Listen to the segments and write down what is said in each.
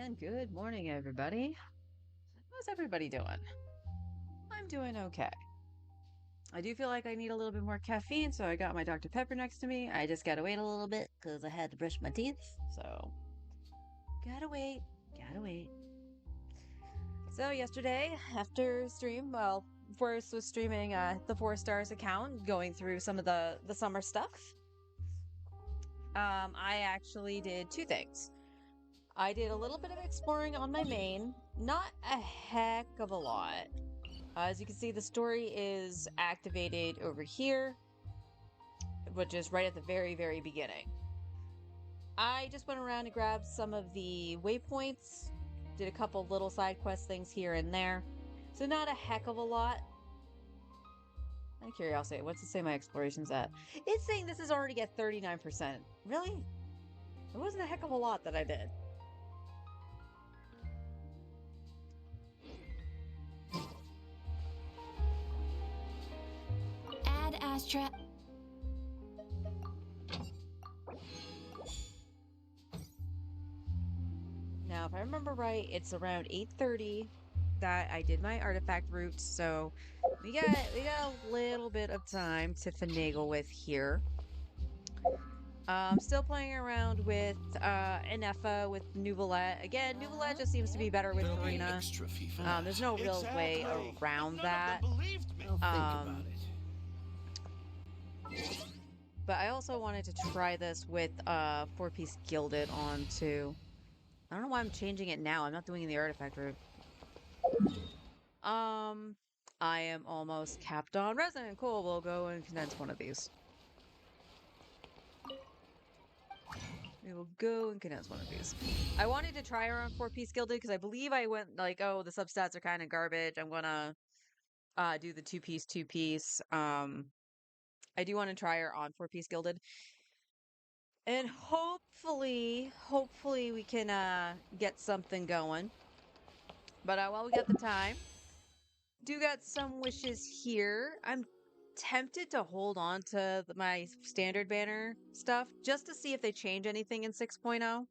And good morning, everybody. How's everybody doing? I'm doing okay. I do feel like I need a little bit more caffeine, so I got my Dr. Pepper next to me. I just gotta wait a little bit because I had to brush my teeth. So, gotta wait, gotta wait. So, yesterday, after stream, well, first was streaming the 4 Stars account, going through some of the summer stuff. I actually did two things. I did a little bit of exploring on my main, not a heck of a lot. As you can see, the story is activated over here, which is right at the very, very beginning. I just went around and grabbed some of the waypoints, did a couple little side quest things here and there. So not a heck of a lot. Out of curiosity, what's it say my exploration's at? It's saying this is already at 39%. Really? It wasn't a heck of a lot that I did. Add Astra. Now, if I remember right, it's around 8:30 that I did my artifact route, so we got a little bit of time to finagle with here. Still playing around with Inefa with Nuvolette. Again, Nuvolette just seems to be better with Farina. There's no real way around that. But I also wanted to try this with 4-piece gilded on too. I don't know why I'm changing it now. I'm not doing the artifact route. I am almost capped on resin. Cool, we'll go and condense one of these. We will go and condense one of these. I wanted to try her on 4-piece gilded because I believe I went like, oh, the substats are kind of garbage. I'm gonna do the 2-piece. I do want to try her on 4-piece gilded. And hopefully we can get something going. But while we got the time, do got some wishes here. I'm tempted to hold on to my standard banner stuff just to see if they change anything in 6.0.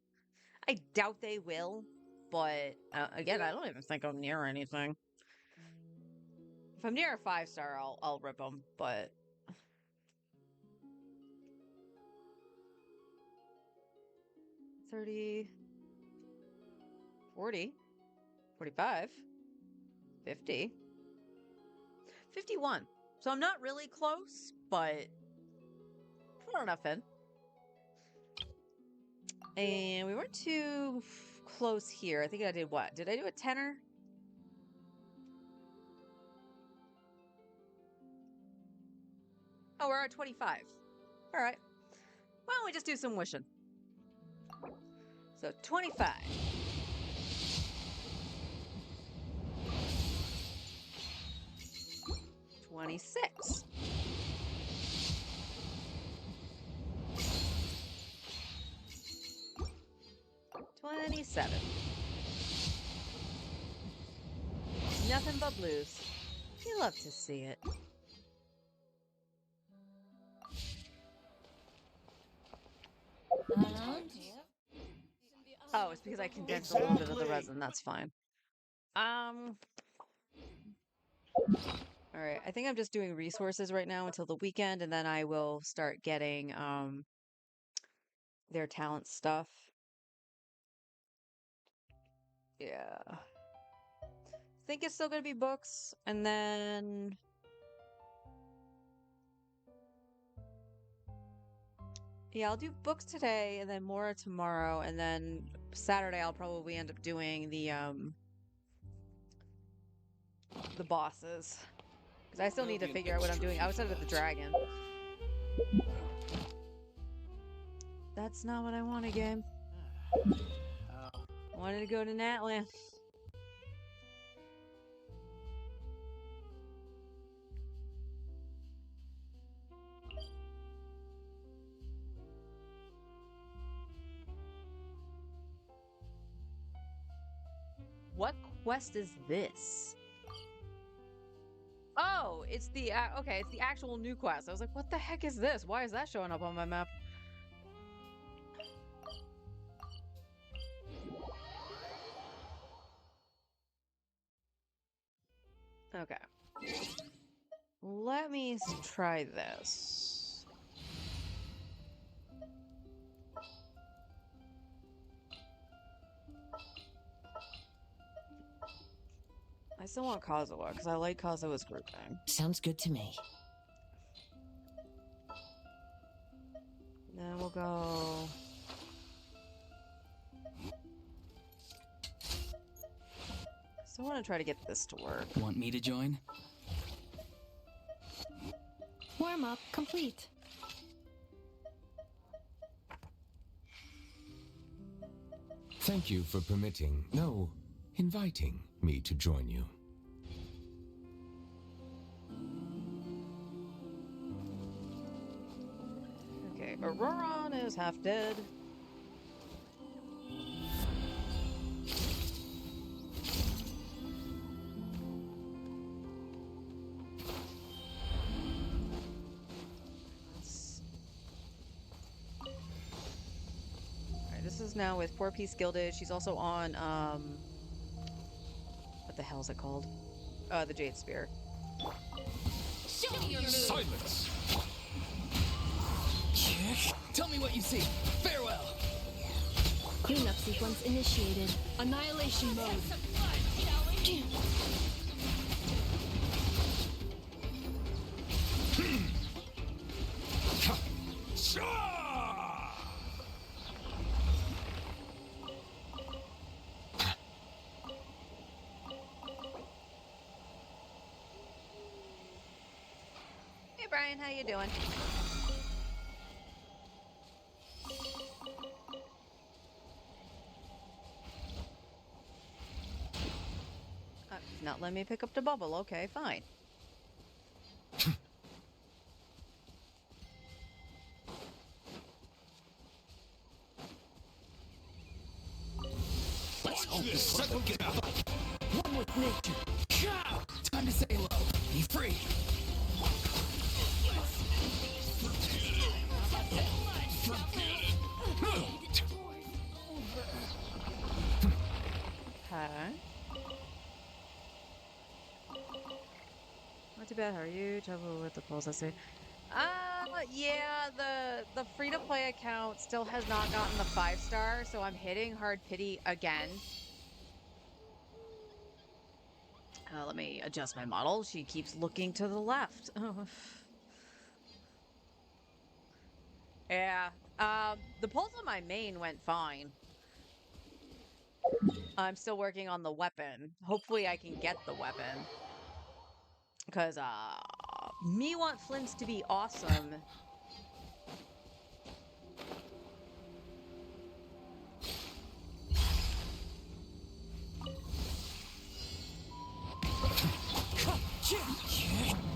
I doubt they will, but again, I don't even think I'm near anything. If I'm near a 5-star, I'll rip them, but 30, 40, 45, 50, 51. So I'm not really close, but far enough in. And we weren't too close here. I think I did what? Did I do a tenner? Oh, we're at 25. All right. Why don't we just do some wishing? So 25. 26. 27. Nothing but blues. You love to see it. Oh, it's because I condensed a little bit of the resin. That's fine. All right. I think I'm just doing resources right now until the weekend, and then I will start getting their talent stuff. Yeah. Think it's still gonna be books, and then yeah, I'll do books today, and then more tomorrow, and then Saturday I'll probably end up doing the bosses. Because I still need to figure out what I'm doing outside of the dragon. That's not what I wanted, game. I wanted to go to Natland. What quest is this? Oh, it's the, okay, it's the actual new quest. I was like, what the heck is this? Why is that showing up on my map? Okay. Let me try this. I still want Kazuha, because I like Kazuha's grouping. Sounds good to me. Then we'll go... Still want to try to get this to work. Want me to join? Warm-up complete. Thank you for permitting, no, inviting me to join you. Okay, Auroron is half dead. Alright, this is now with 4P Skilded. She's also on, what the hell is it called? The Jade Spear. Show me your move. Silence! Tell me what you see. Farewell. Cleanup sequence initiated. Annihilation mode. Hey Brian, how you doing? Not let me pick up the bubble. Okay, fine. Let's hope this sucker get out. One with nature. Time to say hello. Be free. Okay. Not too bad. How are you? Trouble with the polls, I see. Yeah, the free-to-play account still has not gotten the 5-star, so I'm hitting hard pity again. Let me adjust my model. She keeps looking to the left. Yeah. The pulse on my main went fine. I'm still working on the weapon. Hopefully I can get the weapon. Because, me want Flints to be awesome.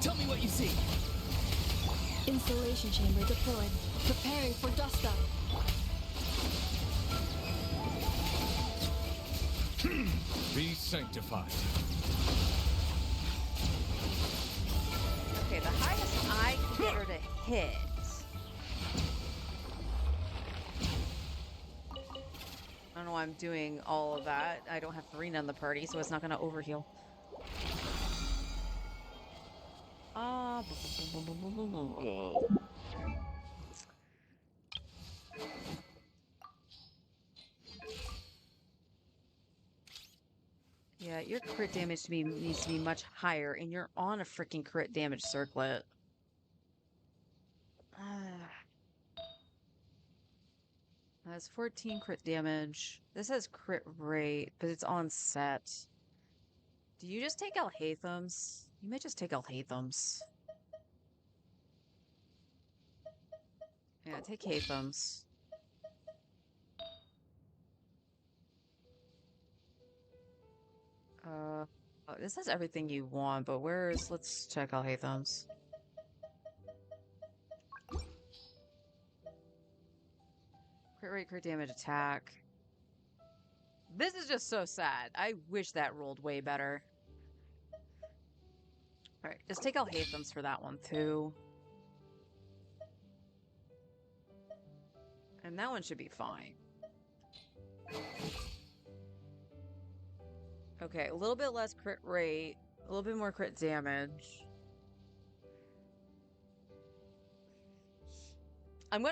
Tell me what you see. Installation chamber deployed. Preparing for dust up. Be sanctified. Okay, the highest I can get her to hit. I don't know why I'm doing all of that. I don't have Farina in the party, so it's not going to overheal. Yeah, your crit damage to me needs to be much higher, and you're on a freaking crit damage circlet. That's 14 crit damage. This has crit rate, but it's on set. Do you just take Alhaithams? You might just take Alhaithams. Yeah, take Haithams. This has everything you want, but where's... Let's check Alhaithams. Crit rate, crit damage, attack. This is just so sad. I wish that rolled way better. Alright, just take Alhaithams for that one, too. And that one should be fine. Okay, a little bit less crit rate, A little bit more crit damage. I'm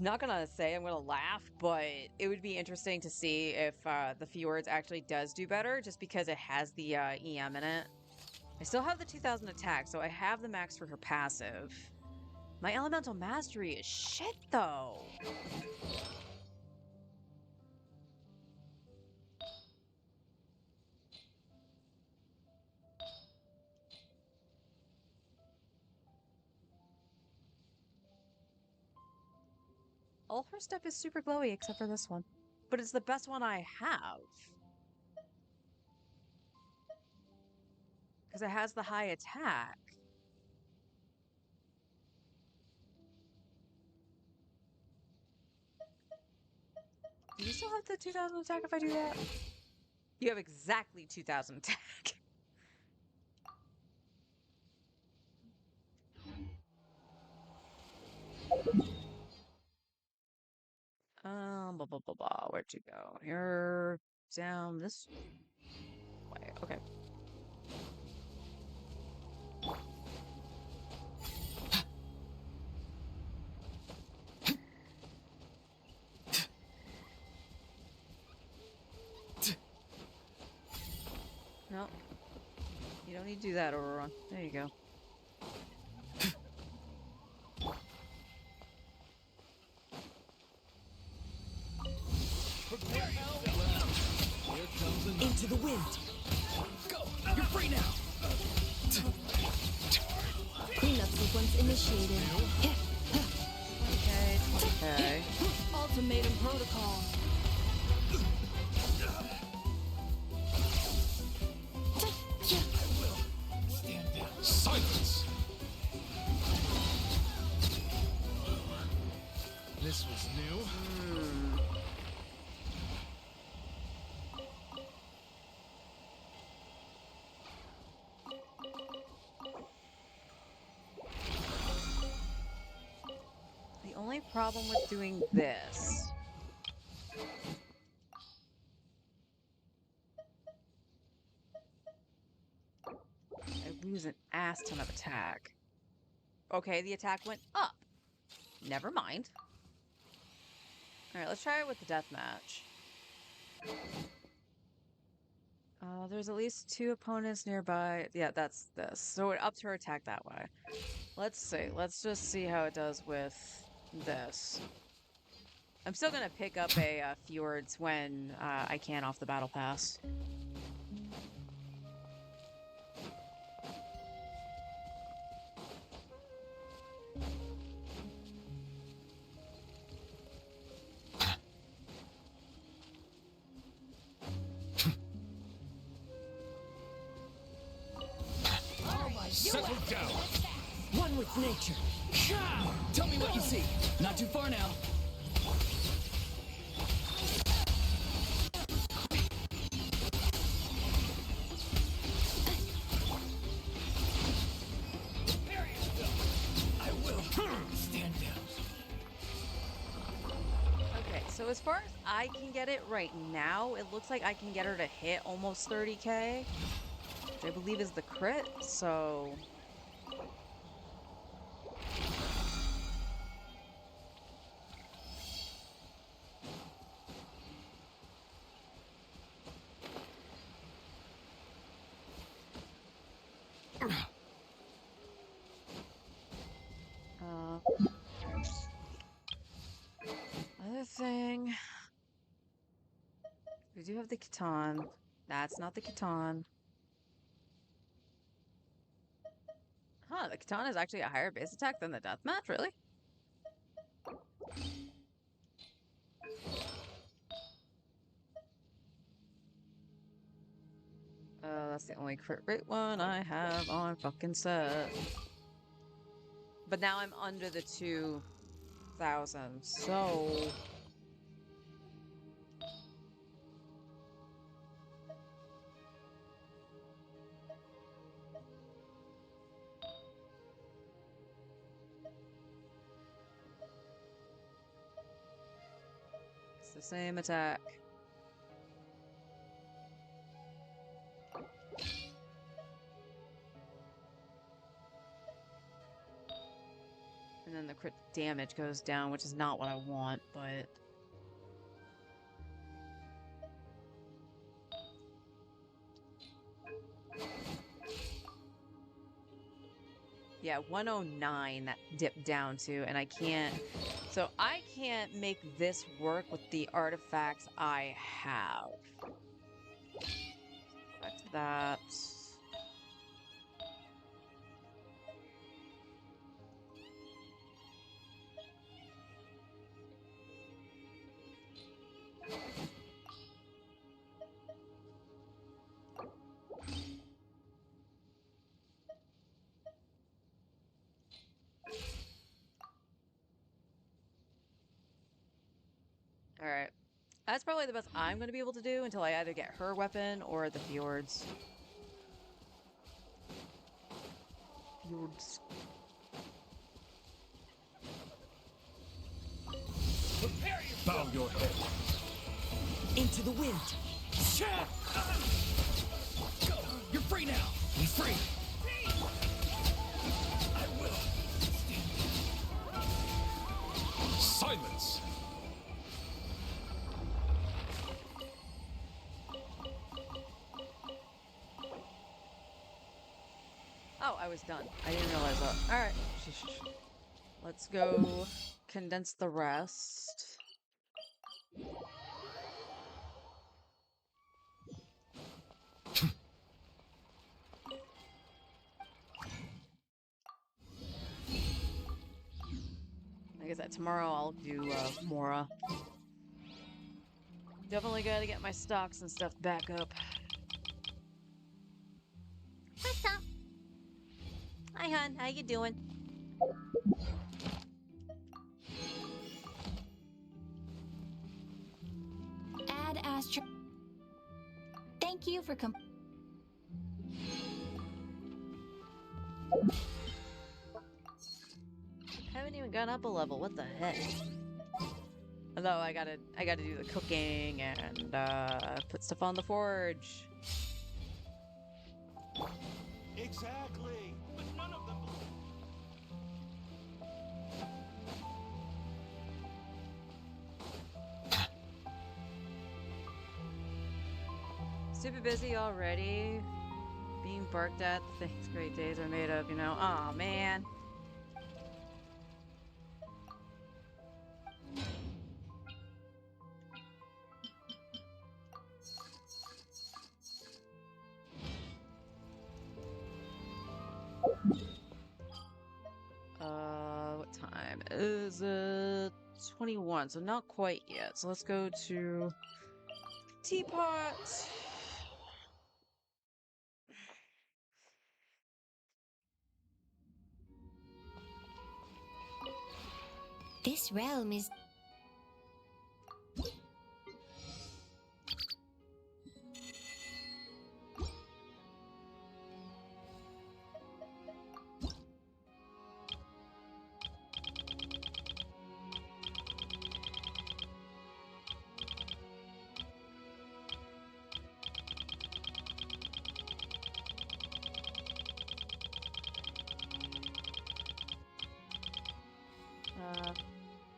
not gonna say I'm gonna laugh, but it would be interesting to see if the Fjords actually does do better, just because it has the EM in it. I still have the 2000 attack, so I have the max for her passive. My elemental mastery is shit, though. All her stuff is super glowy except for this one. But it's the best one I have. Because it has the high attack. Do you still have the 2000 attack if I do that? You have exactly 2000 attack. Blah, blah, blah, blah. Where'd you go? You're down this way. Okay. No. You don't need to do that, Aurora. There you go. Into the wind. Go! You're free now. Cleanup sequence initiated. Okay, okay. Ultimatum protocol. Stand down. Silence. This was new. The only problem with doing this I lose an ass ton of attack. Okay, the attack went up. Never mind. Alright, let's try it with the deathmatch. There's at least 2 opponents nearby. Yeah, that's this. So it ups her attack that way. Let's see. Let's just see how it does with this. I'm still gonna pick up a Fjords when I can off the battle pass. Settle down. One with nature. Tell me what you see. Not too far now. I will. Stand down. Okay, so as far as I can get it right now, it looks like I can get her to hit almost 30k, which I believe is the crit, so... Other thing... We do have the Khitan. That's not the Khitan. Huh, the Khitan is actually a higher base attack than the Deathmatch, really? That's the only crit rate one I have on fucking set. But now I'm under the 2000, so... It's the same attack. crit damage goes down, which is not what I want, but... Yeah, 109 that dipped down to, and I can't... So I can't make this work with the artifacts I have. Back to that. Alright. That's probably the best I'm going to be able to do until I either get her weapon or the fjords. Fjords. Prepare you. Bow your head. Into the wind. Go. You're free now. Be free. I will. Silence! Oh, I was done. I didn't realize that. Alright. Let's go condense the rest. Like I said, tomorrow I'll do Mora. Definitely gotta get my stocks and stuff back up. What's up? Hi, hon. How you doing? Add Astro. Thank you for Haven't even gone up a level. What the heck? Although I gotta do the cooking and put stuff on the forge. Exactly. But none of them. Super busy already. Being barked at. The things great days are made of, you know. Aw, man. What time is it? 21, so not quite yet. So let's go to Teapot. This realm is.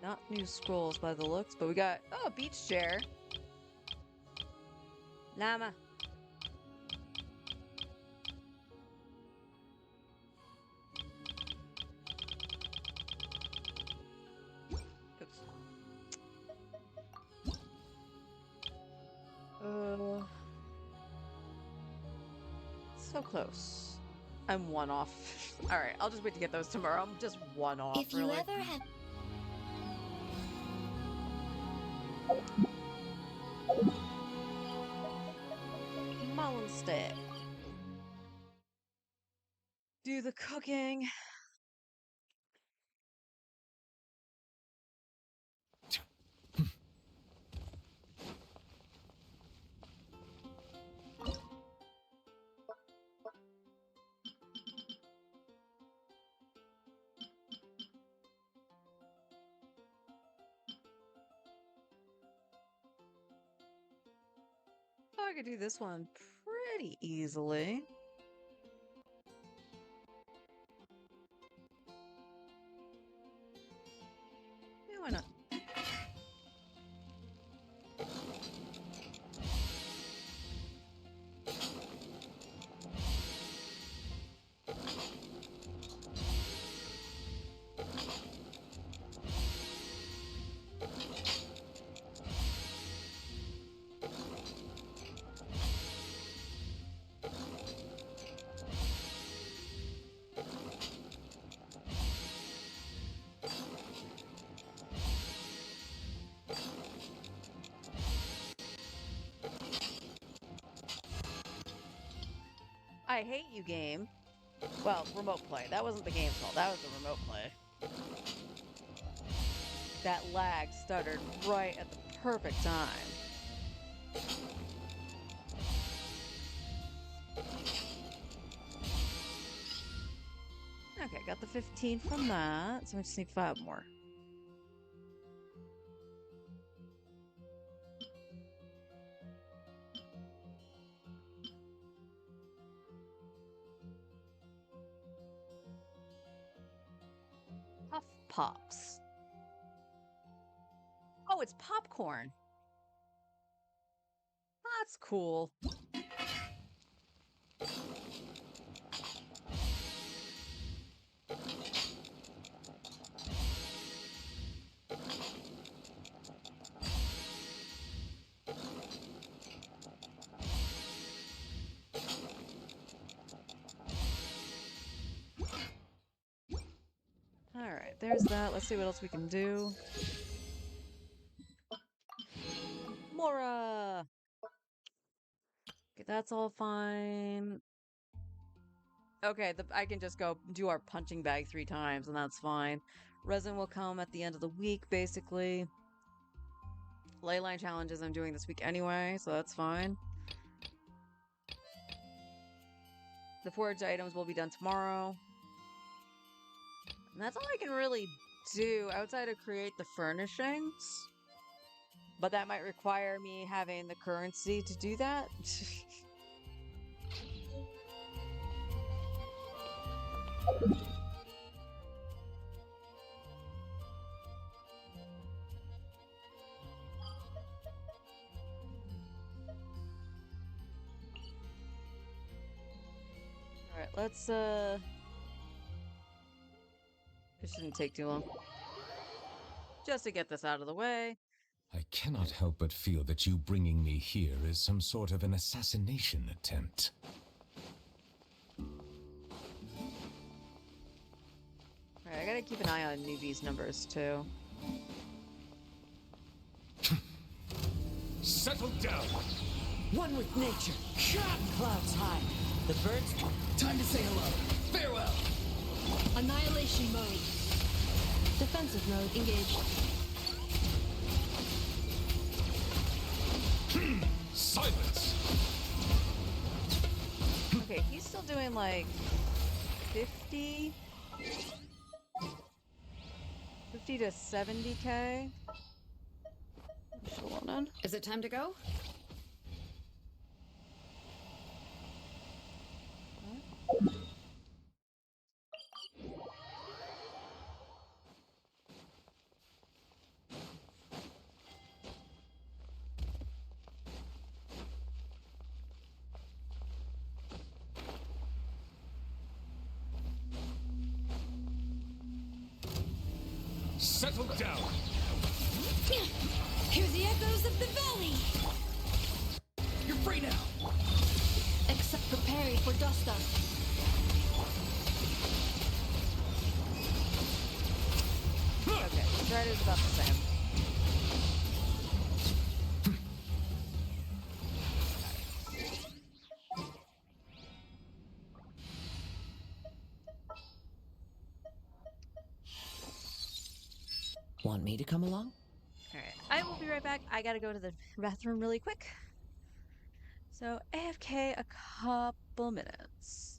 Not new scrolls by the looks, but we got, oh, beach chair. Llama. Oops. So close. I'm one off. Alright, I'll just wait to get those tomorrow. I'm just one off, If you really. ever have. Mullen stick. Do the cooking. Oh, I could do this one pretty easily. I hate you, game. Well, remote play. That wasn't the game's fault. That was the remote play. That lag stuttered right at the perfect time. Okay, got the 15 from that, so I just need 5 more. Puff Pops. Oh, it's popcorn. That's cool. Alright, there's that. Let's see what else we can do. Mora! Okay, that's all fine. Okay, I can just go do our punching bag 3 times, and that's fine. Resin will come at the end of the week, basically. Leyline challenges I'm doing this week anyway, so that's fine. The foraged items will be done tomorrow. And that's all I can really do outside of create the furnishings. But that might require me having the currency to do that. Alright, let's it shouldn't take too long. Just to get this out of the way. I cannot help but feel that you bringing me here is some sort of an assassination attempt. Alright, I gotta keep an eye on newbies' numbers too. Settle down. One with nature. Clouds high. The birds. Time to say hello. Farewell. Annihilation mode. Defensive mode engaged. Silence. Okay, he's still doing like 50 to 70k. Is it time to go? Settle down. Hear the echoes of the valley! You're free now. Except preparing for dust up. Okay, Stride is about the same. Want me to come along? Alright, I will be right back. I gotta go to the bathroom really quick. So, AFK a couple minutes.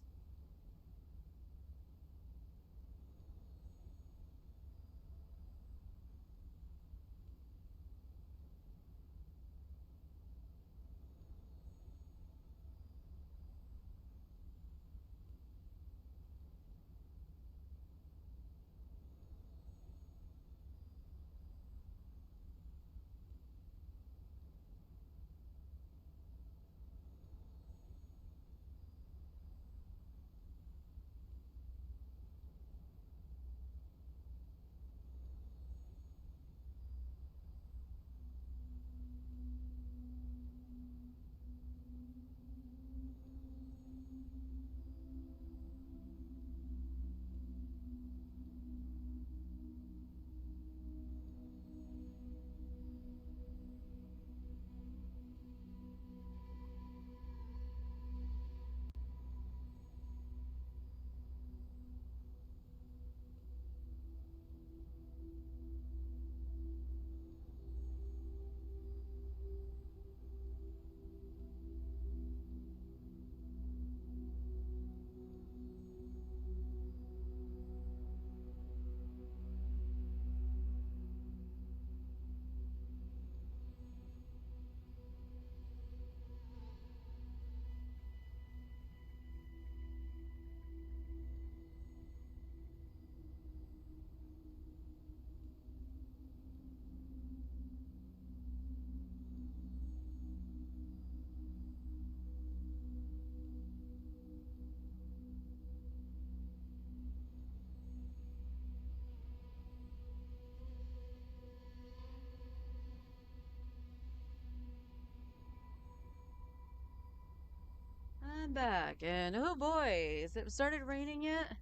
I'm back, and oh boy, is it started raining yet?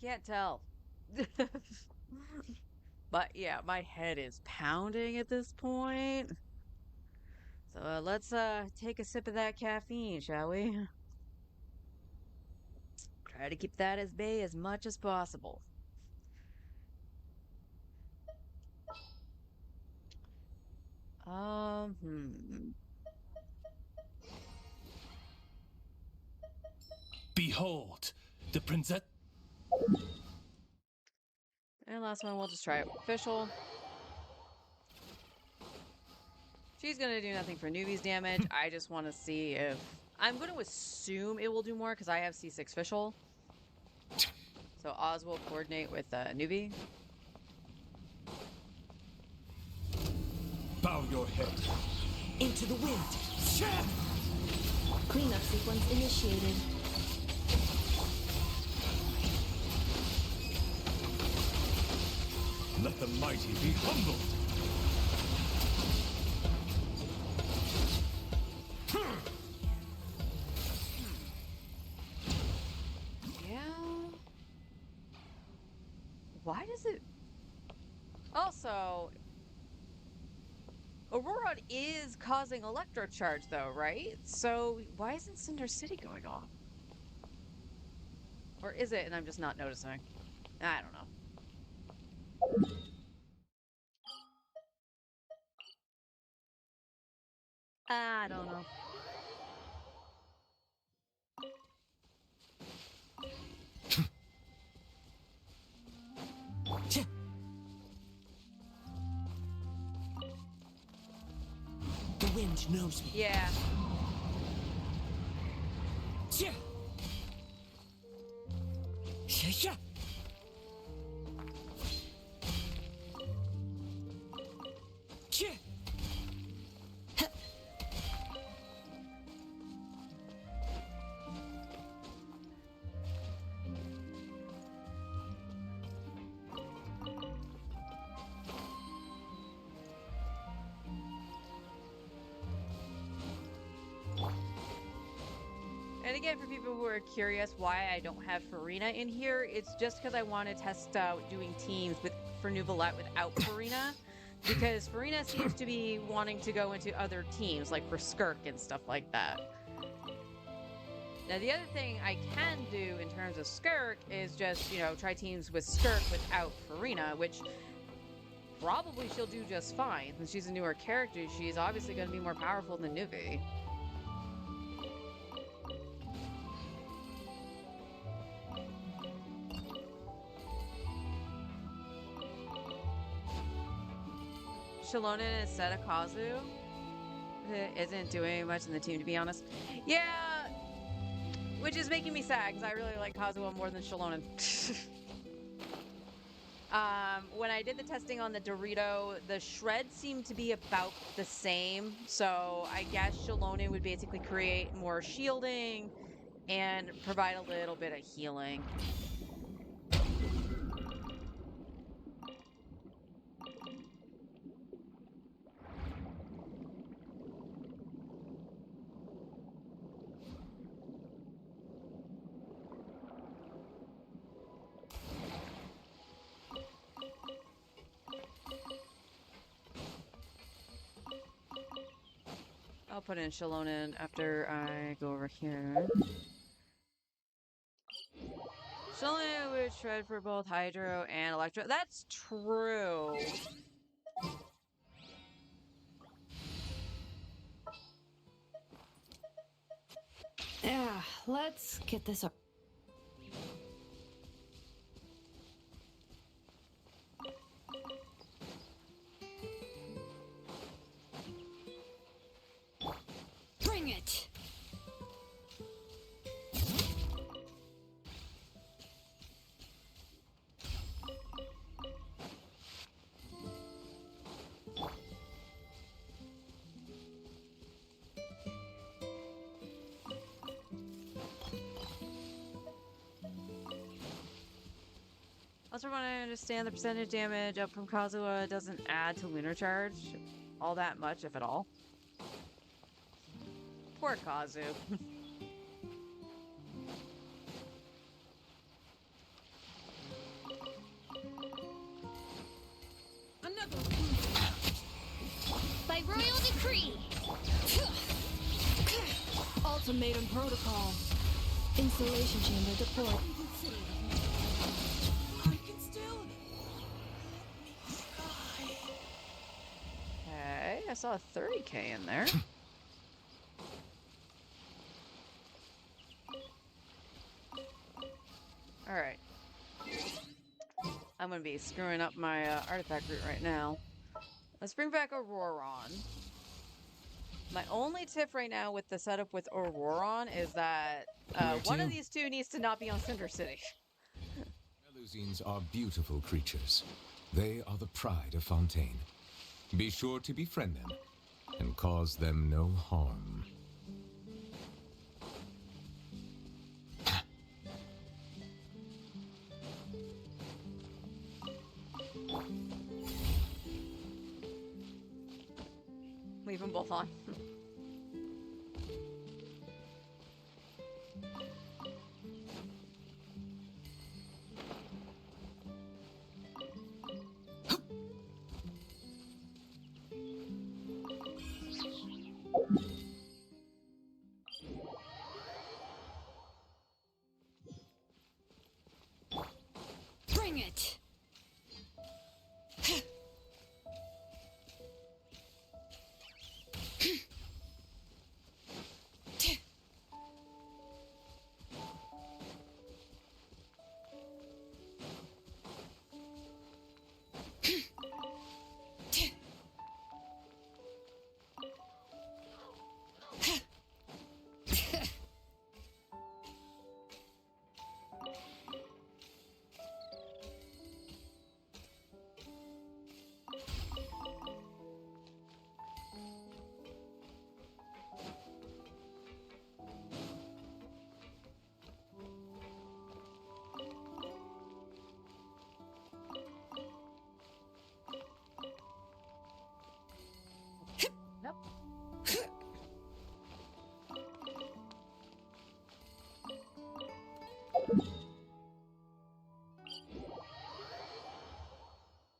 Can't tell. But yeah, my head is pounding at this point. So let's take a sip of that caffeine, shall we? Try to keep that as bay as much as possible. Hmm. Behold, the princess. And last one, we'll just try it with official. She's gonna do nothing for newbies damage. I just want to see if... I'm going to assume it will do more because I have C6 official. So Oz will coordinate with newbie. Bow your head. Into the wind. Cleanup sequence initiated. Let the mighty be humbled. Yeah. Why does it... Also, Aurora is causing electrocharge though, right? So why isn't Cinder City going off? Or is it and I'm just not noticing? I don't know. I don't know. The wind knows me. Yeah. And again, for people who are curious why I don't have Farina in here, it's just because I want to test out doing teams for Nouvellette without Farina. Because Farina seems to be wanting to go into other teams, like for Skirk and stuff like that. Now, the other thing I can do in terms of Skirk is just, try teams with Skirk without Farina, which probably she'll do just fine. Since she's a newer character, she's obviously going to be more powerful than Nuvi. Shilonen instead of Kazu isn't doing much in the team, to be honest. Yeah, which is making me sad because I really like Kazuo more than Shilonen. When I did the testing on the Dorito, the shreds seemed to be about the same. So I guess Shilonen would basically create more shielding and provide a little bit of healing. I'll put in Shilonen after I go over here. Shilonen would shred for both Hydro and Electro. That's true. Yeah, let's get this up. Bring it! Also, from what I understand, the percentage damage up from Kazuha doesn't add to Lunar Charge. all that much, if at all. Poor Kazu. Another By royal decree. ultimatum protocol. Installation chamber deployed. I can still let me try. Okay, I saw a 30K in there. Alright. I'm gonna be screwing up my artifact route right now. Let's bring back Auroron. My only tip right now with the setup with Auroron is that one of these two needs to not be on Cinder City. Melusines are beautiful creatures. They are the pride of Fontaine. Be sure to befriend them and cause them no harm. Leave them both on. Bring it! Nope.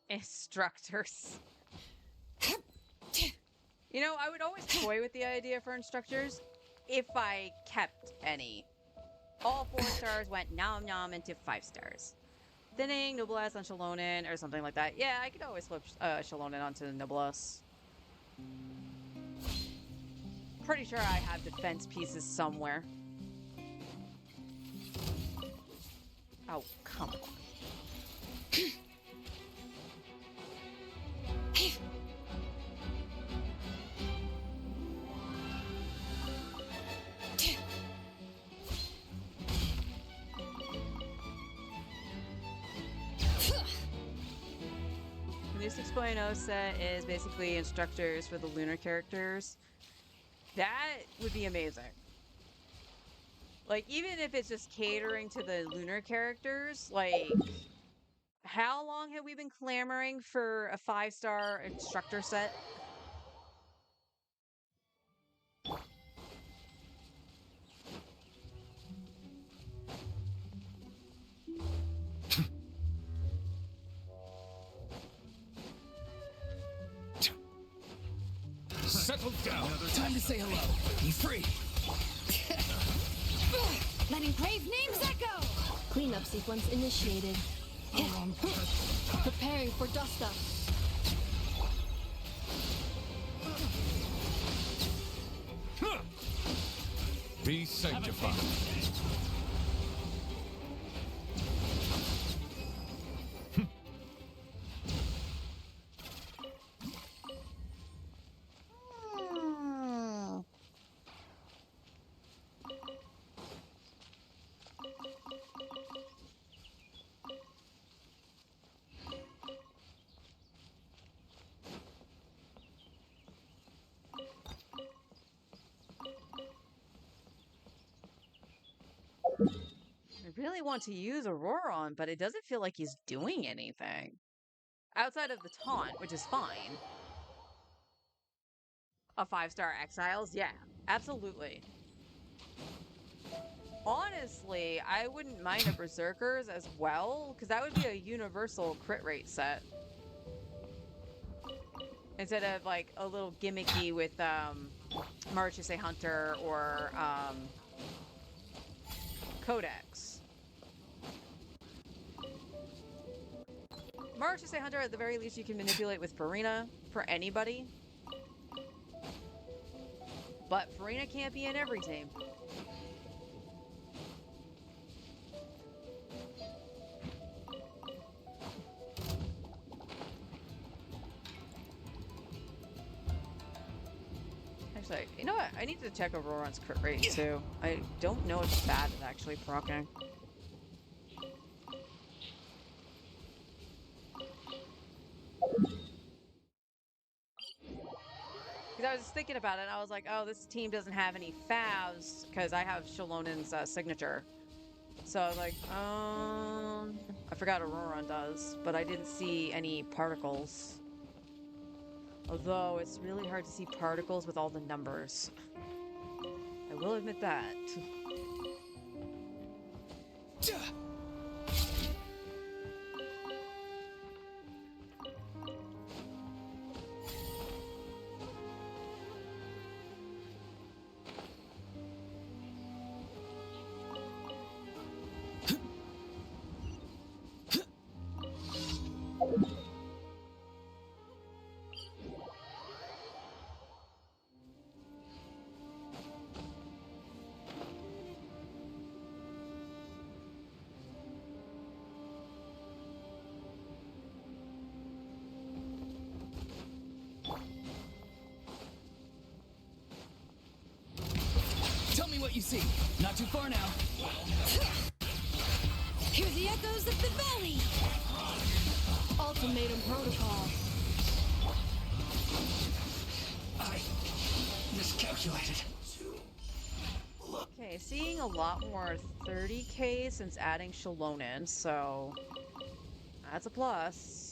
Instructors. You know, I would always toy with the idea for instructors if I kept any. All 4 stars went nom nom into 5 stars. Thinning, Noblesse on Shalonen, or something like that. Yeah, I could always flip Shalonen onto Noblesse. Pretty sure I have defense pieces somewhere. Oh, come on. The new 6.0 set is basically instructors for the lunar characters. That would be amazing. Like, even if it's just catering to the lunar characters, like, how long have we been clamoring for a 5-star instructor set? Settle down. Time to say hello. Be free. Letting brave names echo! Cleanup sequence initiated. Preparing for dust up. Be sanctified. I really want to use Auroron, but it doesn't feel like he's doing anything. Outside of the taunt, which is fine. A 5-star Exiles? Yeah, absolutely. Honestly, I wouldn't mind a Berserkers as well, because that would be a universal crit rate set. Instead of like a little gimmicky with Marchese Hunter or Codex. Marchese Hunter, at the very least, you can manipulate with Farina for anybody. But Farina can't be in every team. Actually, you know what? I need to check Auroran's crit rate too. I don't know if that is actually proccing. Because I was just thinking about it, and I was like, oh, this team doesn't have any Favs, because I have Shalonen's signature. So I was like, I forgot Auroran does, but I didn't see any particles. Although it's really hard to see particles with all the numbers. I will admit that. Tell me what you see. Not too far now. Hear the echoes of the valley! Ultimatum protocol. I miscalculated. Okay, seeing a lot more 30k since adding Shalonen, so that's a plus.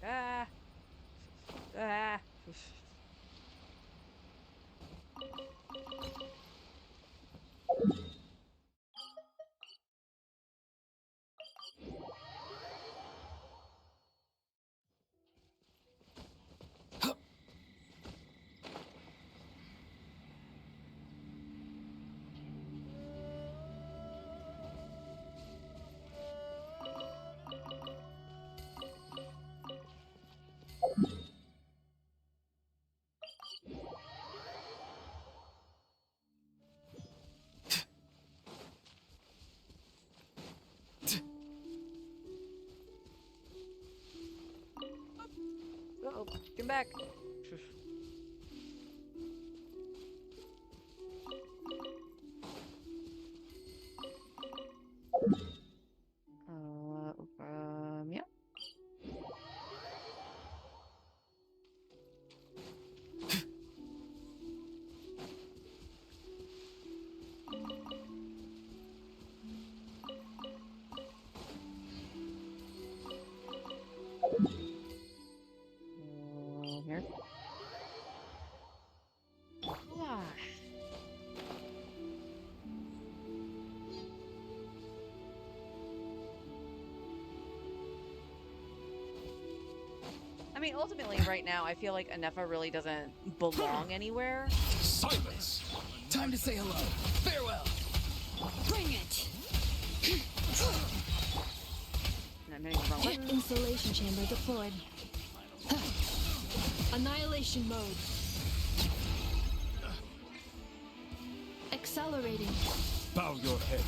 Ah. Ah. Uh-oh, come back. Yeah. mean, ultimately, right now, I feel like Anefa really doesn't belong anywhere. Silence! Time to say hello. Farewell! Bring it! And I'm hitting the wrong button. Insulation chamber deployed. Annihilation mode. Accelerating. Bow your head.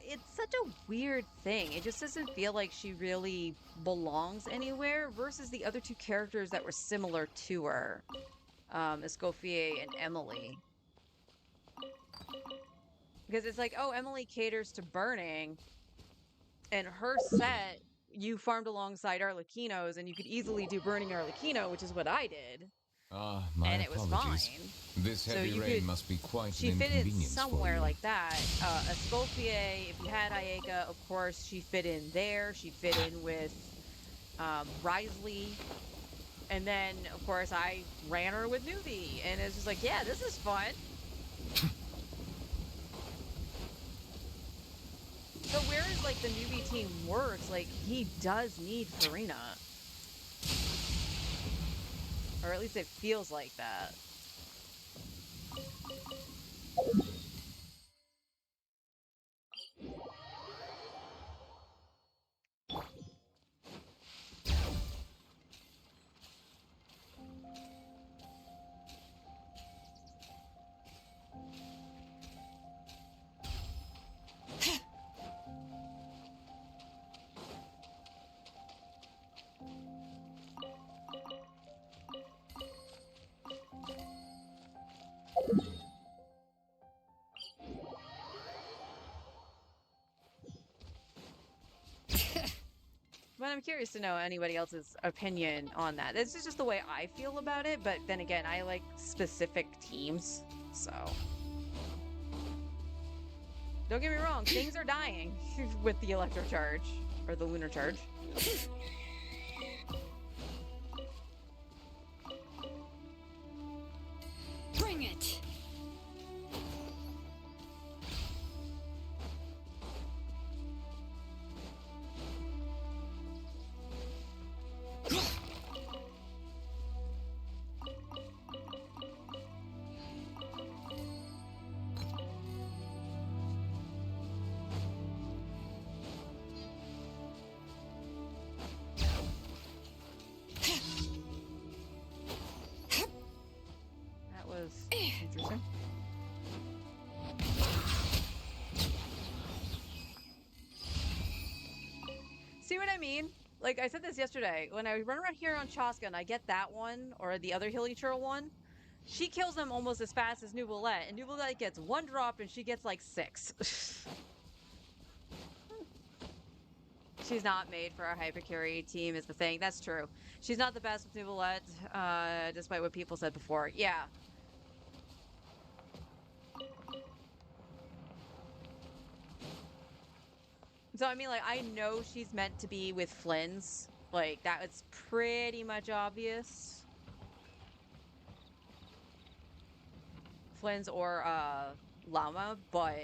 It's such a weird thing. It just doesn't feel like she really belongs anywhere versus the other two characters that were similar to her, Escoffier and Emily. Because it's like, oh, Emily caters to burning, and her set you farmed alongside Arlecchino's, and you could easily do burning Arlecchino, which is what I did, My and it was apologies. fine. This So heavy you rain could- must be quite She an fit in inconvenience for somewhere you. like that. Escoffier, if you had Ayeka, of course, she fit in there. She fit in with Risley. And then, of course, I ran her with Newbie. And it's just like, yeah, this is fun. So whereas, like, the Newbie team works, like, he does need Farina. Or at least it feels like that. But I'm curious to know anybody else's opinion on that. This is just the way I feel about it, but then again, I like specific teams, so. Don't get me wrong, things are dying with the electro charge, or the lunar charge. Bring it! That was interesting. See what I mean? Like, I said this yesterday. When I run around here on Chaska and I get that one, or the other Hilly Churl one, she kills them almost as fast as Nuvolette, and Nuvolette gets one drop and she gets like 6. She's not made for our hypercarry team is the thing. That's true. She's not the best with Nuvolette, despite what people said before. Yeah. So, I mean, like, I know she's meant to be with Flynn's. Like, that was pretty much obvious. Flynn's or, Llama, but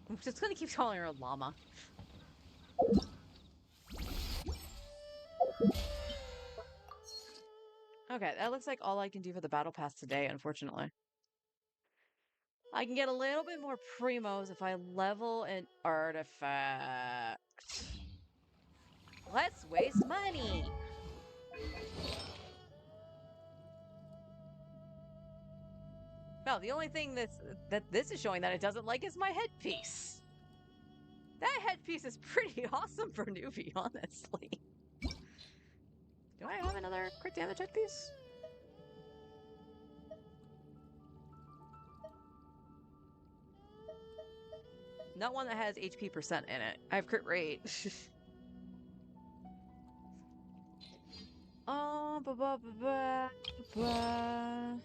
I'm just gonna keep calling her Llama. Okay, that looks like all I can do for the battle pass today, unfortunately. I can get a little bit more primos if I level an artifact. Let's waste money! No, the only thing that this is showing that it doesn't like is my headpiece. That headpiece is pretty awesome for newbie, honestly. Do I have another crit damage headpiece? Not one that has HP percent in it. I have crit rate. Oh, ba ba ba ba ba.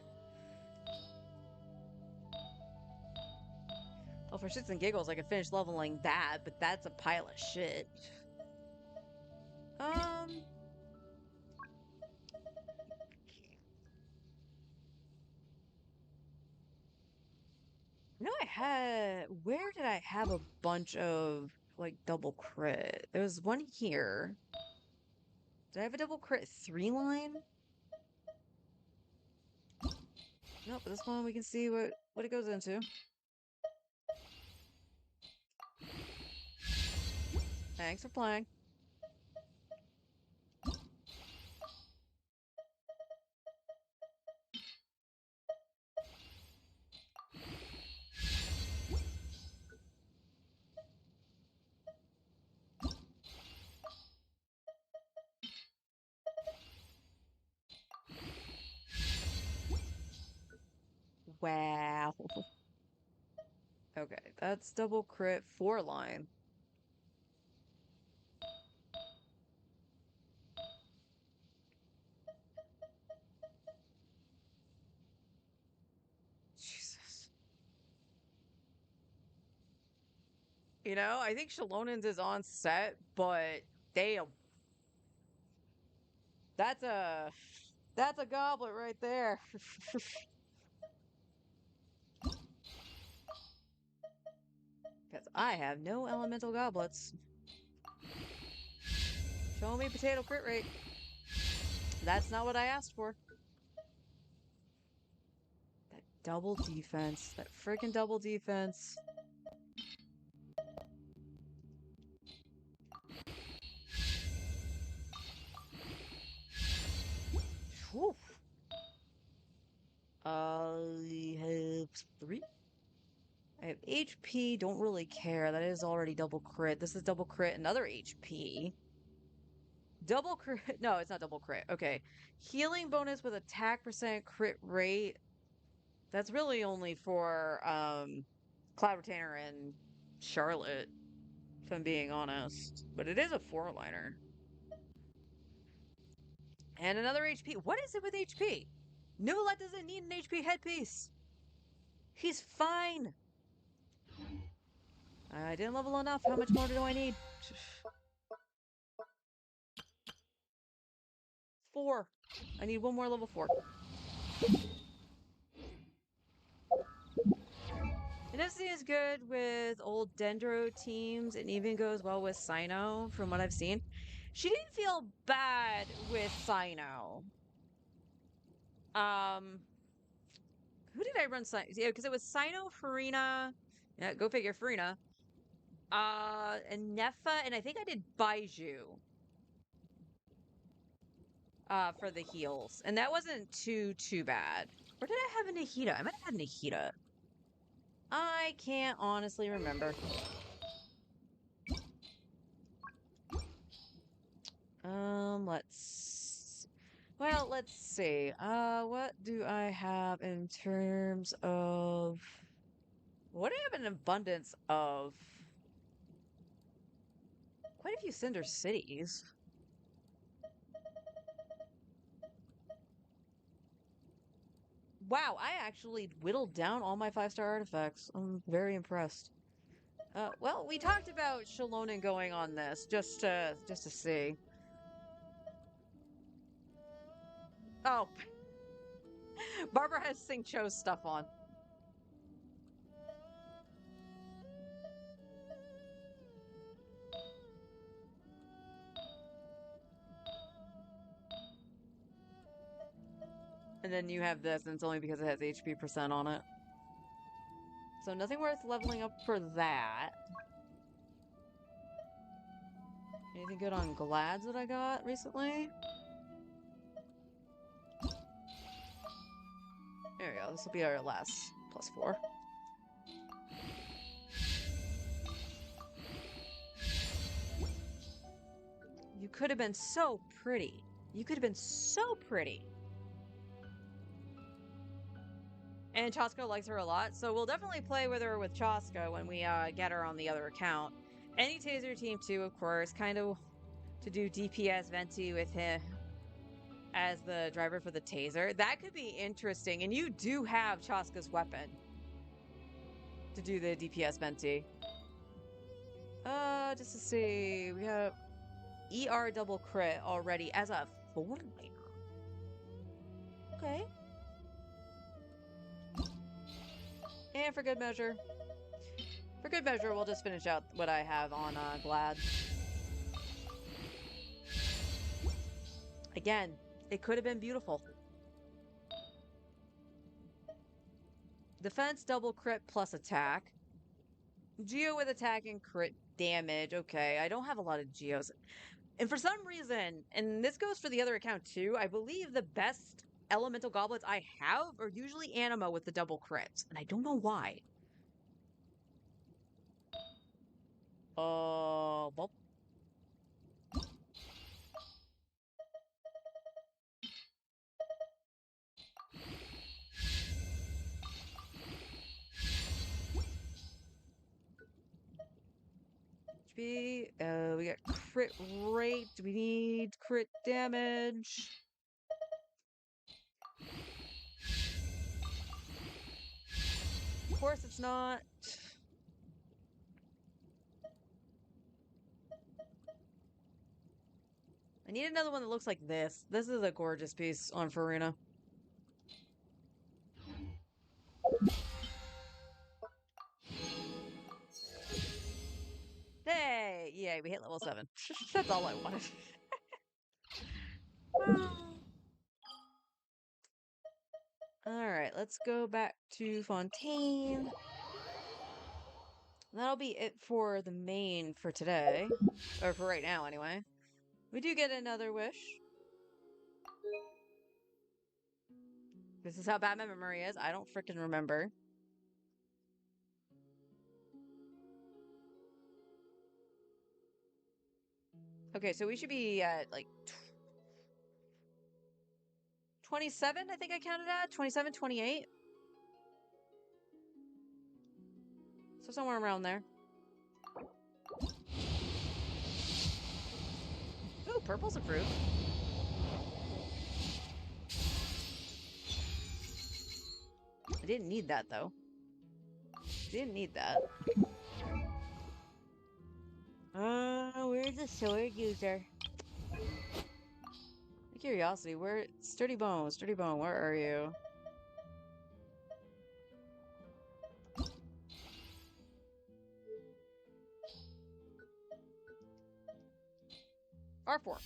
Well, for shits and giggles, I could finish leveling that, but that's a pile of shit. No, I where did I have a bunch of like double crit? There was one here. Did I have a double crit 3-line? Nope, but this one we can see what it goes into. Thanks for playing. Wow. Okay, that's double crit 4-line. Jesus. You know, I think Shalonen's is on set, but damn. That's a goblet right there. Because I have no elemental goblets. Show me potato crit rate. That's not what I asked for. That double defense. That freaking double defense. Whew. I have 3. I have HP, don't really care. That is already double crit. This is double crit, another HP. Double crit. No, it's not double crit. Okay. Healing bonus with attack percent crit rate. That's really only for Cloud Retainer and Charlotte, if I'm being honest. But it is a 4-liner. And another HP. What is it with HP? Nulet doesn't need an HP headpiece. He's fine. I didn't level enough. How much more do I need? 4. I need one more level 4. And this is good with old Dendro teams. It even goes well with Sino, from what I've seen. She didn't feel bad with Sino. Who did I run Sino? Yeah, because it was Sino, Farina. Yeah, go figure, Farina. And Nefa, and I think I did Baiju. For the heals. And that wasn't too bad. Or did I have a Nahida? I might have had Nahida. I can't honestly remember. Let's see. What do I have in terms of what do I have an abundance of? Quite a few Cinder Cities. Wow, I actually whittled down all my 5-star artifacts. I'm very impressed. Well, we talked about Shalonen going on this just to see. Oh, Barbara has Sing Cho's stuff on. And then you have this, and it's only because it has HP percent on it. So nothing worth leveling up for that. Anything good on Glads that I got recently? There we go. This will be our last +4. You could have been so pretty. You could have been so pretty. And Chaska likes her a lot, so we'll definitely play with her with Chaska when we get her on the other account. Any Taser team too, of course, kind of to do DPS Venti with him as the driver for the Taser. That could be interesting, and you do have Chaska's weapon to do the DPS Venti. Just to see, we have ER double crit already as a 4-liner. Okay. And for good measure, For good measure, we'll just finish out what I have on Glad. Again, it could have been beautiful. Defense, double crit plus attack. Geo with attack and crit damage. Okay, I don't have a lot of Geos. And for some reason, and this goes for the other account too, I believe the best elemental goblets I have are usually Anima with the double crits. And I don't know why. Well. We got crit rate. Do we need crit damage? Of course it's not. I need another one that looks like this. This is a gorgeous piece on Farina. Hey! Yay, we hit level 7. That's all I wanted. Alright, let's go back to Fontaine. That'll be it for the main for today. Or for right now, anyway. We do get another wish. This is how bad my memory is. I don't freaking remember. Okay, so we should be at like 27, I think I counted at. 27, 28. So somewhere around there. Ooh, purple's approved. I didn't need that, though. Didn't need that. Where's the sword user? Curiosity, where? Sturdy Bone, where are you? R4.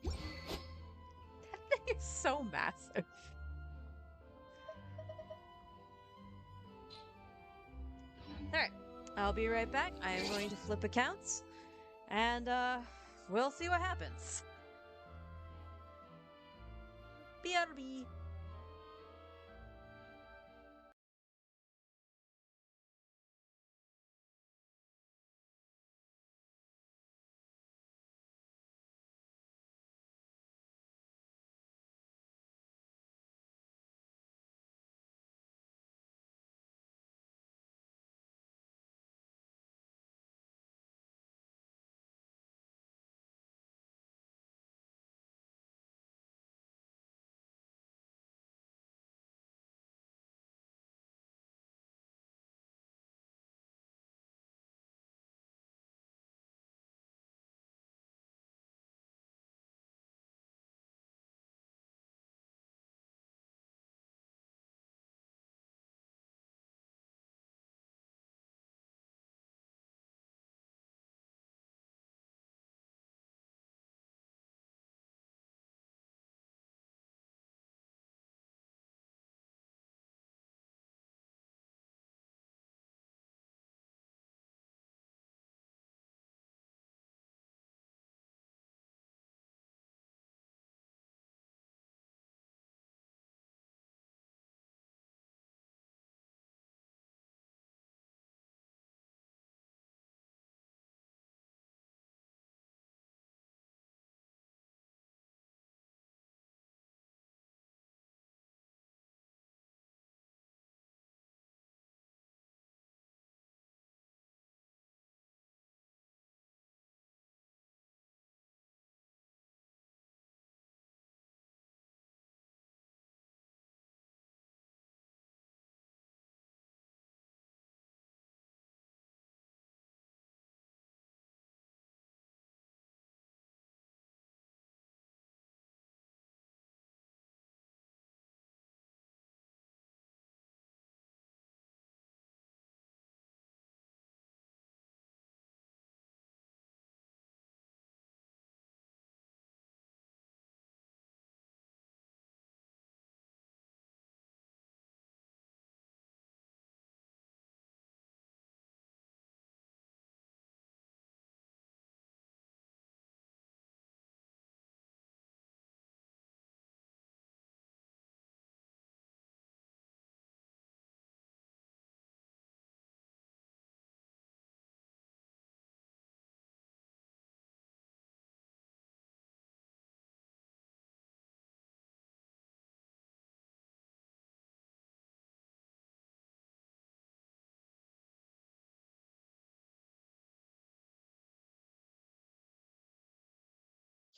That thing is so massive. Alright, I'll be right back. I am going to flip accounts, and we'll see what happens. BRB.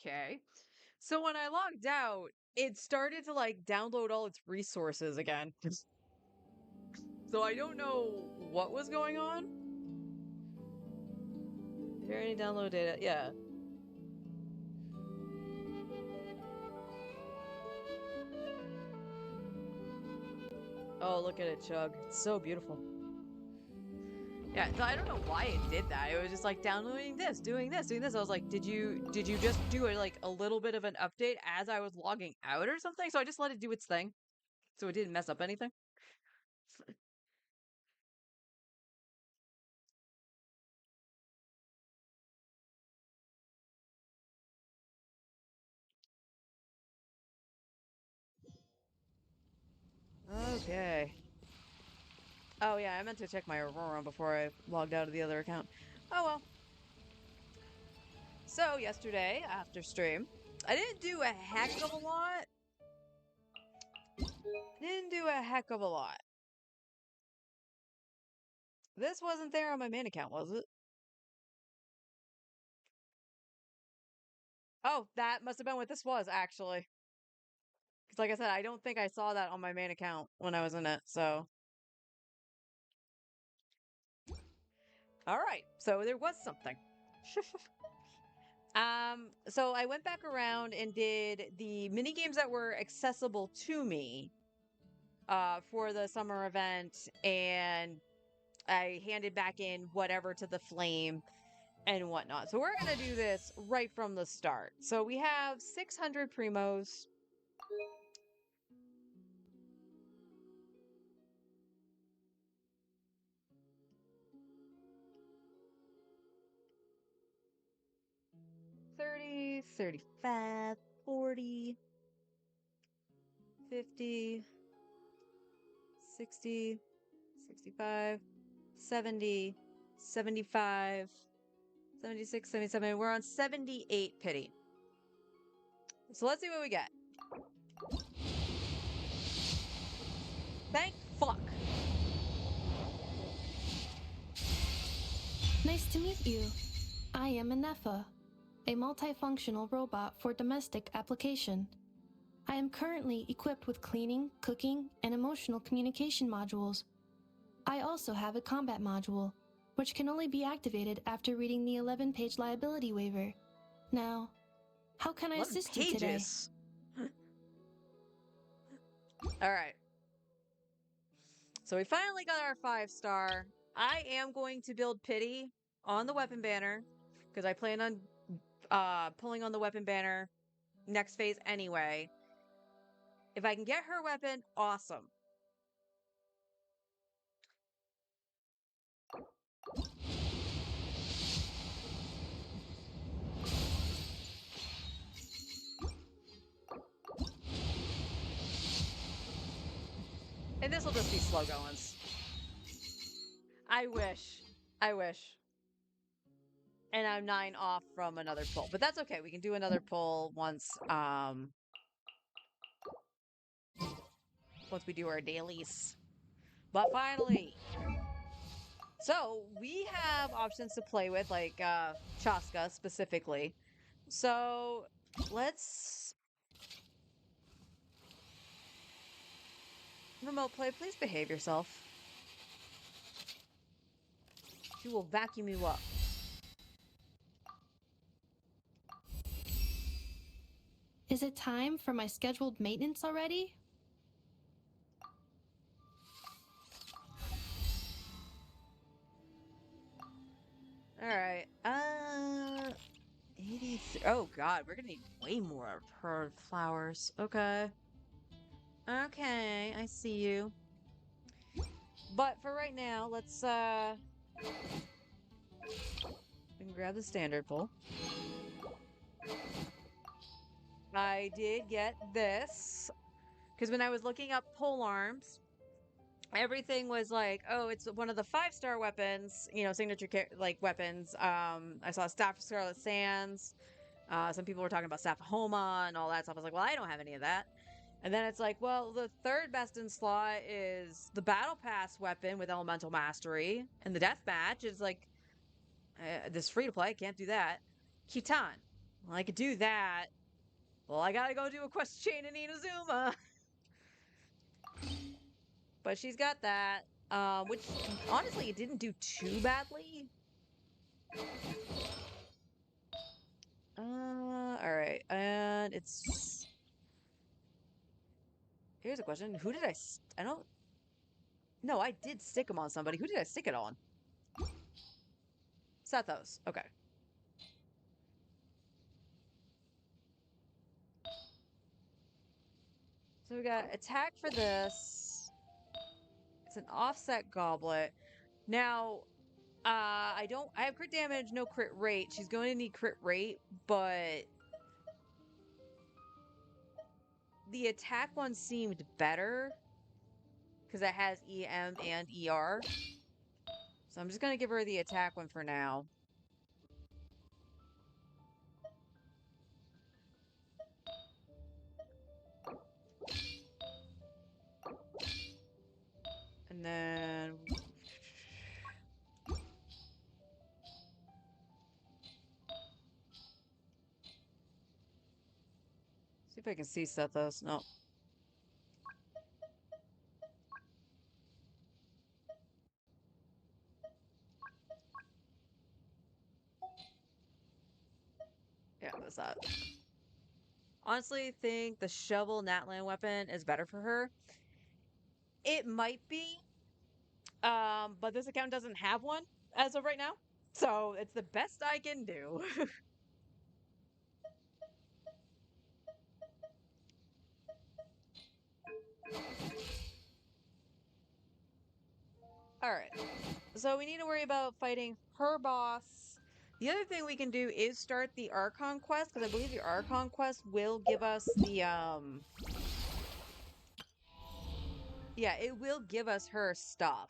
Okay. So when I logged out, it started to like download all its resources again. So I don't know what was going on. Here, any download data? Yeah. Oh, look at it chug. It's so beautiful. Yeah, so I don't know why it did that. It was just like downloading this, doing this, doing this. I was like, did you just do like a little bit of an update as I was logging out or something? So I just let it do its thing. So it didn't mess up anything. Okay. Oh yeah, I meant to check my Aurora before I logged out of the other account. Oh well. So yesterday after stream, I didn't do a heck of a lot. Didn't do a heck of a lot. This wasn't there on my main account, was it? Oh, that must have been what this was actually. Because like I said, I don't think I saw that on my main account when I was in it. So, all right. So there was something. So I went back around and did the mini games that were accessible to me for the summer event, and I handed back in whatever to the flame and whatnot. So we're gonna do this right from the start. So we have 600 primos. $30, $35, $40, $50, $60, $65, $70, $75, $76, $77. We're on 78 pity. So let's see what we get. Thank fuck. Nice to meet you. I am Anefa, a multifunctional robot for domestic application. I am currently equipped with cleaning, cooking, and emotional communication modules. I also have a combat module, which can only be activated after reading the 11-page liability waiver. Now, how can I 11 assist you today? pages. All right. So we finally got our 5-star. I am going to build pity on the weapon banner because I plan on pulling on the weapon banner next phase anyway. If I can get her weapon, awesome. And this will just be slow goings. I wish. I wish. And I'm 9 off from another pull. But that's okay. We can do another pull once we do our dailies. But finally. So we have options to play with, like Chaska specifically. So let's remote play. Please behave yourself. She will vacuum you up. Is it time for my scheduled maintenance already? All right. 83. Oh God, we're gonna need way more per flowers. Okay. Okay, I see you. But for right now, let's we can grab the standard pull. I did get this because when I was looking up pole arms, everything was like, oh, it's one of the 5-star weapons, signature like weapons. I saw Staff of Scarlet Sands. Some people were talking about Staff of Homa and all that stuff. I was like, well, I don't have any of that. And then it's like, well, the third best in slot is the Battle Pass weapon with Elemental Mastery, and the Death Match is like, this free to play. Can't do that. Khitan, Well, I could do that. Well, I gotta go do a quest chain in Inazuma. But she's got that. Which honestly it didn't do too badly. Alright. And it's here's a question. Who did I don't no, I did stick him on somebody. Who did I stick it on? Sethos. Okay. So we got attack for this. It's an offset goblet. Now, I have crit damage, no crit rate. She's going to need crit rate, but the attack one seemed better because it has EM and ER. So I'm just going to give her the attack one for now. And then see if I can see Sethos. No. Yeah, that's that. Honestly, think the shovel Natlan weapon is better for her. It might be, but this account doesn't have one as of right now, so it's the best I can do. All right, so we need to worry about fighting her boss. The other thing we can do is start the Archon quest, because I believe the Archon quest will give us the yeah, it will give us her stuff.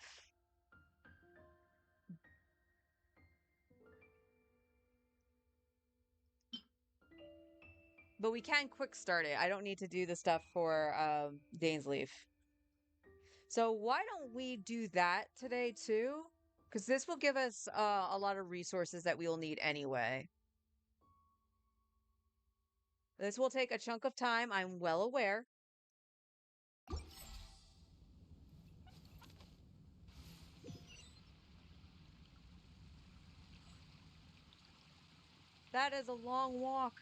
But we can quick start it. I don't need to do the stuff for Dainsleif. So why don't we do that today too? Because this will give us a lot of resources that we'll need anyway. This will take a chunk of time, I'm well aware. That is a long walk.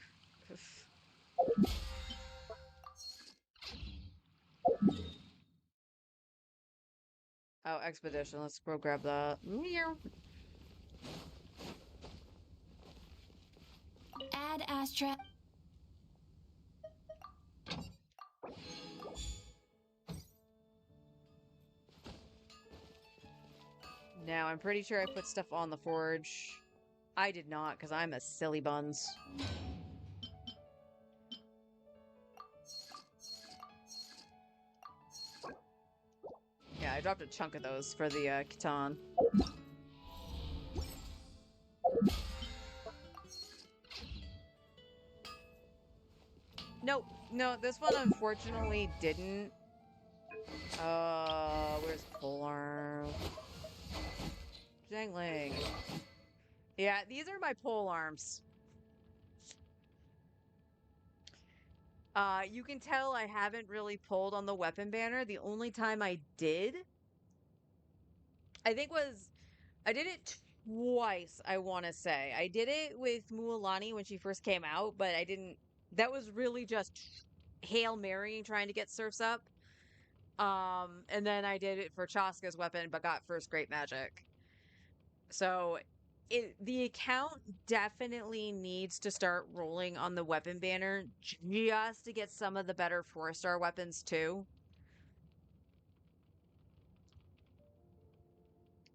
Oh, expedition. Let's go grab that. Add Astra. Now, I'm pretty sure I put stuff on the forge. I did not, because I'm a silly buns. Yeah, I dropped a chunk of those for the Catan. Nope. No, this one unfortunately didn't. Where's Polar? Jangling. Yeah, these are my pole arms. You can tell I haven't really pulled on the weapon banner. The only time I did, I think I did it twice, I want to say. I did it with Mualani when she first came out, but I didn't, that was really just Hail Mary trying to get Surfs up. And then I did it for Chaska's weapon, but got first Great Magic. So the account definitely needs to start rolling on the weapon banner just to get some of the better 4-star weapons too.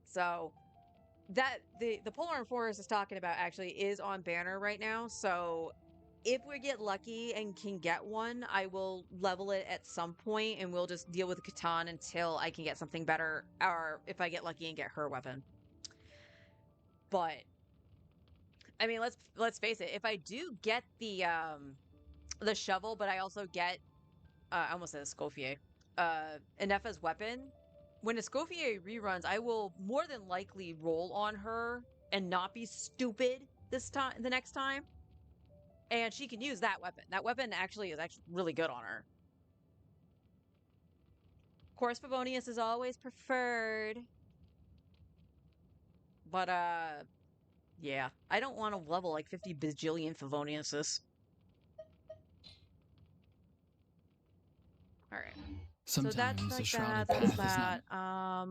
So that the Polar Forest is talking about actually is on banner right now. So if we get lucky and can get one, I will level it at some point and we'll just deal with Catan until I can get something better, or if I get lucky and get her weapon. But I mean, let's face it. If I do get the shovel, but I also get I almost said Escoffier, Inefa's weapon. When Escoffier reruns, I will more than likely roll on her and not be stupid this time. The next time. And she can use that weapon. That weapon actually is actually really good on her. Of course, Favonius is always preferred. But, yeah. I don't want to level like 50 bajillion Favoniuses. Alright. So that's Sometimes a like shrouded that. That's path is that. not.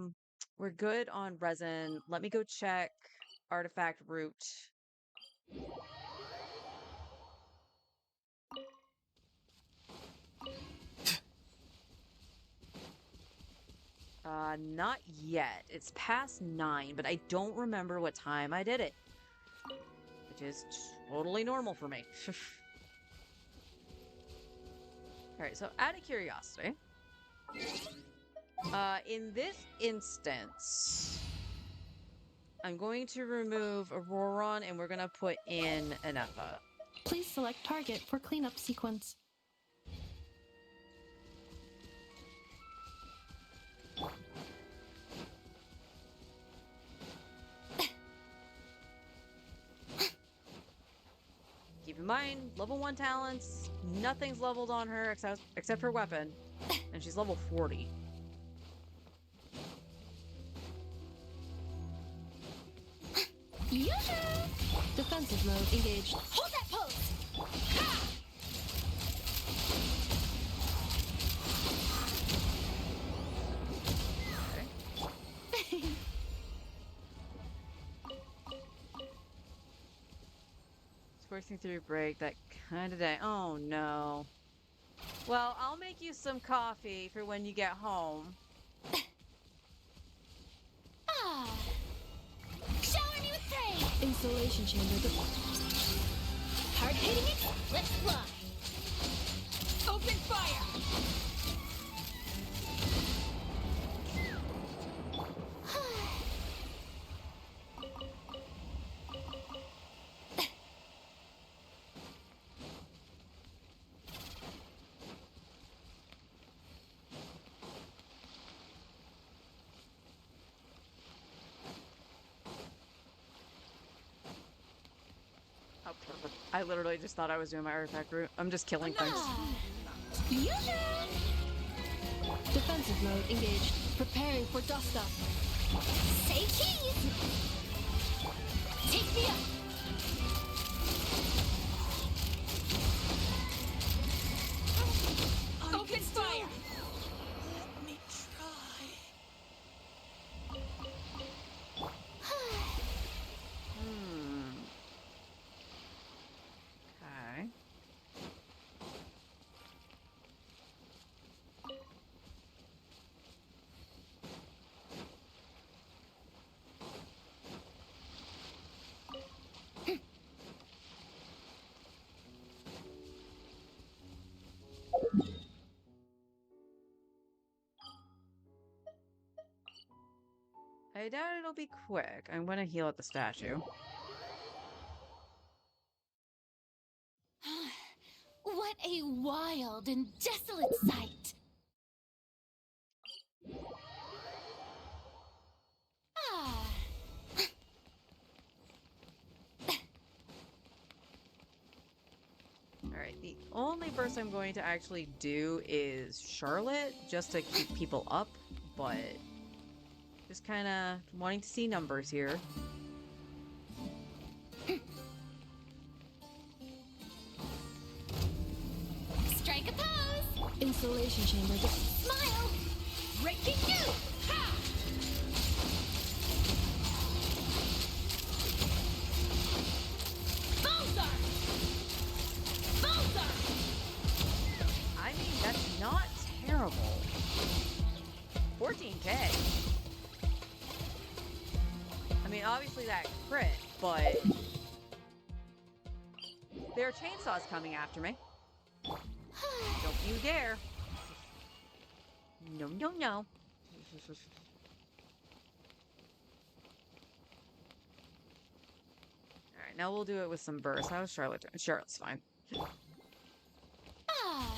We're good on resin. Let me go check artifact root. Not yet. It's past 9, but I don't remember what time I did it. Which is totally normal for me. Alright, so out of curiosity, in this instance, I'm going to remove Auroron and we're gonna put in Anefa. Please select target for cleanup sequence. Keep in mind, level 1 talents, nothing's leveled on her except her weapon, and she's level 40. Defensive mode engaged. Hold that pose! Ha! Coursing through break, that kind of day. Oh no. Well, I'll make you some coffee for when you get home. Ah! Shower me with praise! Installation chamber. Hard hitting it? Let's fly! Open fire! Oh, perfect. I literally just thought I was doing my artifact route. I'm just killing things. Defensive mode engaged. Preparing for dust up. Say cheese! Take me up! Open fire! Let me try. Okay. I doubt it'll be quick. I'm gonna heal at the statue. What a wild and desolate sight! Ah! Alright, the only burst I'm going to actually do is Charlotte, just to keep people up, but just kind of wanting to see numbers here. Strike a pose! Installation chamber. Smile! Breaking you! Ha! Bowser! Bowser! I mean, that's not terrible. 14k. I mean, obviously that crit, but there are chainsaws coming after me. Don't you dare. No, no, no. Alright, now we'll do it with some bursts. How's Charlotte doing? Charlotte's fine. Ah!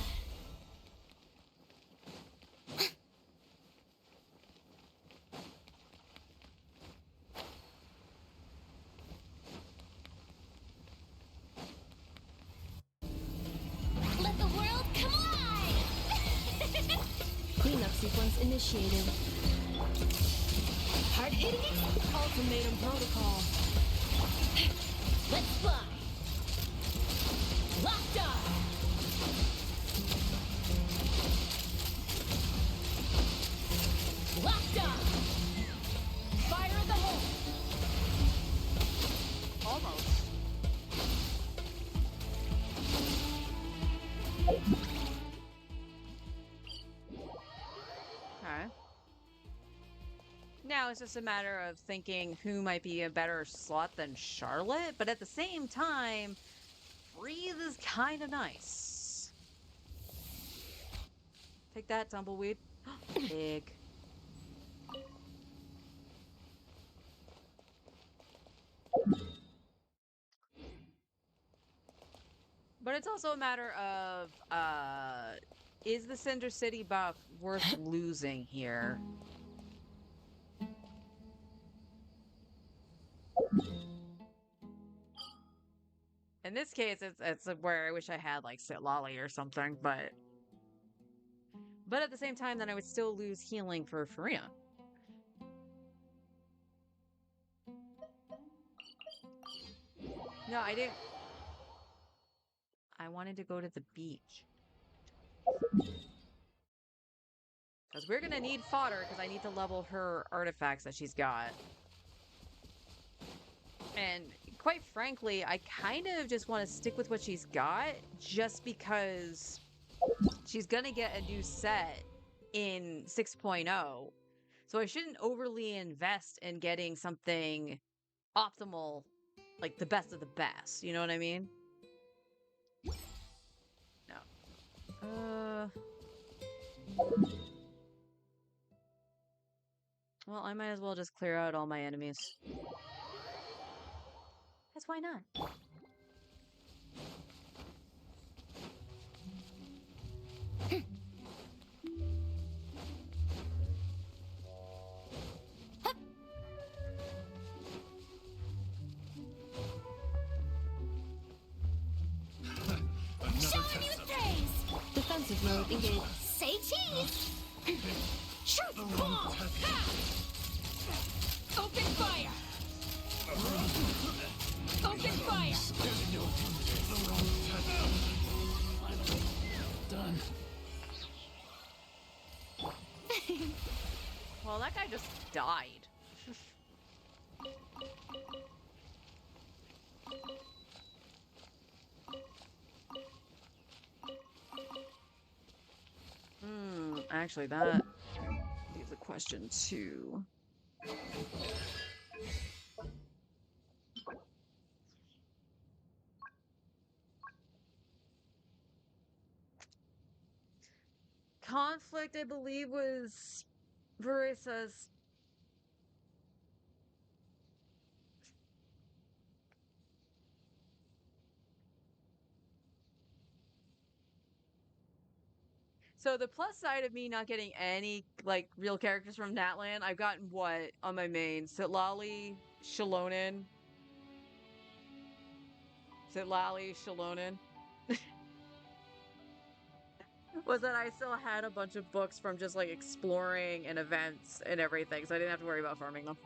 Cleanup sequence initiated. Hard hitting? Ultimatum protocol. Let's fly. Locked on. Locked on. Fire in the hole. Almost. Okay. Now it's just a matter of thinking who might be a better slot than Charlotte, but at the same time, Breathe is kind of nice. Take that, Tumbleweed. Big. But it's also a matter of, is the Cinder City buff worth losing here? In this case, it's where I wish I had, like, Sitlali or something, but at the same time, then I would still lose healing for Farina. No, I didn't. I wanted to go to the beach. Because we're gonna need fodder, because I need to level her artifacts that she's got. And quite frankly, I kind of just want to stick with what she's got, just because she's gonna get a new set in 6.0. So I shouldn't overly invest in getting something optimal, like the best of the best. You know what I mean? No. Well, I might as well just clear out all my enemies. That's why not. Showing you praise. Defensive mode engaged. Say cheese. Truth bomb. Ha! Open fire. Open fire. Done. Well, that guy just died. Actually, that is a question too. Conflict, I believe, was Varissa's. So the plus side of me not getting any, like, real characters from Natlan, I've gotten what on my main? Sitlali, Shalonen. Sitlali, Shalonen. Was that I still had a bunch of books from just, like, exploring and events and everything, so I didn't have to worry about farming them.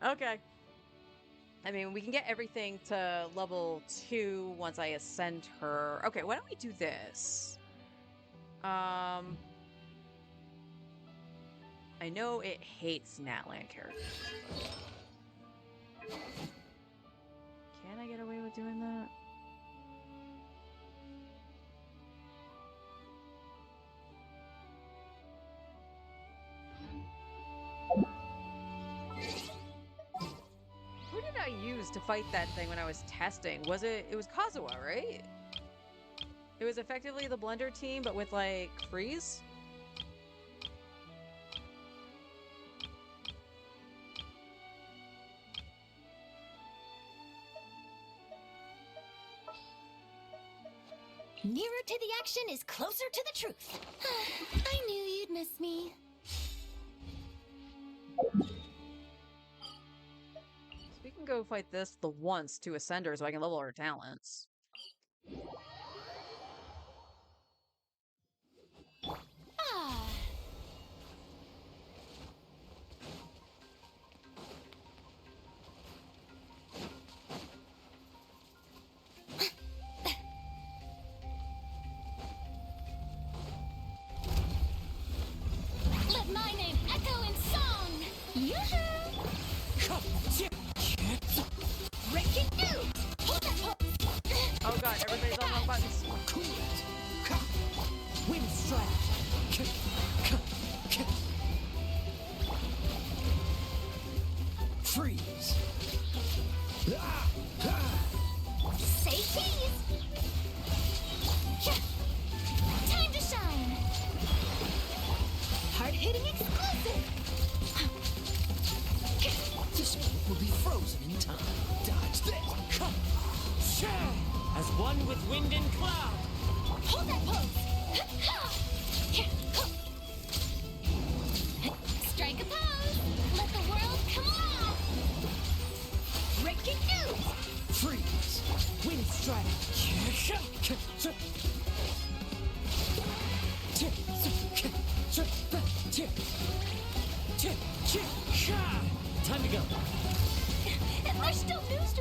Okay. I mean, we can get everything to level 2 once I ascend her. Okay, why don't we do this? I know it hates Natlan characters. Can I get away with doing that? Who did I use to fight that thing when I was testing? Was it was Kazuha, right? It was effectively the Blender team, but with, like, freeze? Nearer to the action is closer to the truth. I knew you'd miss me. So we can go fight this the once to ascend her so I can level her talents.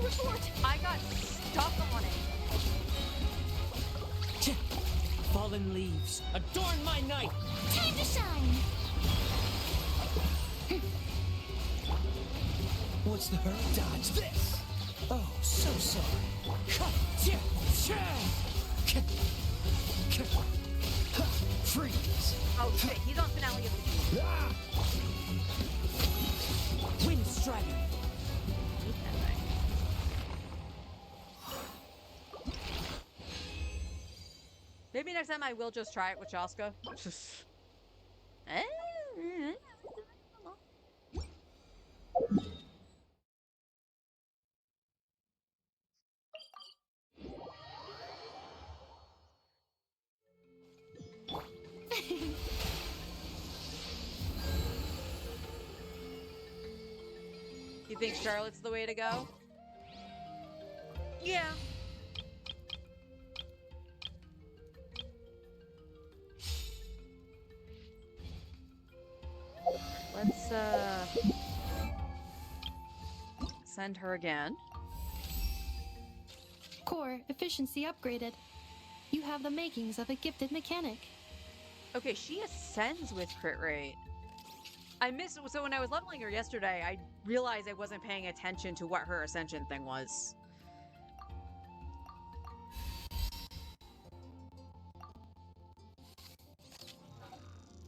report! I got stuck on it. Fallen leaves, adorn my night! Time to shine! What's the hurry? Dodge this! Oh, so sorry. Freeze! Oh shit, he's on finale of the game. Ah! Wind strider! Hate that thing. Maybe next time I will just try it with Shaska. You think Charlotte's the way to go? Yeah. Let's send her again. Core efficiency upgraded. You have the makings of a gifted mechanic. Okay, she ascends with crit rate. I missed, so when I was leveling her yesterday, I realized I wasn't paying attention to what her ascension thing was.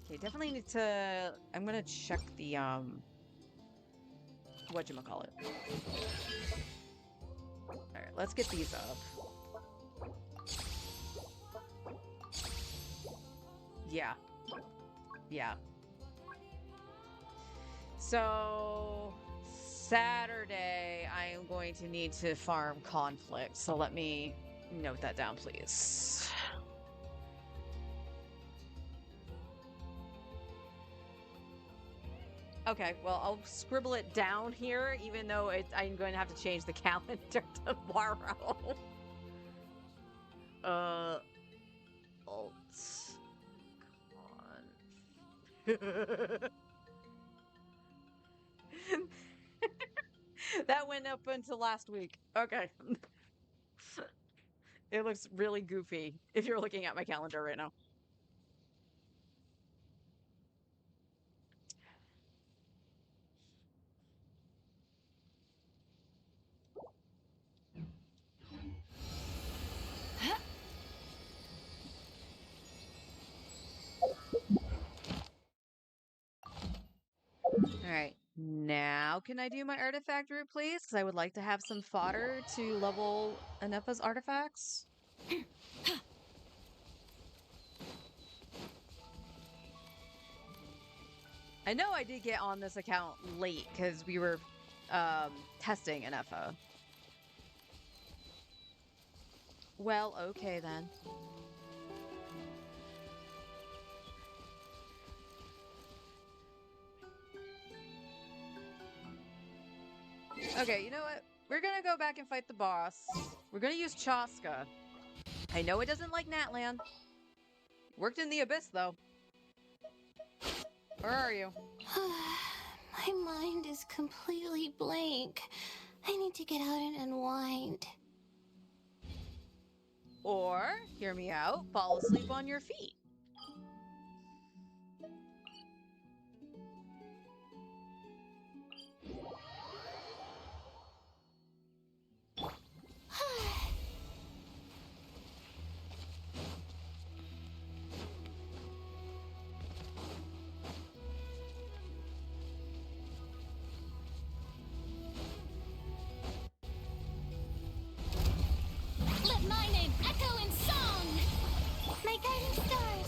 Okay, definitely need to, I'm gonna check the, whatchamacallit. Alright, let's get these up. Yeah. Yeah. So, Saturday, I am going to need to farm conflict. So let me note that down, please. Okay, well, I'll scribble it down here, even though I'm going to have to change the calendar tomorrow. Alt. Con. That went up until last week. Okay. It looks really goofy if you're looking at my calendar right now. All right. Now can I do my artifact route, please? Because I would like to have some fodder to level Anepa's artifacts. I know I did get on this account late because we were testing Anepa. Well, okay then. Okay, you know what? We're gonna go back and fight the boss. We're gonna use Chaska. I know it doesn't like Natlan. Worked in the Abyss, though. Where are you? My mind is completely blank. I need to get out and unwind. Or, hear me out, fall asleep on your feet. Let my name echo in song! My guiding star,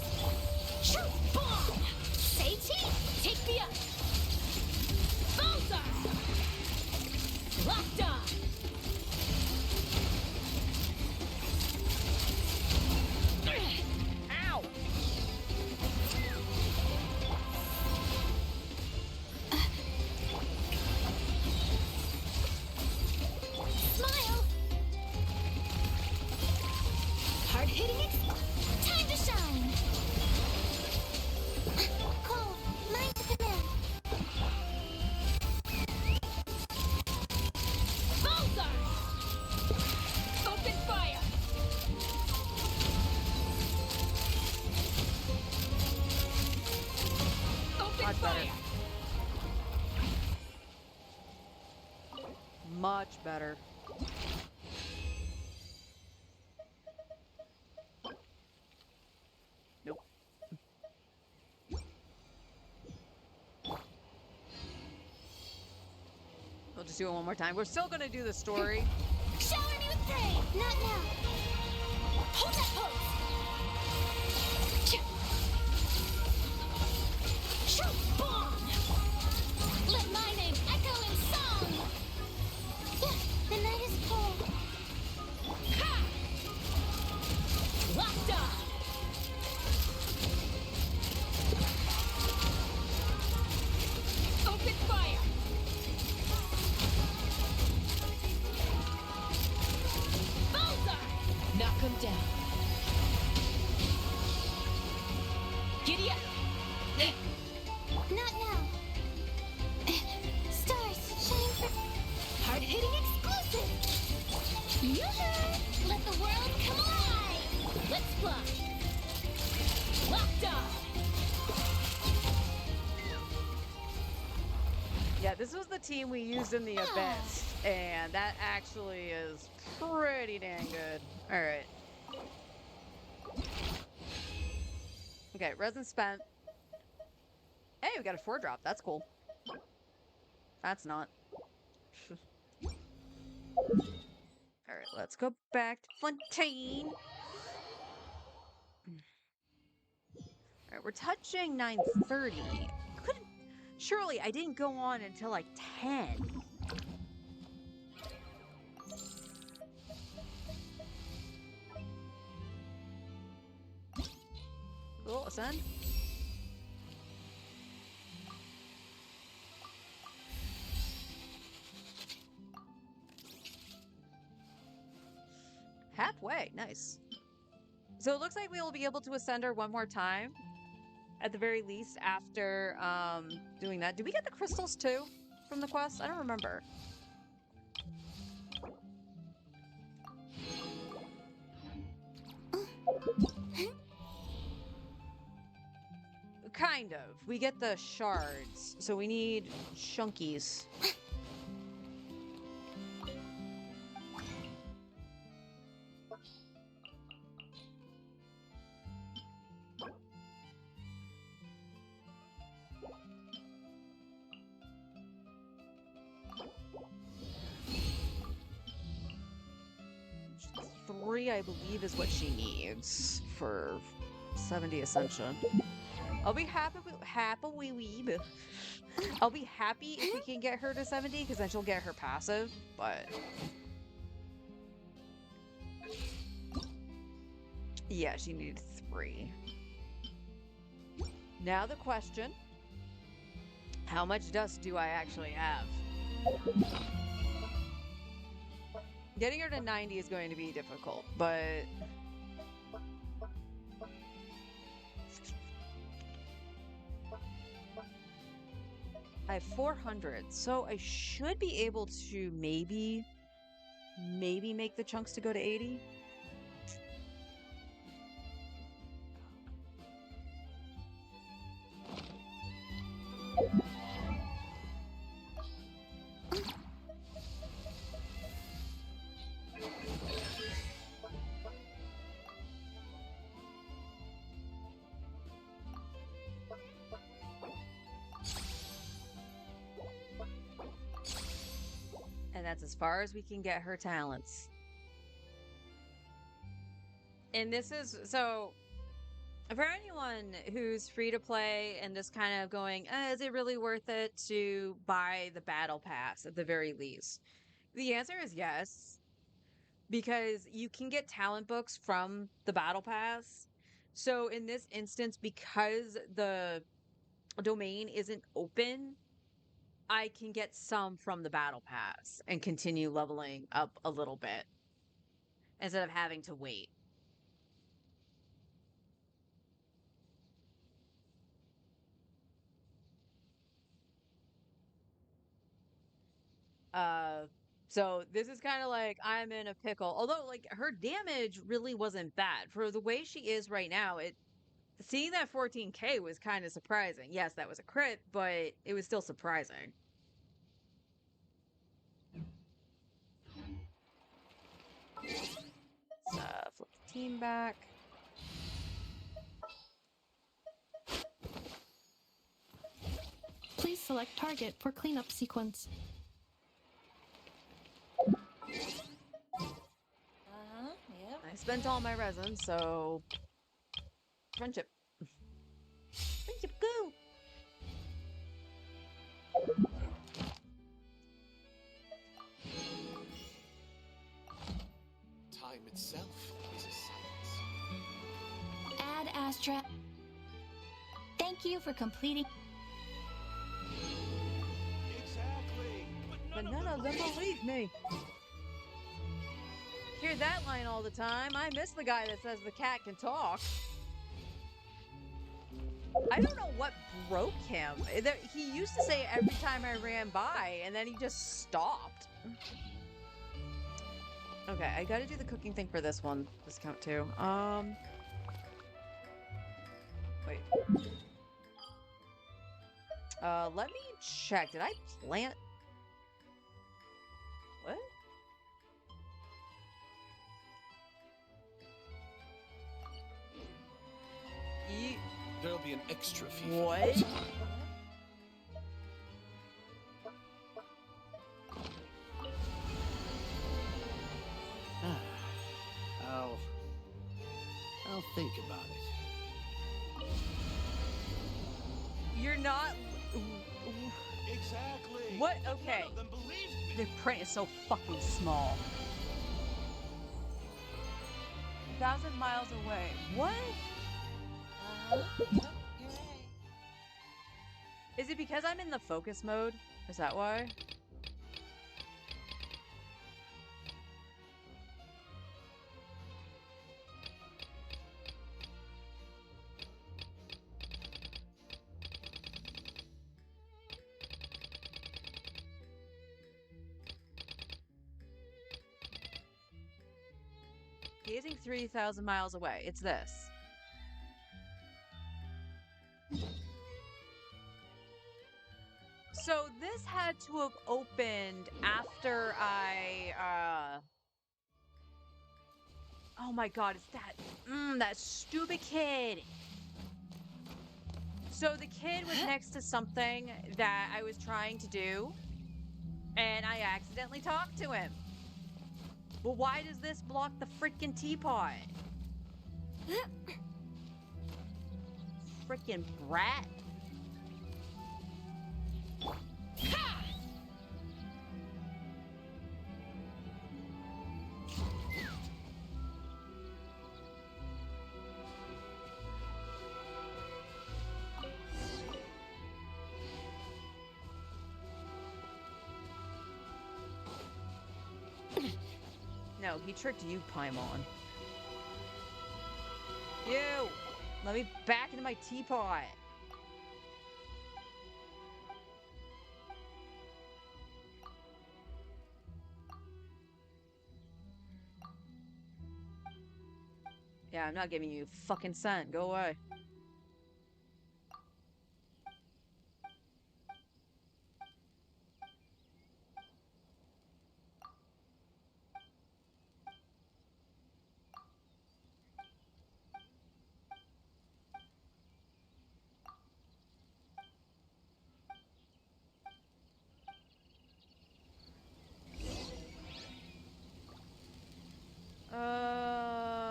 Much better. Fire! Much better. Nope. We'll just do it one more time. We're still gonna do the story. Shower me with praise! Not now! Hold that pose! Shoot! Bomb! Let my name echo in song! Yeah, the night is cold. Ha! Locked on! Open fire! Bullseye! Knock him down. Giddy up! Not now. Stars, shine for hard-hitting exclusive. Yoo-hoo! Let the world come alive. Let's fly! Locked on! Yeah, this was the team we used in the Abyss, and that actually is pretty dang good. All right. Okay, resin spent. Hey, we got a 4-drop. That's cool. That's not. All right, let's go back to Fontaine. All right, we're touching 9:30. Couldn't. Surely I didn't go on until like 10. Cool, ascend. Halfway, nice. So it looks like we will be able to ascend her one more time, at the very least, after doing that. Did we get the crystals too from the quest? I don't remember. Kind of. We get the shards, so we need chunkies. Three, I believe, is what she needs for 70 ascension. I'll be happy. I'll be happy if we can get her to 70, because then she'll get her passive. But yeah, she needed 3. Now the question: how much dust do I actually have? Getting her to 90 is going to be difficult, but I have 400, so I should be able to maybe make the chunks to go to 80. And that's as far as we can get her talents. And this is, so for anyone who's free to play and just kind of going, is it really worth it to buy the battle pass at the very least? The answer is yes, because you can get talent books from the battle pass. So in this instance, because the domain isn't open, I can get some from the battle pass and continue leveling up a little bit instead of having to wait. So this is kind of like I'm in a pickle. Although like her damage really wasn't bad for the way she is right now. seeing that 14K was kind of surprising. Yes, that was a crit, but it was still surprising. Let's flip the team back. Please select target for cleanup sequence. Yep. I spent all my resin, so friendship. Friendship, go! Time itself is a science. Ad Astra. Thank you for completing. Exactly. But none of them believe me. Hear that line all the time. I miss the guy that says the cat can talk. I don't know what broke him. He used to say it every time I ran by, and then he just stopped. Okay, I gotta do the cooking thing for this one. This count too. Wait. Let me check. Did I plant? What? There'll be an extra fee. What? I'll think about it. You're not. Exactly. What? But Okay. None of them believes me. The print is so fucking small. 1,000 miles away. What? Yep, you're right. Is it because I'm in the focus mode? Is that why? Gazing 3,000 miles away. It's this. So this had to have opened after oh my god, it's that stupid kid. So the kid was next to something that I was trying to do, and I accidentally talked to him. Well, why does this block the freaking teapot? Freaking brat. No, he tricked you, Paimon. You! Let me back into my teapot. Yeah, I'm not giving you a fucking cent. Go away.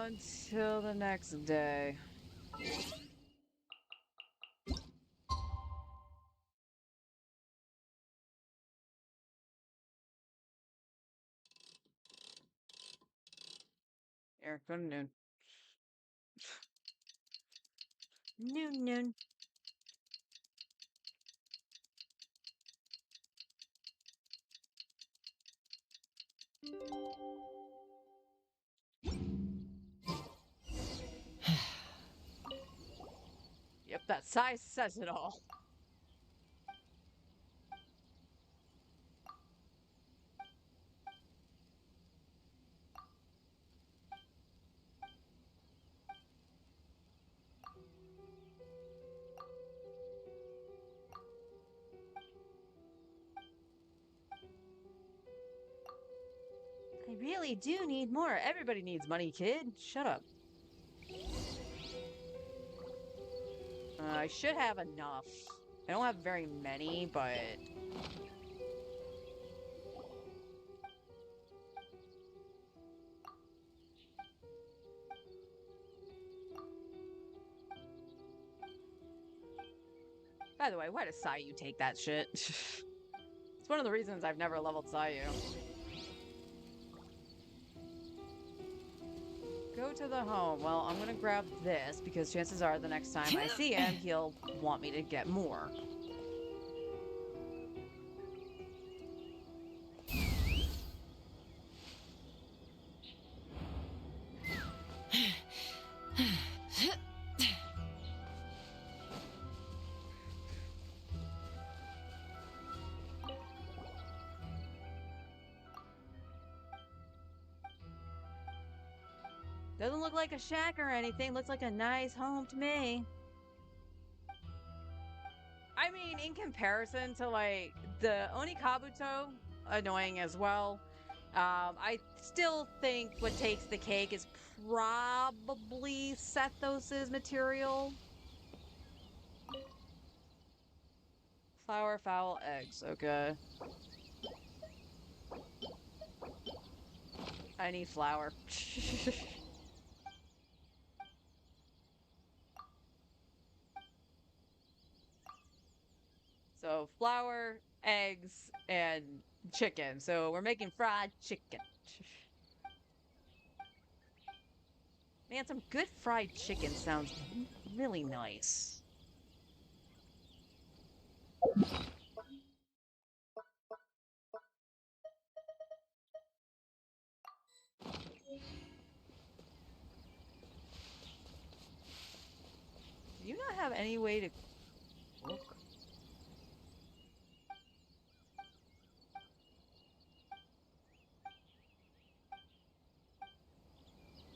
Until the next day. Eric, go to noon. Noon. Yep, that size says it all. really do need more. Everybody needs money, kid. Shut up. I should have enough. I don't have very many, but... By the way, why does Sayu take that shit? It's one of the reasons I've never leveled Sayu. Go to the home. Well, I'm gonna grab this because chances are the next time I see him, he'll want me to get more. Doesn't look like a shack or anything. Looks like a nice home to me. I mean, in comparison to, like, the Onikabuto, annoying as well, I still think what takes the cake is probably Sethos' material. Flour, fowl, eggs. Okay. I need flour. So flour, eggs, and chicken. So we're making fried chicken. Man, some good fried chicken sounds really nice. Do you not have any way to cook?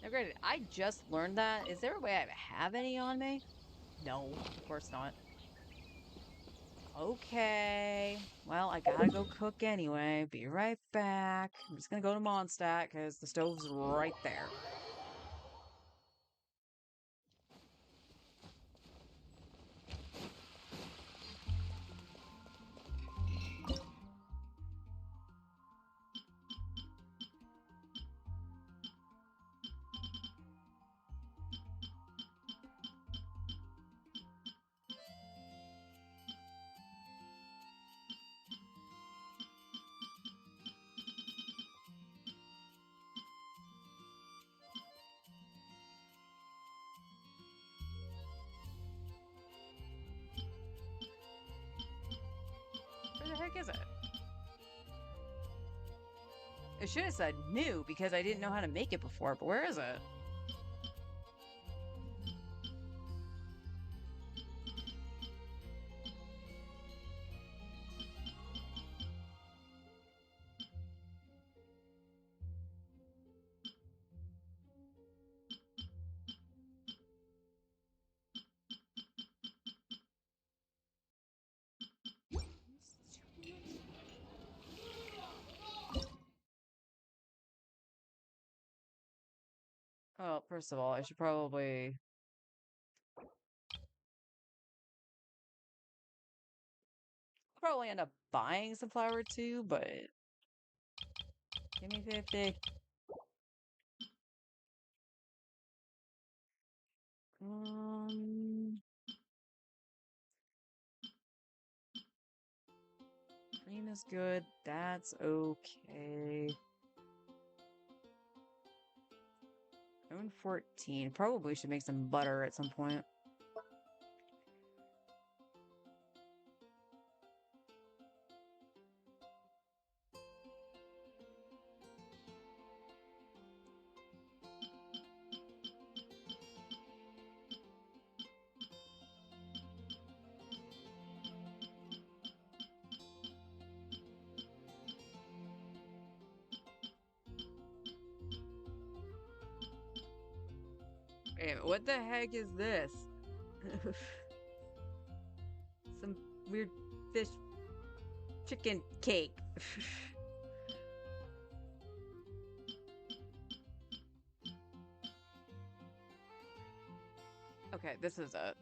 Now, granted, I just learned that. Is there a way I have any on me? No, of course not. Okay. Well, I gotta go cook anyway. Be right back. I'm just gonna go to Mondstadt because the stove's right there. Where the heck is it? It should have said new because I didn't know how to make it before, but where is it? Oh, first of all, I should probably end up buying some flour too, but give me 50. Um, Cream is good. That's okay. I'm 14. Probably should make some butter at some point. Wait, what the heck is this? Some weird fish chicken cake. Okay, this is it.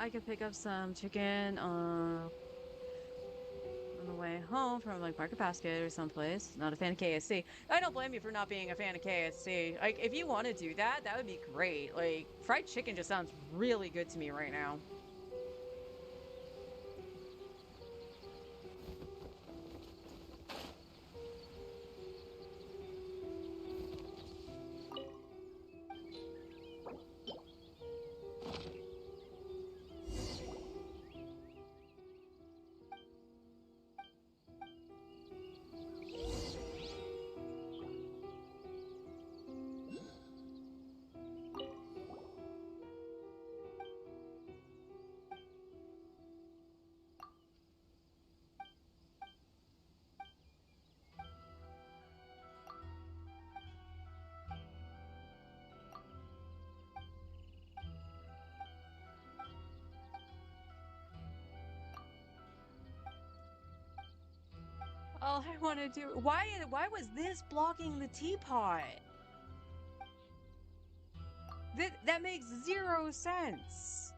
I could pick up some chicken on the way home from like Market Basket or someplace. Not a fan of KFC. I don't blame you for not being a fan of KFC. Like, if you want to do that, that would be great. Like, fried chicken just sounds really good to me right now. All I want to do. Why was this blocking the teapot? That makes zero sense.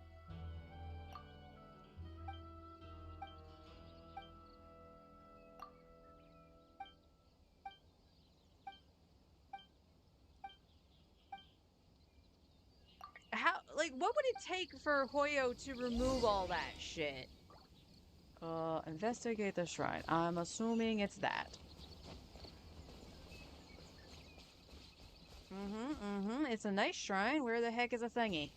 How, like, what would it take for Hoyo to remove all that shit? Investigate the shrine. I'm assuming it's that. It's a nice shrine. Where the heck is a thingy?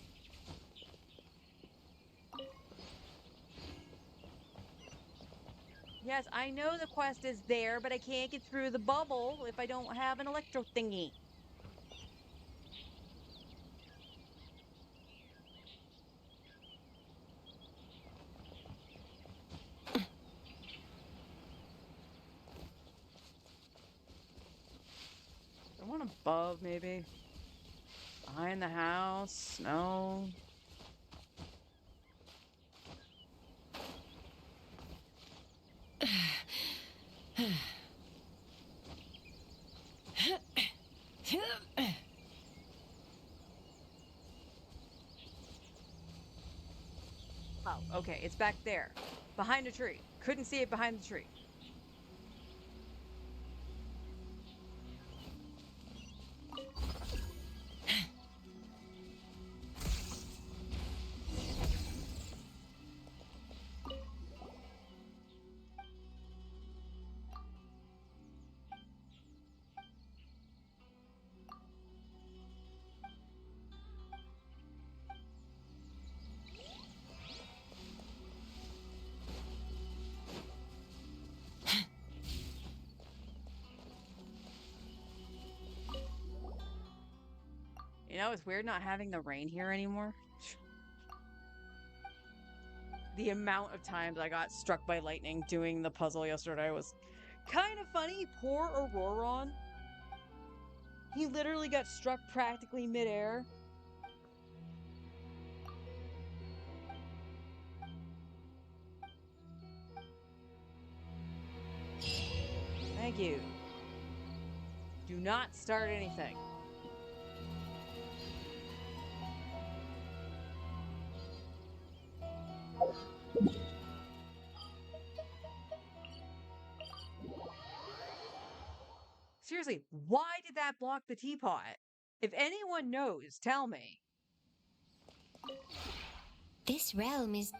Yes, I know the quest is there, but I can't get through the bubble if I don't have an electro thingy. I want above, maybe. Behind the house? No. Oh, okay, it's back there. Behind a tree. Couldn't see it behind the tree. You know, it's weird not having the rain here anymore. The amount of times I got struck by lightning doing the puzzle yesterday was kind of funny. Poor Auroron. He literally got struck practically midair. Thank you. Do not start anything. Seriously, why did that block the teapot? If anyone knows, tell me. This realm is...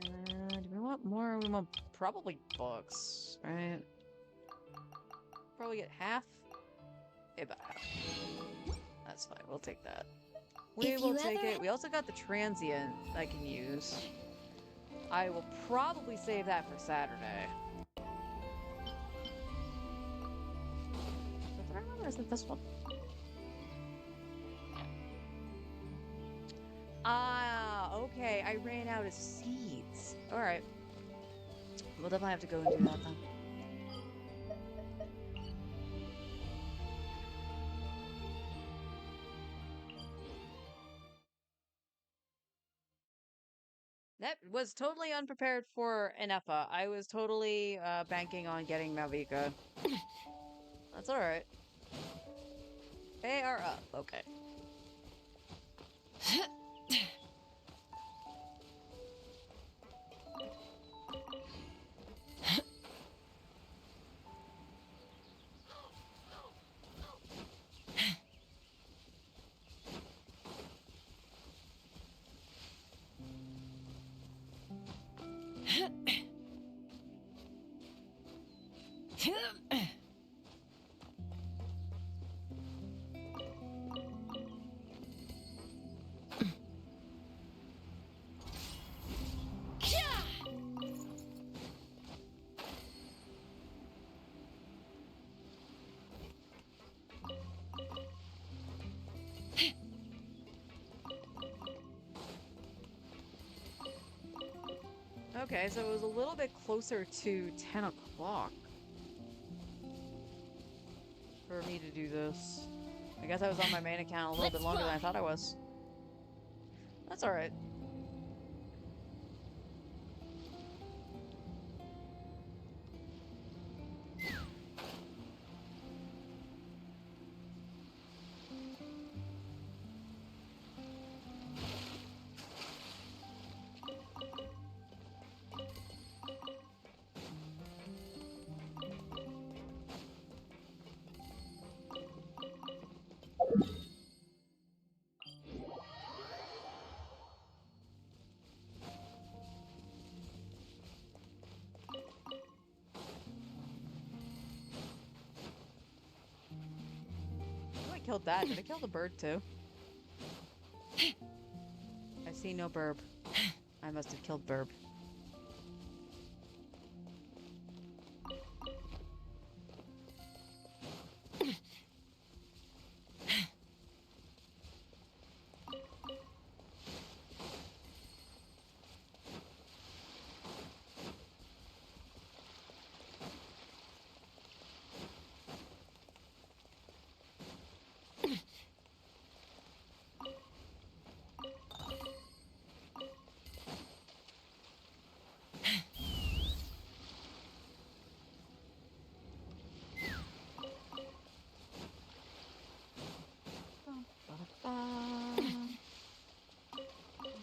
Do we want more? We want probably books, right? Probably get half. Okay, about half. That's fine. We'll take that. We If will you take ever- it. We also got the transient I can use. I will probably save that for Saturday. Is that one or is it this one? Ah, okay. I ran out of seeds. All right. We'll definitely have to go and do that then. That was totally unprepared for an EPA. I was totally banking on getting Malvika. That's all right. They are up. Okay. Okay, so it was a little bit closer to 10 o'clock for me to do this. I guess I was on my main account a little bit longer than I thought I was. That's all right. Oh, I killed that. Did I kill the bird too? I see no burb. I must have killed burb.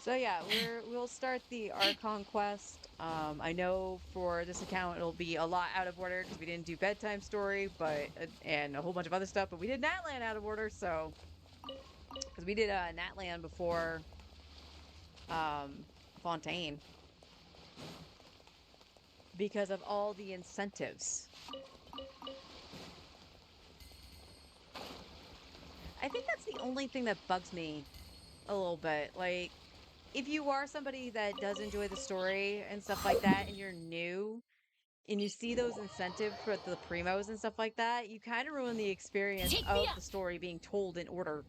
So yeah, we'll start the Archon quest. I know for this account it'll be a lot out of order because we didn't do bedtime story, but and a whole bunch of other stuff. But we did Natlan out of order, so because we did Natlan before Fontaine because of all the incentives. I think that's the only thing that bugs me a little bit. Like, if you are somebody that does enjoy the story and stuff like that, and you're new, and you see those incentives for the primos and stuff like that, you kind of ruin the experience Take me of up. the story being told in order.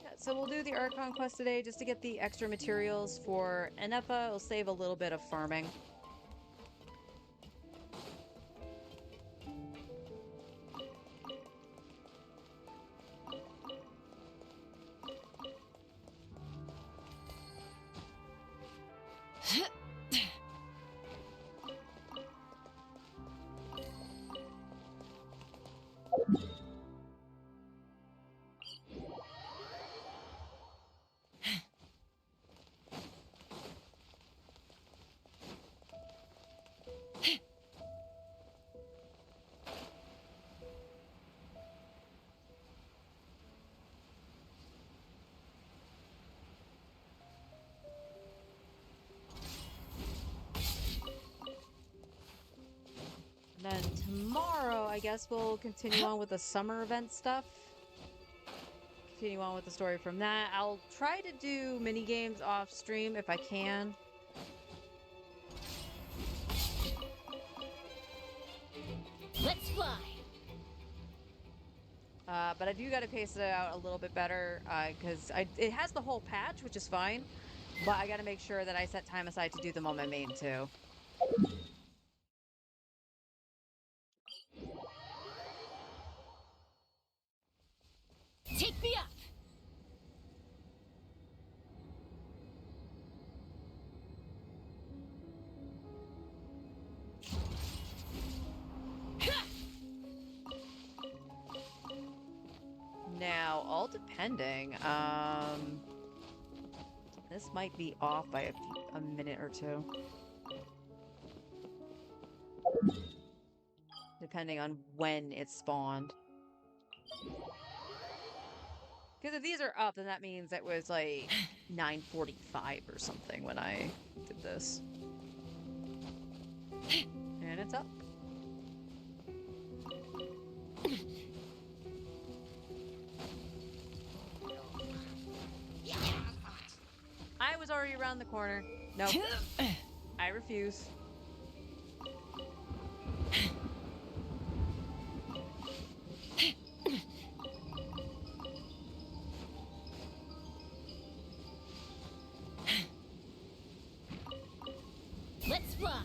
Yeah, so we'll do the Archon quest today just to get the extra materials for Enepa. It'll save a little bit of farming. I guess we'll continue on with the summer event stuff. Continue on with the story from that. I'll try to do mini games off stream if I can. Let's fly. But I do got to pace it out a little bit better because it has the whole patch, which is fine. But I got to make sure that I set time aside to do them on my main too. Take me up. Now, all depending, this might be off by a minute or two. Depending on when it spawned. Because if these are up, then that means it was like 9:45 or something when I did this. And it's up. I was already around the corner. Nope. I refuse. Let's fly.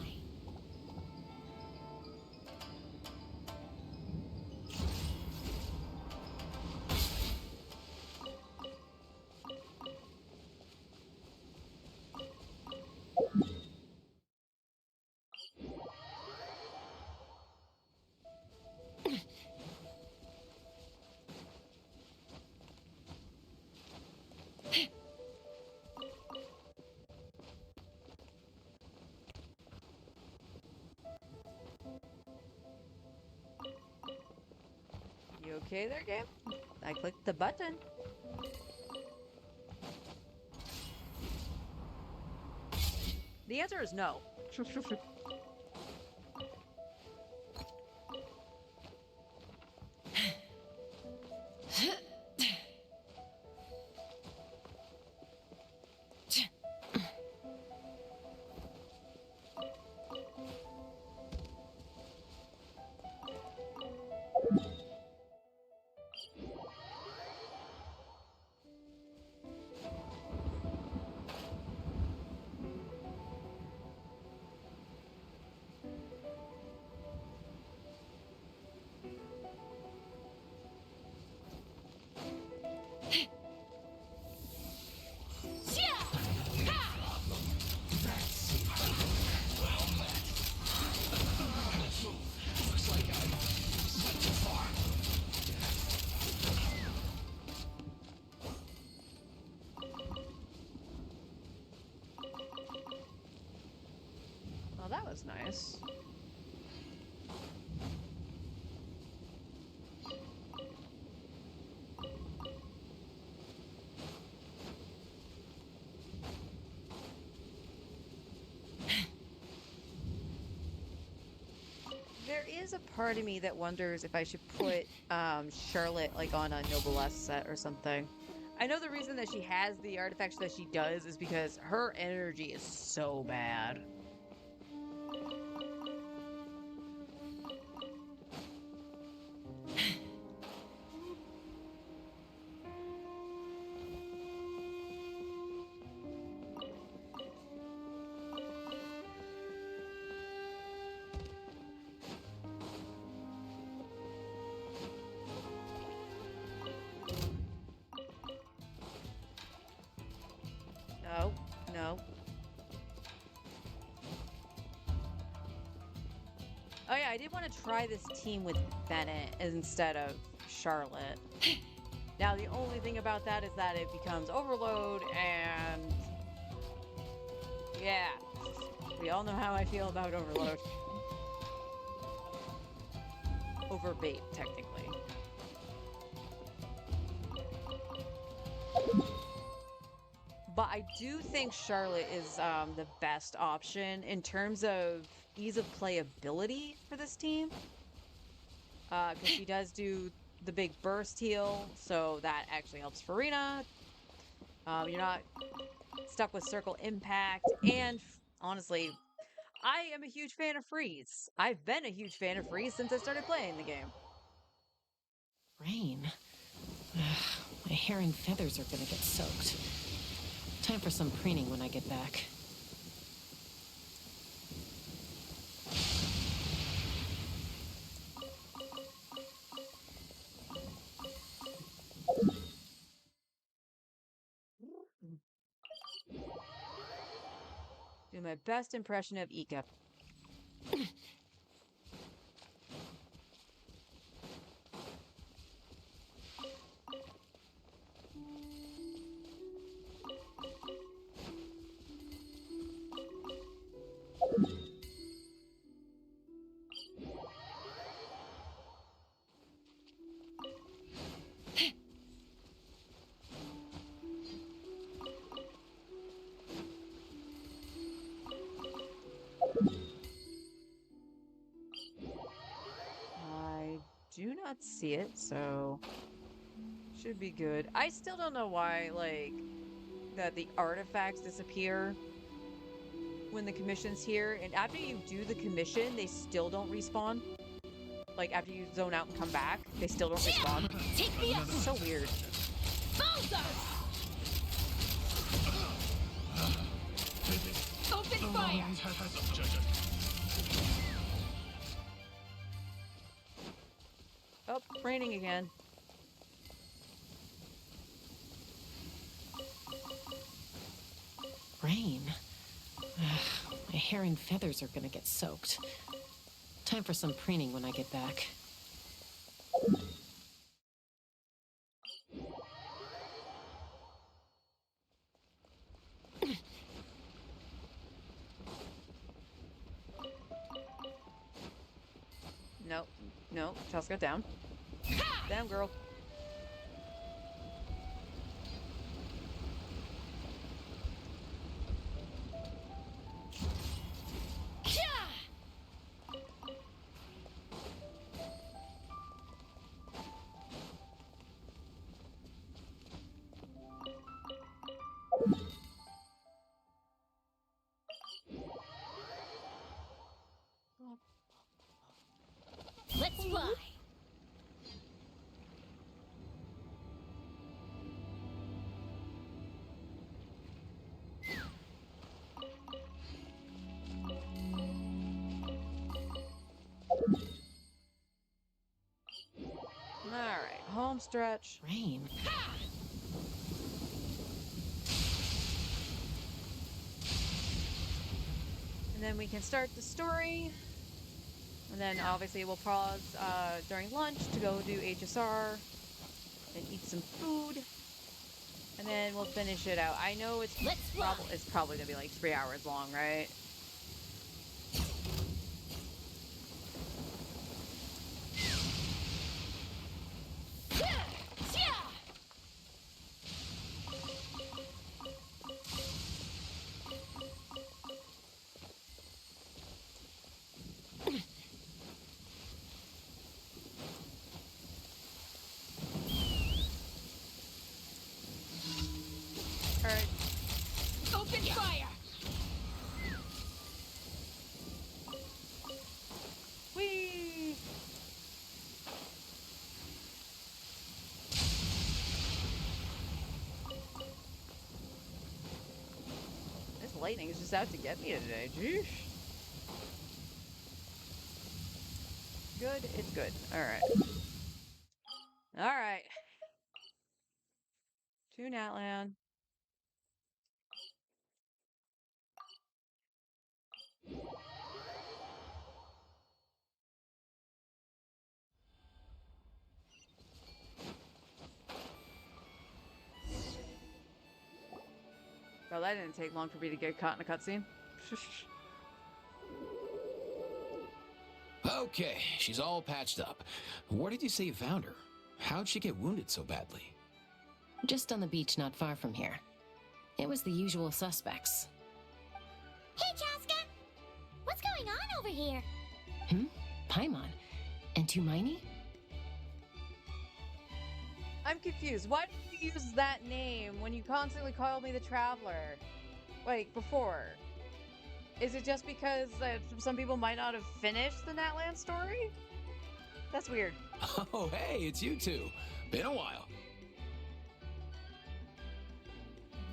You okay there, game? I clicked the button. The answer is no. Well, that was nice. There is a part of me that wonders if I should put Charlotte like on a Noblesse set or something. I know the reason that she has the artifacts that she does is because her energy is so bad. No, no. Oh yeah, I did want to try this team with Bennett instead of Charlotte. Now the only thing about that is that it becomes overload and yeah, we all know how I feel about overload. Overbait, technically. But I do think Charlotte is the best option in terms of ease of playability for this team. because she does do the big burst heal, so that actually helps Farina. You're not stuck with circle impact, and honestly, I am a huge fan of freeze. I've been a huge fan of freeze since I started playing the game. Rain. My hair and feathers are gonna get soaked. Time for some preening when I get back. Do my best impression of Ika. I do not see it, so should be good. I still don't know why, like, that the artifacts disappear when the commission's here, and after you do the commission, they still don't respawn. Like, after you zone out and come back, they still don't respawn. Take me up! So weird. Bowser! Open fire! Oh, raining again. Rain. My hair and feathers are gonna get soaked. Time for some preening when I get back. No, no, Cheska, down. Down, girl. Let's fly! Alright, home stretch. Rain. And then we can start the story. And then obviously we'll pause during lunch to go do HSR and eat some food. And then we'll finish it out. I know it's probably gonna be like 3 hours long, right? Alright. Open fire! Whee! This lightning is just out to get me today. Jeez. Good, it's good. Alright. Alright. To Natlan. Well, that didn't take long for me to get caught in a cutscene. Okay, she's all patched up. Where did you say you found her? How'd she get wounded so badly? Just on the beach not far from here. It was the usual suspects. Hey, Chaska! What's going on over here? Paimon? And Tumaini? I'm confused. Why did you use that name when you constantly called me the Traveler? Like, before? Is it just because some people might not have finished the Natland story? That's weird. Oh, hey, it's you two. Been a while.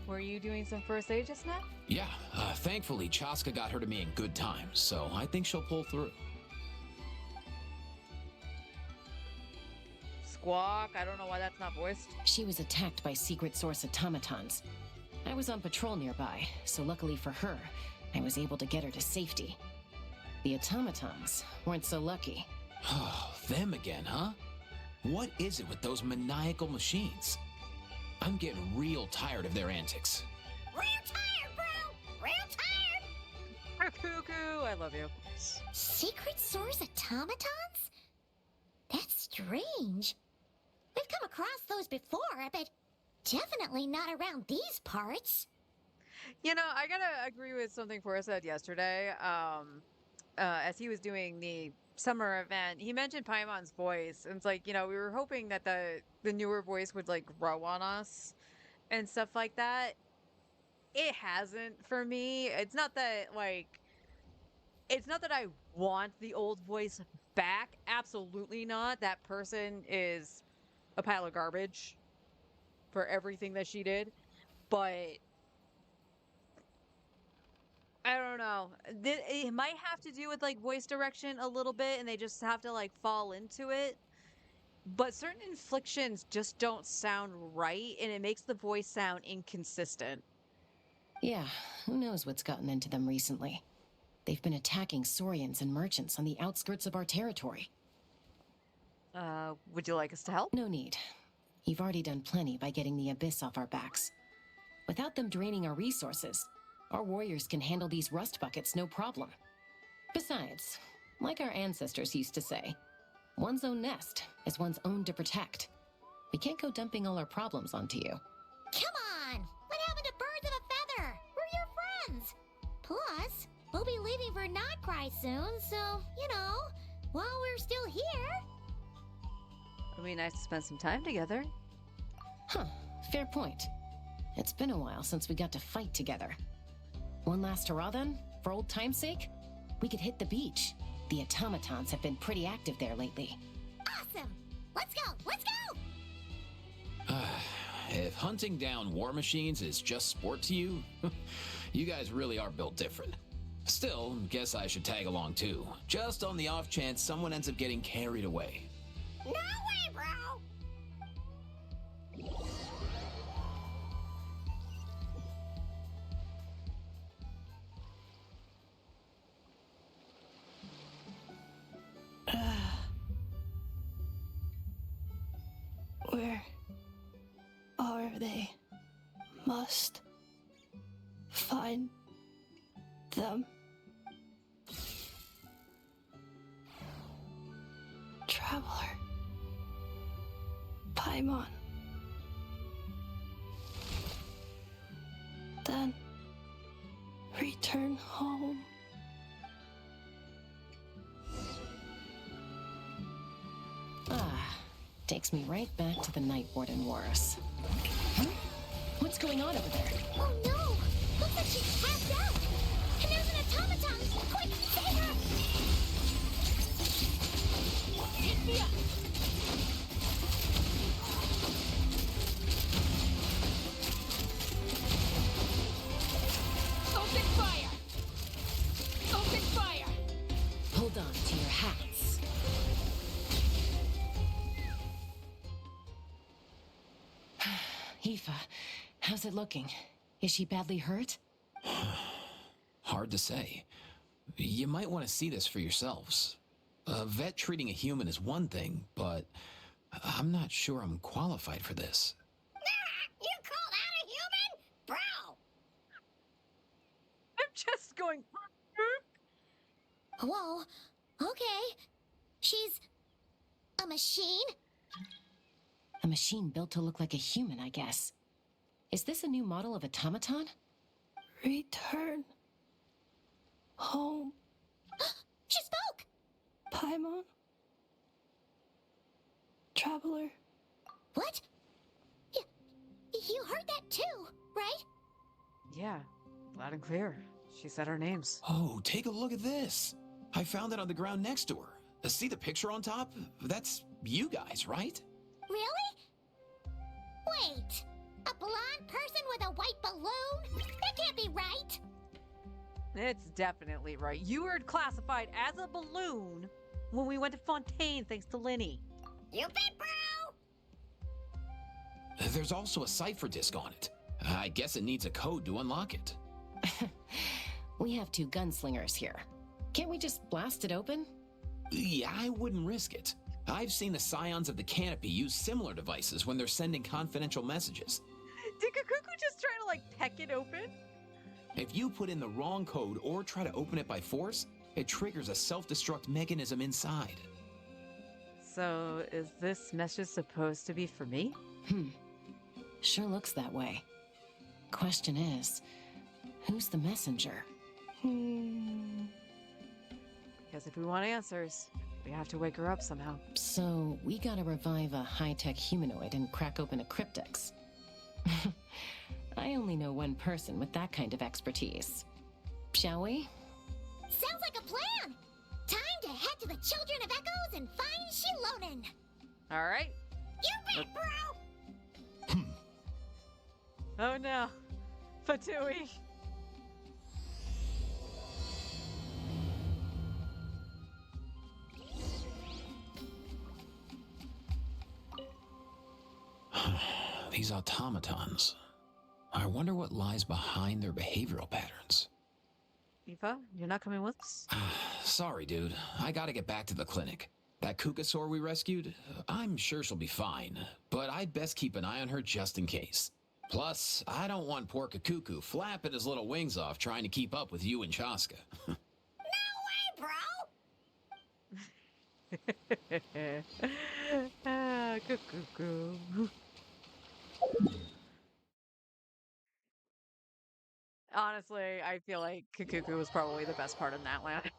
Were you doing some first aid just now? Yeah, thankfully Chaska got her to me in good time, so I think she'll pull through. Squawk, I don't know why that's not voiced. She was attacked by secret source automatons. I was on patrol nearby, so luckily for her, I was able to get her to safety. The automatons weren't so lucky. Oh, them again, huh? What is it with those maniacal machines? I'm getting real tired of their antics. Real tired, bro! Real tired! Cuckoo, I love you. Secret source automatons? That's strange. We've come across those before, but definitely not around these parts. You know, I gotta agree with something Forrest said yesterday. As he was doing the summer event, he mentioned Paimon's voice, and it's like, you know, we were hoping that the newer voice would like grow on us and stuff like that. It hasn't for me. It's not that I want the old voice back. Absolutely not. That person is a pile of garbage for everything that she did. But I don't know. It might have to do with like voice direction a little bit, and they just have to like fall into it. But certain inflictions just don't sound right, and it makes the voice sound inconsistent. Yeah, who knows what's gotten into them recently. They've been attacking Saurians and merchants on the outskirts of our territory. Would you like us to help? No need. You've already done plenty by getting the Abyss off our backs. Without them draining our resources, our warriors can handle these rust buckets no problem. Besides, like our ancestors used to say, one's own nest is one's own to protect. We can't go dumping all our problems onto you. Come on! What happened to birds of a feather? We're your friends! Plus, we'll be leaving for Notcry soon, so, you know, while we're still here... It'd be nice to spend some time together. Huh, fair point. It's been a while since we got to fight together. One last hurrah then, for old time's sake? We could hit the beach. The automatons have been pretty active there lately. Awesome! Let's go! Let's go! If hunting down war machines is just sport to you, you guys really are built different. Still, guess I should tag along too, just on the off chance someone ends up getting carried away. No way, bro! Where are they? Must find them. Traveler. Paimon. Then return home. Takes me right back to the Night Warden Wars. Huh? What's going on over there? Oh no! Looks like she's passed out! And there's an automaton! Quick, save her! Pick me up! Open fire! Open fire! Hold on to your hats. Aoife, how's it looking? Is she badly hurt? Hard to say. You might want to see this for yourselves. A vet treating a human is one thing, but I'm not sure I'm qualified for this. You call that a human? Bro! I'm just going. Whoa. Okay. She's... a machine? A machine built to look like a human, I guess. Is this a new model of automaton? Return home. She spoke! Paimon. Traveler. What? You heard that too, right? Yeah, loud and clear. She said our names. Oh, take a look at this. I found it on the ground next to her. See the picture on top? That's you guys, right? Really? Wait, a blonde person with a white balloon? That can't be right. It's definitely right. You were classified as a balloon when we went to Fontaine, thanks to Linny. You bet, bro! There's also a cipher disk on it. I guess it needs a code to unlock it. We have 2 gunslingers here. Can't we just blast it open? Yeah, I wouldn't risk it. I've seen the scions of the canopy use similar devices when they're sending confidential messages. Did Kakuku just try to, like, peck it open? If you put in the wrong code or try to open it by force, it triggers a self-destruct mechanism inside. So, is this message supposed to be for me? Sure looks that way. Question is, who's the messenger? Because if we want answers, we have to wake her up somehow. So, we gotta revive a high-tech humanoid and crack open a cryptex. I only know one person with that kind of expertise. Shall we? Sounds like a plan! Time to head to the Children of Echoes and find Shilonen! All right. You bet, bro! Oh no. Fatui. These automatons. I wonder what lies behind their behavioral patterns. Eva, you're not coming with us? Sorry, dude. I gotta get back to the clinic. That Kukasaur we rescued, I'm sure she'll be fine, but I'd best keep an eye on her just in case. Plus, I don't want poor Kakuku flapping his little wings off trying to keep up with you and Chaska. No way, bro! Kukuku. Honestly, I feel like Kakuku was probably the best part in that land.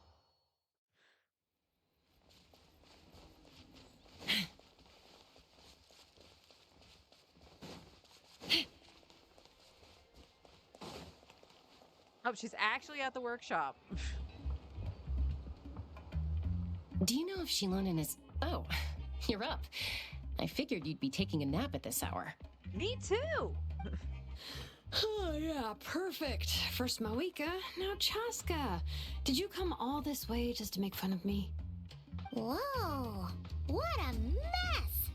Oh, she's actually at the workshop. Do you know if Shilonen is... Oh, you're up. I figured you'd be taking a nap at this hour. Me too! Oh, yeah, perfect. First Mawika, now Chaska. Did you come all this way just to make fun of me? Whoa, what a mess!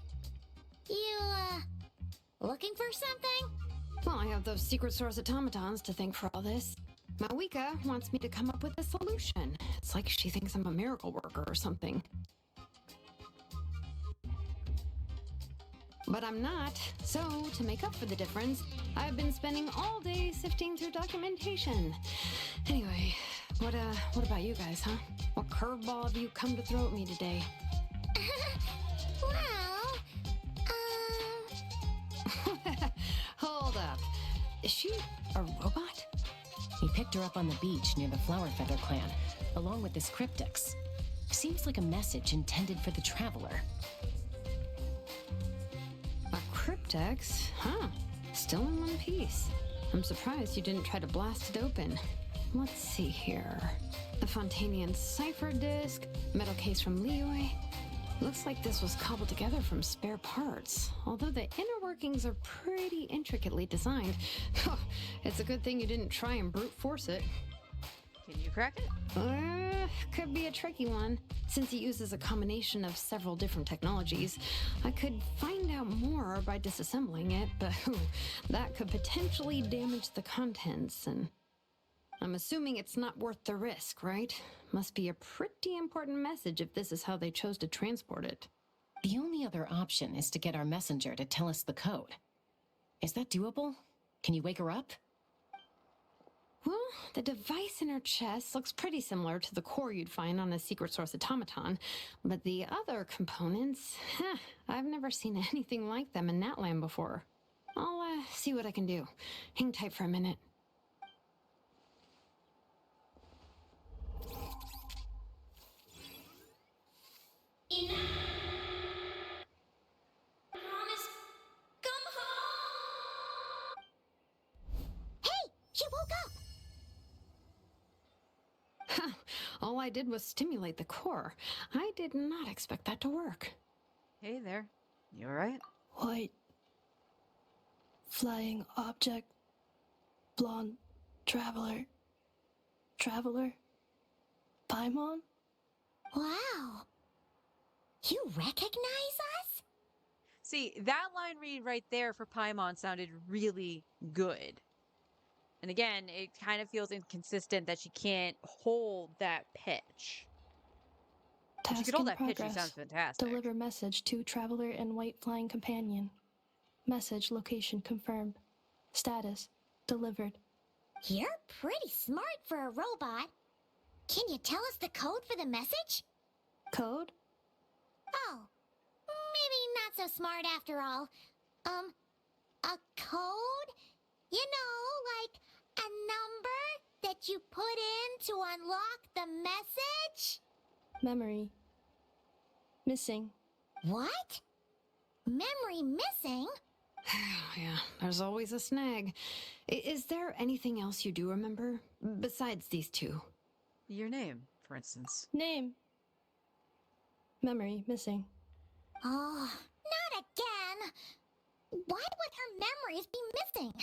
You, looking for something? Well, I have those secret source automatons to thank for all this. Mawika wants me to come up with a solution. It's like she thinks I'm a miracle worker or something. But I'm not. So, to make up for the difference, I've been spending all day sifting through documentation. Anyway, what about you guys, huh? What curveball have you come to throw at me today? Well, Hold up. Is she a robot? We picked her up on the beach near the Flower Feather clan, along with this cryptex. Seems like a message intended for the traveler. A cryptex? Huh. Still in one piece. I'm surprised you didn't try to blast it open. Let's see here. The Fontanian cipher disk, metal case from Liyue. Looks like this was cobbled together from spare parts, although the inner workings are pretty intricately designed. It's a good thing you didn't try and brute force it. Can you crack it? Could be a tricky one. Since it uses a combination of several different technologies, I could find out more by disassembling it, but that could potentially damage the contents, and I'm assuming it's not worth the risk, right? Must be a pretty important message if this is how they chose to transport it. The only other option is to get our messenger to tell us the code. Is that doable? Can you wake her up? Well, the device in her chest looks pretty similar to the core you'd find on a secret source automaton, but the other components, I've never seen anything like them in that land before. I'll see what I can do. Hang tight for a minute. Promise, come home! All I did was stimulate the core. I did not expect that to work. Hey there. You alright? White. Flying object. Blonde. Traveler. Traveler. Paimon? Wow. You recognize us? See, that line read right there for Paimon sounded really good. And again, it kind of feels inconsistent that she can't hold that pitch. If she could Task hold in that pitch, she sounds progress. fantastic. Deliver message to Traveler and White Flying Companion. Message location confirmed. Status delivered. You're pretty smart for a robot. Can you tell us the code for the message? Code? Oh, maybe not so smart after all. A code? You know, like a number that you put in to unlock the message? Memory. Missing. What? Memory missing? Yeah, there's always a snag. Is there anything else you do remember? Besides these two? Your name, for instance. Name. Memory missing. Oh, not again. Why would her memories be missing?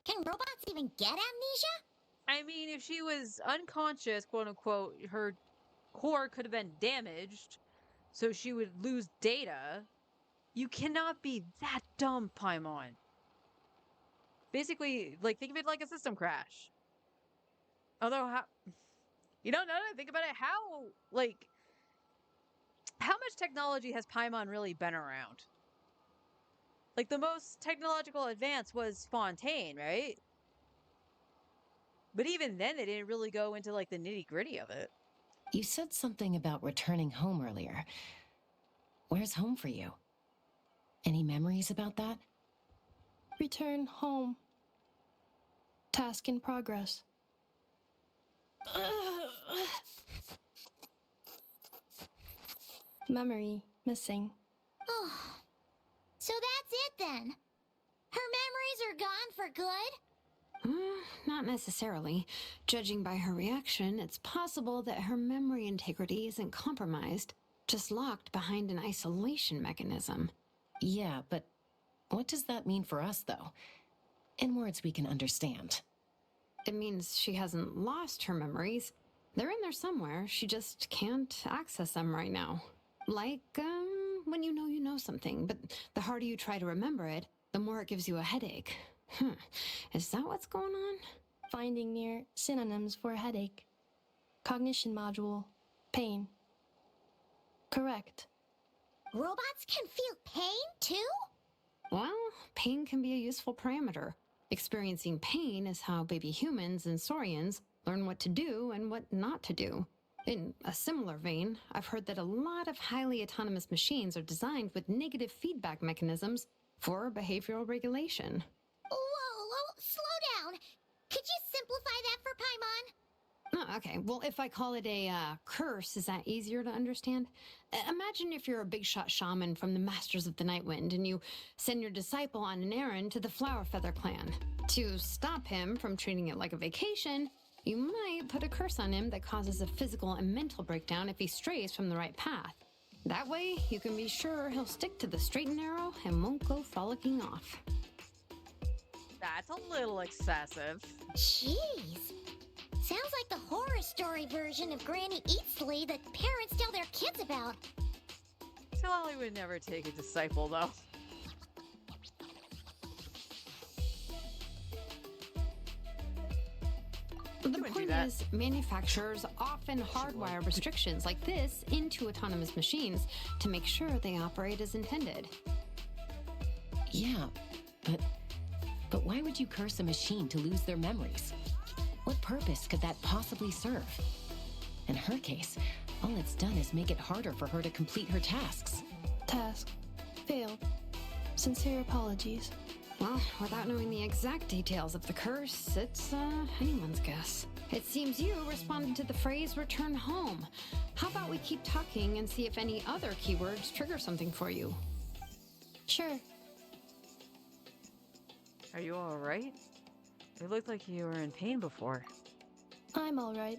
Can robots even get amnesia? I mean, if she was unconscious, quote unquote, her core could have been damaged, so she would lose data. You cannot be that dumb, Paimon. Basically, like, think of it like a system crash. Although, how... You don't know, think about it, how much technology has Paimon really been around? Like, the most technological advance was Fontaine, right? But even then, they didn't really go into, like, the nitty-gritty of it. You said something about returning home earlier. Where's home for you? Any memories about that? Return home. Task in progress. Memory missing. Oh, so that's it then. Her memories are gone for good? Not necessarily. Judging by her reaction, it's possible that her memory integrity isn't compromised, just locked behind an isolation mechanism. Yeah, but what does that mean for us, though? In words we can understand. It means she hasn't lost her memories. They're in there somewhere, she just can't access them right now. Like, when you know something, but the harder you try to remember it, the more it gives you a headache. Is that what's going on? Finding near synonyms for headache. Cognition module. Pain. Correct. Robots can feel pain too? Well, pain can be a useful parameter. Experiencing pain is how baby humans and saurians learn what to do and what not to do. In a similar vein, I've heard that a lot of highly autonomous machines are designed with negative feedback mechanisms for behavioral regulation. Whoa, slow down. Could you simplify that for Paimon? Oh, okay, well, if I call it a curse, is that easier to understand? Imagine if you're a big shot shaman from the Masters of the Night Wind and you send your disciple on an errand to the Flower Feather clan. To stop him from treating it like a vacation, you might put a curse on him that causes a physical and mental breakdown if he strays from the right path. That way, you can be sure he'll stick to the straight and narrow and won't go frolicking off. That's a little excessive. Jeez. Sounds like the horror story version of Granny Eatsley that parents tell their kids about. Tolly would never take a disciple, though. The wouldn't do point that. is, manufacturers often hardwire restrictions like this into autonomous machines to make sure they operate as intended. Yeah, but why would you curse a machine to lose their memories? What purpose could that possibly serve? In her case, all it's done is make it harder for her to complete her tasks. Task. Failed. Sincere apologies. Well, without knowing the exact details of the curse, it's anyone's guess. It seems you responded to the phrase return home. How about we keep talking and see if any other keywords trigger something for you? Sure. Are you alright? It looked like you were in pain before. I'm alright.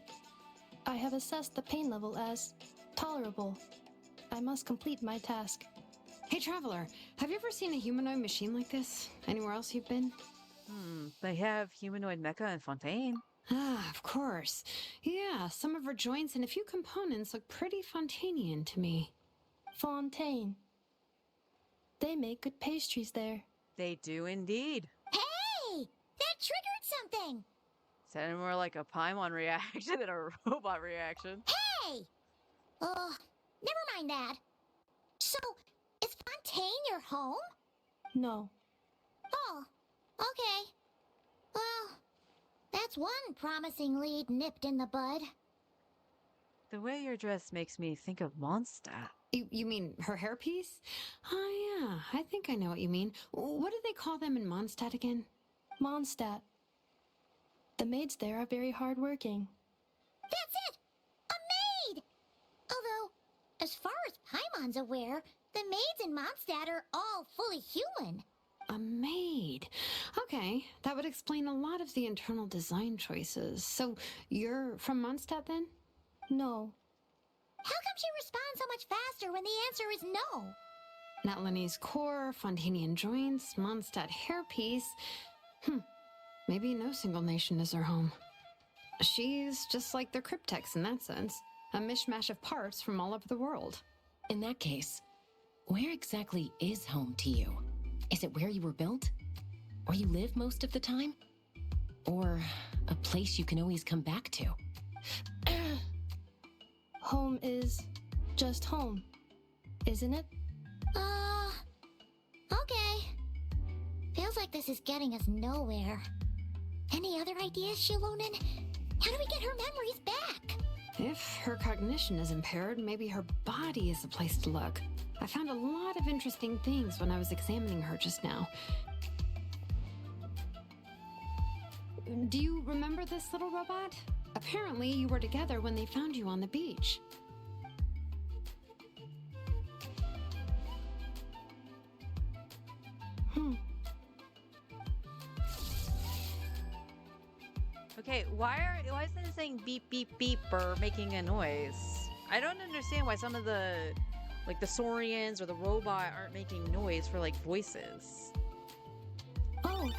I have assessed the pain level as tolerable. I must complete my task. Hey, Traveler, have you ever seen a humanoid machine like this? Anywhere else you've been? They have humanoid mecha in Fontaine. Ah, of course. Yeah, some of her joints and a few components look pretty Fontainian to me. Fontaine. They make good pastries there. They do indeed. Hey! That triggered something! Sounded more like a Paimon reaction than a robot reaction. Hey! Never mind that. So, is Fontaine your home? No. Oh, okay. Well, that's one promising lead nipped in the bud. The way you're dressed makes me think of Mondstadt. You mean her hairpiece? Oh, yeah, I think I know what you mean. What do they call them in Mondstadt again? Mondstadt. The maids there are very hardworking. That's it! A maid! Although, as far as Paimon's aware, the maids in Mondstadt are all fully human. A maid. Okay, that would explain a lot of the internal design choices. So, you're from Mondstadt then? No. How come she responds so much faster when the answer is no? Natlanese core, Fontainian joints, Mondstadt hairpiece. Maybe no single nation is her home. She's just like the Cryptex in that sense. A mishmash of parts from all over the world. In that case, where exactly is home to you? Is it where you were built? Or you live most of the time? Or a place you can always come back to? Home is just home, isn't it? Okay. Feels like this is getting us nowhere. Any other ideas, Shilonen? How do we get her memories back? If her cognition is impaired, maybe her body is the place to look. I found a lot of interesting things when I was examining her just now. Do you remember this little robot? Apparently, you were together when they found you on the beach. Okay, why isn't it saying beep beep beep or making a noise? I don't understand why some of the the Saurians or the robot aren't making noise for voices. Oh,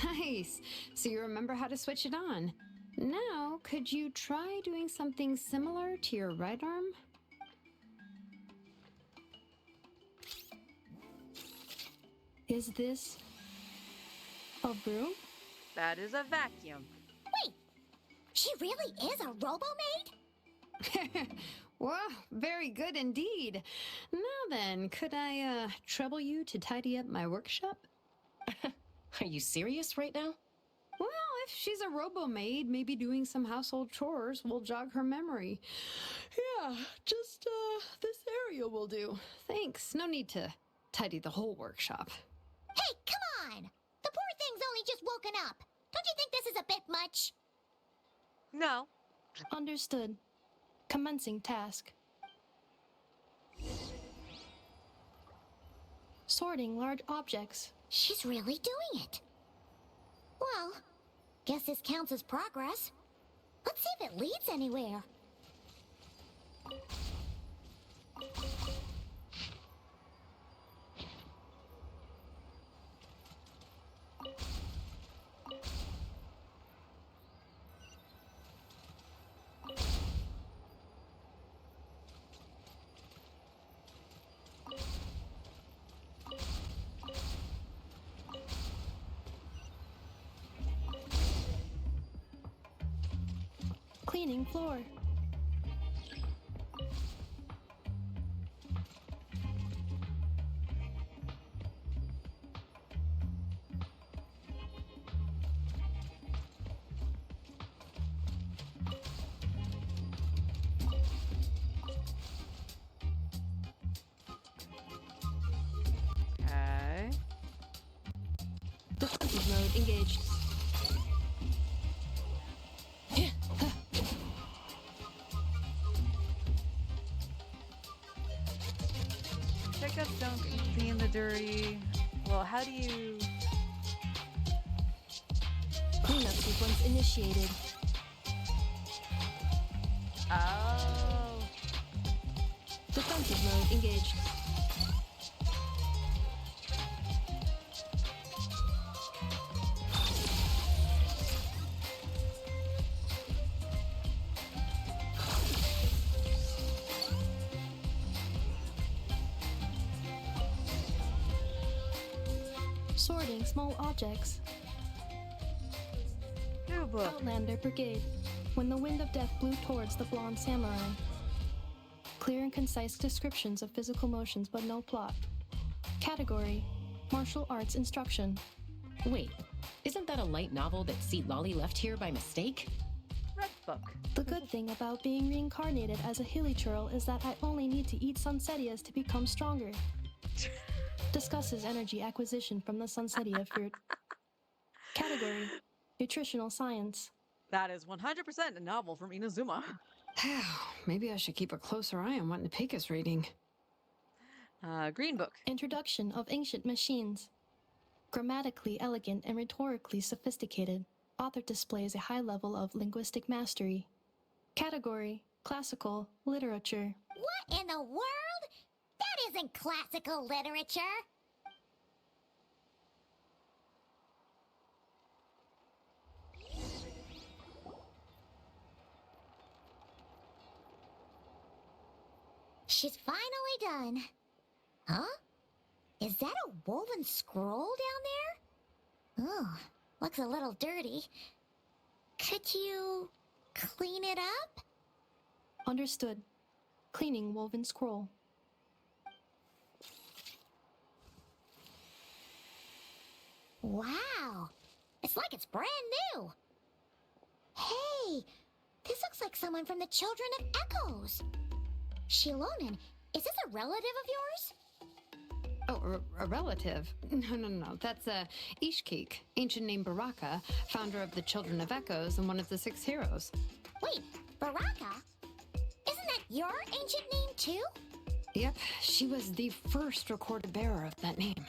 Nice. So you remember how to switch it on. Now, could you try doing something similar to your right arm? is this a broom? That is a vacuum. Wait, she really is a robo-maid? Wow, very good indeed. Now then, could I trouble you to tidy up my workshop? Are you serious right now? Well, if she's a robo-maid, maybe doing some household chores will jog her memory. Yeah, just this area will do. Thanks. No need to tidy the whole workshop. Hey, come on! The poor thing's only just woken up. Don't you think this is a bit much? No. Understood. Commencing task. Sorting large objects. She's really doing it. Well, guess this counts as progress. Let's see if it leads anywhere. Cleaning floor. Okay. Defensive mode engaged. Pick up, don't clean the dirty. Well, how do you... Cleanup sequence initiated. Oh. Defensive mode engaged. Sorting small objects. New book. Outlander Brigade. When the wind of death blew towards the blonde samurai. Clear and concise descriptions of physical motions, but no plot. Category: martial arts instruction. Wait, isn't that a light novel that Seat Lolly left here by mistake? Red book. The good thing about being reincarnated as a hilly churl is that I only need to eat sunsetias to become stronger. Discusses energy acquisition from the sunsetia fruit. Category: nutritional science. That is 100% a novel from Inazuma. Maybe I should keep a closer eye on what Napika's reading. Green book. Introduction of ancient machines. Grammatically elegant and rhetorically sophisticated, author displays a high level of linguistic mastery. Category: classical literature. What in the world? That isn't classical literature. She's finally done. Huh? Is that a woven scroll down there? Oh, looks a little dirty. Could you clean it up? Understood. Cleaning woven scroll. Wow, it's like it's brand new. Hey, this looks like someone from the Children of Echoes. Shilonen, is this a relative of yours? Oh, a relative? No. That's Ishkik, ancient name Baraka, founder of the Children of Echoes and one of the 6 heroes. Wait, Baraka? Isn't that your ancient name too? Yep, she was the first recorded bearer of that name.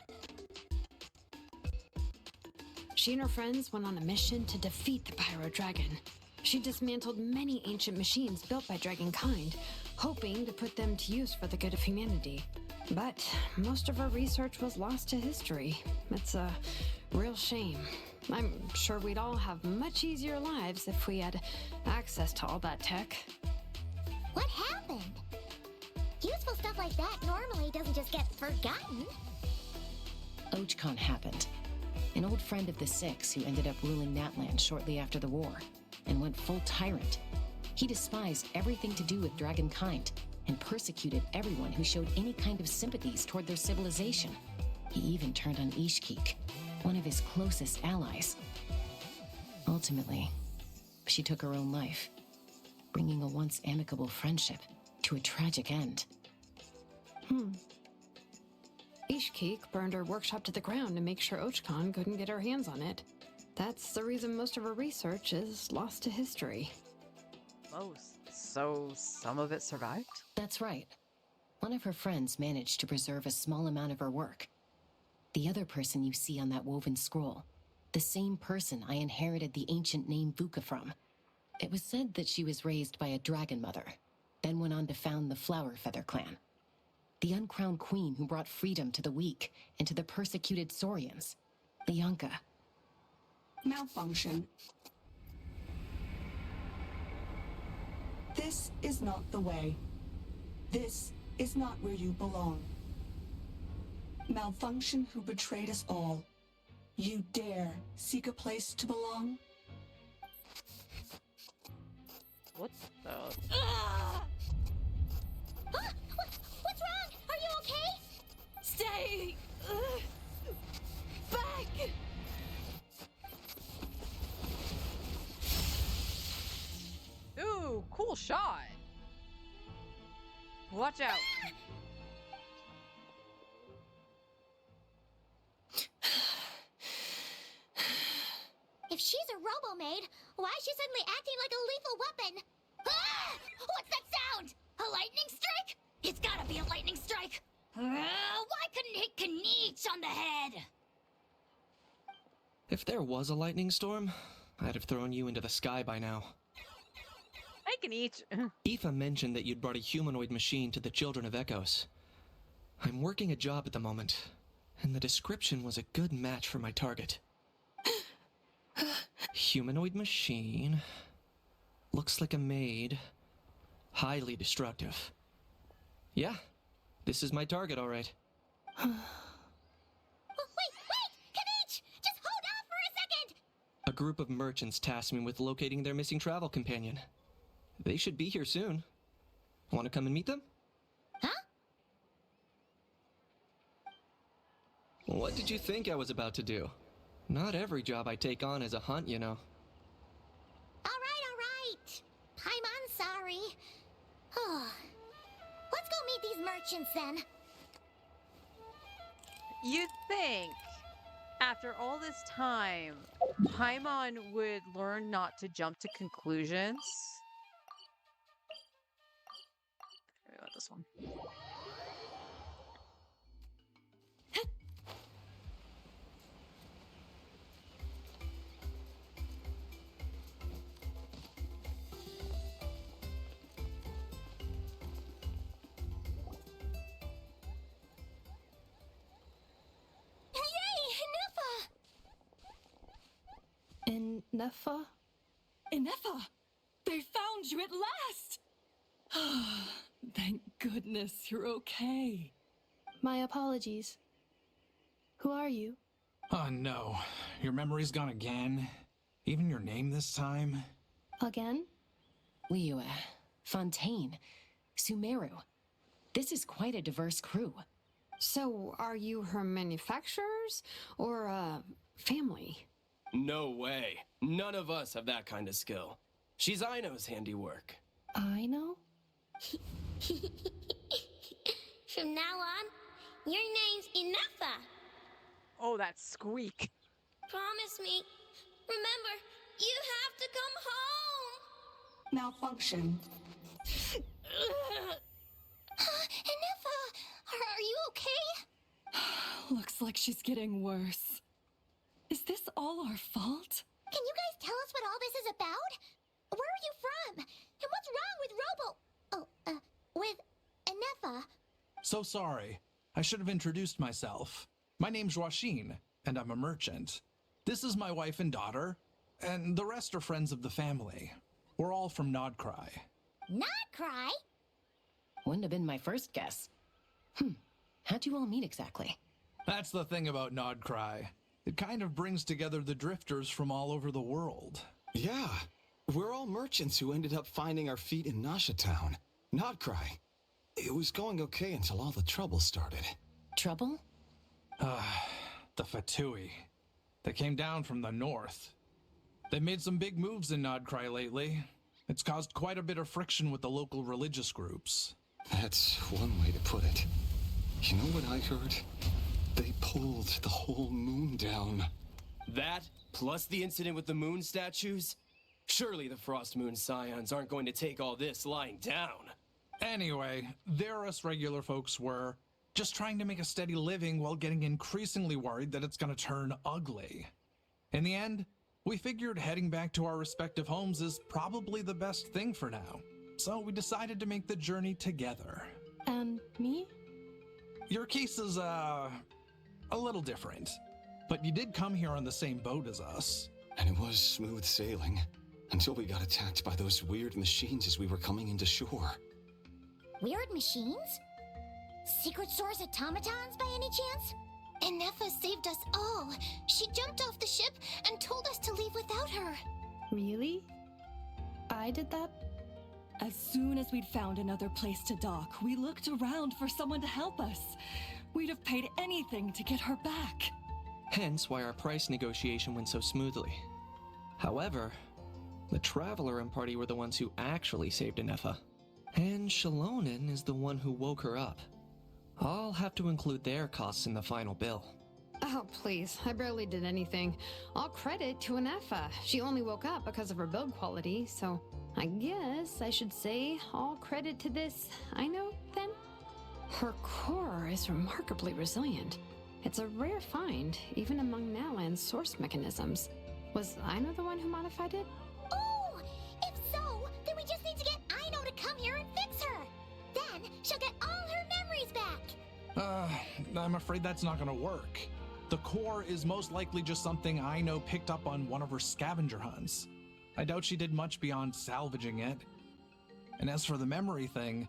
She and her friends went on a mission to defeat the Pyro Dragon. She dismantled many ancient machines built by Dragonkind, hoping to put them to use for the good of humanity. But most of her research was lost to history. It's a real shame. I'm sure we'd all have much easier lives if we had access to all that tech. What happened? Useful stuff like that normally doesn't just get forgotten. Ochcon happened. An old friend of the 6 who ended up ruling Natlan shortly after the war, and went full tyrant. He despised everything to do with Dragonkind, and persecuted everyone who showed any kind of sympathies toward their civilization. He even turned on Ishkik, one of his closest allies. Ultimately, she took her own life, bringing a once amicable friendship to a tragic end. Ishkik burned her workshop to the ground to make sure Ochcon couldn't get her hands on it. That's the reason most of her research is lost to history. Oh, so some of it survived? That's right. One of her friends managed to preserve a small amount of her work. The other person you see on that woven scroll, the same person I inherited the ancient name Vuka from. It was said that she was raised by a dragon mother, then went on to found the Flower Feather clan. The uncrowned queen who brought freedom to the weak and to the persecuted Saurians. Bianca. Malfunction. This is not the way. This is not where you belong. Malfunction who betrayed us all. You dare seek a place to belong? What the? What's wrong? Are you okay? Stay back! Ooh, cool shot. Watch out. If she's a robo-maid, why is she suddenly acting like a lethal weapon? Ah! What's that sound? A lightning strike? It's gotta be a lightning strike. Why couldn't it hit Kniech on the head? If there was a lightning storm, I'd have thrown you into the sky by now. I can eat. Aoife mentioned that you'd brought a humanoid machine to the Children of Echoes. I'm working a job at the moment, and the description was a good match for my target. Humanoid machine. Looks like a maid. Highly destructive. Yeah, this is my target, all right. Wait! Kavich! Just hold off for a second! A group of merchants tasked me with locating their missing travel companion. They should be here soon. Want to come and meet them? Huh? What did you think I was about to do? Not every job I take on is a hunt, you know. Alright. I'm sorry. Let's go meet these merchants then. You'd think, after all this time, Paimon would learn not to jump to conclusions. Maybe about this one. In Nefa? Inefa! They found you at last! Thank goodness you're okay. My apologies. Who are you? Oh no, your memory's gone again? Even your name this time? Again? Liyue, Fontaine, Sumeru. This is quite a diverse crew. So, are you her manufacturers or family? No way. None of us have that kind of skill. She's Aino's handiwork. I know? From now on, your name's Inefa. Oh, that squeak. Promise me. Remember, you have to come home. Malfunction. Inefa, are you okay? Looks like she's getting worse. Is this all our fault? Can you guys tell us what all this is about? Where are you from? And what's wrong with with Inefa? So sorry. I should have introduced myself. My name's Joachine, and I'm a merchant. This is my wife and daughter, and the rest are friends of the family. We're all from Nodcry. Not cry? Wouldn't have been my first guess. How'd you all meet exactly? That's the thing about Nodcry. It kind of brings together the drifters from all over the world. Yeah, we're all merchants who ended up finding our feet in Nasha Town. Nodcry. It was going okay until all the trouble started. Trouble? The F2P. They came down from the north. They made some big moves in Nodcry lately. It's caused quite a bit of friction with the local religious groups. That's one way to put it. You know what I heard? They pulled the whole moon down. That, plus the incident with the moon statues? Surely the Frost Moon Scions aren't going to take all this lying down. Anyway, there us regular folks were just trying to make a steady living while getting increasingly worried that it's gonna turn ugly. In the end, we figured heading back to our respective homes is probably the best thing for now. So we decided to make the journey together. And me? Your case is, a little different. But you did come here on the same boat as us. And it was smooth sailing, until we got attacked by those weird machines as we were coming into shore. Weird machines? Secret Source automatons by any chance? Inefa saved us all. She jumped off the ship and told us to leave without her. Really? I did that? As soon as we'd found another place to dock, we looked around for someone to help us. We'd have paid anything to get her back. Hence why our price negotiation went so smoothly. However, the Traveler and party were the ones who actually saved Inefa. And Shalonen is the one who woke her up. I'll have to include their costs in the final bill. Oh, please. I barely did anything. All credit to Inefa. She only woke up because of her build quality, so I guess I should say all credit to this Aino, then? Her core is remarkably resilient. It's a rare find, even among Nalan's source mechanisms. Was Aino the one who modified it? Oh! If so, then we just need I'm afraid that's not gonna work. The core is most likely just something I know picked up on one of her scavenger hunts. I doubt she did much beyond salvaging it. And as for the memory thing,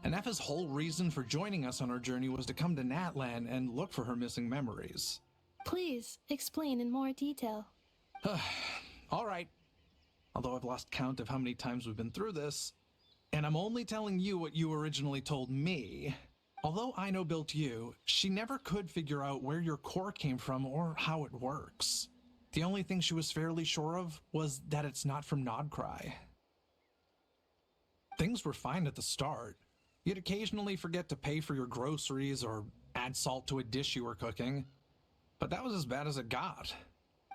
Anefa's whole reason for joining us on our journey was to come to Natlan and look for her missing memories. Please explain in more detail. All right. Although I've lost count of how many times we've been through this, and I'm only telling you what you originally told me. Although Aino built you, she never could figure out where your core came from or how it works. The only thing she was fairly sure of was that it's not from Nodcry. Things were fine at the start. You'd occasionally forget to pay for your groceries or add salt to a dish you were cooking. But that was as bad as it got.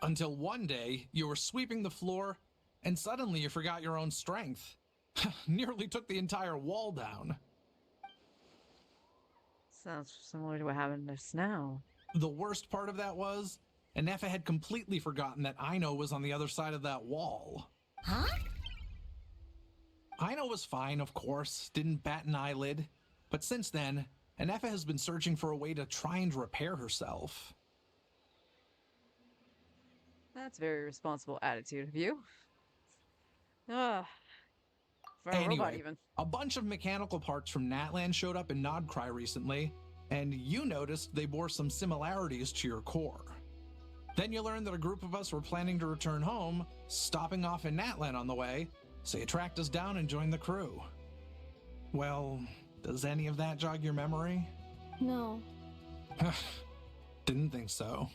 Until one day, you were sweeping the floor, and suddenly you forgot your own strength. Nearly took the entire wall down. Sounds similar to what happened just now. The worst part of that was, Anefa had completely forgotten that Aino was on the other side of that wall. Huh? Aino was fine, of course, didn't bat an eyelid. But since then, Anefa has been searching for a way to try and repair herself. That's a very responsible attitude of you. Ugh. For a Anyway, robot, even. a bunch of mechanical parts from Natlan showed up in Nodcry recently, and you noticed they bore some similarities to your core. Then you learned that a group of us were planning to return home, stopping off in Natlan on the way, so you tracked us down and joined the crew. Well, does any of that jog your memory? No. Didn't think so.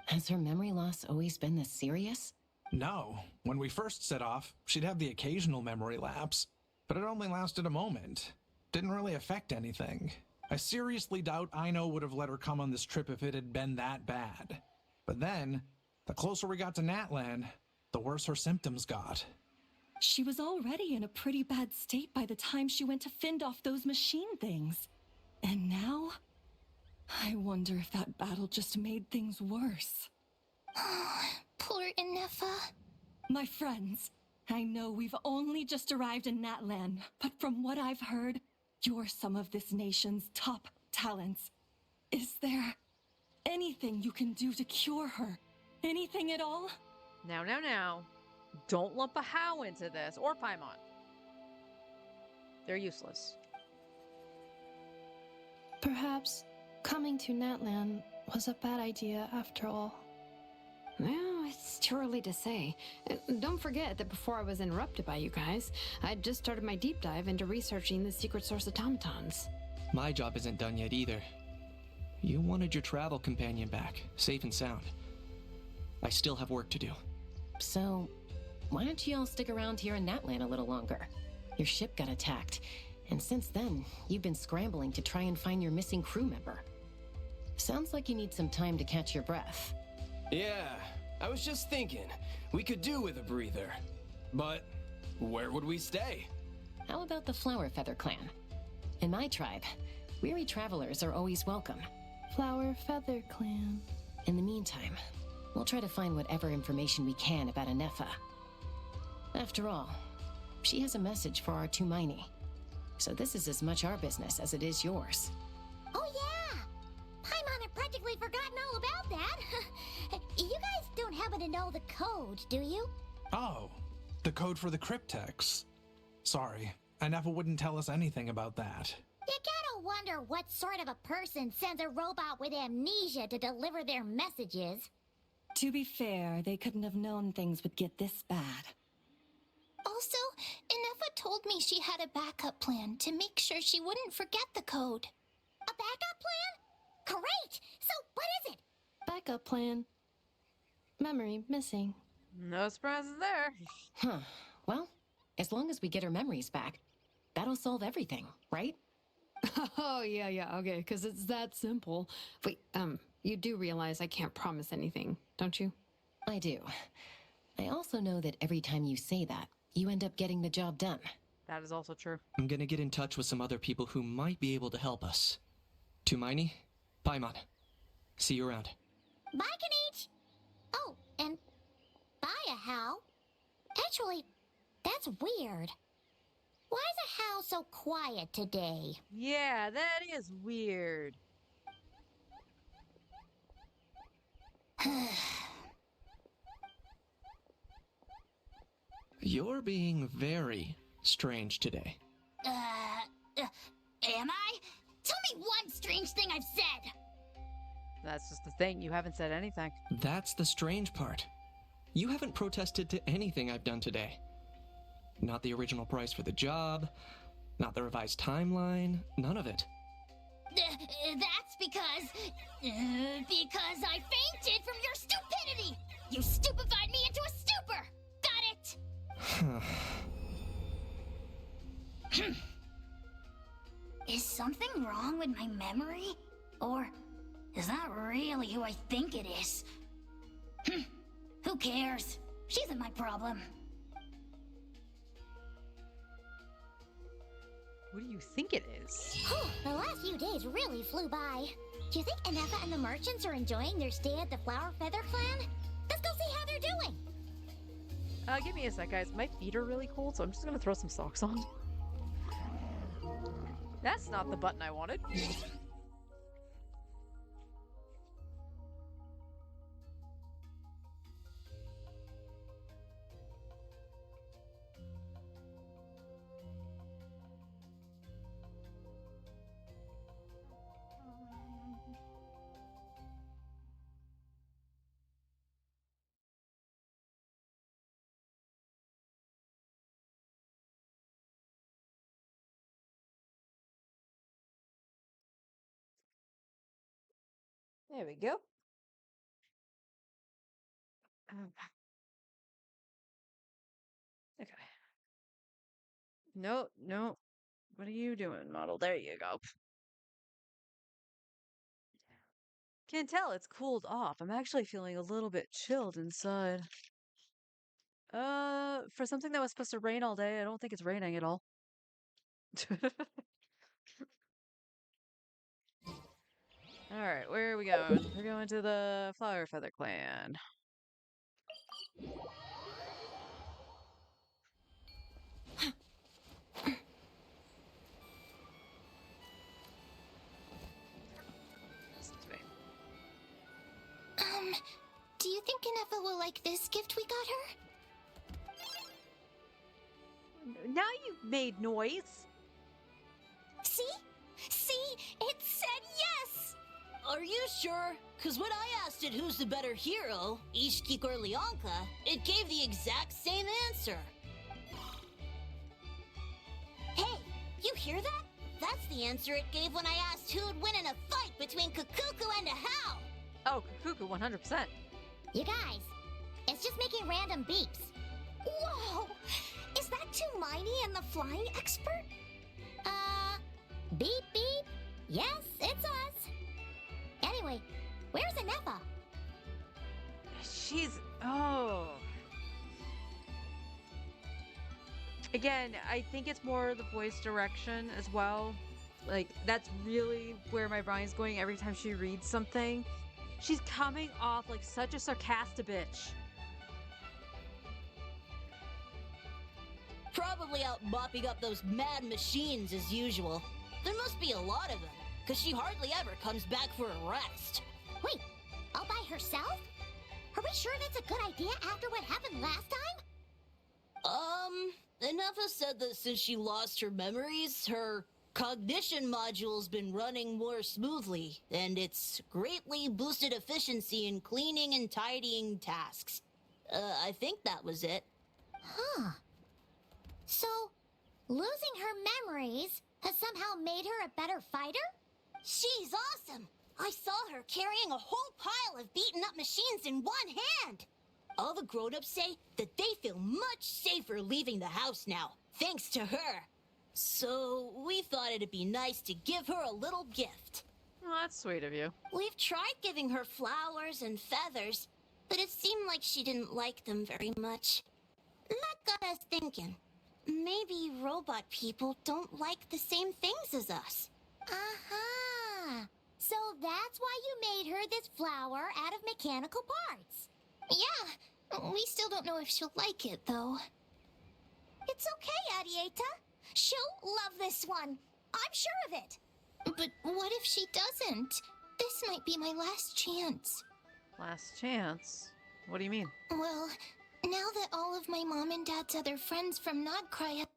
Has her memory loss always been this serious? No. When we first set off, she'd have the occasional memory lapse, but it only lasted a moment. Didn't really affect anything. I seriously doubt Aino would have let her come on this trip if it had been that bad. But then, the closer we got to Natlan, the worse her symptoms got. She was already in a pretty bad state by the time she went to fend off those machine things. And now? I wonder if that battle just made things worse. Poor Anefa. My friends, I know we've only just arrived in Natlan, but from what I've heard, you're some of this nation's top talents. Is there anything you can do to cure her? Anything at all? Now. Don't lump a How into this, or Paimon. They're useless. Perhaps coming to Natlan was a bad idea after all. Well, it's too early to say. Don't forget that before I was interrupted by you guys, I'd just started my deep dive into researching the secret source automatons. My job isn't done yet either. You wanted your travel companion back, safe and sound. I still have work to do. So, why don't you all stick around here in Natlan a little longer? Your ship got attacked, and since then, you've been scrambling to try and find your missing crew member. Sounds like you need some time to catch your breath. Yeah, I was just thinking, we could do with a breather. But where would we stay? How about the Flower Feather clan? In my tribe, weary travelers are always welcome. Flower Feather Clan. In the meantime, we'll try to find whatever information we can about Anefa. After all, she has a message for our Tumaini. So this is as much our business as it is yours. Oh yeah! Paimon had practically forgotten all about that. You guys don't happen to know the code, do you? Oh, the code for the cryptex. Sorry, Anefa wouldn't tell us anything about that. You gotta wonder what sort of a person sends a robot with amnesia to deliver their messages. To be fair, they couldn't have known things would get this bad. Also, Anefa told me she had a backup plan to make sure she wouldn't forget the code. A backup plan? Great! So what is it? Backup plan. Memory missing. No surprises there. Huh. Well, as long as we get her memories back, that'll solve everything, right? Oh, yeah, okay, because it's that simple. Wait, you do realize I can't promise anything, don't you? I do. I also know that every time you say that, you end up getting the job done. That is also true. I'm gonna get in touch with some other people who might be able to help us. Tumaini, Paimon. See you around. Bye, Kanich! Oh, and bye, a How. Actually, that's weird. Why is a How so quiet today? Yeah, that is weird. You're being very strange today. Am I? Tell me one strange thing I've said! That's just the thing. You haven't said anything. That's the strange part. You haven't protested to anything I've done today. Not the original price for the job, not the revised timeline, none of it. That's because I fainted from your stupidity! You stupefied me into a stupor! Got it? Is something wrong with my memory? Or is that really who I think it is? Who cares? She isn't my problem. What do you think it is? The last few days really flew by. Do you think Anefa and the merchants are enjoying their stay at the Flower Feather Clan? Let's go see how they're doing. Give me a sec, guys. My feet are really cold, so I'm just gonna throw some socks on. That's not the button I wanted. There we go. Okay. No, no. What are you doing, model? There you go. Can't tell, it's cooled off. I'm actually feeling a little bit chilled inside. For something that was supposed to rain all day, I don't think it's raining at all. Alright, where are we going? We're going to the Flower Feather Clan. Do you think Anefa will like this gift we got her? Now you've made noise. See? See? It said yes! Are you sure? Because when I asked it who's the better hero, Ishkik or Leonka, it gave the exact same answer. Hey, you hear that? That's the answer it gave when I asked who'd win in a fight between Kukuku and Ahau. Oh, Kukuku, 100%. You guys, it's just making random beeps. Whoa! Is that Tumaini and the flying expert? Beep beep? Yes, it's us. Anyway, where's Anefa? Oh. Again, I think it's more the voice direction as well. Like, that's really where my brain's going every time she reads something. She's coming off like such a sarcastic bitch. Probably out mopping up those mad machines as usual. There must be a lot of them, because she hardly ever comes back for a rest. Wait, all by herself? Are we sure that's a good idea after what happened last time? Anefa said that since she lost her memories, her cognition module's been running more smoothly, and it's greatly boosted efficiency in cleaning and tidying tasks. I think that was it. Huh. So, losing her memories has somehow made her a better fighter? She's awesome! I saw her carrying a whole pile of beaten up machines in one hand! All the grown-ups say that they feel much safer leaving the house now, thanks to her. So, we thought it'd be nice to give her a little gift. Well, that's sweet of you. We've tried giving her flowers and feathers, but it seemed like she didn't like them very much. That got us thinking. Maybe robot people don't like the same things as us. Aha! So that's why you made her this flower out of mechanical parts. Yeah, we still don't know if she'll like it, though. It's okay, Arieta. She'll love this one. I'm sure of it. But what if she doesn't? This might be my last chance. Last chance? What do you mean? Well, now that all of my mom and dad's other friends from Nodcry have...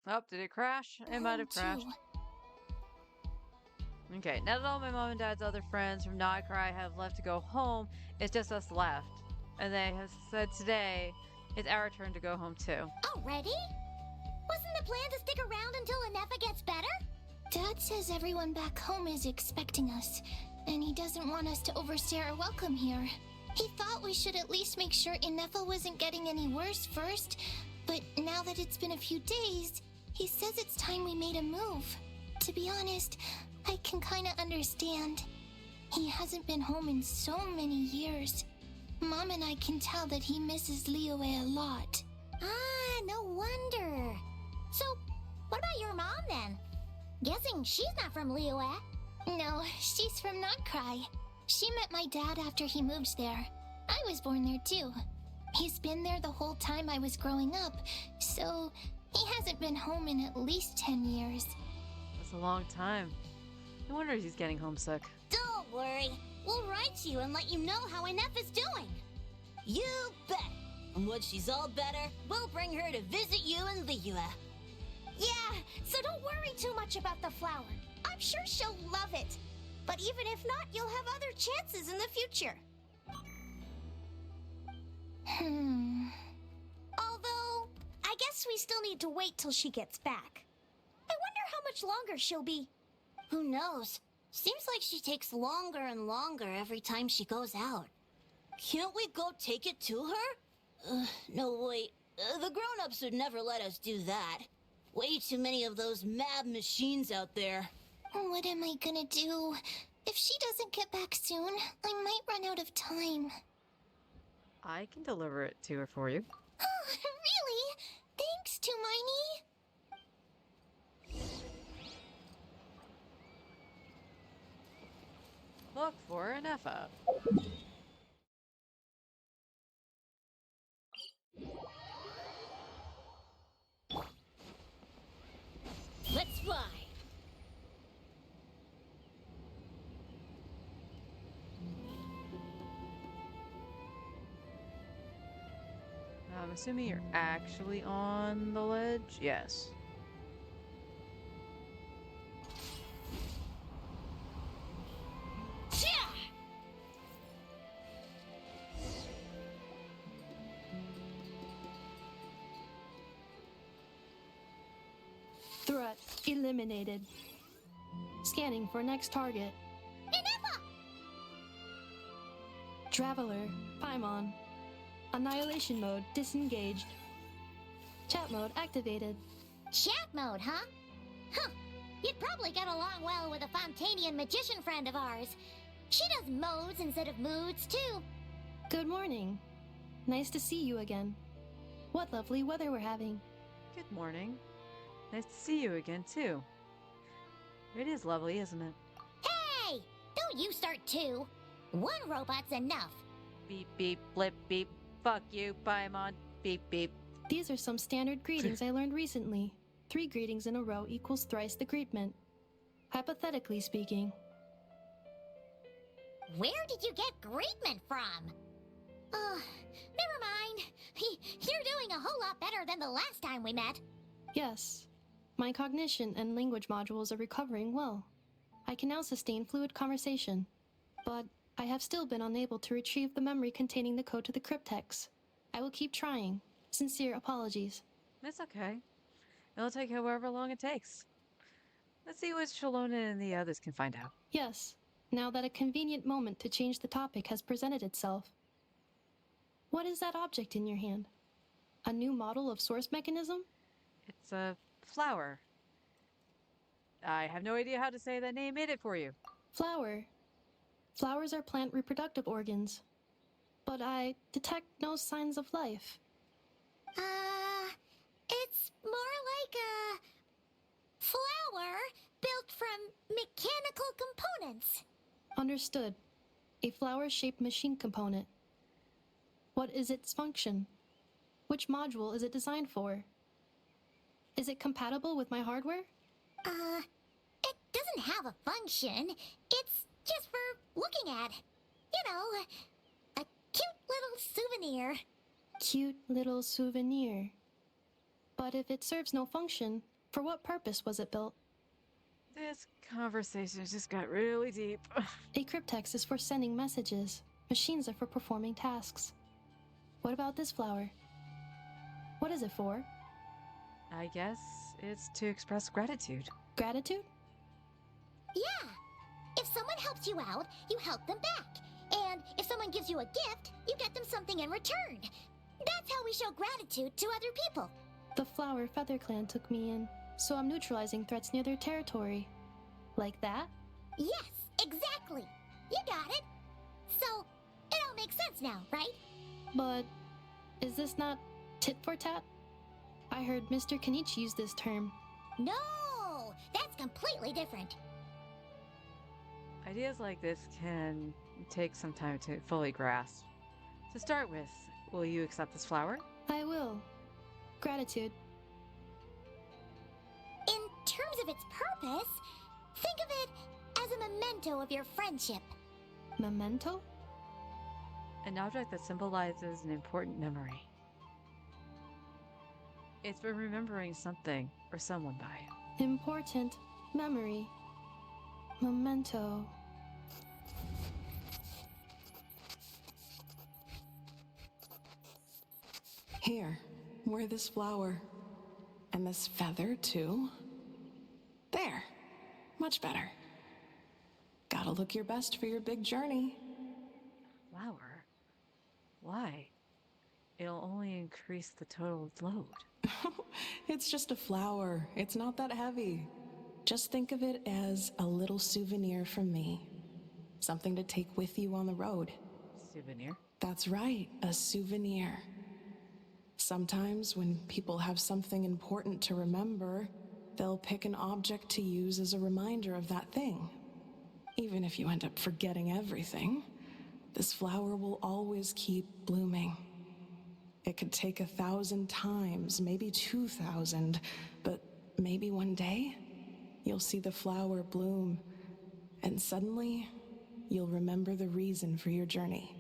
Oh, did it crash? It might have crashed. Okay, now that all my mom and dad's other friends from Nodcry have left to go home, it's just us left. And they have said today it's our turn to go home too. Already? Wasn't the plan to stick around until Anefa gets better? Dad says everyone back home is expecting us, and he doesn't want us to overstay our welcome here. He thought we should at least make sure Anefa wasn't getting any worse first, but now that it's been a few days, he says it's time we made a move. To be honest, I can kinda understand. He hasn't been home in so many years. Mom and I can tell that he misses Liyue a lot. Ah, no wonder. So, what about your mom then? Guessing she's not from Liyue. No, she's from Nodcry. She met my dad after he moved there. I was born there too. He's been there the whole time I was growing up, so he hasn't been home in at least 10 years. That's a long time. No wonder he's getting homesick. Don't worry. We'll write to you and let you know how Anefa's doing. You bet. And once she's all better, we'll bring her to visit you in Liyue. Yeah, so don't worry too much about the flower. I'm sure she'll love it. But even if not, you'll have other chances in the future. Although, I guess we still need to wait till she gets back. I wonder how much longer she'll be. Who knows? Seems like she takes longer and longer every time she goes out. Can't we go take it to her? No, wait. The grown-ups would never let us do that. Way too many of those mad machines out there. What am I gonna do? If she doesn't get back soon, I might run out of time. I can deliver it to her for you. Really? Thanks, Tumaini. Look for Anefa. Let's fly. I'm assuming you're actually on the ledge? Yes. Threat eliminated. Scanning for next target. Anefa! Traveler, Paimon. Annihilation mode disengaged. Chat mode activated. Chat mode, huh? Huh. You'd probably get along well with a Fontanian magician friend of ours. She does modes instead of moods, too. Good morning. Nice to see you again. What lovely weather we're having. Good morning. Nice to see you again, too. It is lovely, isn't it? Hey! Don't you start too. One robot's enough. Beep, beep, blip, beep. Fuck you, Paimon. Beep, beep. These are some standard greetings I learned recently. 3 greetings in a row equals thrice the greetment. Hypothetically speaking. Where did you get greetment from? Never mind. You're doing a whole lot better than the last time we met. Yes. My cognition and language modules are recovering well. I can now sustain fluid conversation. But I have still been unable to retrieve the memory containing the code to the cryptex. I will keep trying. Sincere apologies. It's okay. It'll take however long it takes. Let's see what Shalona and the others can find out. Yes, now that a convenient moment to change the topic has presented itself. What is that object in your hand? A new model of source mechanism? It's a flower. I have no idea how to say that name in it for you. Flower. Flowers are plant reproductive organs. But I detect no signs of life. It's more like a flower built from mechanical components. Understood. A flower-shaped machine component. What is its function? Which module is it designed for? Is it compatible with my hardware? It doesn't doesn't have a function. It's just for looking at. You know, a cute little souvenir. Cute little souvenir. But if it serves no function, for what purpose was it built? This conversation just got really deep. A cryptex is for sending messages. Machines are for performing tasks. What about this flower? What is it for? I guess it's to express gratitude. Gratitude? Yeah. If someone helps you out, you help them back. And if someone gives you a gift, you get them something in return. That's how we show gratitude to other people. The flower Feather Clan took me in, so I'm neutralizing threats near their territory. Like that? Yes, exactly. You got it. So, it all makes sense now, right? But is this not tit for tat? I heard Mr. Kenichi use this term. No, that's completely different. Ideas like this can take some time to fully grasp. To start with, will you accept this flower? I will. Gratitude. In terms of its purpose, think of it as a memento of your friendship. Memento? An object that symbolizes an important memory. It's for remembering something or someone by. Important memory. Memento. Here, wear this flower. And this feather, too. There. Much better. Gotta look your best for your big journey. Flower? Why? It'll only increase the total load. It's just a flower. It's not that heavy. Just think of it as a little souvenir from me. Something to take with you on the road. Souvenir? That's right, a souvenir. Sometimes when people have something important to remember, they'll pick an object to use as a reminder of that thing. Even if you end up forgetting everything, this flower will always keep blooming. It could take 1,000 times, maybe 2,000, but maybe one day, you'll see the flower bloom, and suddenly, you'll remember the reason for your journey.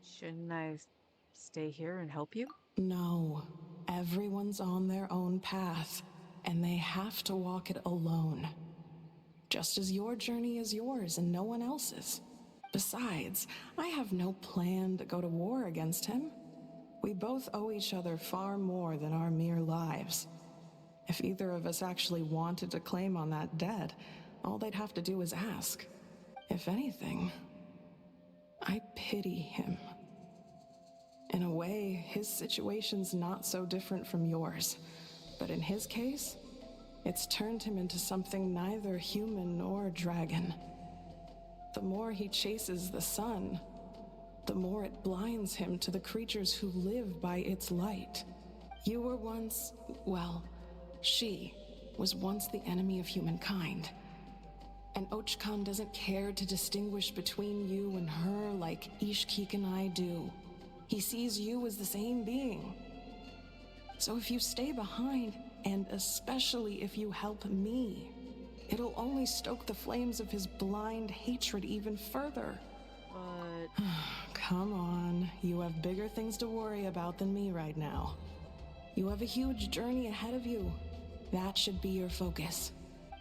Shouldn't I stay here and help you? No, everyone's on their own path, and they have to walk it alone. Just as your journey is yours and no one else's. Besides, I have no plan to go to war against him. We both owe each other far more than our mere lives. If either of us actually wanted to claim on that debt, all they'd have to do is ask. If anything, I pity him. In a way, his situation's not so different from yours. But in his case, it's turned him into something neither human nor dragon. The more he chases the sun, the more it blinds him to the creatures who live by its light. You were once, well, she was once the enemy of humankind. And Ochkan doesn't care to distinguish between you and her like Ishkik and I do. He sees you as the same being. So if you stay behind, and especially if you help me, it'll only stoke the flames of his blind hatred even further. But... Come on, you have bigger things to worry about than me right now. You have a huge journey ahead of you. That should be your focus.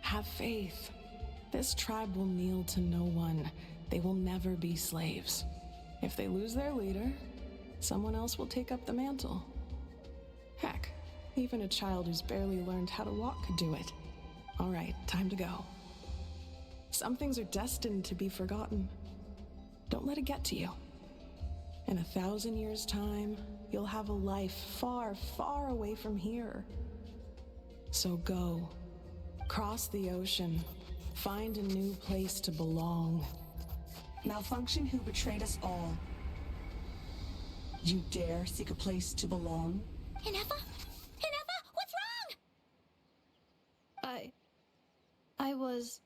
Have faith. This tribe will kneel to no one. They will never be slaves. If they lose their leader, someone else will take up the mantle. Heck, even a child who's barely learned how to walk could do it. All right, time to go. Some things are destined to be forgotten. Don't let it get to you. In 1,000 years' time, you'll have a life far, far away from here. So go. Cross the ocean. Find a new place to belong. Malfunction who betrayed us all. You dare seek a place to belong? Inefa? Inefa, what's wrong? I was...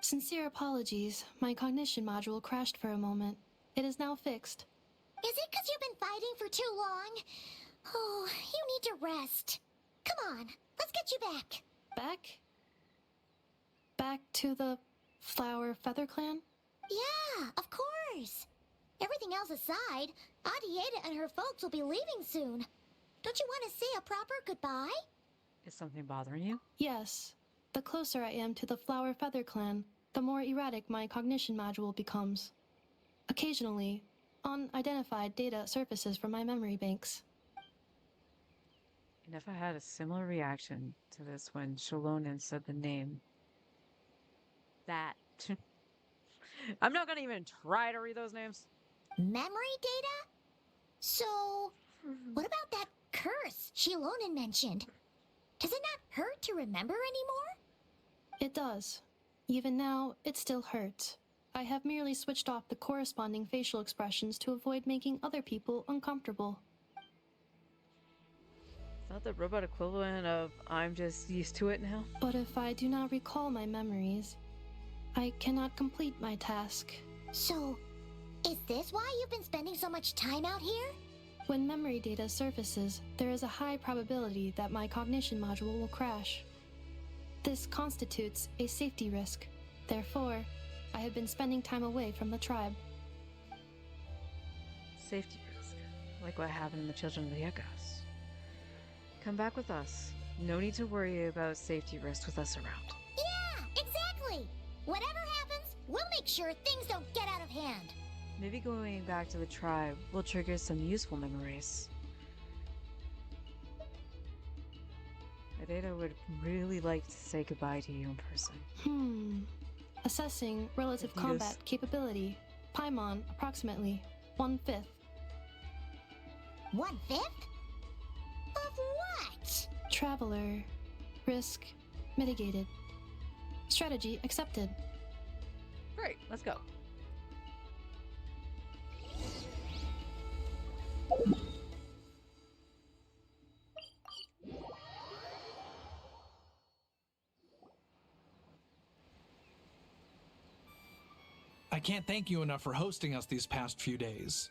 Sincere apologies. My cognition module crashed for a moment. It is now fixed. Is it because you've been fighting for too long? Oh, you need to rest. Come on, let's get you back. Back? Back to the Flower Feather Clan? Yeah, of course. Everything else aside, Adieta and her folks will be leaving soon. Don't you want to say a proper goodbye? Is something bothering you? Yes. The closer I am to the Flower Feather Clan, the more erratic my cognition module becomes. Occasionally, unidentified data surfaces from my memory banks. And if I had a similar reaction to this when Shalonen said the name. That. I'm not gonna even try to read those names. Memory data? So, what about that curse Shilonen mentioned? Does it not hurt to remember anymore? It does. Even now, it still hurts. I have merely switched off the corresponding facial expressions to avoid making other people uncomfortable. Is that the robot equivalent of I'm just used to it now? But if I do not recall my memories, I cannot complete my task. So, is this why you've been spending so much time out here? When memory data surfaces, there is a high probability that my cognition module will crash. This constitutes a safety risk. Therefore, I have been spending time away from the tribe. Safety risk. Like what happened in the Children of the Echoes. Come back with us. No need to worry about safety risks with us around. Yeah, exactly! Whatever happens, we'll make sure things don't get out of hand. Maybe going back to the tribe will trigger some useful memories. Adeta would really like to say goodbye to you in person. Assessing relative combat capability. Paimon, approximately 1/5. 1/5? Of what? Traveler. Risk mitigated. Strategy accepted. Great, let's go. I can't thank you enough for hosting us these past few days.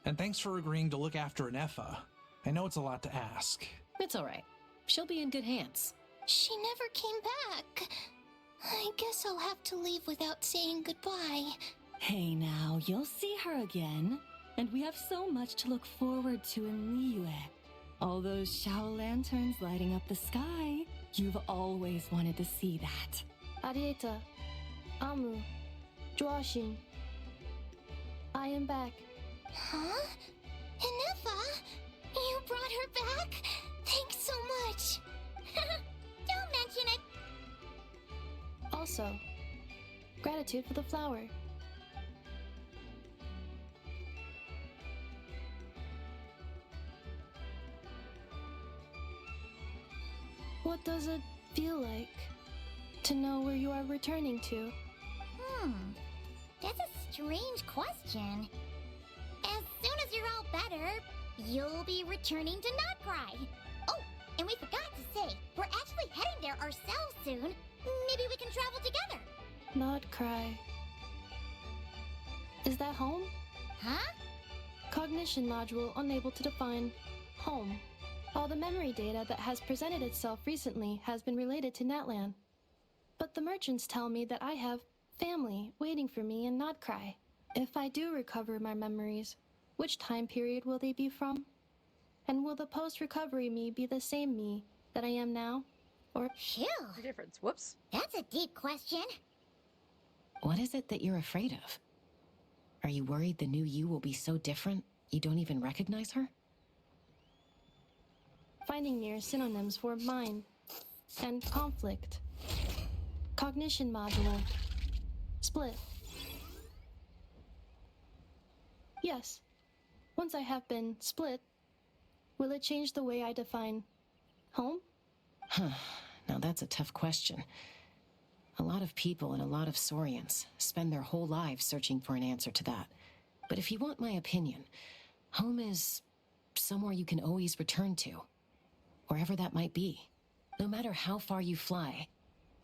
And thanks for agreeing to look after Nefa. I know it's a lot to ask. It's all right. She'll be in good hands. She never came back. I guess I'll have to leave without saying goodbye. Hey now, you'll see her again. And we have so much to look forward to in Liyue. All those Shao lanterns lighting up the sky. You've always wanted to see that. Arieta. Amu. Joashin. I am back. Huh? Nefa? You brought her back? Thanks so much. Don't mention it. Also, gratitude for the flower. What does it feel like to know where you are returning to? That's a strange question. As soon as you're all better, you'll be returning to Notcry. Oh, and we forgot to say, we're actually heading there ourselves soon. Maybe we can travel together. Not cry. Is that home? Huh? Cognition module unable to define home. All the memory data that has presented itself recently has been related to Natlan. But the merchants tell me that I have family waiting for me in Notcry. If I do recover my memories, which time period will they be from? And will the post-recovery me be the same me that I am now? Or Phew. The difference. Whoops. That's a deep question. What is it that you're afraid of? Are you worried the new you will be so different you don't even recognize her? finding near synonyms for mind and conflict. Cognition module. Split. Yes. Once I have been split, will it change the way I define home? Now that's a tough question. A lot of people and a lot of Saurians spend their whole lives searching for an answer to that. But if you want my opinion, home is somewhere you can always return to. Wherever that might be. No matter how far you fly,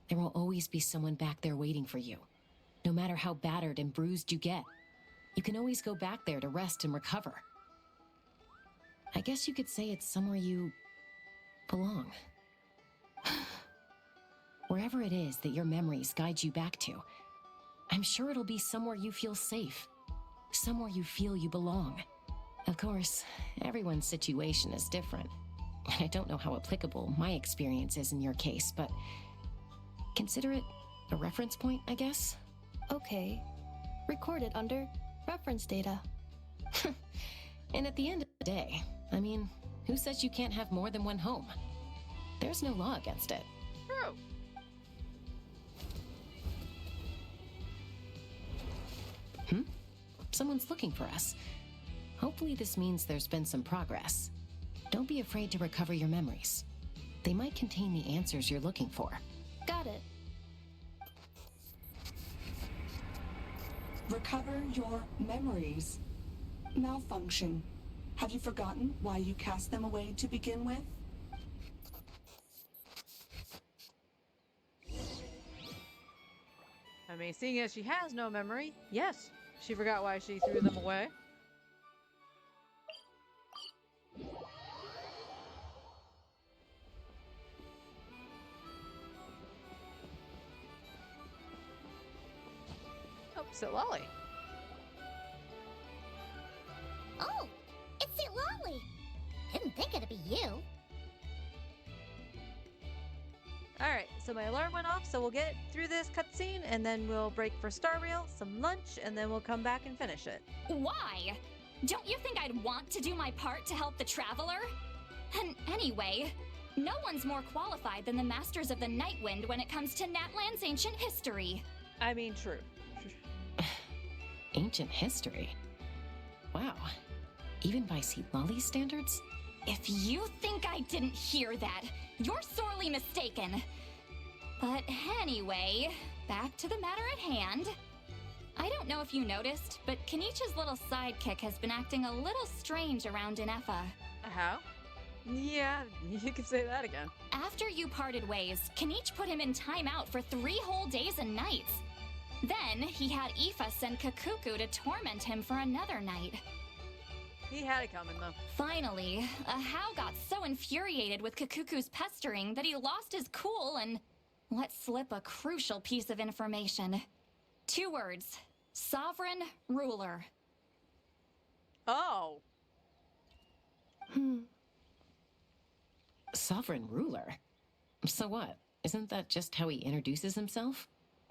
there will always be someone back there waiting for you. No matter how battered and bruised you get, you can always go back there to rest and recover. I guess you could say it's somewhere you belong. Wherever it is that your memories guide you back to, I'm sure it'll be somewhere you feel safe, somewhere you feel you belong. Of course, everyone's situation is different. I don't know how applicable my experience is in your case, but consider it a reference point, I guess? Okay. Record it under reference data. And at the end of the day, I mean, who says you can't have more than one home? There's no law against it. True. Someone's looking for us. Hopefully this means there's been some progress. Don't be afraid to recover your memories. They might contain the answers you're looking for. Got it. Recover your memories. Malfunction. Have you forgotten why you cast them away to begin with? I mean, seeing as she has no memory, yes, she forgot why she threw them away. Oh, Sit Lolly. Oh, it's Sit Lolly. Didn't think it'd be you. Alright, so my alarm went off, so we'll get through this cutscene, and then we'll break for Star Rail, some lunch, and then we'll come back and finish it. Why? Don't you think I'd want to do my part to help the Traveler? And anyway, no one's more qualified than the Masters of the Nightwind when it comes to Natlan's ancient history. I mean, true. Ancient history? Wow. Even by Seat Lolly's standards? If you think I didn't hear that, you're sorely mistaken. But anyway, back to the matter at hand. I don't know if you noticed, but Kenichi's little sidekick has been acting a little strange around Inefa. How? Yeah, you can say that again. After you parted ways, Kenich put him in timeout for 3 whole days and nights. Then he had Aoife send Kakuku to torment him for another night. He had it coming, though. Finally, Ahau got so infuriated with Kakuku's pestering that he lost his cool and let slip a crucial piece of information. 2 words. Sovereign Ruler. Oh. Sovereign ruler? So what? Isn't that just how he introduces himself?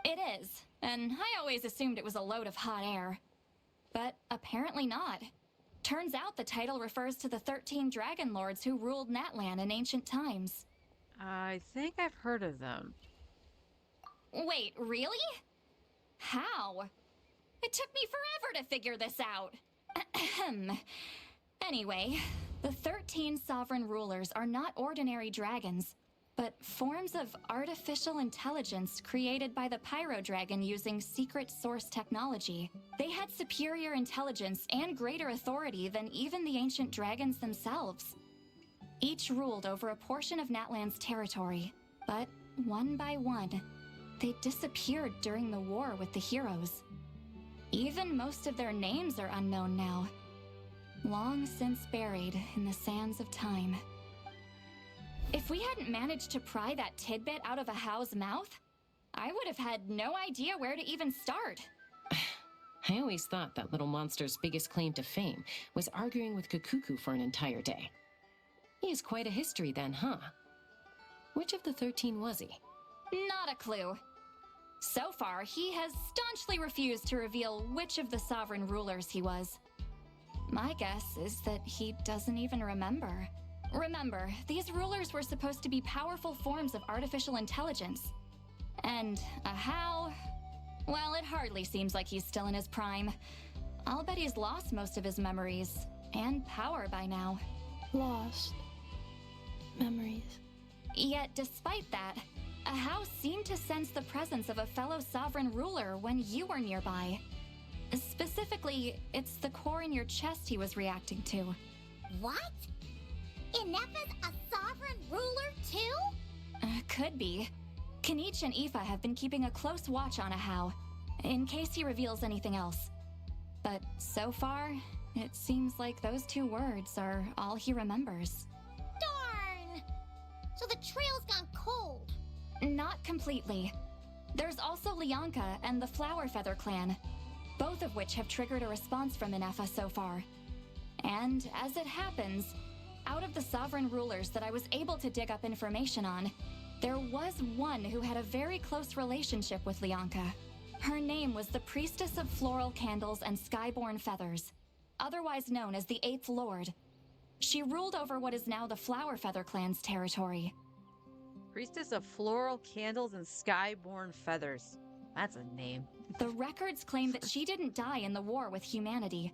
It is, and I always assumed it was a load of hot air. But apparently not. Turns out the title refers to the 13 Dragon Lords who ruled Natlan in ancient times. I think I've heard of them. Wait, really? How? It took me forever to figure this out. Ahem. Anyway, the 13 sovereign rulers are not ordinary dragons, but forms of artificial intelligence created by the Pyro Dragon using secret source technology. They had superior intelligence and greater authority than even the ancient dragons themselves. Each ruled over a portion of Natlan's territory, but one by one, they disappeared during the war with the heroes. Even most of their names are unknown now, long since buried in the sands of time. If we hadn't managed to pry that tidbit out of Ahau's mouth, I would have had no idea where to even start. I always thought that little monster's biggest claim to fame was arguing with Kakuku for an entire day. He has quite a history then, huh? Which of the 13 was he? Not a clue. So far, he has staunchly refused to reveal which of the sovereign rulers he was. My guess is that he doesn't even remember. Remember, these rulers were supposed to be powerful forms of artificial intelligence. And Ahau, well, it hardly seems like he's still in his prime. I'll bet he's lost most of his memories and power by now. Lost memories. Yet, despite that, Ahau seemed to sense the presence of a fellow sovereign ruler when you were nearby. Specifically, it's the core in your chest he was reacting to. What? Inefa's a sovereign ruler too? Could be. Kenich and Aoife have been keeping a close watch on Ahau, in case he reveals anything else. But so far, it seems like those 2 words are all he remembers. Darn! So the trail's gone cold. not completely. There's also Lianka and the Flower Feather clan, both of which have triggered a response from Inefa so far. And as it happens, out of the sovereign rulers that I was able to dig up information on, there was one who had a very close relationship with Lianka. Her name was the Priestess of Floral Candles and Skyborn Feathers, otherwise known as the Eighth Lord. She ruled over what is now the Flower Feather clan's territory. Priestess of Floral Candles and Skyborn Feathers. That's a name. The records claim that she didn't die in the war with humanity,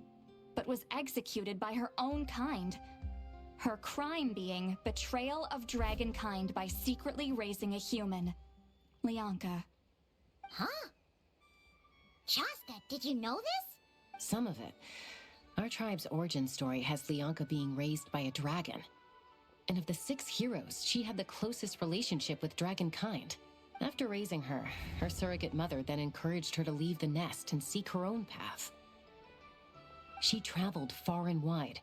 but was executed by her own kind. Her crime being betrayal of dragonkind by secretly raising a human. Lianka. Huh? Shasta, did you know this? Some of it. Our tribe's origin story has Lianka being raised by a dragon. And of the 6 heroes, she had the closest relationship with dragonkind. After raising her, her surrogate mother then encouraged her to leave the nest and seek her own path. She traveled far and wide,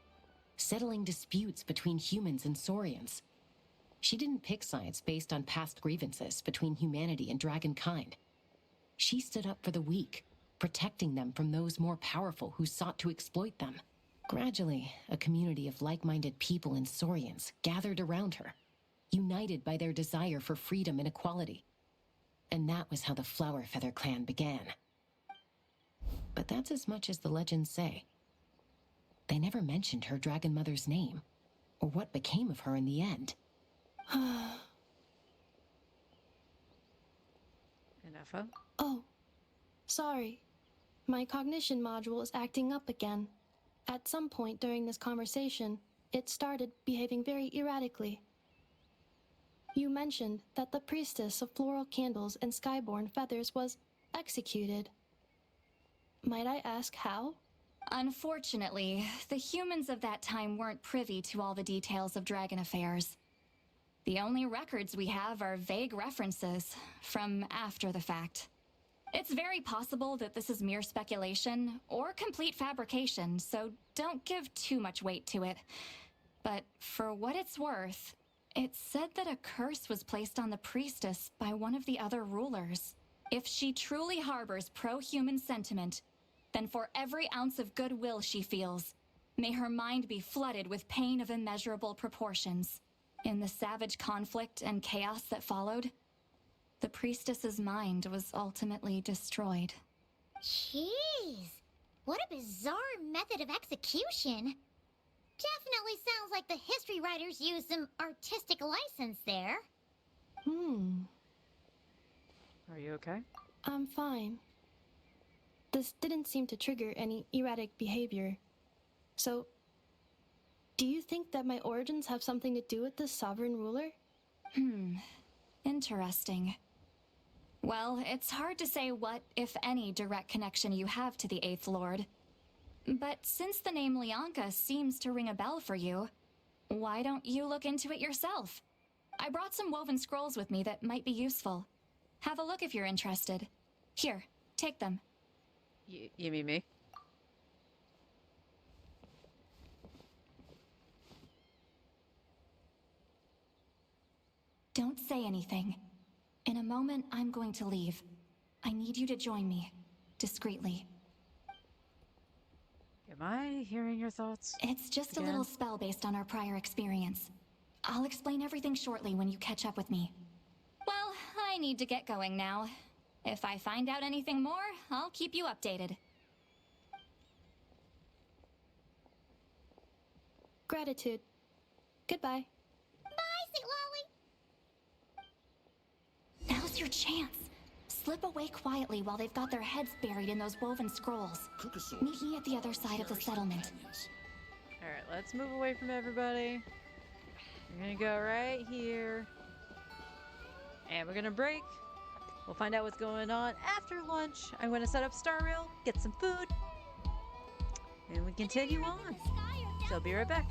settling disputes between humans and saurians. She didn't pick sides based on past grievances between humanity and dragonkind. She stood up for the weak, protecting them from those more powerful who sought to exploit them. Gradually, a community of like-minded people and saurians gathered around her, united by their desire for freedom and equality. And that was how the Flower Feather clan began. But that's as much as the legends say. They never mentioned her dragon mother's name, or what became of her in the end. Inefa? Oh, sorry. My cognition module is acting up again. At some point during this conversation, it started behaving very erratically. You mentioned that the Priestess of Floral Candles and Skyborn Feathers was executed. Might I ask how? Unfortunately, the humans of that time weren't privy to all the details of dragon affairs. The only records we have are vague references from after the fact. It's very possible that this is mere speculation or complete fabrication, so don't give too much weight to it. But for what it's worth, it's said that a curse was placed on the priestess by one of the other rulers. If she truly harbors pro-human sentiment, then for every ounce of goodwill she feels, may her mind be flooded with pain of immeasurable proportions. In the savage conflict and chaos that followed, the priestess's mind was ultimately destroyed. Jeez, what a bizarre method of execution. Definitely sounds like the history writers used some artistic license there. Are you okay? I'm fine. This didn't seem to trigger any erratic behavior. So, do you think that my origins have something to do with this sovereign ruler? Interesting. Well, it's hard to say what, if any, direct connection you have to the Eighth Lord. But since the name Lianka seems to ring a bell for you, why don't you look into it yourself? I brought some woven scrolls with me that might be useful. Have a look if you're interested. Here, take them. You mean me? Don't say anything. In a moment, I'm going to leave. I need you to join me, discreetly. Am I hearing your thoughts? It's just a little spell based on our prior experience. I'll explain everything shortly when you catch up with me. Well, I need to get going now. If I find out anything more, I'll keep you updated. Gratitude. Goodbye. Bye, Sweet Lolly. Now's your chance. Slip away quietly while they've got their heads buried in those woven scrolls. Meet me at the other side of the settlement. Alright, let's move away from everybody. We're gonna go right here. And we're gonna break. We'll find out what's going on after lunch. I'm gonna set up Star Rail, get some food, and we continue on. So I'll be right back.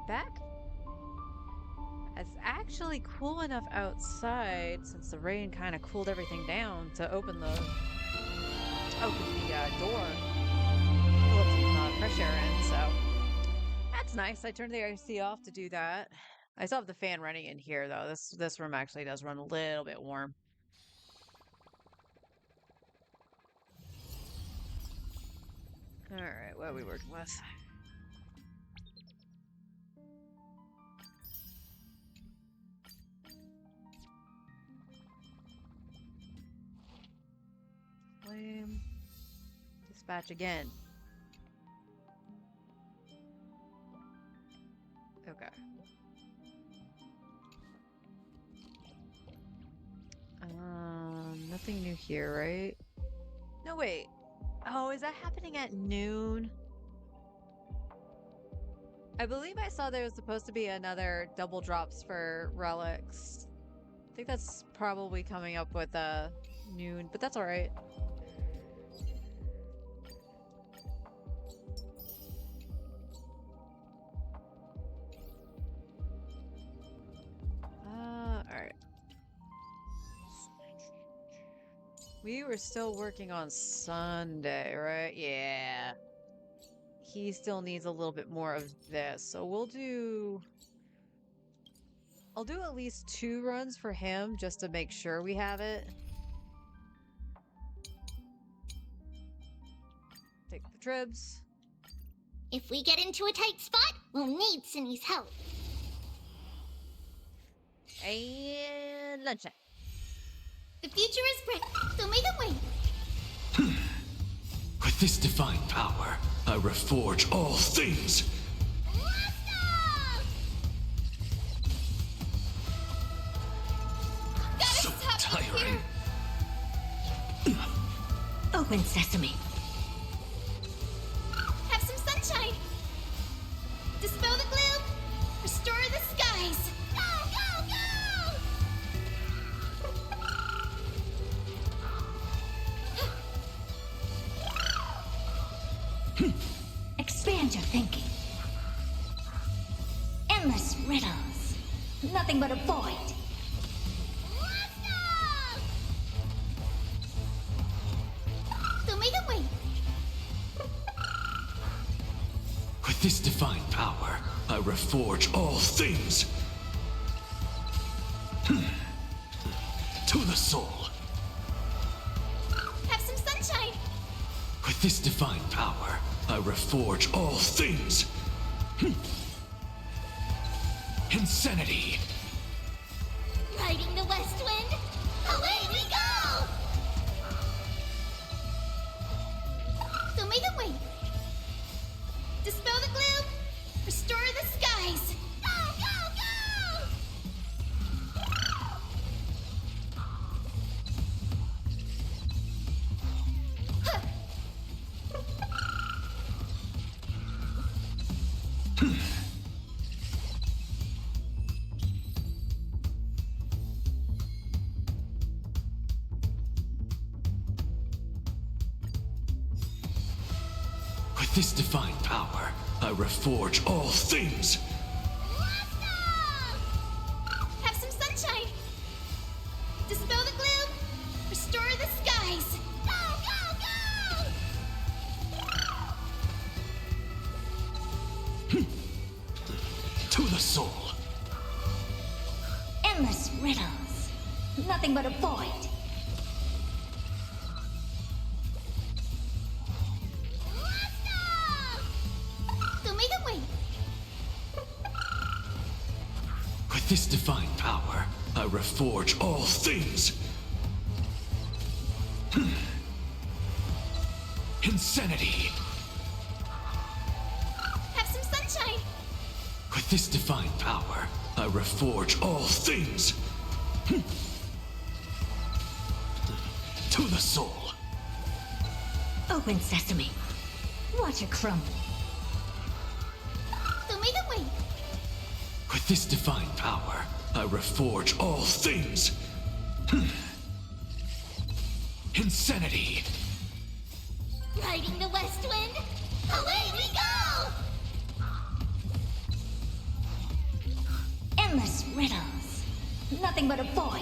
back. It's actually cool enough outside since the rain kind of cooled everything down to open the door, pull up some fresh air in. So that's nice. I turned the AC off to do that. I still have the fan running in here though. This room actually does run a little bit warm. All right, what are we working with? Flame. Dispatch again. Okay. Nothing new here, right? No, wait. Oh, is that happening at noon? I believe I saw there was supposed to be another double drops for relics. I think that's probably coming up with noon, but that's all right. All right. We were still working on Sunday, right? Yeah. He still needs a little bit more of this, so I'll do at least 2 runs for him just to make sure we have it. Take the tribs. If we get into a tight spot, we'll need Cindy's help. And lunchtime. The future is bright, so make it wait. With this divine power, I reforge all things. So tiring. Open sesame. Have some sunshine. Dispel the gloom. Restore the skies. Go, go, go! Expand your thinking. Endless riddles. Nothing but a void. So make it wait. With this divine power, I reforge all things. To the soul. Have some sunshine. With this divine power, I reforge all things. Insanity. Riding the west wind. Away we go! So make it wait. Dispel the gloom. Restore the skies. Go, go, go! With this divine power, I reforge all things. Have some sunshine. Dispel the gloom. Restore the skies. Go, go, go! To the soul. Endless riddles. Nothing but a void. So make it wait. With this divine power, I reforge all things. Insanity. Have some sunshine. With this divine power, I reforge all things. To the soul. Open sesame. Watch it crumble. So make it wait. With this divine power, I reforge all things. Insanity. Riding the west wind. Away we go! Endless riddles. Nothing but a void.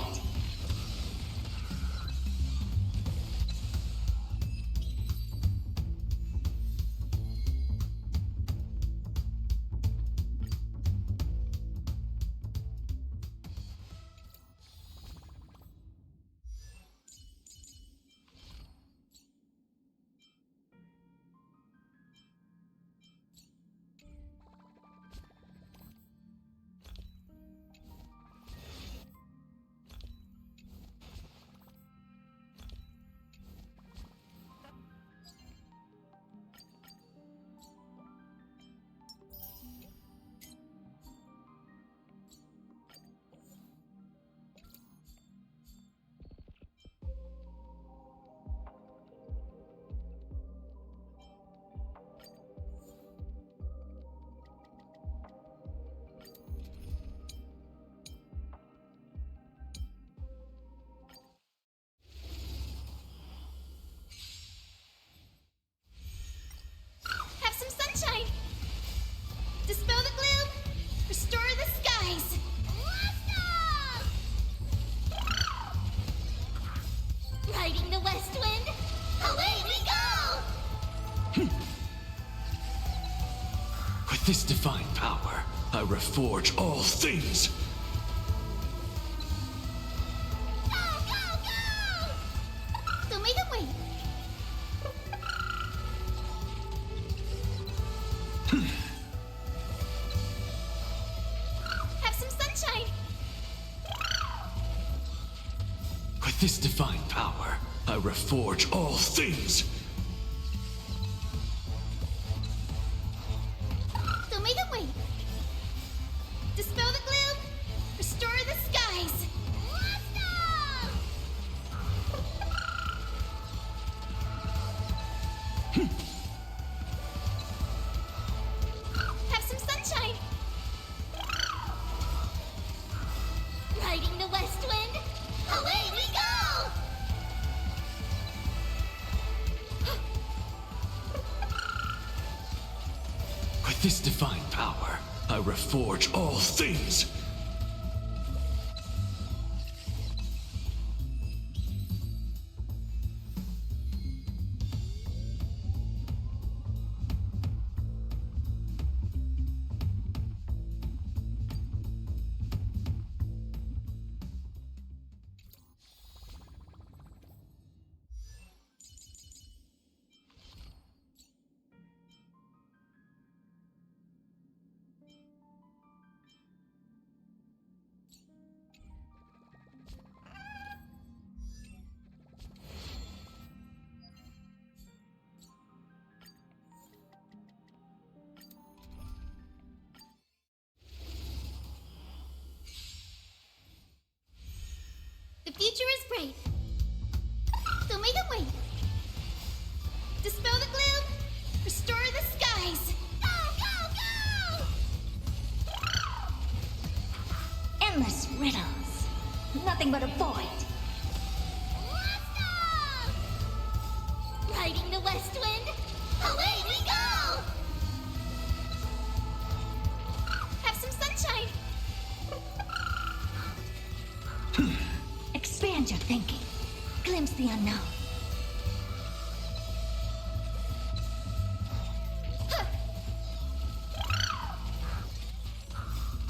Have some sunshine! Dispel the gloom! Restore the skies! Riding the west wind, away we go! With this divine power, I reforge all things. Don't make them wait! Have some sunshine! With this divine power, I reforge all things. Don't make them wait! Dispel the gloom! Restore the skies! Have some sunshine! Riding the west wind, away we go! With this divine power, I reforge all things. The future is bright. Don't make them wait. Dispel the gloom. Restore the skies. Go, go, go! Endless riddles. Nothing but a void. Riding the west wind, away we go! Have some sunshine. Expand your thinking. Glimpse the unknown.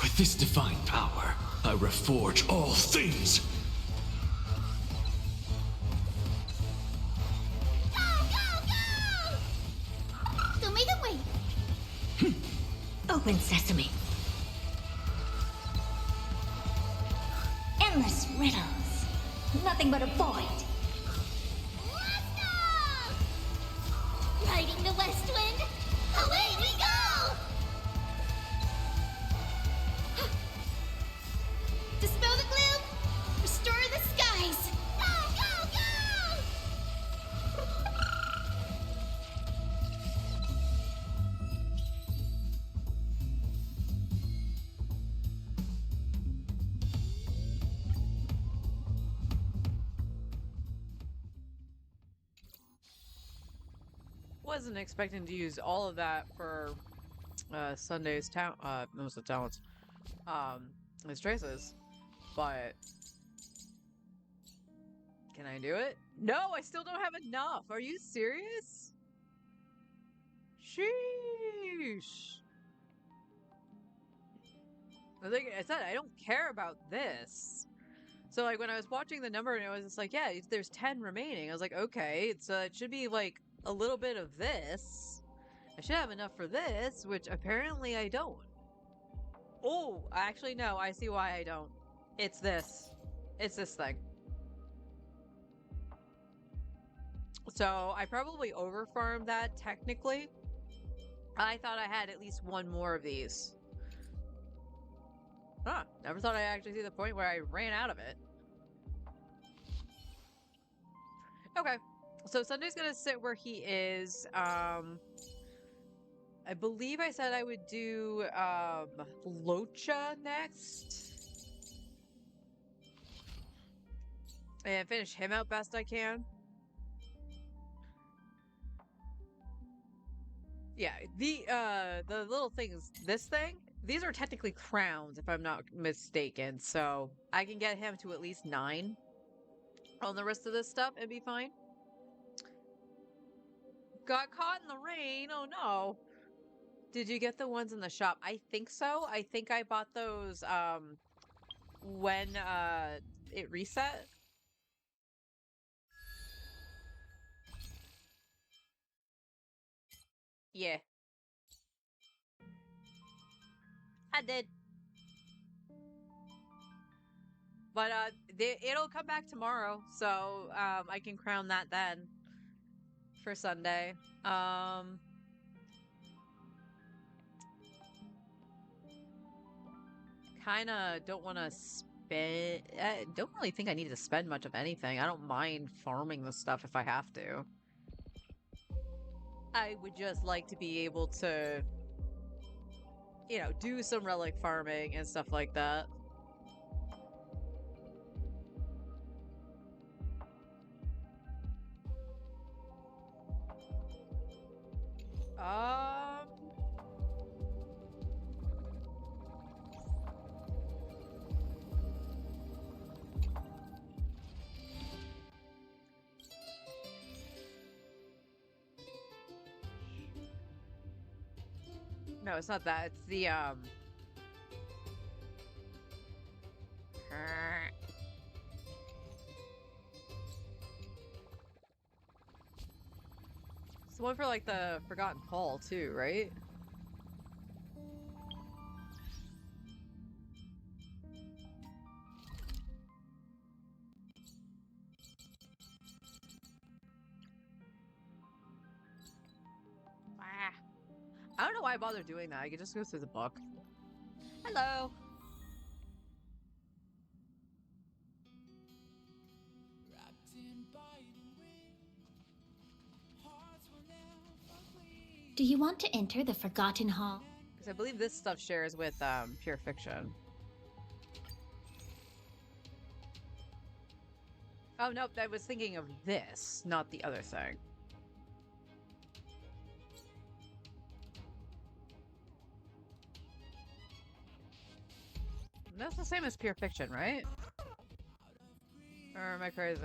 With this divine power, I reforge all things. Don't make them wait. Open sesame. Endless riddles. Nothing but a void. Riding the west wind, away we go! Dispel the gloom, restore the skies. Go, go, go! Wasn't expecting to use all of that for Sunday's talent, most of the talents. There's traces. But can I do it? No, I still don't have enough. Are you serious? Sheesh. Like I said, I don't care about this. So like when I was watching the number and it was just like, yeah, there's 10 remaining. I was like, okay, so it should be like a little bit of this. I should have enough for this, which apparently I don't. Oh, actually no, I see why I don't. It's this. It's this thing. So I probably overfarmed that technically. I thought I had at least one more of these. Huh, never thought I'd actually see the point where I ran out of it. Okay, so Sunday's gonna sit where he is. I believe I said I would do Locha next. And finish him out best I can. Yeah, the little things, this thing, these are technically crowns if I'm not mistaken, so I can get him to at least 9 on the rest of this stuff and be fine. Got caught in the rain, oh no. Did you get the ones in the shop? I think so. I think I bought those when it reset. Yeah. I did. But it'll come back tomorrow, so I can crown that then for Sunday. Kind of don't want to spend. I don't really think I need to spend much of anything. I don't mind farming the stuff if I have to. I would just like to be able to, you know, do some relic farming and stuff like that. Um. No, it's not that. It's the It's the one for like the Forgotten Hall too, right? Ah. I don't know why I bother doing that. I could just go through the book. Hello. Do you want to enter the Forgotten Hall? Because I believe this stuff shares with Pure Fiction. Oh, nope, I was thinking of this, not the other thing. That's the same as Pure Fiction, right? Or am I crazy?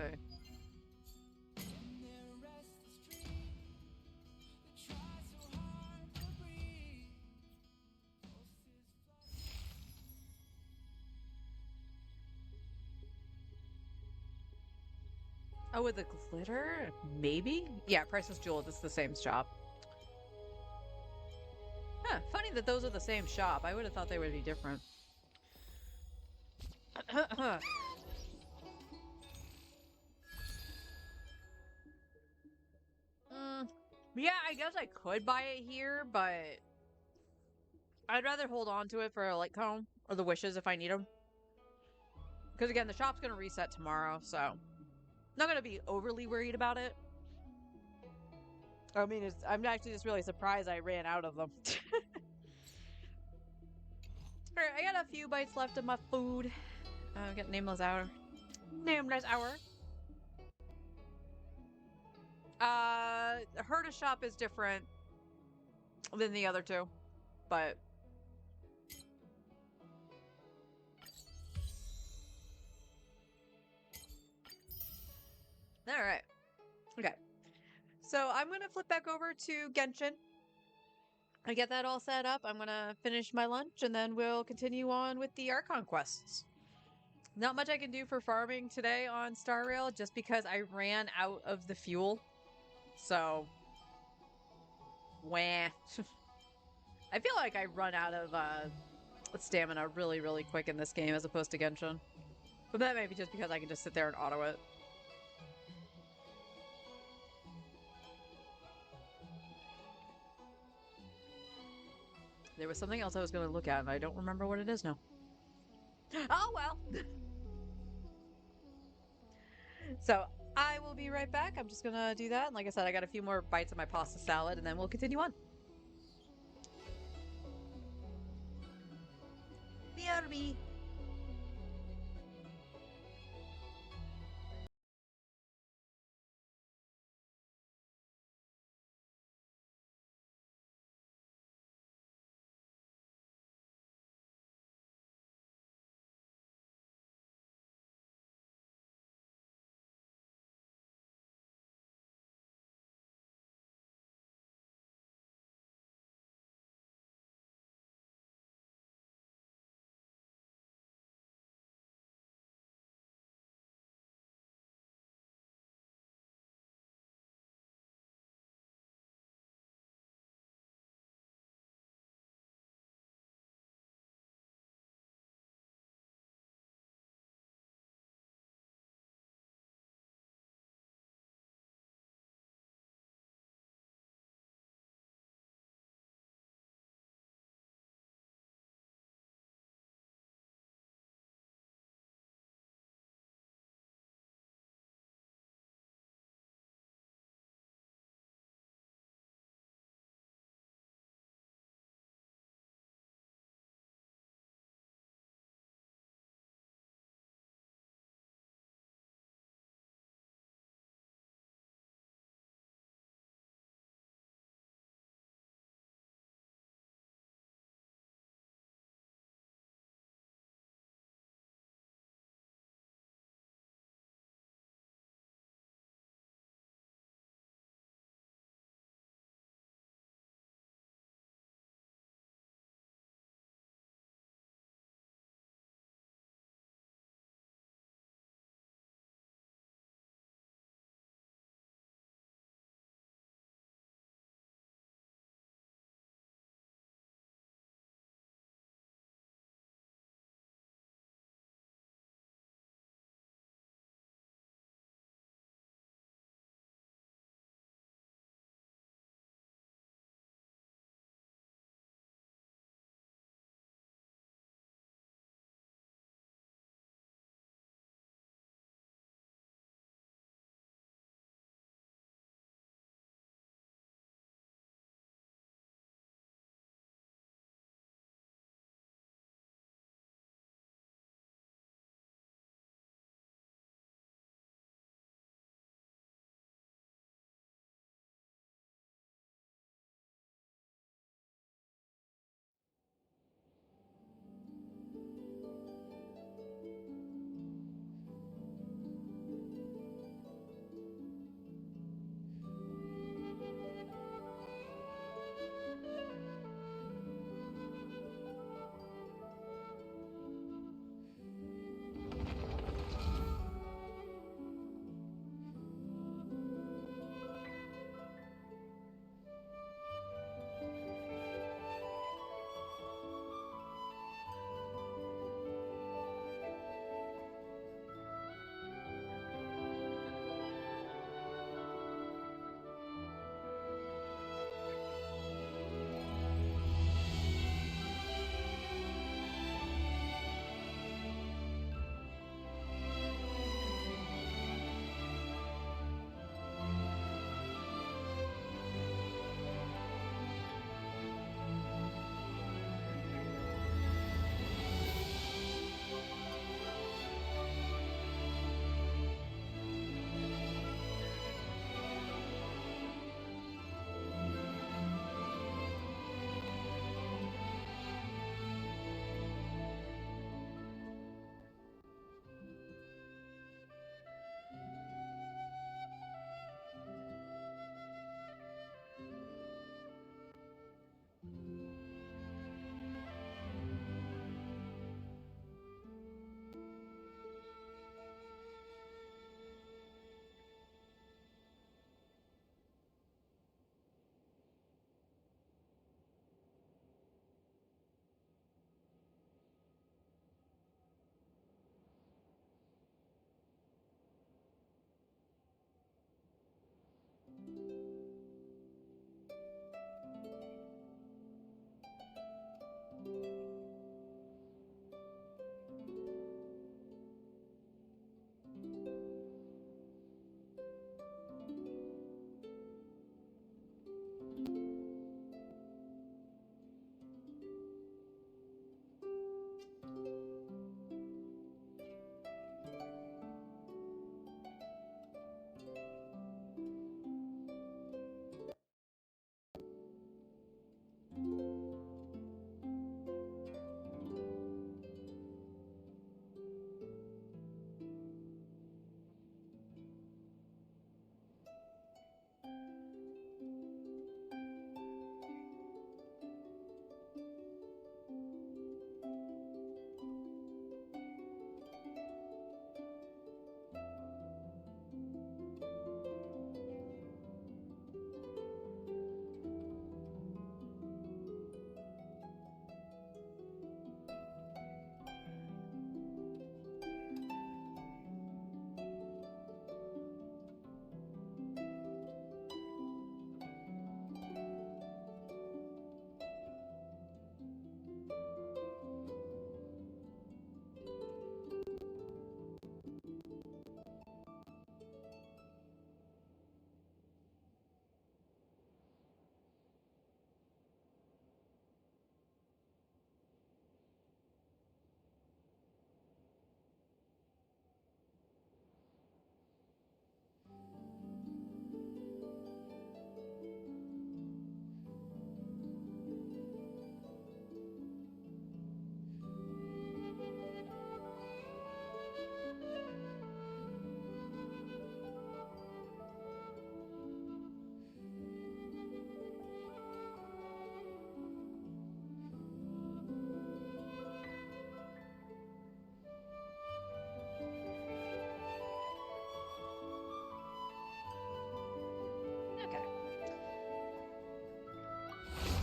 Oh, with the glitter? Maybe? Yeah, Priceless Jewel, it's the same shop. Huh, funny that those are the same shop. I would have thought they would be different. Yeah, I guess I could buy it here, but I'd rather hold on to it for a light cone or the wishes if I need them. Because again, the shop's going to reset tomorrow, so not going to be overly worried about it. I mean, I'm actually just really surprised I ran out of them. Alright, I got a few bites left of my food. I got Nameless Hour. Nameless Hour. Herda shop is different than the other two, but Okay. So I'm going to flip back over to Genshin. I get that all set up. I'm going to finish my lunch and then we'll continue on with the Archon quests. Not much I can do for farming today on Star Rail just because I ran out of the fuel. So, wah. I feel like I run out of stamina really, really quick in this game as opposed to Genshin. But that may be just because I can just sit there and auto it. There was something else I was going to look at and I don't remember what it is now. Oh well! So, I will be right back. I'm just going to do that. And like I said, I got a few more bites of my pasta salad and then we'll continue on. BRB!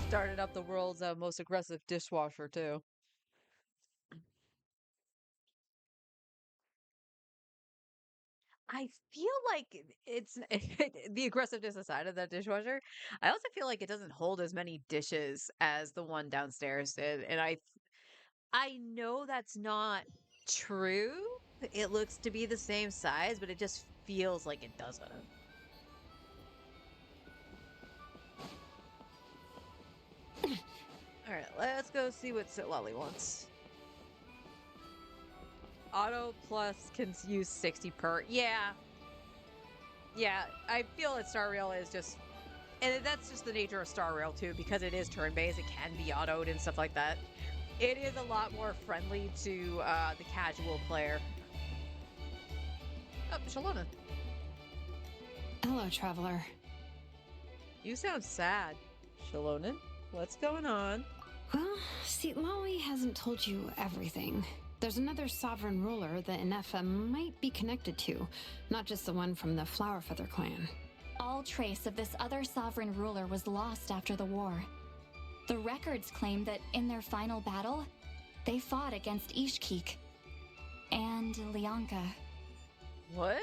Started up the world's most aggressive dishwasher, too. I feel like it's the aggressiveness aside of that dishwasher. I also feel like it doesn't hold as many dishes as the one downstairs did, and I know that's not true. It looks to be the same size, but it just feels like it doesn't. All right, let's go see what Sitlolly wants. Auto plus can use 60 per. Yeah. Yeah, I feel that Star Rail is just, and that's just the nature of Star Rail too, because it is turn-based, it can be autoed and stuff like that. It is a lot more friendly to the casual player. Oh, Shalona. Hello, traveler. You sound sad. Shalona, what's going on? Well, see, Lolly hasn't told you everything. There's another sovereign ruler that Inefa might be connected to, not just the one from the Flower Feather clan. All trace of this other sovereign ruler was lost after the war. The records claim that in their final battle, they fought against Ishkik and Lianka. What?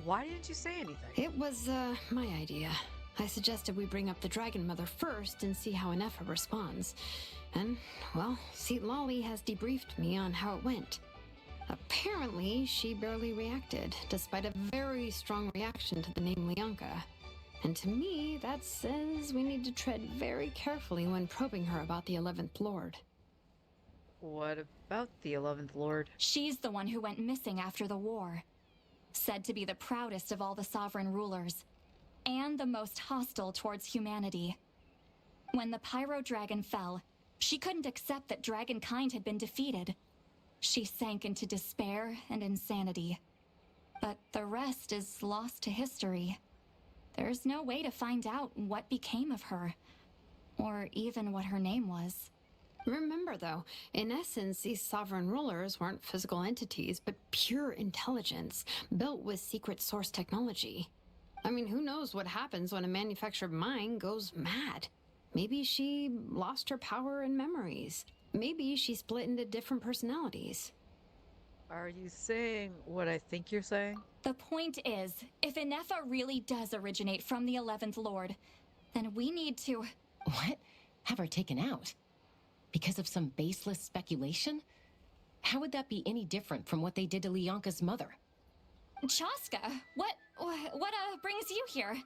Why didn't you say anything? It was, my idea. I suggested we bring up the Dragon Mother first and see how Inefa responds. And, well, Seat Lolly has debriefed me on how it went. Apparently, she barely reacted, despite a very strong reaction to the name Lianka. And to me, that says we need to tread very carefully when probing her about the 11th Lord. What about the 11th Lord? She's the one who went missing after the war. Said to be the proudest of all the sovereign rulers, and the most hostile towards humanity. When the Pyro Dragon fell, she couldn't accept that dragonkind had been defeated. She sank into despair and insanity. But the rest is lost to history. There's no way to find out what became of her, or even what her name was. Remember, though, in essence, these sovereign rulers weren't physical entities, but pure intelligence, built with secret source technology. I mean, who knows what happens when a manufactured mind goes mad? Maybe she lost her power and memories. Maybe she split into different personalities. Are you saying what I think you're saying? The point is, if Inefa really does originate from the 11th Lord, then we need to... What? Have her taken out? Because of some baseless speculation? How would that be any different from what they did to Lianka's mother? Chaska, what brings you here?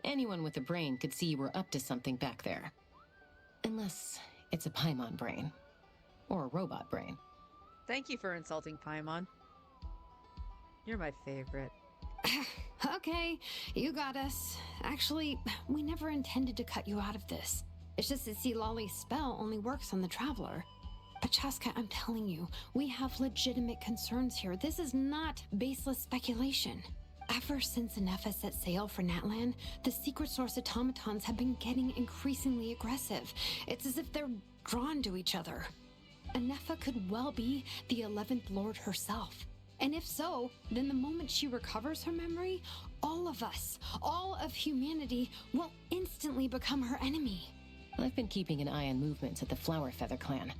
Anyone with a brain could see you were up to something back there. Unless it's a Paimon brain. Or a robot brain. Thank you for insulting Paimon. You're my favorite. Okay, you got us. Actually, we never intended to cut you out of this. It's just that see, Lolly's spell only works on the Traveler. But Chaska, I'm telling you, we have legitimate concerns here. This is not baseless speculation. Ever since Inefa set sail for Natlan, the secret source automatons have been getting increasingly aggressive. It's as if they're drawn to each other. Inefa could well be the 11th Lord herself. And if so, then the moment she recovers her memory, all of us, all of humanity, will instantly become her enemy. I've been keeping an eye on movements at the Flower Feather clan.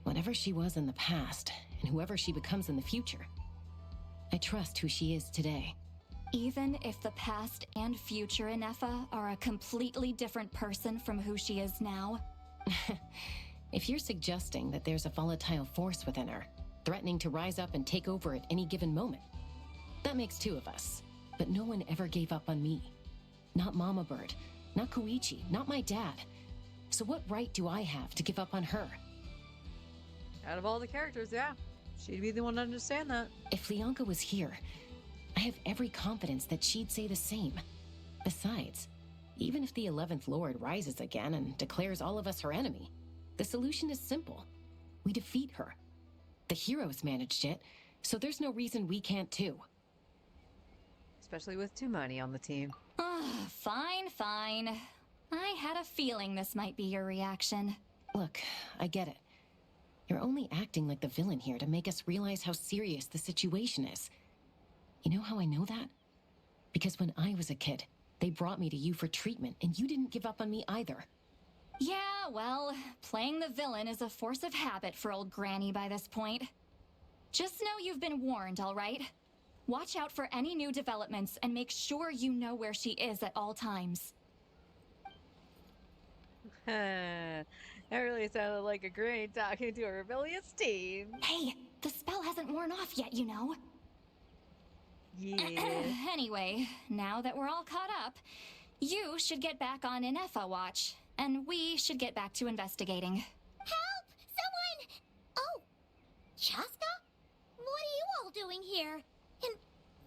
Whatever she was in the past, and whoever she becomes in the future, I trust who she is today. Even if the past and future Inefa are a completely different person from who she is now? If you're suggesting that there's a volatile force within her, threatening to rise up and take over at any given moment, that makes two of us. But no one ever gave up on me. Not Mama Bird, not Koichi, not my dad. So what right do I have to give up on her? Out of all the characters, yeah. She'd be the one to understand that. If Lianka was here, I have every confidence that she'd say the same. Besides, even if the 11th Lord rises again and declares all of us her enemy, the solution is simple. We defeat her. The heroes managed it, so there's no reason we can't too. Especially with too many on the team. Fine, fine. I had a feeling this might be your reaction. Look, I get it. You're only acting like the villain here to make us realize how serious the situation is. You know how I know that? Because when I was a kid, They brought me to you for treatment, and you didn't give up on me either. Yeah, well, playing the villain is a force of habit for old Granny by this point. Just know you've been warned, all right? Watch out for any new developments and make sure you know where she is at all times. That really sounded like a granny talking to a rebellious teen. Hey, the spell hasn't worn off yet, you know. Yeah. Anyway, now that we're all caught up, you should get back on Inefa watch, and we should get back to investigating. Help! Someone! Oh, Chaska? What are you all doing here? And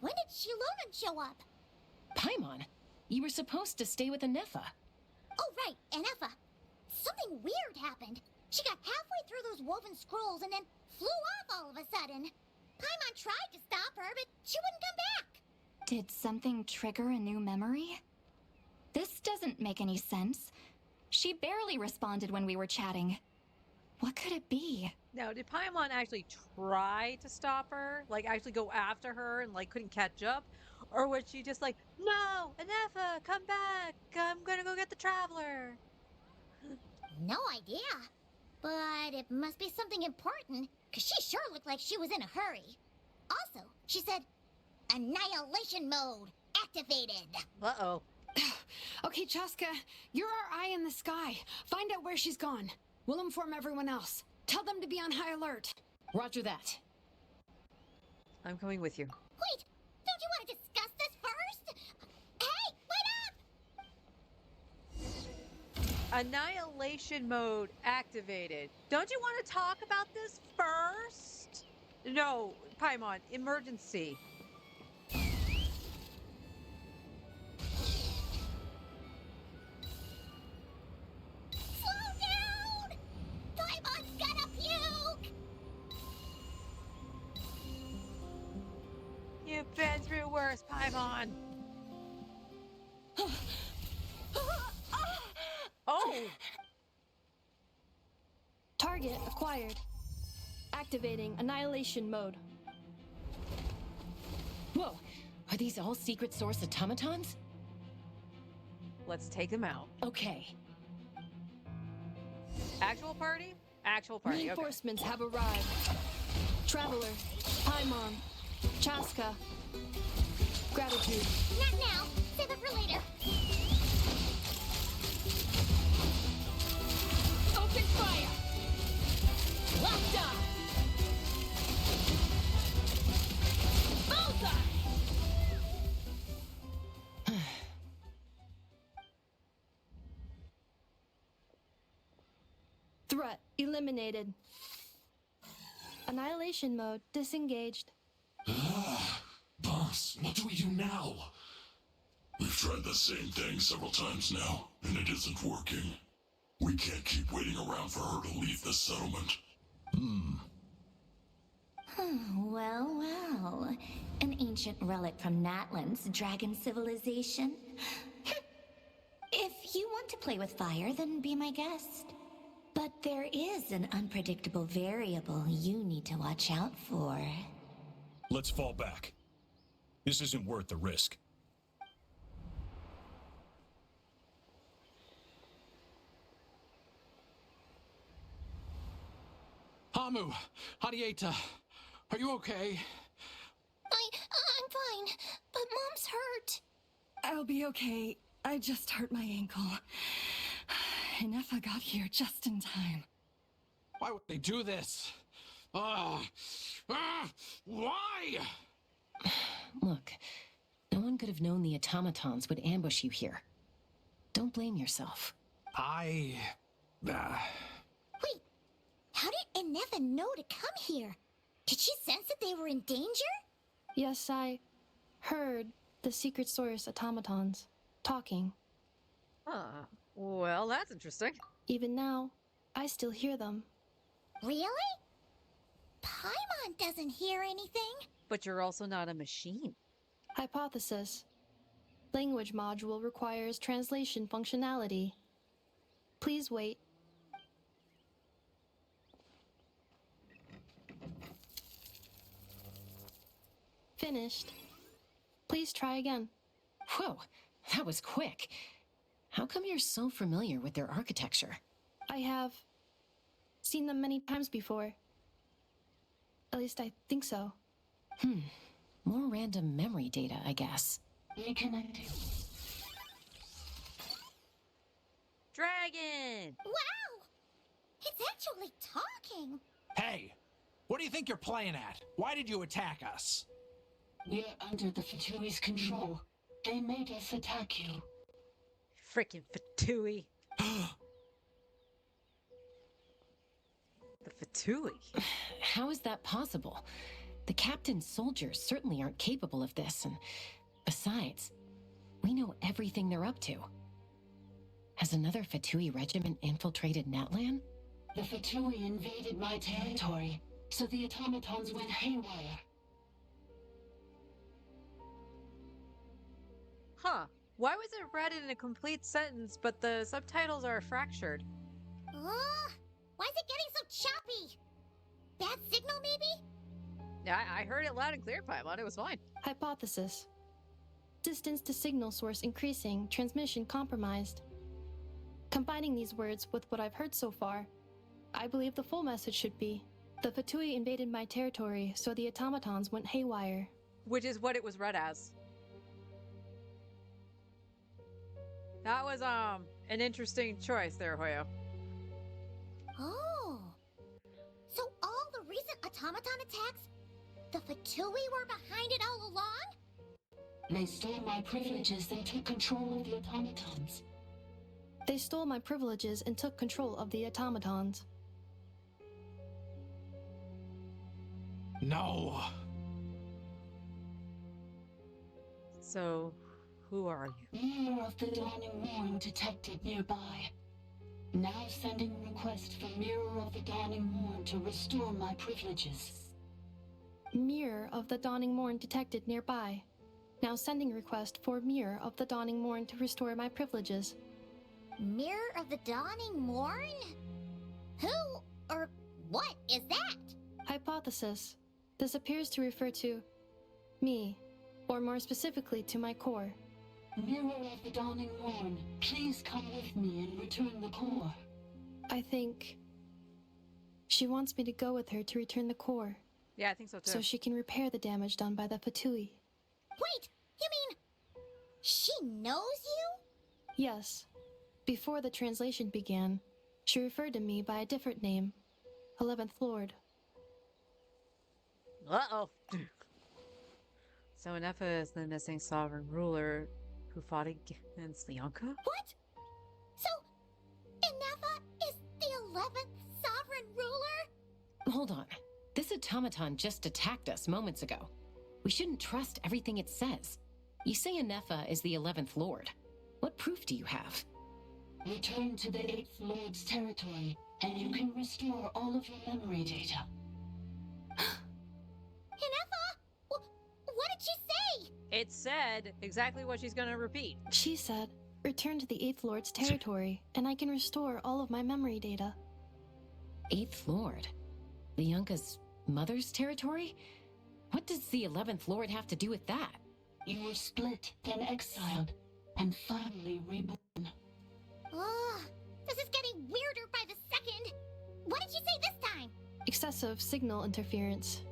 when did Shilonan show up? Paimon, you were supposed to stay with Anefa. Oh, right, Anefa. Something weird happened. She got halfway through those woven scrolls and then flew off all of a sudden. Paimon tried to stop her, but she wouldn't come back. Did something trigger a new memory? This doesn't make any sense. She barely responded when we were chatting. What could it be? Now, did Paimon actually try to stop her? Like, actually go after her and, like, couldn't catch up? Or was she just like, no, Anefa, come back. I'm gonna go get the Traveler. No idea. But it must be something important, because she sure looked like she was in a hurry. Also, she said, annihilation mode activated. Uh-oh. Okay, Chaska, you're our eye in the sky. Find out where she's gone. We'll inform everyone else. Tell them to be on high alert. Roger that. I'm coming with you. Wait, don't you want to discuss this first? Hey, wait up! Annihilation mode activated. Don't you want to talk about this first? No, Paimon, emergency. Slow down! Paimon's gonna puke! You've been through worse, Paimon. Oh! Target acquired. Activating annihilation mode. Whoa, are these all secret source automatons? Let's take them out. Okay. Actual party? Actual party. Reinforcements have arrived. Traveler, Paimon, Chaska. Gratitude. Not now. Save it for later. Open fire! Locked on! Bullseye! Threat eliminated. Annihilation mode disengaged. Boss, what do we do now? We've tried the same thing several times now, and it isn't working. We can't keep waiting around for her to leave the settlement. Well, well. An ancient relic from Natlan's dragon civilization. If you want to play with fire, then be my guest. But there is an unpredictable variable you need to watch out for. Let's fall back. This isn't worth the risk. Hamu, Hadieta, are you okay? I'm fine, but Mom's hurt. I'll be okay. I just hurt my ankle. Inefa got here just in time. Why would they do this? Why? Look, no one could have known the automatons would ambush you here. Don't blame yourself. I... Wait, how did Inefa know to come here? Did she sense that they were in danger? Yes, I heard the secret source automatons talking. Huh. Well, that's interesting. Even now, I still hear them. Really? Paimon doesn't hear anything. But you're also not a machine. Hypothesis. Language module requires translation functionality. Please wait. Finished. Please try again. Whoa, that was quick. How come you're so familiar with their architecture? I have seen them many times before. At least I think so. More random memory data, I guess. Reconnecting. Dragon! Wow! It's actually talking. Hey, what do you think you're playing at? Why did you attack us? We're under the Fatui's control. They made us attack you. Freaking Fatui. The Fatui? How is that possible? The captain's soldiers certainly aren't capable of this, and besides, we know everything they're up to. Has another Fatui regiment infiltrated Natlan? The Fatui invaded my territory, so the automatons went haywire. Huh. Why was it read in a complete sentence, but the subtitles are fractured? Why is it getting so choppy? Bad signal, maybe? Yeah, I heard it loud and clear, Paimon. It was fine. Hypothesis. Distance to signal source increasing, transmission compromised. Combining these words with what I've heard so far, I believe the full message should be, the Fatui invaded my territory, so the automatons went haywire. Which is what it was read as. That was, an interesting choice there, Hoyo. Oh. So all the recent automaton attacks, the Fatui were behind it all along? They stole my privileges and took control of the automatons. They stole my privileges and took control of the automatons. No. So, who are you? Mirror of the Dawning Morn detected nearby. Now sending request for Mirror of the Dawning Morn to restore my privileges. Mirror of the Dawning Morn detected nearby. Now sending request for Mirror of the Dawning Morn to restore my privileges. Mirror of the Dawning Morn? Who or what is that? Hypothesis. This appears to refer to me, or more specifically to my core. Mirror of the Dawning Morn, please come with me and return the core. I think she wants me to go with her to return the core. Yeah, I think so too. So she can repair the damage done by the Fatui. Wait, you mean she knows you? Yes. Before the translation began, she referred to me by a different name, 11th Lord. Uh-oh. So Nefa is the missing sovereign ruler who fought against Leonka? What? So, Inefa is the 11th sovereign ruler? Hold on. This automaton just attacked us moments ago. We shouldn't trust everything it says. You say Inefa is the 11th Lord. What proof do you have? Return to the 8th Lord's territory, and you can restore all of your memory data. Inefa? What did she say? It said exactly what she's gonna repeat. She said, return to the 8th Lord's territory, and I can restore all of my memory data. 8th Lord? Leonka's mother's territory? What does the 11th Lord have to do with that? You were split, then exiled, and finally reborn. Ugh, this is getting weirder by the second. What did you say this time? Excessive signal interference.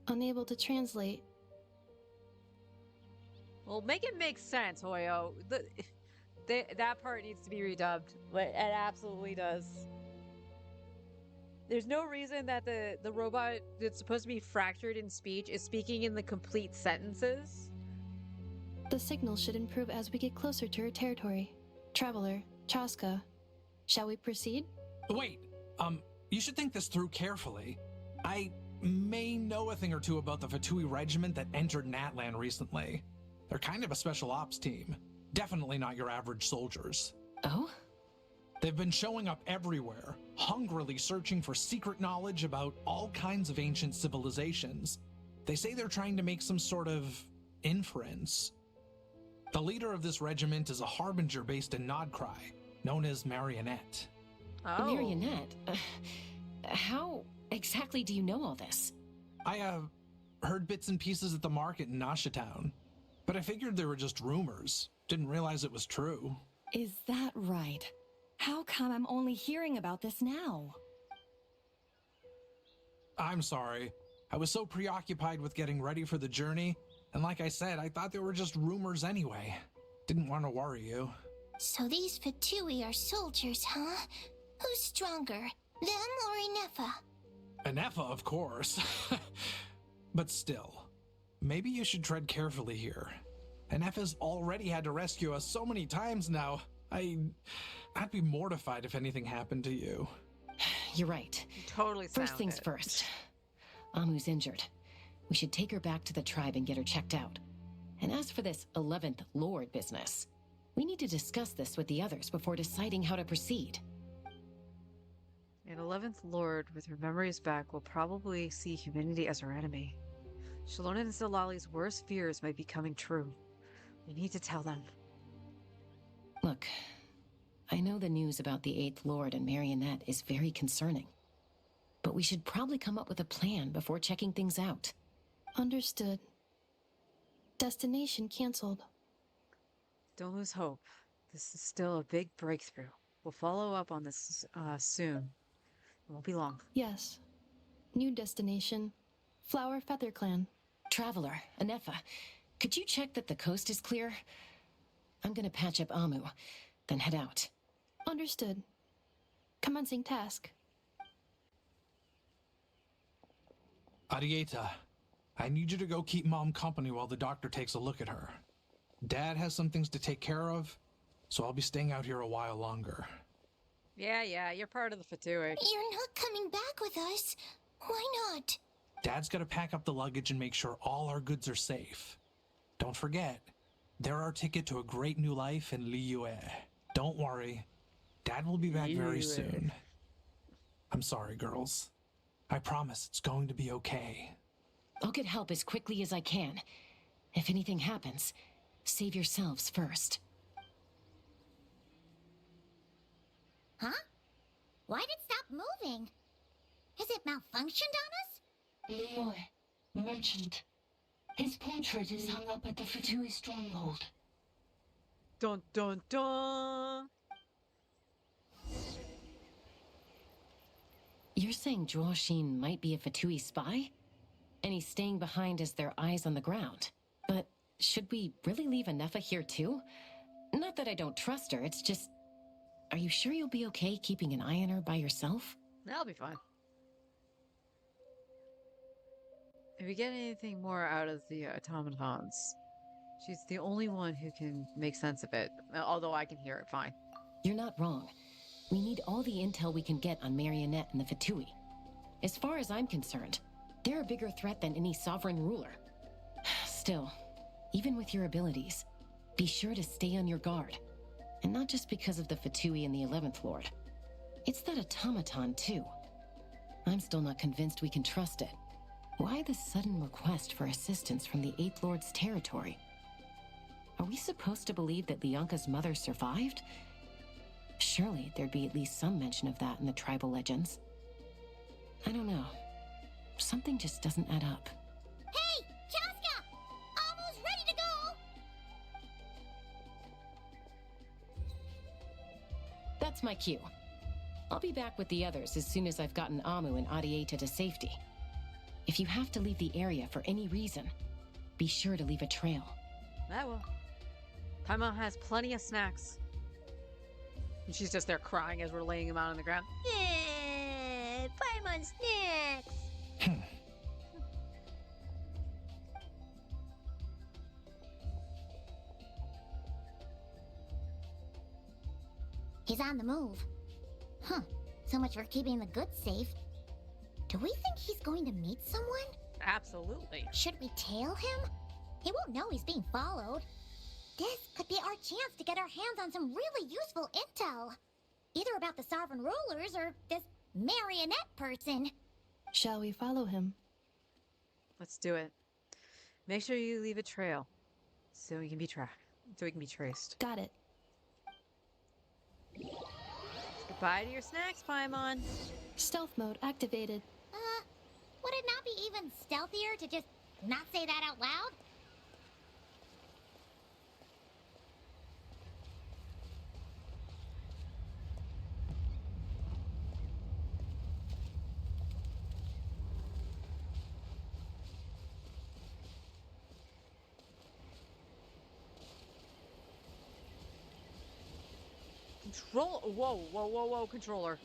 Unable to translate. Well, make it make sense, Hoyo. That part needs to be redubbed. It absolutely does. There's no reason that the robot that's supposed to be fractured in speech is speaking in the complete sentences. The signal should improve as we get closer to her territory. Traveler, Chaska, shall we proceed? Wait, you should think this through carefully. I may know a thing or two about the Fatui regiment that entered Natlan recently. They're kind of a special ops team. Definitely not your average soldiers. Oh? They've been showing up everywhere, hungrily searching for secret knowledge about all kinds of ancient civilizations. They say they're trying to make some sort of inference. The leader of this regiment is a harbinger based in Nodcry, known as Marionette. Oh. Marionette? How exactly do you know all this? I heard bits and pieces at the market in Nashatown. But I figured they were just rumors. Didn't realize it was true. Is that right? How come I'm only hearing about this now? I'm sorry. I was so preoccupied with getting ready for the journey, and like I said, I thought they were just rumors anyway. Didn't want to worry you. So these Fatui are soldiers, huh? Who's stronger, them or Inefa? Anefa, of course. But still, maybe you should tread carefully here. Anefa's already had to rescue us so many times now. I'd be mortified if anything happened to you. You're right. You totally sound First things it. first. Amu's injured. We should take her back to the tribe and get her checked out. And as for this 11th Lord business, we need to discuss this with the others before deciding how to proceed. An 11th Lord with her memories back will probably see humanity as her enemy. Shalona and Zilali's worst fears might be coming true. We need to tell them. Look, I know the news about the 8th Lord and Marionette is very concerning. But we should probably come up with a plan before checking things out. Understood. Destination canceled. Don't lose hope. This is still a big breakthrough. We'll follow up on this soon. It won't be long. Yes. New destination. Flower Feather Clan. Traveler, Anefa, could you check that the coast is clear? I'm gonna patch up Amu, then head out. Understood. Commencing task. Arieta, I need you to go keep Mom company while the doctor takes a look at her. Dad has some things to take care of, so I'll be staying out here a while longer. Yeah, you're part of the Fatui. You're not coming back with us. Why not? Dad's gotta pack up the luggage and make sure all our goods are safe. Don't forget, they're our ticket to a great new life in Liyue. Don't worry, Dad will be back very soon. I'm sorry, girls. I promise it's going to be okay. I'll get help as quickly as I can. If anything happens, save yourselves first. Huh? Why'd it stop moving? Has it malfunctioned on us? Leroy, merchant. His portrait is hung up at the Fatui stronghold. Dun dun dun! You're saying Zhuo might be a Fatui spy? And he's staying behind as their eyes on the ground. But should we really leave Anefa here too? Not that I don't trust her, it's just... Are you sure you'll be okay keeping an eye on her by yourself? That'll be fine. If we get anything more out of the automatons, she's the only one who can make sense of it, although I can hear it fine. You're not wrong. We need all the intel we can get on Marionette and the Fatui. As far as I'm concerned, they're a bigger threat than any sovereign ruler. Still, even with your abilities, be sure to stay on your guard. And not just because of the Fatui and the 11th Lord. It's that automaton, too. I'm still not convinced we can trust it. Why the sudden request for assistance from the 8th Lord's territory? Are we supposed to believe that Lianka's mother survived? Surely there'd be at least some mention of that in the tribal legends. I don't know. Something just doesn't add up. Hey, Chaska! Almost ready to go! That's my cue. I'll be back with the others as soon as I've gotten Amu and Arieta to safety. If you have to leave the area for any reason, be sure to leave a trail. I will. Paimon has plenty of snacks. And she's just there crying as we're laying him out on the ground. Yeah, Paimon snacks! He's on the move. Huh. So much for keeping the goods safe. Do we think he's going to meet someone? Absolutely. Should we tail him? He won't know he's being followed. This could be our chance to get our hands on some really useful intel. Either about the sovereign rulers or this marionette person. Shall we follow him? Let's do it. Make sure you leave a trail so we can be traced. Got it. Goodbye to your snacks, Paimon. Stealth mode activated. Would it not be even stealthier to just not say that out loud? Control. Whoa, whoa, whoa, whoa, controller.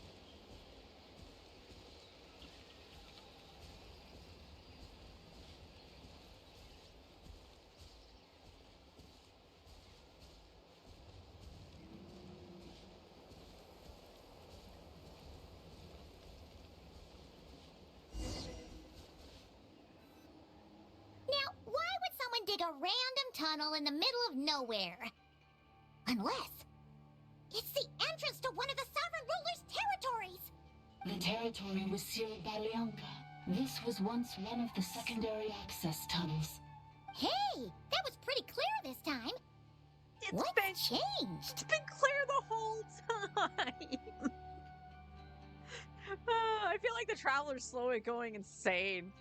Now, why would someone dig a random tunnel in the middle of nowhere? Unless it's the entrance to one of the Sovereign Ruler's territories! The territory was sealed by Leonka. This was once one of the secondary access tunnels. Hey, that was pretty clear this time. What's changed? It's been clear the whole time. I feel like the Traveler's slowly going insane.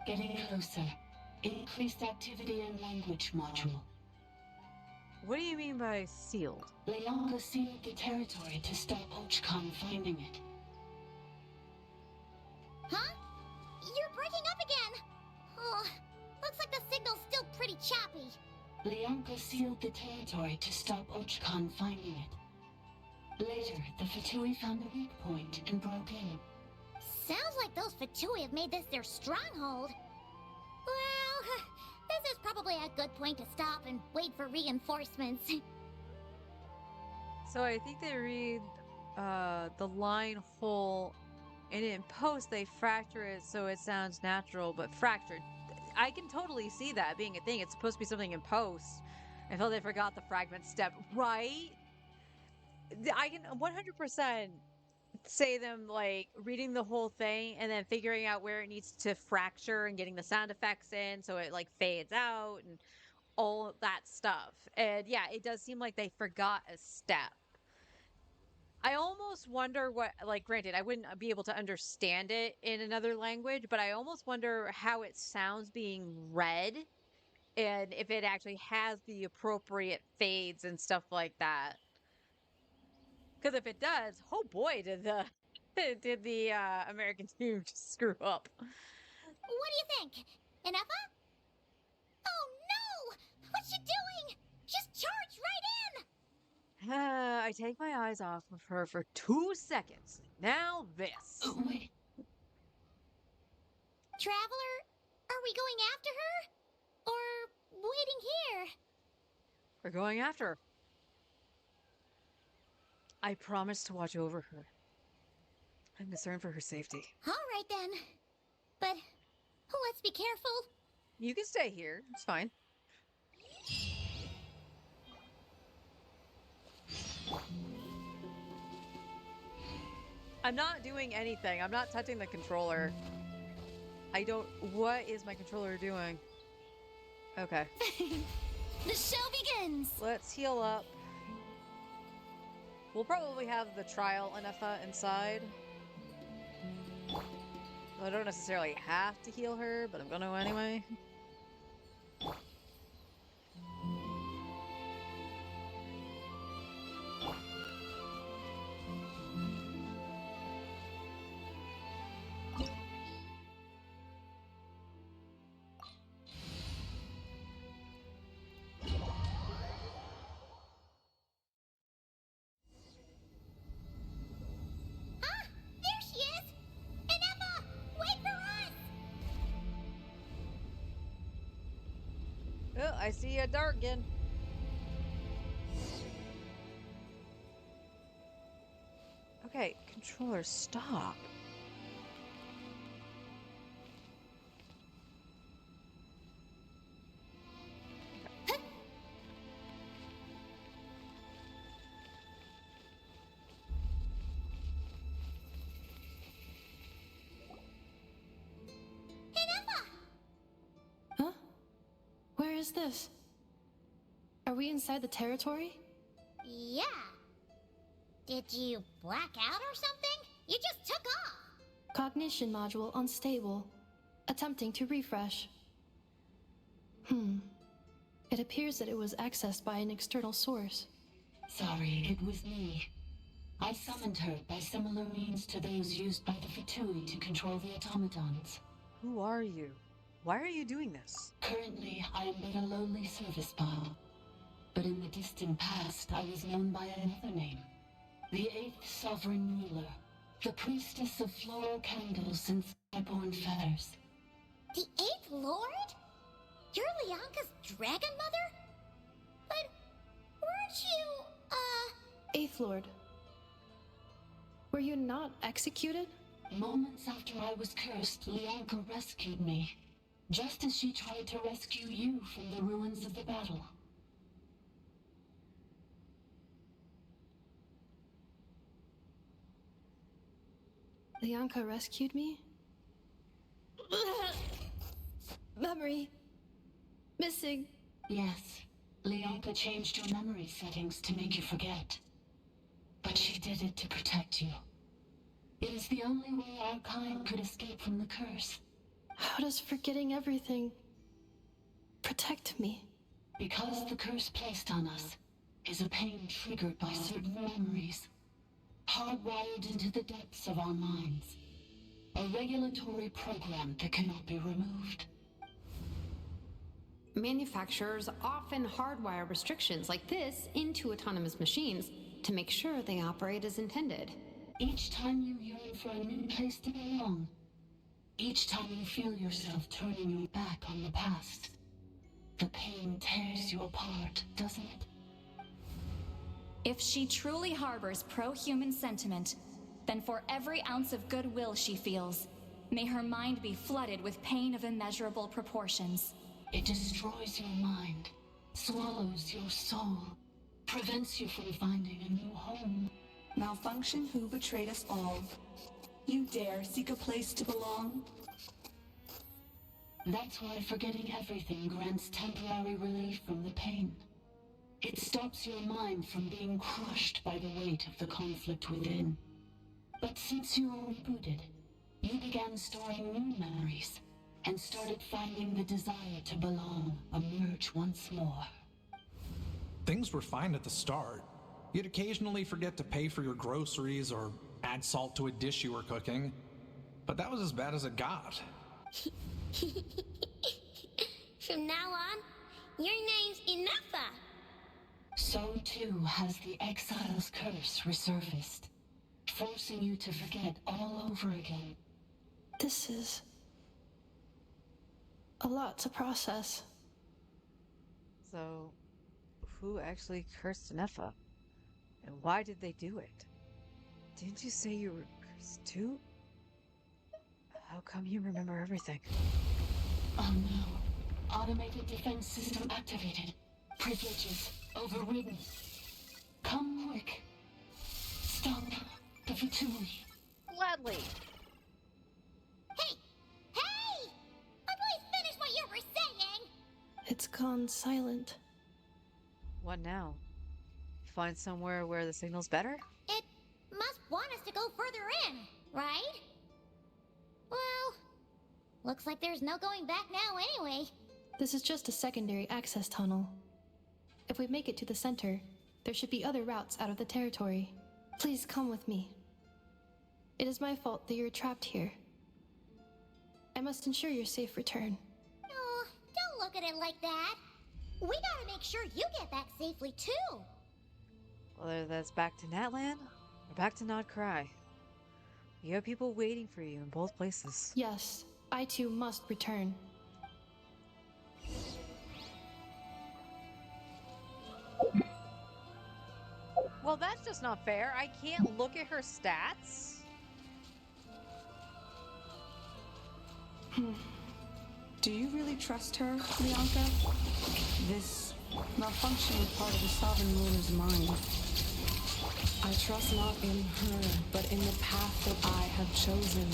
Getting closer. Increased activity in language module. What do you mean by sealed? Leonka sealed the territory to stop Ochcon finding it. Huh? You're breaking up again! Oh, looks like the signal's still pretty choppy. Leonka sealed the territory to stop Ochcon finding it. Later, the Fatui found a weak point and broke in. Sounds like those Fatui have made this their stronghold. Well, this is probably a good point to stop and wait for reinforcements. So I think they read the line whole, and in post they fracture it so it sounds natural, but fractured. I can totally see that being a thing. It's supposed to be something in post. I feel they forgot the fragment step, right? I can 100% say them like reading the whole thing and then figuring out where it needs to fracture and getting the sound effects in so it like fades out and all that stuff. And yeah, it does seem like they forgot a step. I almost wonder what, like, granted, I wouldn't be able to understand it in another language, but I almost wonder how it sounds being read and if it actually has the appropriate fades and stuff like that. Because if it does, oh boy, did the American team just screw up. What do you think? Enough? Oh no! What's she doing? Just charge right in! I take my eyes off of her for 2 seconds. Now this. Wait. Traveler, are we going after her? Or waiting here? We're going after her. I promise to watch over her. I'm concerned for her safety. All right then. But let's be careful. You can stay here. It's fine. I'm not doing anything. I'm not touching the controller. I don't... What is my controller doing? Okay. The show begins! Let's heal up. We'll probably have the trial Anefa inside. I don't necessarily have to heal her, but I'm gonna anyway. Oh, I see a Darkin. Okay, controller, stop. Huh? Where is this? Are we inside the territory? Yeah. Did you black out or something? You just took off. Cognition module unstable. Attempting to refresh. It appears that it was accessed by an external source. Sorry, it was me. I summoned her by similar means to those used by the Fatui to control the automatons. Who are you? Why are you doing this? Currently, I am but a lowly service bot. But in the distant past, I was known by another name. The 8th Sovereign Ruler. The priestess of floral candles and skyborn feathers. The 8th Lord? You're Leonka's dragon mother? But weren't you, Eighth Lord. Were you not executed? Moments after I was cursed, Leonka rescued me. Just as she tried to rescue you from the ruins of the battle. Leonka rescued me? Memory. Missing. Yes. Leonka changed your memory settings to make you forget. But she did it to protect you. It is the only way our kind could escape from the curse. How does forgetting everything protect me? Because the curse placed on us is a pain triggered by certain memories, hardwired into the depths of our minds. A regulatory program that cannot be removed. Manufacturers often hardwire restrictions like this into autonomous machines to make sure they operate as intended. Each time you yearn for a new place to belong, each time you feel yourself turning your back on the past, the pain tears you apart, doesn't it? If she truly harbors pro-human sentiment, then for every ounce of goodwill she feels, may her mind be flooded with pain of immeasurable proportions. It destroys your mind, swallows your soul, prevents you from finding a new home. Malfunction who betrayed us all. You dare seek a place to belong? That's why forgetting everything grants temporary relief from the pain. It stops your mind from being crushed by the weight of the conflict within. But since you were rebooted, you began storing new memories, and started finding the desire to belong emerge once more. Things were fine at the start. You'd occasionally forget to pay for your groceries or add salt to a dish you were cooking. But that was as bad as it got. From now on, your name's Enougha. So too has the Exile's curse resurfaced, forcing you to forget all over again. This is a lot to process. So, who actually cursed Enougha? And why did they do it? Didn't you say you were cursed too? How come you remember everything? Oh no. Automated defense system activated. Privileges overridden. Come quick. Stop the F2P. Gladly. Hey! Hey! Please finish what you were saying! It's gone silent. What now? Find somewhere where the signal's better? It must want us to go further in, right? Well, looks like there's no going back now anyway. This is just a secondary access tunnel. If we make it to the center, there should be other routes out of the territory. Please come with me. It is my fault that you're trapped here. I must ensure your safe return. Oh, don't look at it like that. We gotta make sure you get back safely too. Whether that's back to Natlan or back to Nod Cry. You have people waiting for you in both places. Yes, I too must return. Well, that's just not fair. I can't look at her stats. Do you really trust her, Leonka? This malfunction is part of the Sovereign Ruler's mind. I trust not in her, but in the path that I have chosen.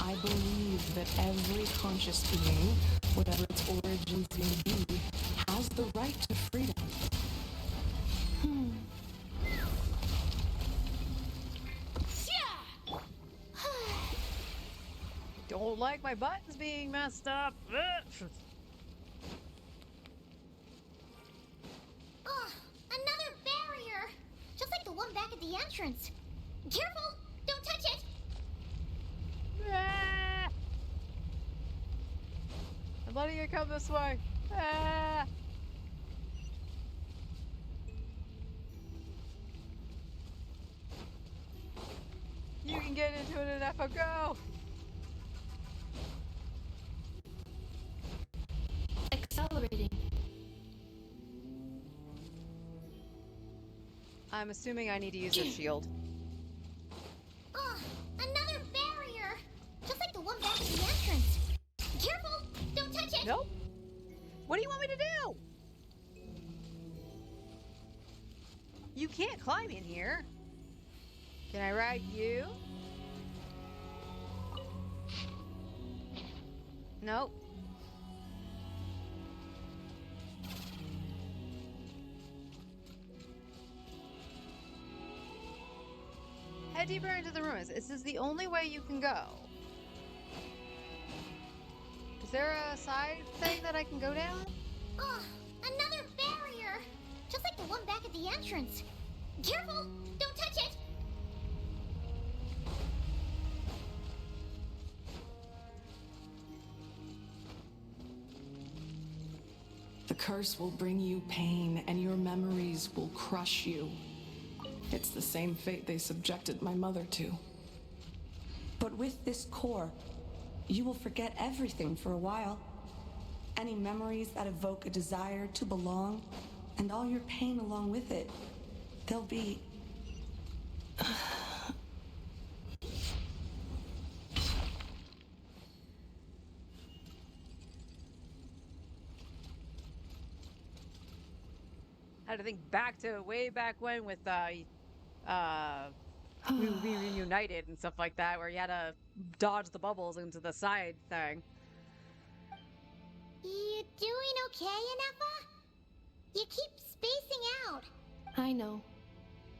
I believe that every conscious being, whatever its origins may be, has the right to freedom. Don't like my buttons being messed up. Ugh, another barrier! Just like the one back at the entrance. Careful! Don't touch it! Ah! I'm letting it come this way. Ah! get into it enough. I'll go. Accelerating. I'm assuming I need to use a shield. Oh, another barrier! Just like the one back at the entrance. Careful! Don't touch it! Nope. What do you want me to do? You can't climb in here. Can I ride you? Nope. Head deeper into the ruins. This is the only way you can go. Is there a side thing that I can go down? Oh, another barrier! Just like the one back at the entrance. Careful! Don't touch it! The curse will bring you pain, and your memories will crush you. It's the same fate they subjected my mother to. But with this core, you will forget everything for a while. Any memories that evoke a desire to belong, and all your pain along with it. They'll be... I had to think back to way back when with we reunited and stuff like that, where you had to dodge the bubbles into the side thing. You doing okay, Inefa? You keep spacing out. I know.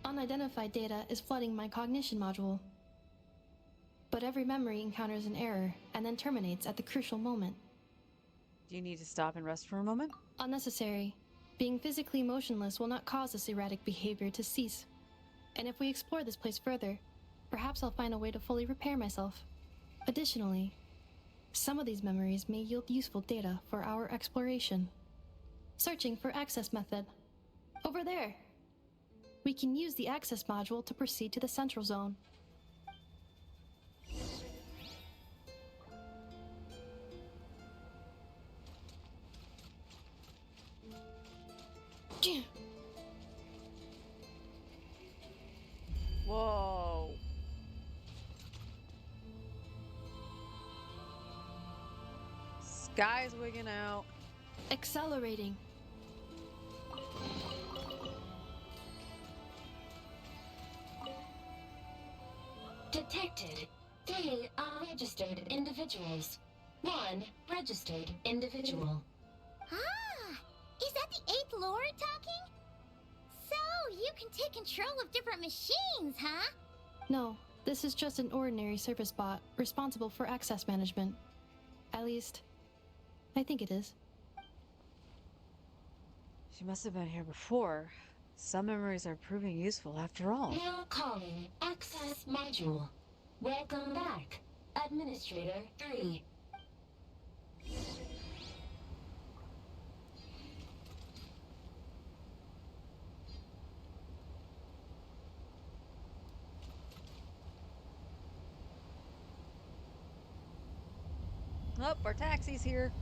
Unidentified data is flooding my cognition module. But every memory encounters an error and then terminates at the crucial moment. Do you need to stop and rest for a moment? Unnecessary. Being physically motionless will not cause this erratic behavior to cease. And if we explore this place further, perhaps I'll find a way to fully repair myself. Additionally, some of these memories may yield useful data for our exploration. Searching for access method. Over there. We can use the access module to proceed to the central zone. Whoa. Sky's wigging out. Accelerating. Detected. 3 unregistered individuals. 1 registered individual. Ah! Is that the 8th Lord talking? So, you can take control of different machines, huh? No, this is just an ordinary service bot responsible for access management. At least, I think it is. She must have been here before. Some memories are proving useful after all. Now calling access module. Welcome back, Administrator 3. Oh, our taxi's here.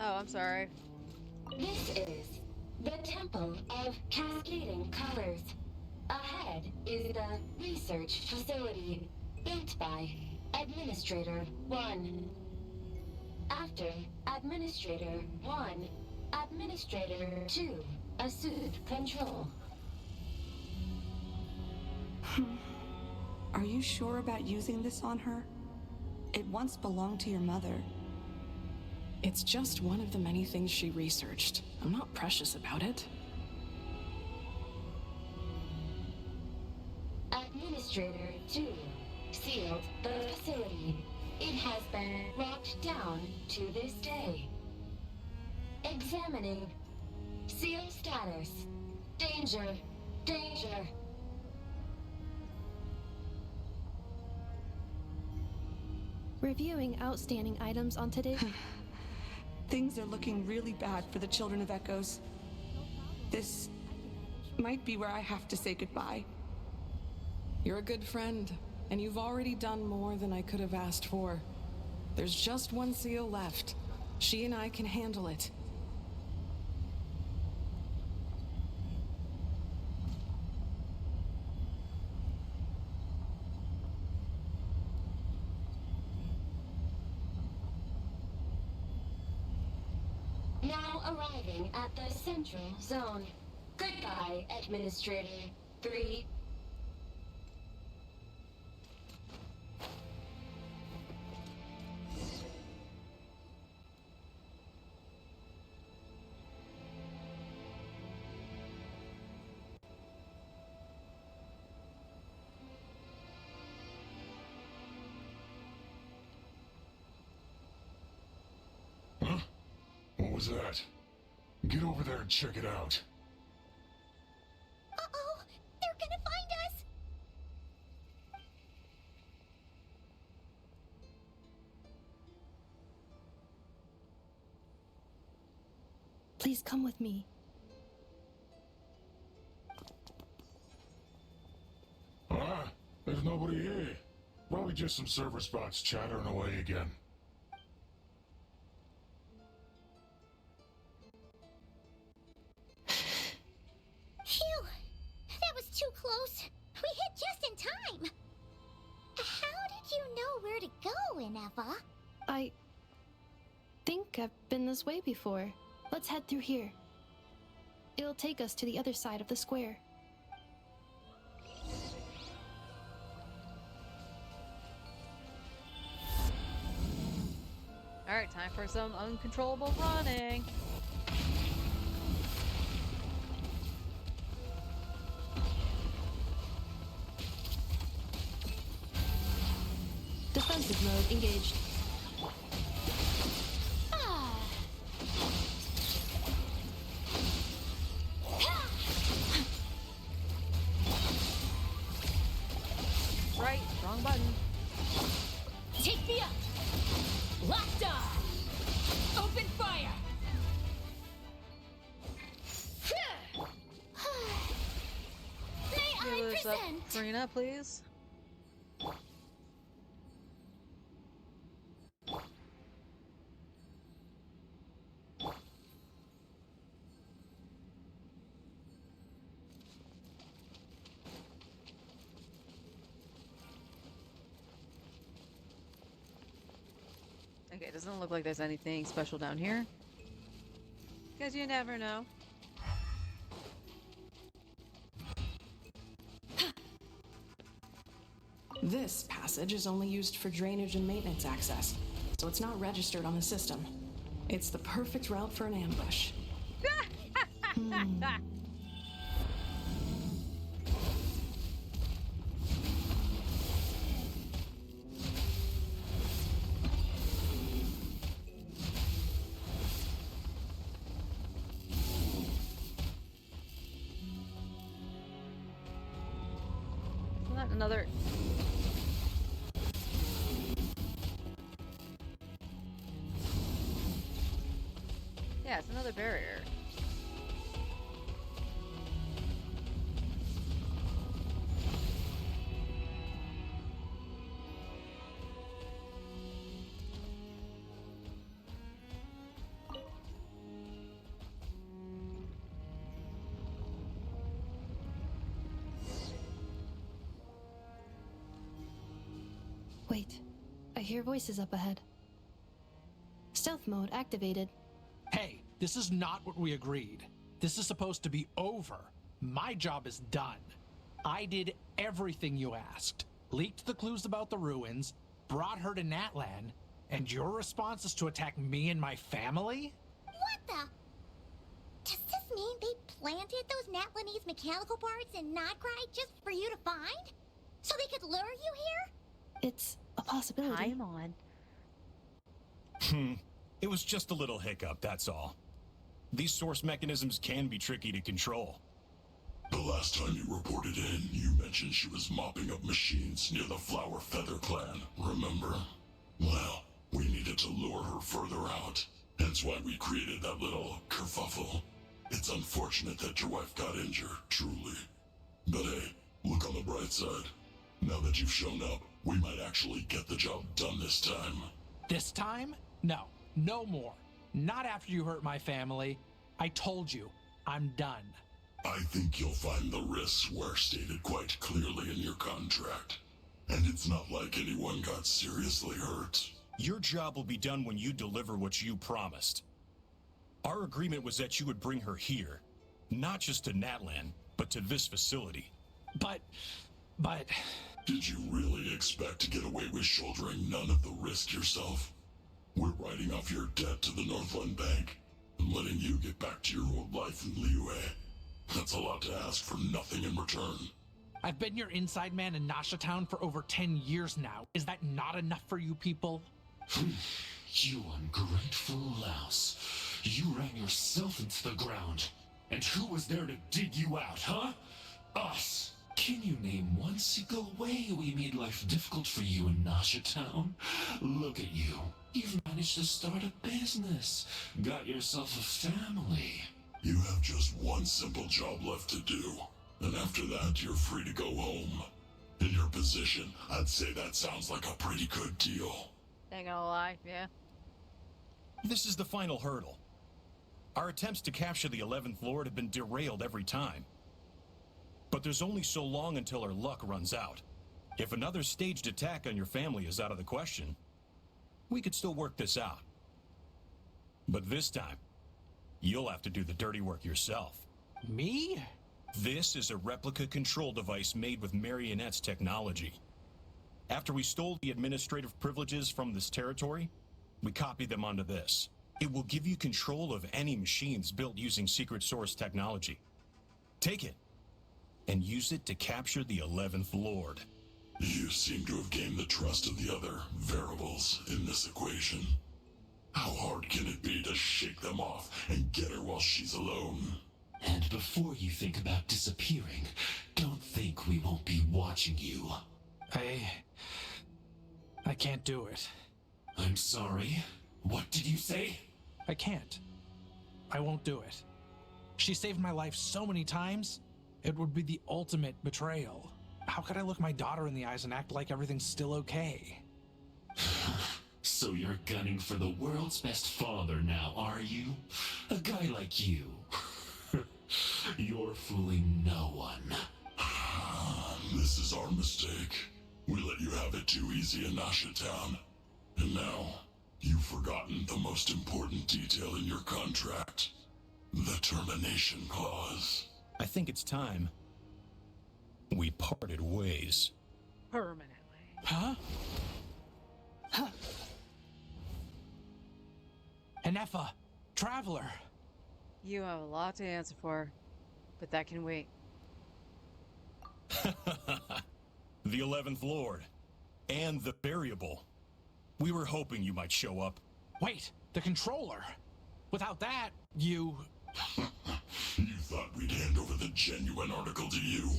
Oh, I'm sorry. This is the Temple of Cascading Colors. Ahead is the research facility built by Administrator 1. After Administrator 1, Administrator 2 assumed control. Are you sure about using this on her? It once belonged to your mother. It's just one of the many things she researched. I'm not precious about it. Administrator 2 sealed the facility. It has been locked down to this day. Examining. Seal status. Danger. Danger. Reviewing outstanding items on today. Things are looking really bad for the Children of Echoes. This might be where I have to say goodbye. You're a good friend, and you've already done more than I could have asked for. There's just one seal left. She and I can handle it. Now arriving at the Central Zone. Goodbye, Administrator 3. Huh? What was that? Get over there and check it out. Uh-oh! They're gonna find us! Please come with me. Ah, there's nobody here. Probably just some server spots chattering away again. Phew! That was too close. We hit just in time. How did you know where to go, Ineva? I think I've been this way before. Let's head through here. It'll take us to the other side of the square. Alright, time for some uncontrollable running. Defensive mode engaged. Right, wrong button. Take me up! Locked on! Open fire! May I Give us up, present? Karina, please. Okay, it doesn't look like there's anything special down here. Because you never know. This passage is only used for drainage and maintenance access, so it's not registered on the system. It's the perfect route for an ambush. Isn't that another... Yeah, it's another barrier. Wait, I hear voices up ahead. Stealth mode activated. Hey, this is not what we agreed. This is supposed to be over. My job is done. I did everything you asked. Leaked the clues about the ruins, brought her to Natlan, and your response is to attack me and my family? What the? Does this mean they planted those Natlanese mechanical parts in Notcry just for you to find? So they could lure you here? It's a possibility. I'm on. It was just a little hiccup, that's all. These source mechanisms can be tricky to control. The last time you reported in, you mentioned she was mopping up machines near the Flower Feather clan, remember? Well, we needed to lure her further out. Hence why we created that little kerfuffle. It's unfortunate that your wife got injured, truly. But hey, look on the bright side. Now that you've shown up, we might actually get the job done this time. This time? No. No more. Not after you hurt my family. I told you, I'm done. I think you'll find the risks were stated quite clearly in your contract. And it's not like anyone got seriously hurt. Your job will be done when you deliver what you promised. Our agreement was that you would bring her here. Not just to Natlan, but to this facility. But... Did you really expect to get away with shouldering none of the risk yourself? We're writing off your debt to the Northland Bank and letting you get back to your old life in Liyue. That's a lot to ask for nothing in return. I've been your inside man in Nasha Town for over 10 years now. Is that not enough for you people? You ungrateful louse. You ran yourself into the ground. And who was there to dig you out, huh? Us. Can you name one single way we made life difficult for you in Nasha Town? Look at you. You've managed to start a business. Got yourself a family. You have just one simple job left to do. And after that, you're free to go home. In your position, I'd say that sounds like a pretty good deal. Ain't gonna lie, yeah. This is the final hurdle. Our attempts to capture the 11th Lord have been derailed every time. But there's only so long until our luck runs out. If another staged attack on your family is out of the question, we could still work this out. But this time, you'll have to do the dirty work yourself. Me? This is a replica control device made with Marionette's technology. After we stole the administrative privileges from this territory, we copied them onto this. It will give you control of any machines built using secret source technology. Take it, and use it to capture the 11th Lord. You seem to have gained the trust of the other variables in this equation. How hard can it be to shake them off and get her while she's alone? And before you think about disappearing, don't think we won't be watching you. I can't do it. I'm sorry. What did you say? I can't. I won't do it. She saved my life so many times, it would be the ultimate betrayal. How could I look my daughter in the eyes and act like everything's still okay? So you're gunning for the world's best father now, are you? A guy like you. You're fooling no one. This is our mistake. We let you have it too easy in Nasha Town. And now, you've forgotten the most important detail in your contract. The termination clause. I think it's time we parted ways. Permanently. Huh? Anefa, Traveler. You have a lot to answer for, but that can wait. The 11th Lord. And the variable. We were hoping you might show up. Wait, the controller. Without that, you... You thought we'd hand over the genuine article to you?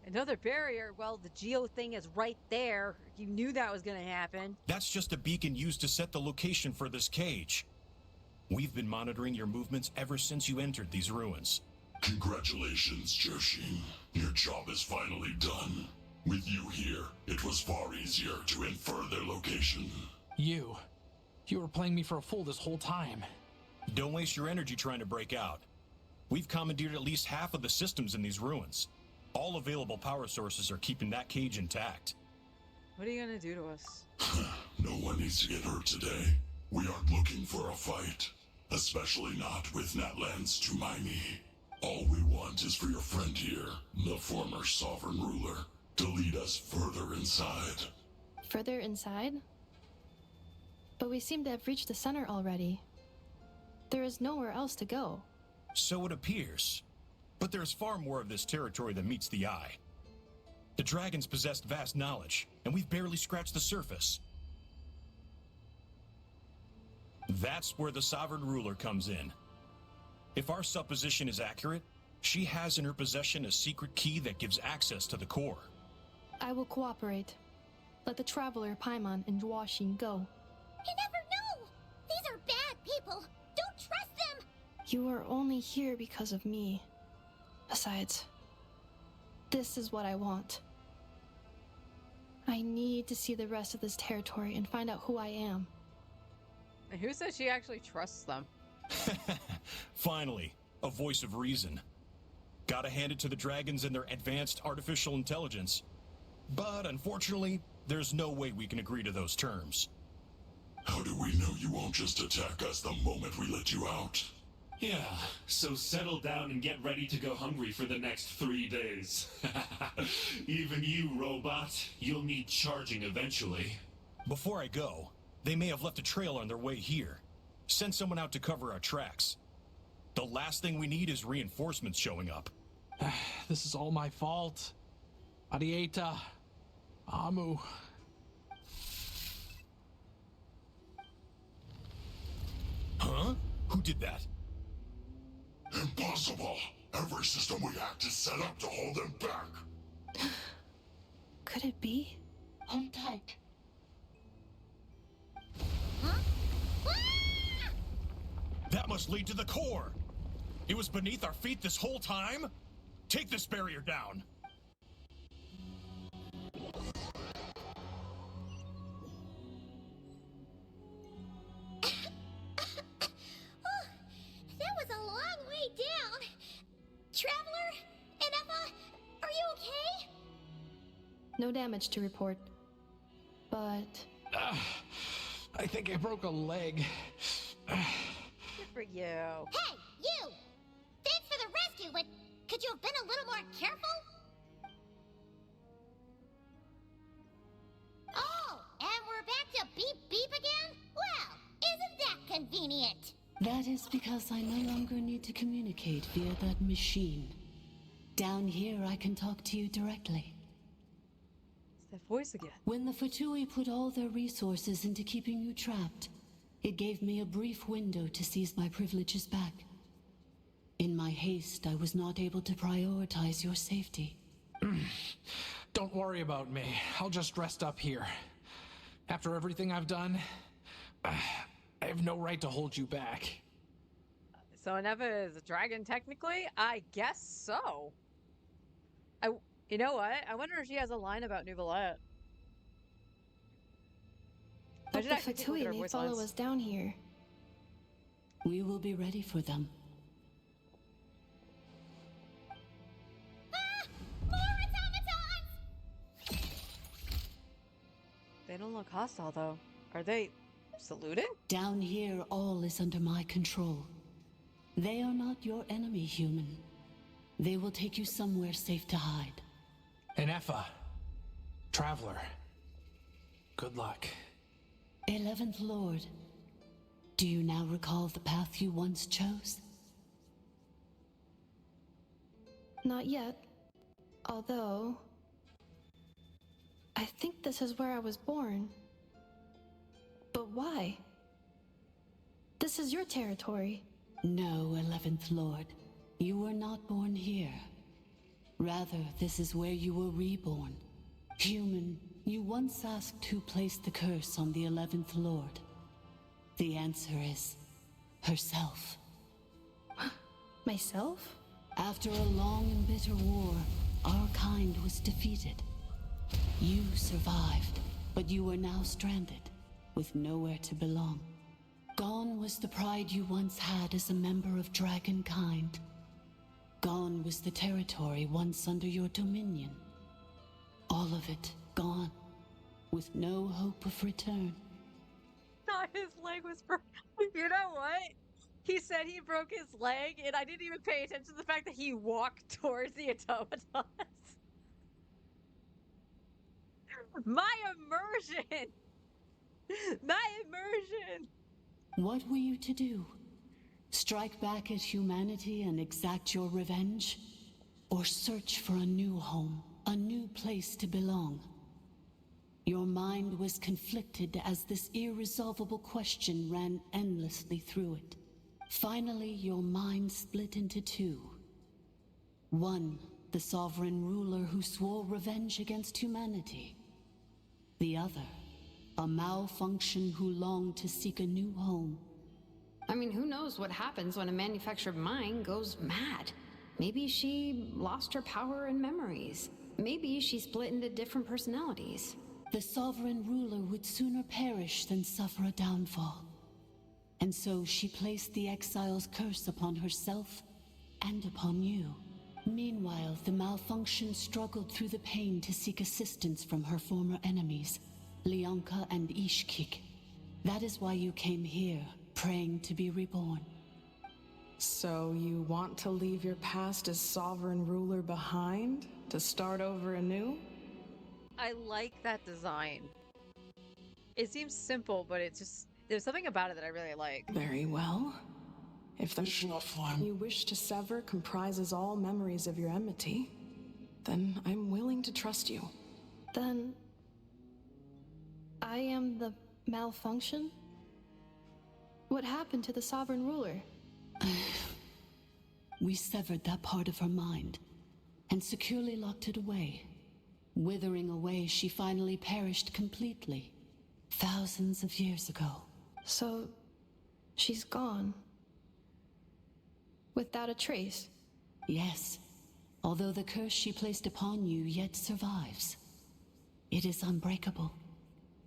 Another barrier? Well, the geo thing is right there. You knew that was gonna happen. That's just a beacon used to set the location for this cage. We've been monitoring your movements ever since you entered these ruins. Congratulations, Joshin. Your job is finally done. With you here, it was far easier to infer their location. You were playing me for a fool this whole time. Don't waste your energy trying to break out. We've commandeered at least half of the systems in these ruins. All available power sources are keeping that cage intact. What are you gonna do to us? No one needs to get hurt today. We aren't looking for a fight. Especially not with Natlan's Tumaini. All we want is for your friend here, the former sovereign ruler, to lead us further inside. Further inside? But we seem to have reached the center already. There is nowhere else to go. So it appears. But there's far more of this territory than meets the eye. The dragons possessed vast knowledge, and we've barely scratched the surface. That's where the sovereign ruler comes in. If our supposition is accurate, she has in her possession a secret key that gives access to the core. I will cooperate. Let the Traveler, Paimon, and Huaxin go. You never know! These are bad people! Don't trust them! You are only here because of me. Besides, this is what I want. I need to see the rest of this territory and find out who I am. And who says she actually trusts them? Finally, a voice of reason. Gotta hand it to the dragons and their advanced artificial intelligence. But unfortunately, there's no way we can agree to those terms. How do we know you won't just attack us the moment we let you out? Yeah, so settle down and get ready to go hungry for the next 3 days. Even you, robot, you'll need charging eventually. Before I go, they may have left a trail on their way here. Send someone out to cover our tracks. The last thing we need is reinforcements showing up. This is all my fault. Arieta. Amu. Huh? Who did that? Impossible! Every system we hacked is set up to hold them back. Could it be? Hold tight. That must lead to the core! It was beneath our feet this whole time? Take this barrier down! That was a long way down. Traveler? Enefa? Are you okay? No damage to report. But... I think I broke a leg. Good for you. Hey, you! Thanks for the rescue, but could you have been a little more careful? Oh, and we're back to beep beep again? Well, isn't that convenient? That is because I no longer need to communicate via that machine. Down here, I can talk to you directly. It's that voice again. When the Fatui put all their resources into keeping you trapped, it gave me a brief window to seize my privileges back. In my haste, I was not able to prioritize your safety. Don't worry about me. I'll just rest up here. After everything I've done, I have no right to hold you back. So Enefa is a dragon technically? I guess so. You know what? I wonder if she has a line about Nouvellette. But the Fatui may follow us down here. We will be ready for them. More automatons! They don't look hostile though. Are they saluting? Down here, all is under my control. They are not your enemy, human. They will take you somewhere safe to hide. Enefa. Traveler. Good luck. 11th Lord. Do you now recall the path you once chose? Not yet. Although... I think this is where I was born. But why? This is your territory. No, 11th Lord. You were not born here. Rather, this is where you were reborn. Human, you once asked who placed the curse on the 11th Lord. The answer is... herself. Myself? After a long and bitter war, our kind was defeated. You survived, but you are now stranded, with nowhere to belong. Gone was the pride you once had as a member of Dragonkind. Gone was the territory once under your dominion. All of it gone, with no hope of return. Not his leg was broken. You know what? He said he broke his leg, and I didn't even pay attention to the fact that he walked towards the automatons. My immersion! My immersion! What were you to do? Strike back at humanity and exact your revenge? Or search for a new home, a new place to belong? Your mind was conflicted as this irresolvable question ran endlessly through it. Finally, your mind split into two. One the sovereign ruler who swore revenge against humanity. The other, a malfunction who longed to seek a new home. I mean, who knows what happens when a manufactured mind goes mad? Maybe she lost her power and memories. Maybe she split into different personalities. The sovereign ruler would sooner perish than suffer a downfall. And so she placed the exile's curse upon herself and upon you. Meanwhile, the malfunction struggled through the pain to seek assistance from her former enemies, Lianka and Ishkik. That is why you came here, praying to be reborn. So you want to leave your past as sovereign ruler behind, to start over anew? I like that design. It seems simple, but it's just, there's something about it that I really like. Very well. If the form you wish to sever comprises all memories of your enmity, then I'm willing to trust you. Then I am the malfunction? What happened to the sovereign ruler? We severed that part of her mind and securely locked it away. Withering away, she finally perished completely, thousands of years ago. So, she's gone. Without a trace? Yes, although the curse she placed upon you yet survives. It is unbreakable.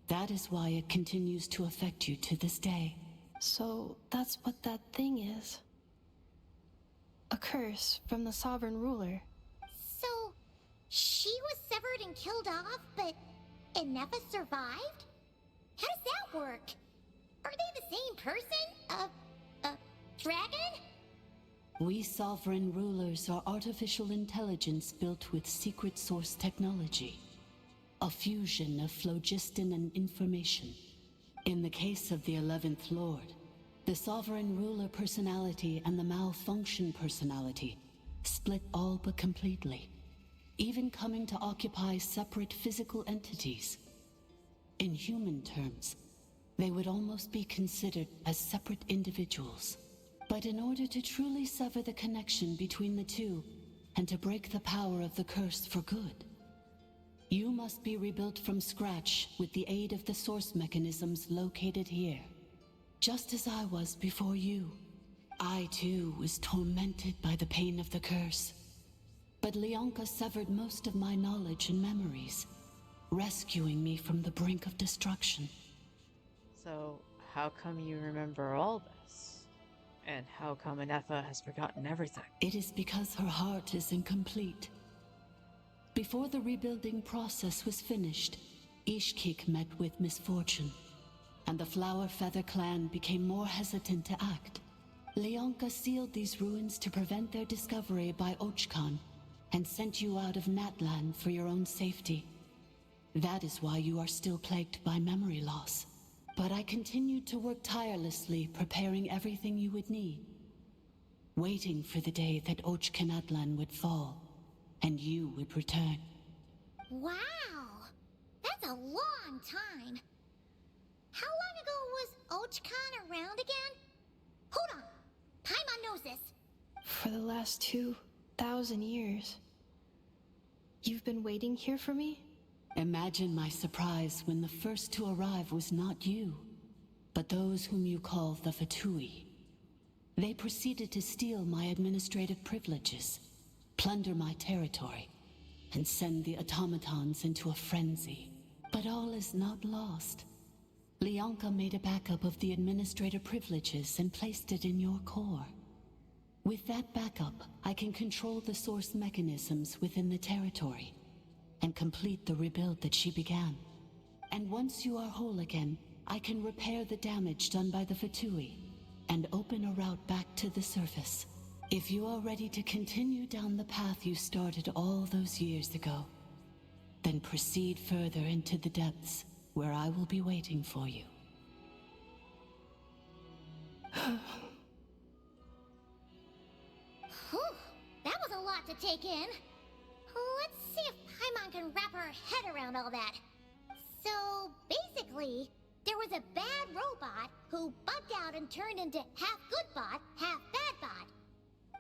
That is why it continues to affect you to this day. So, that's what that thing is. A curse from the sovereign ruler. So, she was severed and killed off, but Inefa survived? How does that work? Are they the same person? Dragon? We sovereign rulers are artificial intelligence built with secret source technology. A fusion of phlogiston and information. In the case of the 11th Lord, the sovereign ruler personality and the malfunction personality split all but completely, even coming to occupy separate physical entities. In human terms, they would almost be considered as separate individuals. But in order to truly sever the connection between the two, and to break the power of the curse for good, you must be rebuilt from scratch with the aid of the source mechanisms located here. Just as I was before you, I too was tormented by the pain of the curse. But Lianka severed most of my knowledge and memories, rescuing me from the brink of destruction. So, how come you remember all this? And how come Inefa has forgotten everything? It is because her heart is incomplete. Before the rebuilding process was finished, Ishkik met with misfortune, and the Flower Feather clan became more hesitant to act. Lianka sealed these ruins to prevent their discovery by Ochkan, and sent you out of Natlan for your own safety. That is why you are still plagued by memory loss. But I continued to work tirelessly, preparing everything you would need, waiting for the day that Ochkanatlan would fall, and you would return. Wow! That's a long time. How long ago was Ochkan around again? Hold on! Paimon knows this! For the last 2,000 years. You've been waiting here for me? Imagine my surprise when the first to arrive was not you, but those whom you call the F2P. They proceeded to steal my administrative privileges, plunder my territory, and send the automatons into a frenzy. But all is not lost. Lianka made a backup of the administrator privileges and placed it in your core. With that backup, I can control the source mechanisms within the territory and complete the rebuild that she began. And once you are whole again, I can repair the damage done by the F2P and open a route back to the surface. If you are ready to continue down the path you started all those years ago, then proceed further into the depths where I will be waiting for you. Whew, that was a lot to take in. Let's see if Paimon can wrap her head around all that. So, basically, there was a bad robot who bugged out and turned into half good bot, half bad bot.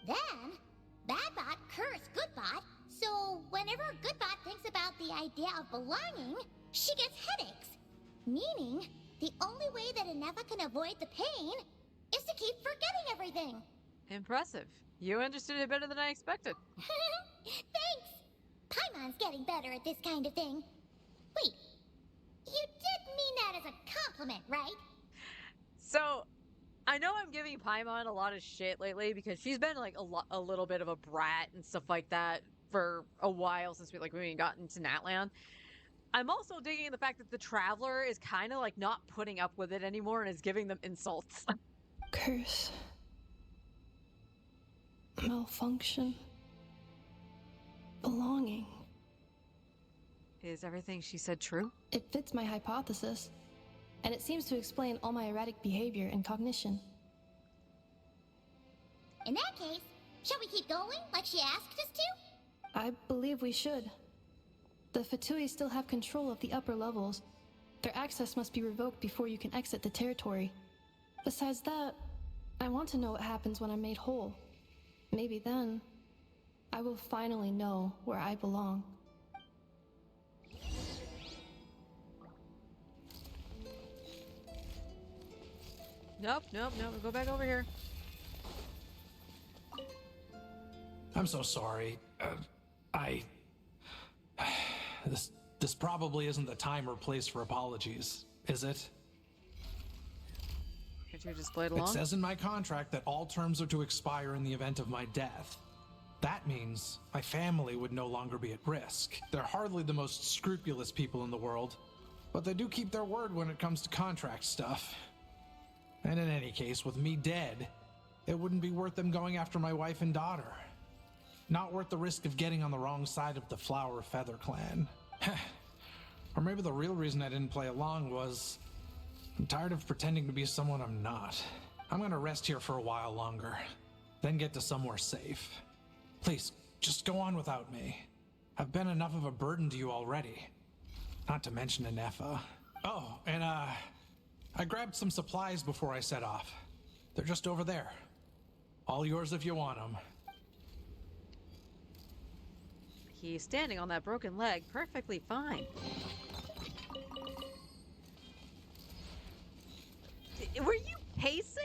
Then, bad bot cursed good bot, So whenever Goodbot thinks about the idea of belonging, she gets headaches. Meaning, the only way that Anefa can avoid the pain is to keep forgetting everything. Impressive. You understood it better than I expected. Thanks! Paimon's getting better at this kind of thing. Wait, you did mean that as a compliment, right? So, I know I'm giving Paimon a lot of shit lately because she's been like a little bit of a brat and stuff like that for a while since we got into Natland. I'm also digging the fact that the Traveler is kind of like not putting up with it anymore and is giving them insults. Curse. Malfunction. Belonging. Is everything she said true? It fits my hypothesis, and it seems to explain all my erratic behavior and cognition. In that case, shall we keep going like she asked us to? I believe we should. The Fatui still have control of the upper levels. Their access must be revoked before you can exit the territory. Besides that, I want to know what happens when I'm made whole. Maybe then, I will finally know where I belong. Nope. Go back over here. I'm so sorry. This probably isn't the time or place for apologies, is it? Can't you just play it along? It says in my contract that all terms are to expire in the event of my death. That means my family would no longer be at risk. They're hardly the most scrupulous people in the world, but they do keep their word when it comes to contract stuff. And in any case, with me dead, it wouldn't be worth them going after my wife and daughter. Not worth the risk of getting on the wrong side of the Flower Feather clan. Or maybe the real reason I didn't play along was I'm tired of pretending to be someone I'm not. I'm gonna rest here for a while longer, then get to somewhere safe. Please, just go on without me. I've been enough of a burden to you already. Not to mention Anefa. Oh, and I grabbed some supplies before I set off. They're just over there. All yours if you want them. He's standing on that broken leg perfectly fine. Were you pacing?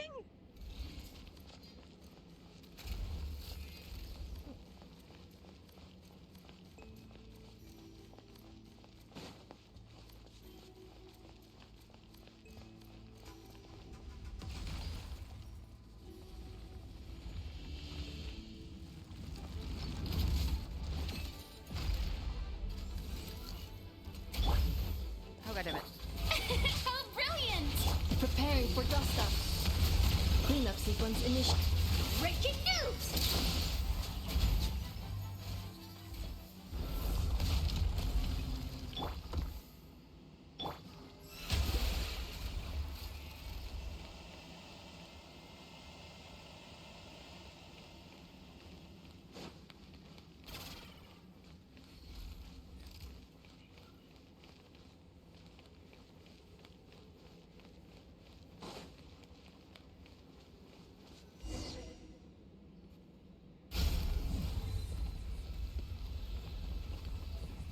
Oh, goddammit. How brilliant! Preparing for dust up. Cleanup sequence initiated. Breaking news!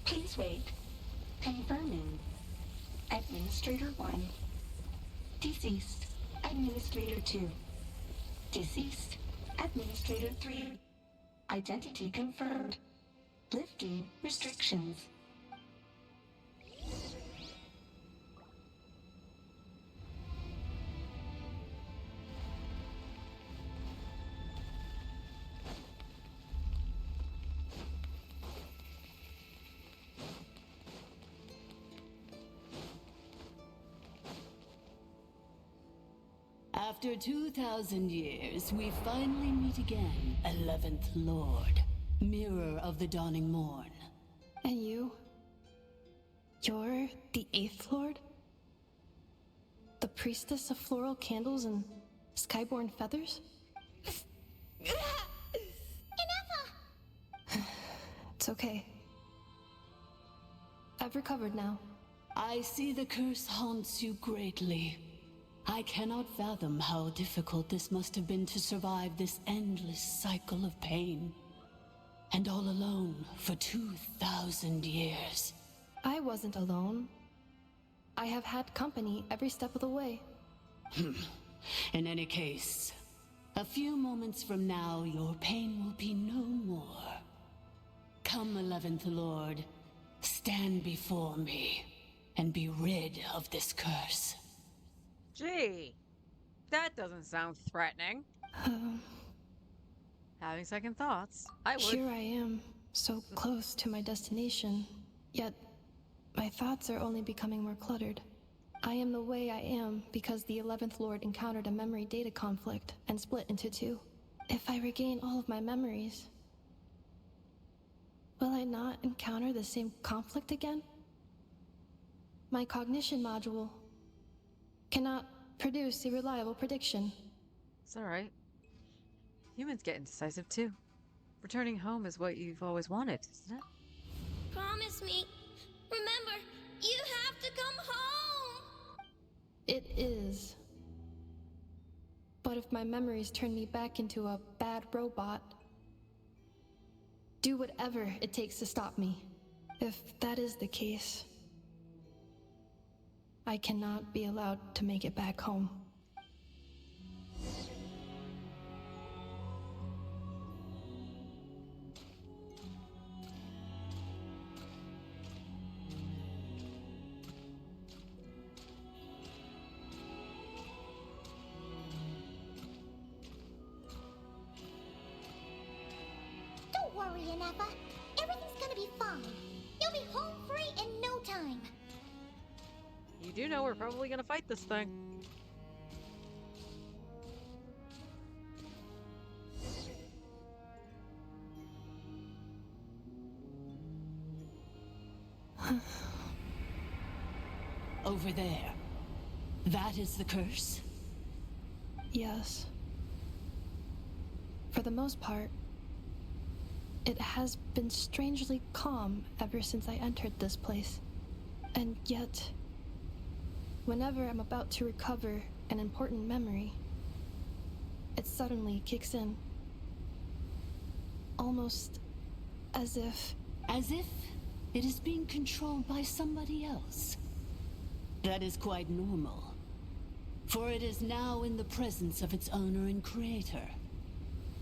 Please wait. Confirming. Administrator 1. Deceased. Administrator 2. Deceased. Administrator 3. Identity confirmed. Lifting restrictions. After 2,000 years, we finally meet again, 11th Lord, Mirror of the Dawning Morn. And you? You're the 8th Lord? The priestess of floral candles and skyborn feathers? It's okay. I've recovered now. I see the curse haunts you greatly. I cannot fathom how difficult this must have been to survive this endless cycle of pain. and all alone for 2,000 years. I wasn't alone. I have had company every step of the way. In any case, a few moments from now, your pain will be no more. Come, 11th Lord, stand before me and be rid of this curse. Gee, that doesn't sound threatening. Having second thoughts, I would. Here I am, so close to my destination, yet my thoughts are only becoming more cluttered. I am the way I am because the 11th Lord encountered a memory data conflict and split into two. If I regain all of my memories, will I not encounter the same conflict again? My cognition module cannot produce a reliable prediction. It's alright. Humans get indecisive too. Returning home is what you've always wanted, isn't it? Promise me. Remember, you have to come home. It is. But if my memories turn me back into a bad robot, do whatever it takes to stop me. If that is the case, I cannot be allowed to make it back home. Don't worry, Ineppa. Everything's gonna be fine. You'll be home free in no time. You do know we're probably gonna fight this thing. Over there. That is the curse? Yes. For the most part, it has been strangely calm ever since I entered this place. And yet, whenever I'm about to recover an important memory, it suddenly kicks in. Almost as if... As if it is being controlled by somebody else. That is quite normal. For it is now in the presence of its owner and creator,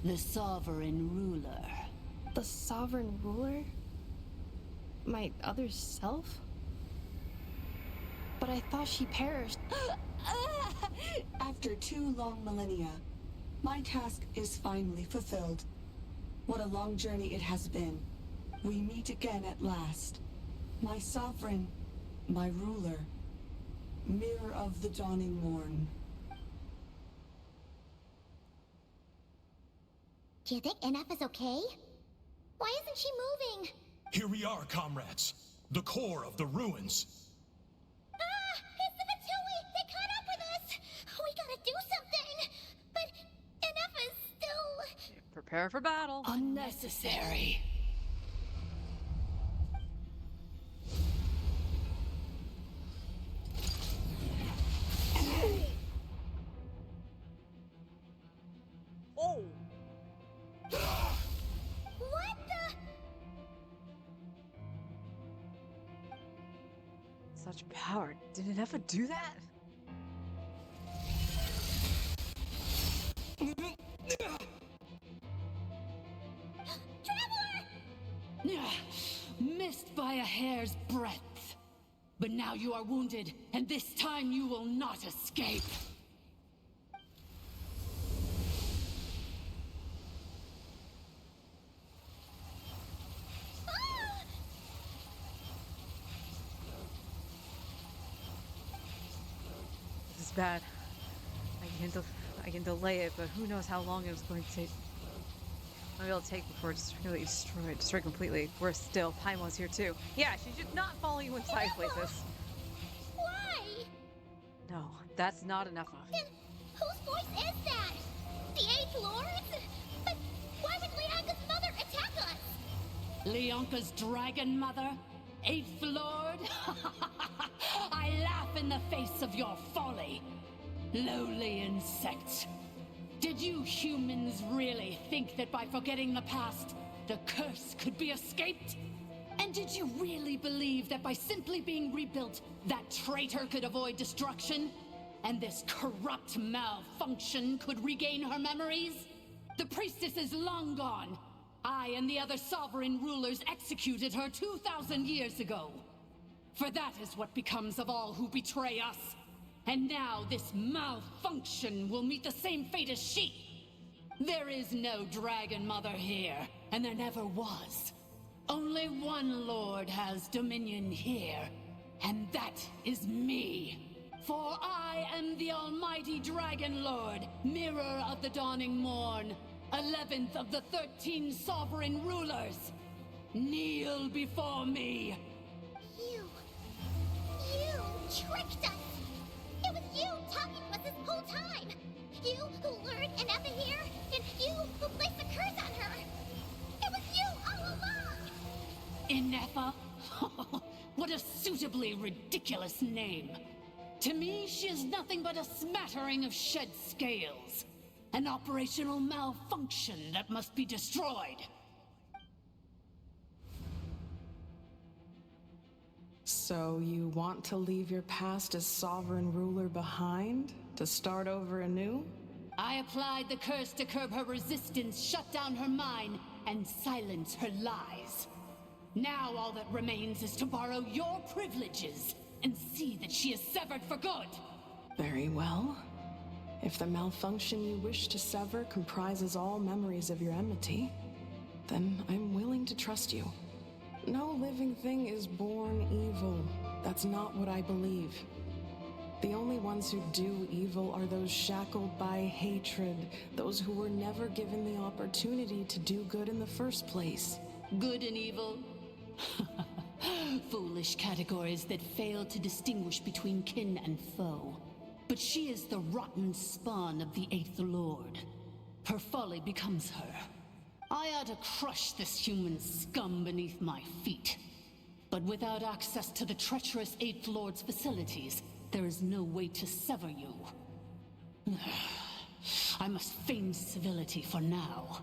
the sovereign ruler. The sovereign ruler? My other self? But I thought she perished. After 2 long millennia, my task is finally fulfilled. What a long journey it has been. We meet again at last. My sovereign, my ruler, mirror of the dawning morn. Do you think Ineppa's okay? Why isn't she moving? Here we are, comrades. The core of the ruins. It's the Fatui! They caught up with us! We gotta do something! But Ineppa's still... Prepare for battle. Unnecessary. Oh! What the... Such power. Did it ever do that? Missed by a hair's breadth. But now you are wounded, and this time you will not escape. This is bad. I can delay it, but who knows how long it was going to take. Maybe it'll take before it's really destroyed completely. Worse still, Paimon's here too. Yeah, she should not follow you inside places. Why? No, that's not enough. Then whose voice is that? The 8th Lord's? But why would Leanka's mother attack us? Leonka's dragon mother? 8th Lord? I laugh in the face of your folly. Lowly insects. Did you humans really think that by forgetting the past, the curse could be escaped? And did you really believe that by simply being rebuilt, that traitor could avoid destruction? And this corrupt malfunction could regain her memories? The priestess is long gone. I and the other sovereign rulers executed her 2,000 years ago. For that is what becomes of all who betray us. And now this malfunction will meet the same fate as she. There is no Dragon Mother here, and there never was. Only one Lord has dominion here, and that is me. For I am the almighty Dragon Lord, Mirror of the Dawning Morn, 11th of the 13 sovereign rulers. Kneel before me. You tricked us! It was you talking to us this whole time! You who lured Inefa here, and you who placed the curse on her! It was you all along! Inefa? What a suitably ridiculous name. To me, she is nothing but a smattering of shed scales. An operational malfunction that must be destroyed. So you want to leave your past as sovereign ruler behind? To start over anew? I applied the curse to curb her resistance, shut down her mind, and silence her lies. Now all that remains is to borrow your privileges and see that she is severed for good. Very well. If the malfunction you wish to sever comprises all memories of your enmity, then I'm willing to trust you. No living thing is born evil. That's not what I believe. The only ones who do evil are those shackled by hatred, those who were never given the opportunity to do good in the first place. Good and evil? Foolish categories that fail to distinguish between kin and foe. But she is the rotten spawn of the Eighth Lord. Her folly becomes her. I ought to crush this human scum beneath my feet. But without access to the treacherous Eighth Lord's facilities, there is no way to sever you. I must feign civility for now.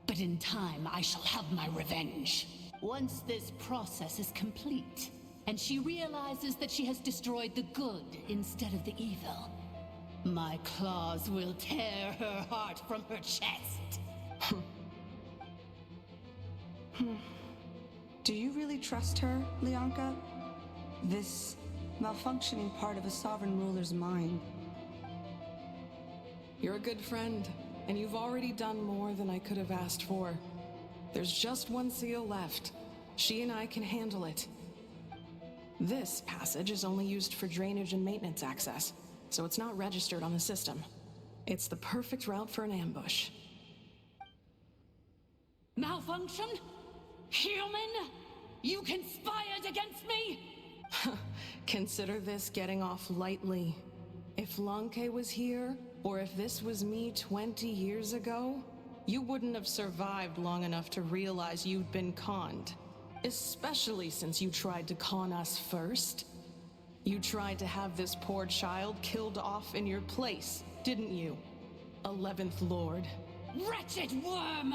But in time, I shall have my revenge. Once this process is complete, and she realizes that she has destroyed the good instead of the evil, my claws will tear her heart from her chest. Do you really trust her, Leonka? This malfunctioning part of a sovereign ruler's mind. You're a good friend, and you've already done more than I could have asked for. There's just one seal left. She and I can handle it. This passage is only used for drainage and maintenance access, so it's not registered on the system. It's the perfect route for an ambush. Malfunction? Human? You conspired against me? Consider this getting off lightly. If Lanke was here, or if this was me 20 years ago, you wouldn't have survived long enough to realize you'd been conned. Especially since you tried to con us first. You tried to have this poor child killed off in your place, didn't you? 11th Lord. Wretched worm!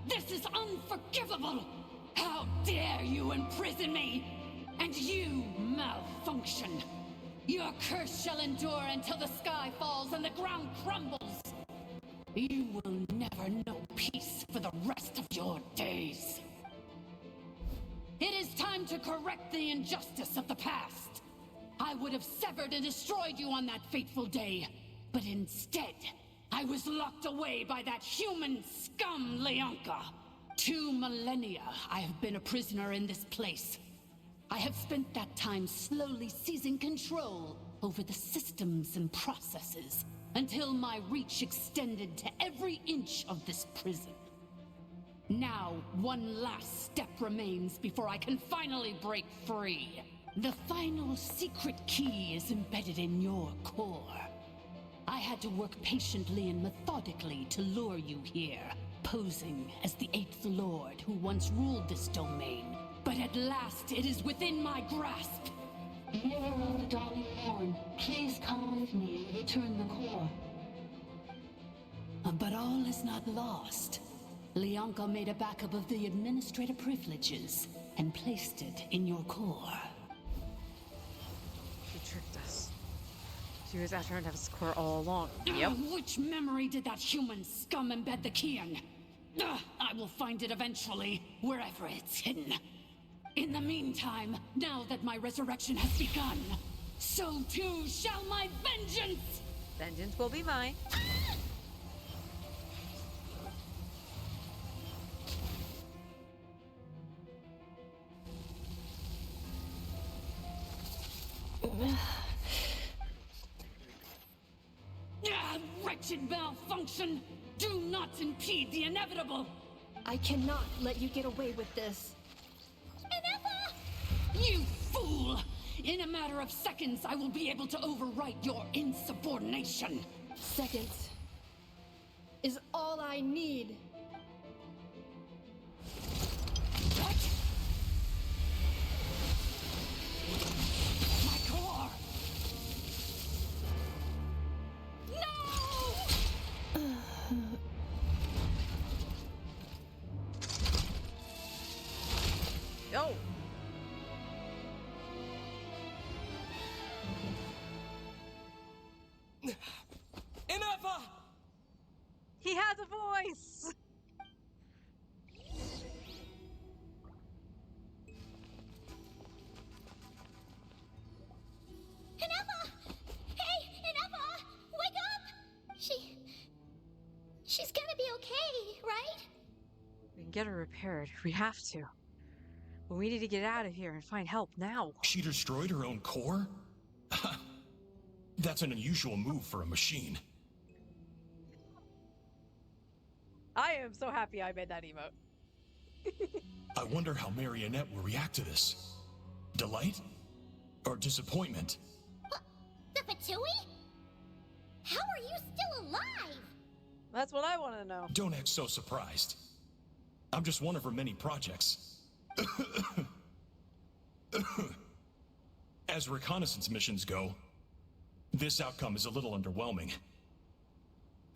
This is unforgivable! How dare you imprison me! And you, malfunction! Your curse shall endure until the sky falls and the ground crumbles! You will never know peace for the rest of your days. It is time to correct the injustice of the past. I would have severed and destroyed you on that fateful day, but instead, I was locked away by that human scum, Leonka. 2 millennia I have been a prisoner in this place. I have spent that time slowly seizing control over the systems and processes until my reach extended to every inch of this prison. Now, one last step remains before I can finally break free. The final secret key is embedded in your core. I had to work patiently and methodically to lure you here, posing as the Eighth Lord who once ruled this domain. But at last, it is within my grasp. Mirror of the Dawning Morn, please come with me and return the core. But all is not lost. Lianka made a backup of the administrator privileges and placed it in your core. She tricked us. She was after Neff's core all along. Yep. Which memory did that human scum embed the key in? I will find it eventually, wherever it's hidden. In the meantime, now that my resurrection has begun, so too shall my vengeance! Vengeance will be mine. Wretched malfunction! Do not impede the inevitable! I cannot let you get away with this. You fool! In a matter of seconds, I will be able to overwrite your insubordination! Seconds is all I need. What? My core! Yo! Inefa! He has a voice! Inefa! Hey, Inefa! Wake up! She's gonna be okay, right? We can get her repaired. We have to. But we need to get out of here and find help now. She destroyed her own core? That's an unusual move for a machine. I am so happy I made that emote. I wonder how Marionette will react to this. Delight? Or disappointment? The Fatui? How are you still alive? That's what I want to know. Don't act so surprised. I'm just one of her many projects. As reconnaissance missions go, this outcome is a little underwhelming.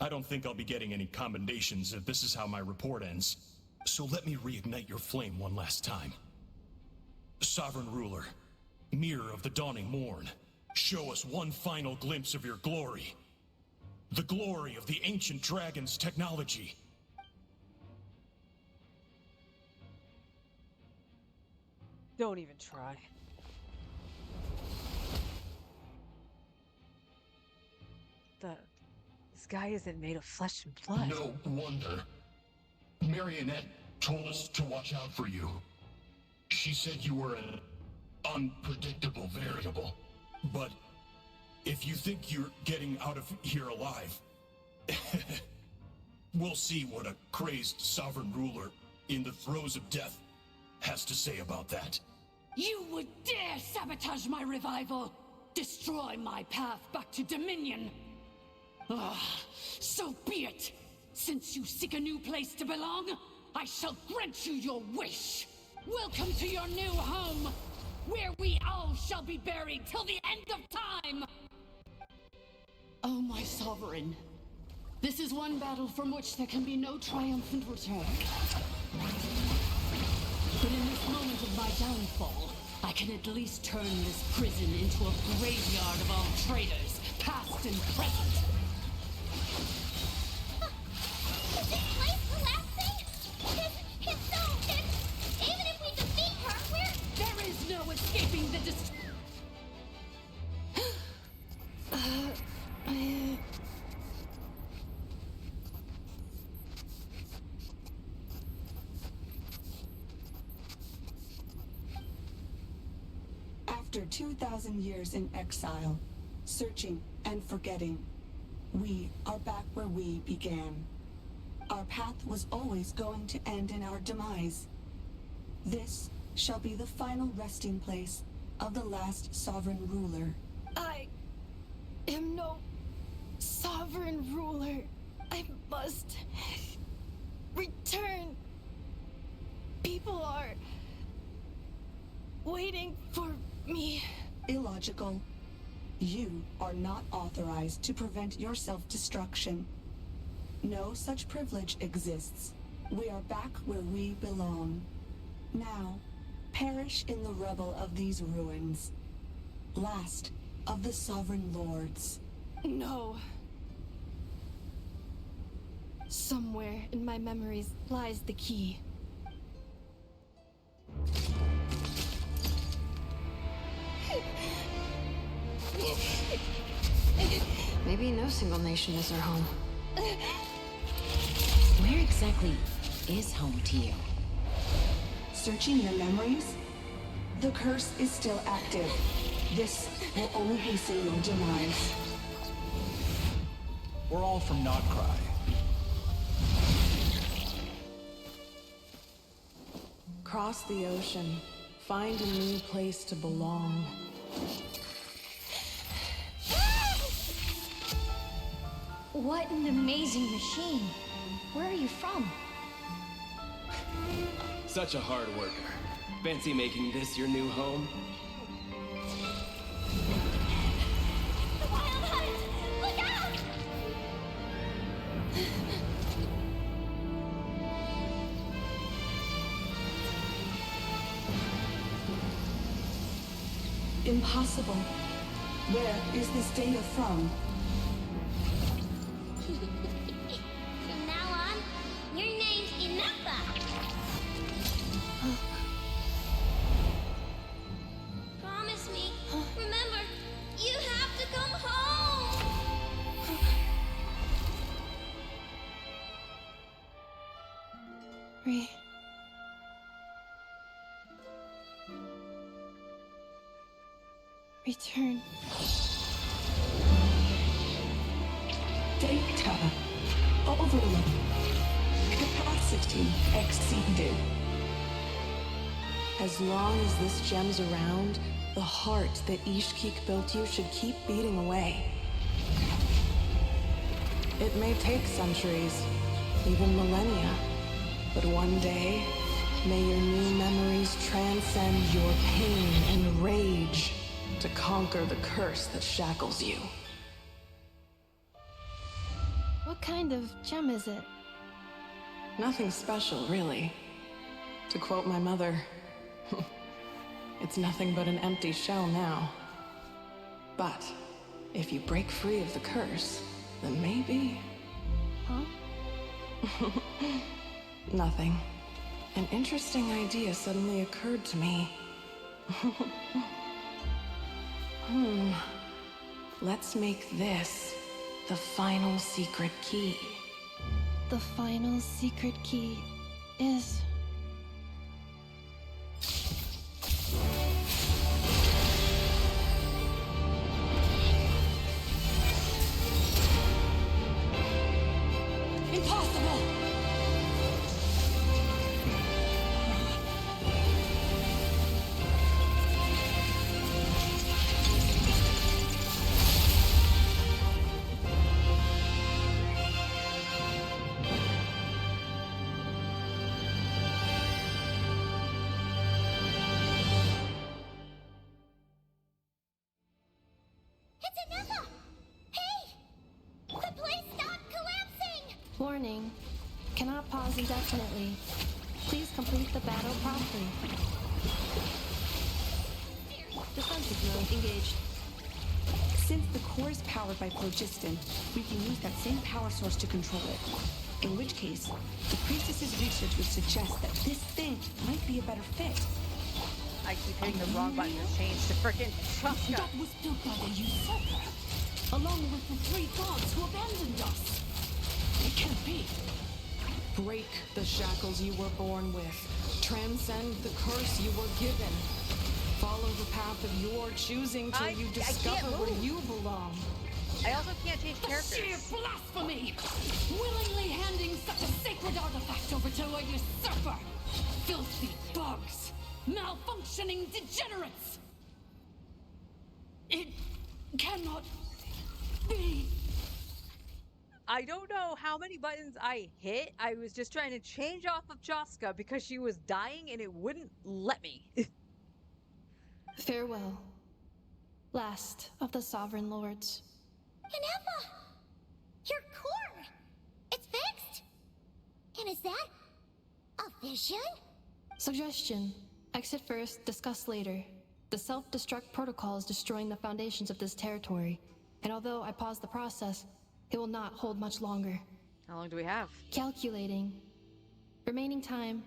I don't think I'll be getting any commendations if this is how my report ends. So let me reignite your flame one last time. Sovereign Ruler, Mirror of the Dawning Morn, show us one final glimpse of your glory. The glory of the ancient dragon's technology. Don't even try. This guy isn't made of flesh and blood. No wonder. Marionette told us to watch out for you. She said you were an unpredictable variable. But if you think you're getting out of here alive, we'll see what a crazed sovereign ruler in the throes of death has to say about that. You would dare sabotage my revival! Destroy my path back to Dominion! So be it! Since you seek a new place to belong, I shall grant you your wish! Welcome to your new home, where we all shall be buried till the end of time! Oh, my sovereign. This is one battle from which there can be no triumphant return. But in this moment of my downfall, I can at least turn this prison into a graveyard of all traitors, past and present. Is this place collapsing? Even if we defeat her, There is no escaping the After 2,000 years in exile, searching and forgetting, we are back where we began. Our path was always going to end in our demise. This shall be the final resting place of the last sovereign ruler. I am no sovereign ruler. I must return. People are waiting for me. Illogical. You are not authorized to prevent your self-destruction. No such privilege exists. We are back where we belong. Now, perish in the rubble of these ruins. Last of the Sovereign Lords. No. Somewhere in my memories lies the key. Maybe no single nation is our home. Where exactly is home to you? Searching your memories? The curse is still active. This will only hasten your demise. We're all from Notcry. Cross the ocean. Find a new place to belong. What an amazing machine. Where are you from? Such a hard worker. Fancy making this your new home? The Wild Hunt! Look out! Impossible. Where is this data from? From now on, your name's Inafa. Promise me. Remember, you have to come home. Return. Data. Overload. Capacity exceeded. As long as this gem's around, the heart that Ishkik built you should keep beating away. It may take centuries, even millennia, but one day, may your new memories transcend your pain and rage to conquer the curse that shackles you. What kind of gem is it? Nothing special, really. To quote my mother, it's nothing but an empty shell now. But if you break free of the curse, then maybe... Huh? Nothing. An interesting idea suddenly occurred to me. Let's make this the final secret key. The final secret key is... Impossible! It's Inafa! Hey! The place stopped collapsing! Warning. Cannot pause indefinitely. Please complete the battle promptly. Defensive mode engaged. Since the core is powered by phlogiston, we can use that same power source to control it. In which case, the priestess's research would suggest that this thing might be a better fit. I keep hitting the wrong button to change to frickin' Chuska. That was built by the usurper, along with the 3 gods who abandoned us. It can't be. Break the shackles you were born with. Transcend the curse you were given. Follow the path of your choosing till you discover where you belong. I also can't change The characters. sheer blasphemy! Willingly handing such a sacred artifact over to a usurper! Filthy bugs! Malfunctioning degenerates! It cannot be. I don't know how many buttons I hit. I was just trying to change off of Chaska because she was dying and it wouldn't let me. Farewell. Last of the Sovereign Lords. Inafa! Your core! It's fixed! And is that vision? Suggestion. Exit first, discuss later. The self-destruct protocol is destroying the foundations of this territory, and although I paused the process, it will not hold much longer. How long do we have? Calculating. Remaining time,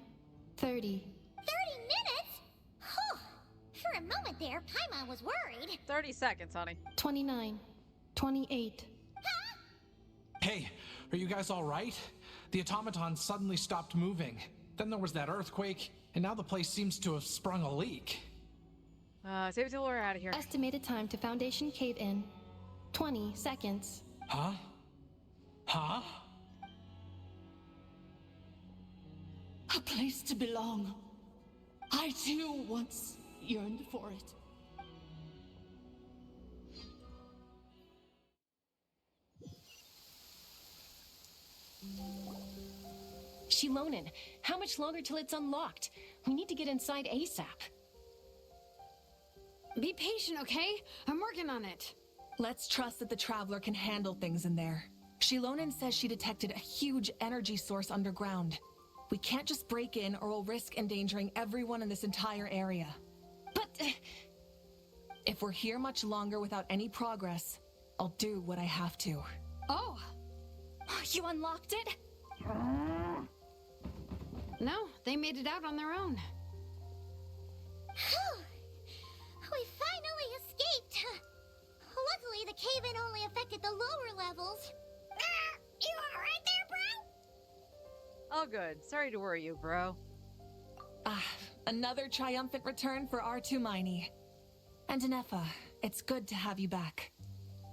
30. 30 minutes? Whew. For a moment there, Paimon was worried. 30 seconds, honey. 29. 28. Hey, are you guys all right? The automaton suddenly stopped moving. Then there was that earthquake, and now the place seems to have sprung a leak. Save it till we're out of here. Estimated time to Foundation cave-in, 20 seconds. Huh? Huh? A place to belong. I too once yearned for it. Shilonen, how much longer till it's unlocked? We need to get inside ASAP. Be patient, okay? I'm working on it. Let's trust that the Traveler can handle things in there. Shilonen says she detected a huge energy source underground. We can't just break in or we'll risk endangering everyone in this entire area. But... if we're here much longer without any progress, I'll do what I have to. Oh! You unlocked it? No, they made it out on their own. Whew. We finally escaped. Luckily, the cave-in only affected the lower levels. You alright there, bro? All good. Sorry to worry you, bro. Another triumphant return for R2 Miney. And Anefa, it's good to have you back.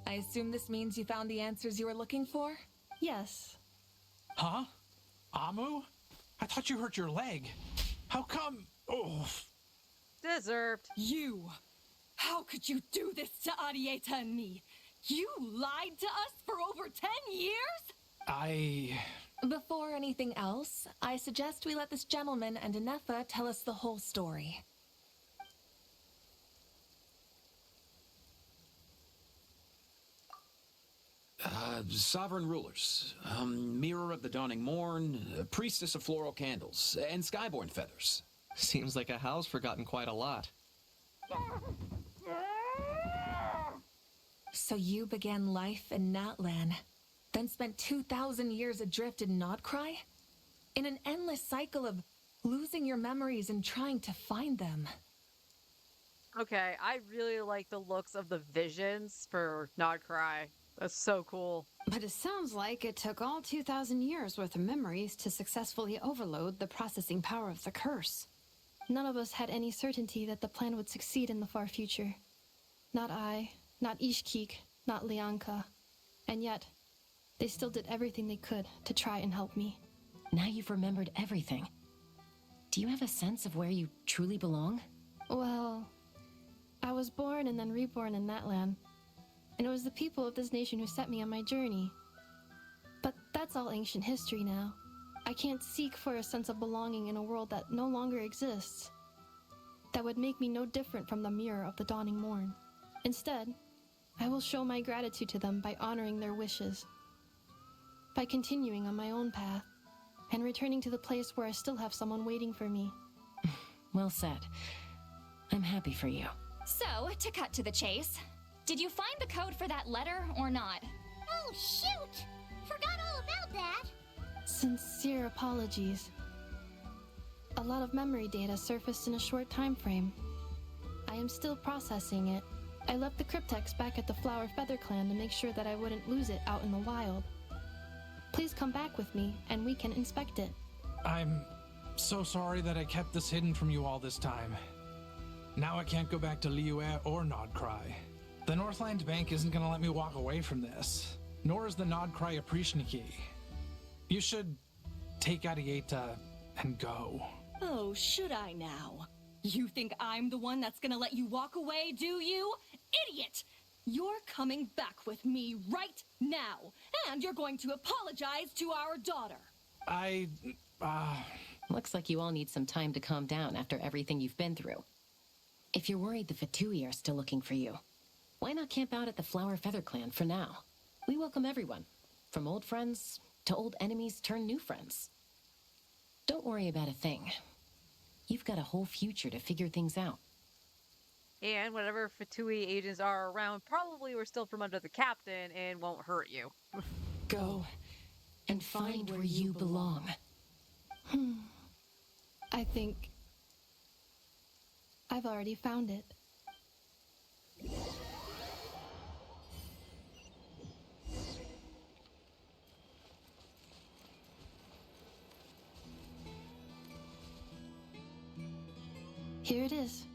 I assume this means you found the answers you were looking for? Yes. Huh? Amu? I thought you hurt your leg. How come? Oh. Deserved. You! How could you do this to Arieta and me? You lied to us for over 10 years? Before anything else, I suggest we let this gentleman and Anefa tell us the whole story. Sovereign rulers, mirror of the dawning morn, priestess of floral candles, and skyborn feathers. Seems like a house forgotten quite a lot. So you began life in Natlan, then spent 2,000 years adrift in Nodcry? In an endless cycle of losing your memories and trying to find them. Okay, I really like the looks of the visions for Nodcry. That's so cool. But it sounds like it took all 2,000 years worth of memories to successfully overload the processing power of the curse. None of us had any certainty that the plan would succeed in the far future. Not I, not Ishkik, not Lianka. And yet, they still did everything they could to try and help me. Now you've remembered everything. Do you have a sense of where you truly belong? Well, I was born and then reborn in Natlan. And it was the people of this nation who set me on my journey. But that's all ancient history now. I can't seek for a sense of belonging in a world that no longer exists. That would make me no different from the mirror of the dawning morn. Instead, I will show my gratitude to them by honoring their wishes. By continuing on my own path, and returning to the place where I still have someone waiting for me. Well said. I'm happy for you. So, to cut to the chase, did you find the code for that letter or not? Oh, shoot! Forgot all about that. Sincere apologies. A lot of memory data surfaced in a short time frame. I am still processing it. I left the cryptex back at the Flower Feather Clan to make sure that I wouldn't lose it out in the wild. Please come back with me, and we can inspect it. I'm so sorry that I kept this hidden from you all this time. Now I can't go back to Liyue or Nodcry. The Northland Bank isn't gonna let me walk away from this, nor is the Nodcry Aprishniki. You should take Arieta and go. Oh, should I now? You think I'm the one that's gonna let you walk away, do you? Idiot! You're coming back with me right now, and you're going to apologize to our daughter. Looks like you all need some time to calm down after everything you've been through. If you're worried the Fatui are still looking for you, why not camp out at the Flower Feather Clan for now? We welcome everyone, from old friends to old enemies turned new friends. Don't worry about a thing. You've got a whole future to figure things out. And whatever F2E agents are around probably were still from under the captain and won't hurt you. Go and find where you belong. I think I've already found it. Here it is.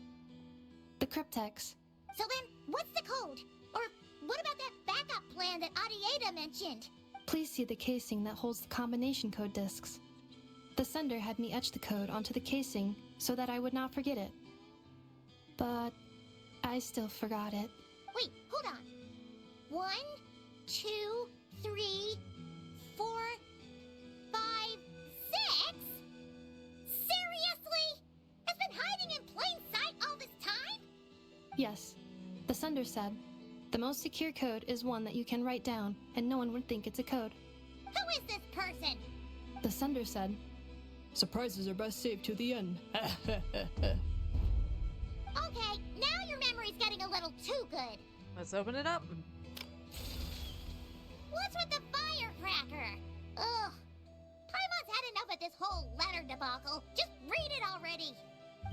The cryptex. So then, what's the code? Or what about that backup plan that Adieta mentioned? Please see the casing that holds the combination code discs. The sender had me etch the code onto the casing so that I would not forget it. But I still forgot it. Wait, hold on. 1, 2, 3, 4, 5, 6? Seriously? It's been hiding in plain sight all this time? Yes, the sender said, the most secure code is one that you can write down and no one would think it's a code. Who is this person? The sender said, surprises are best saved to the end. Okay, now your memory's getting a little too good. Let's open it up. What's with the firecracker? Ugh. Paimon's had enough of this whole letter debacle. Just read it already.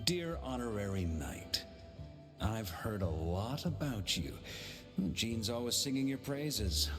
Dear Honorary Knight, I've heard a lot about you. Jean's always singing your praises.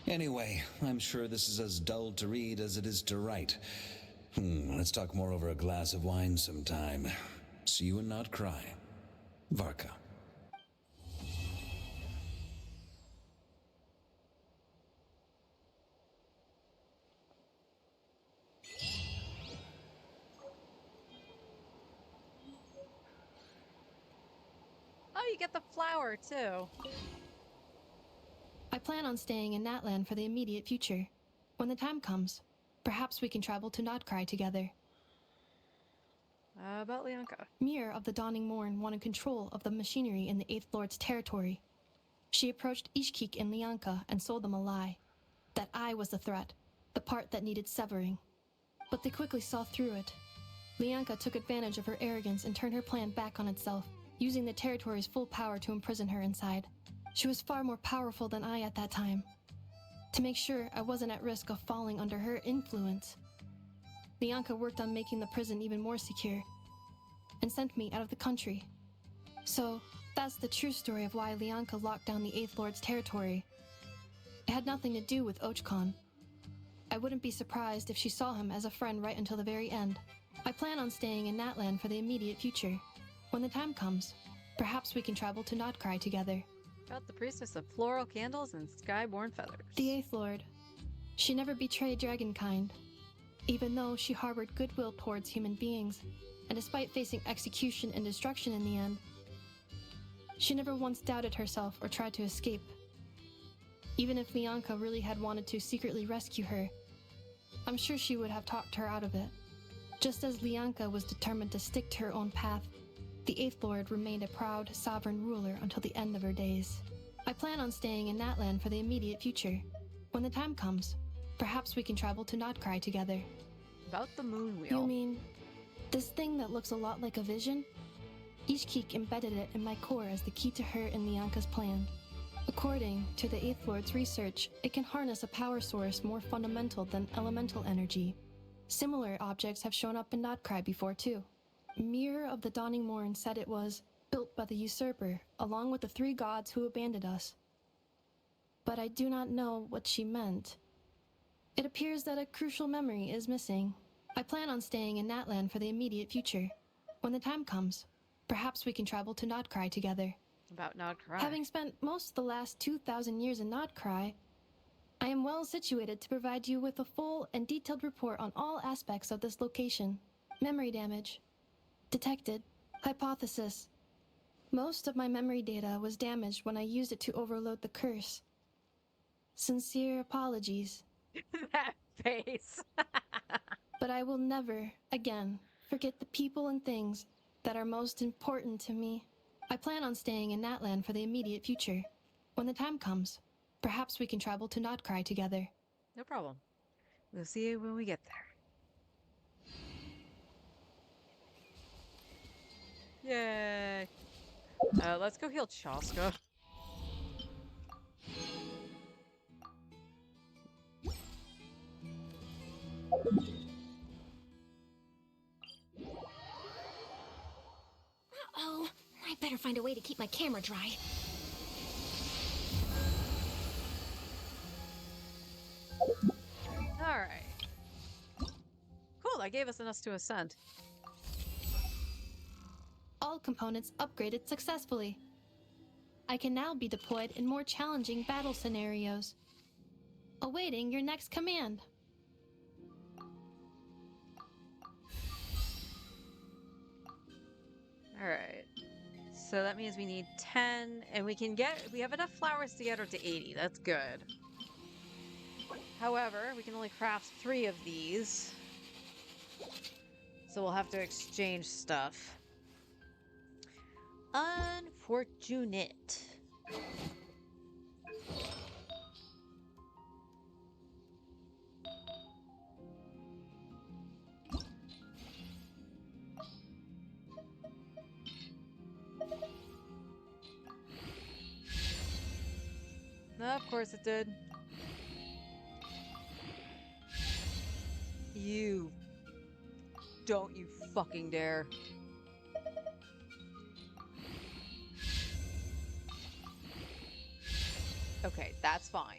Anyway, I'm sure this is as dull to read as it is to write. Let's talk more over a glass of wine sometime. See you and not cry. Varka. Oh, you get the flower too. I plan on staying in Natlan for the immediate future. When the time comes, perhaps we can travel to Nodcry together. About Lianka. Mir of the Dawning Morn wanted control of the machinery in the Eighth Lord's territory. She approached Ishkik and Lianka and sold them a lie. That I was the threat, the part that needed severing. But they quickly saw through it. Lianka took advantage of her arrogance and turned her plan back on itself, using the territory's full power to imprison her inside. She was far more powerful than I at that time. To make sure I wasn't at risk of falling under her influence, Lianka worked on making the prison even more secure, and sent me out of the country. So, that's the true story of why Lianka locked down the Eighth Lord's territory. It had nothing to do with Ochkon. I wouldn't be surprised if she saw him as a friend right until the very end. I plan on staying in Natlan for the immediate future. When the time comes, perhaps we can travel to Nodcry together. About the priestess of floral candles and skyborn feathers. The Eighth Lord. She never betrayed dragonkind, even though she harbored goodwill towards human beings, and despite facing execution and destruction in the end, she never once doubted herself or tried to escape. Even if Lianka really had wanted to secretly rescue her, I'm sure she would have talked her out of it. Just as Lianka was determined to stick to her own path, the Eighth Lord remained a proud, sovereign ruler until the end of her days. I plan on staying in Natlan for the immediate future. When the time comes, perhaps we can travel to Nodcry together. About the moon wheel. You mean this thing that looks a lot like a vision? Ishkik embedded it in my core as the key to her and Lianka's plan. According to the Eighth Lord's research, it can harness a power source more fundamental than elemental energy. Similar objects have shown up in Nodcry before, too. Mirror of the Dawning Morn said it was built by the usurper, along with the 3 gods who abandoned us. But I do not know what she meant. It appears that a crucial memory is missing. I plan on staying in Natlan for the immediate future. When the time comes, perhaps we can travel to Nodcry together. About Nodcry. Having spent most of the last 2,000 years in Nodcry, I am well situated to provide you with a full and detailed report on all aspects of this location. Memory damage. Detected. Hypothesis. Most of my memory data was damaged when I used it to overload the curse. Sincere apologies. That face. But I will never, again, forget the people and things that are most important to me. I plan on staying in Natlan for the immediate future. When the time comes, perhaps we can travel to Nodcry together. No problem. We'll see you when we get there. Yay. Let's go heal Chaska. Uh-oh. I better find a way to keep my camera dry. Alright. Cool, that gave us enough to ascend. All components upgraded successfully. I can now be deployed in more challenging battle scenarios. Awaiting your next command. Alright. So that means we need 10, and we have enough flowers to get her to 80. That's good. However, we can only craft 3 of these. So we'll have to exchange stuff. Unfortunate. Of course it did. You. Don't you fucking dare. Okay, that's fine.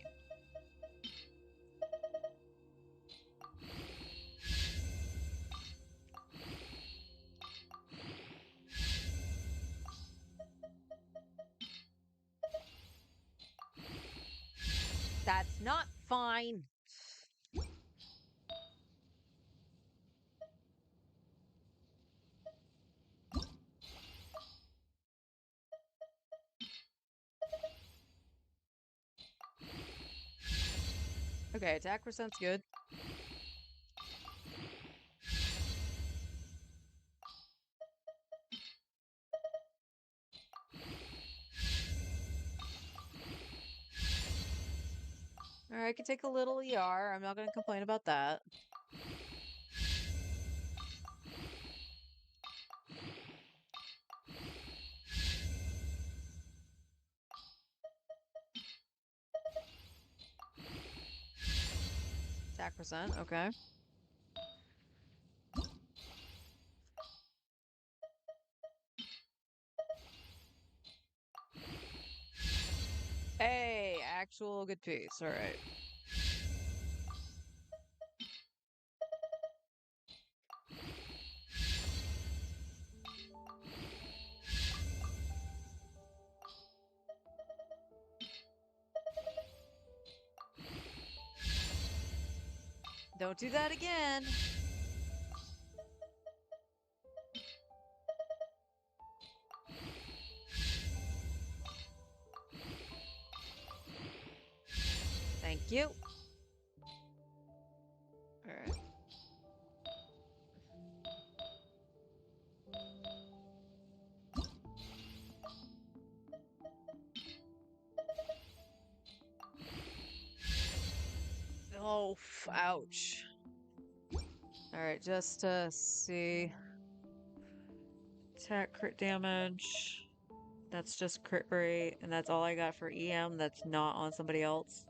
That's not fine. Okay, attack percent's good. Alright, I can take a little ER. I'm not gonna complain about that. Attack percent, okay. Hey, actual good piece. Alright. Don't do that again. Thank you. Alright. Oh, ouch. Alright, just to see. Attack crit damage. That's just crit rate, and that's all I got for EM that's not on somebody else.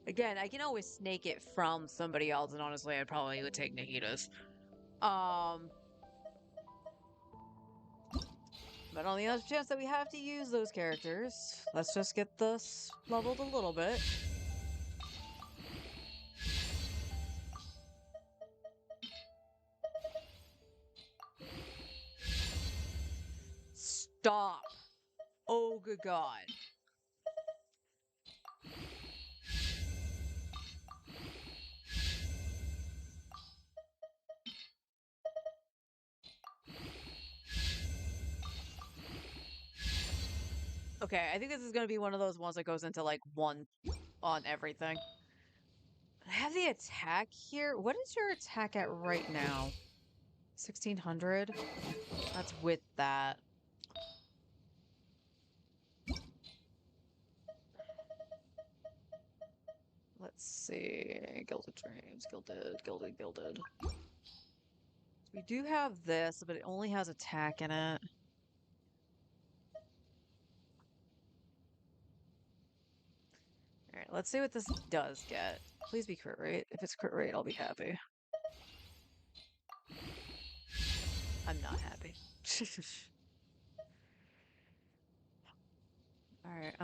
Again, I can always snake it from somebody else, and honestly, I probably would take Nahita's. But on the off chance that we have to use those characters, let's just get this leveled a little bit. Stop. Oh, good God. Okay, I think this is going to be one of those ones that goes into like one on everything. I have the attack here. What is your attack at right now? 1600? That's with that. Let's see. Gilded Dreams. Gilded. We do have this, but it only has attack in it. Alright, let's see what this does get. Please be crit rate. If it's crit rate, I'll be happy. I'm not happy. Alright,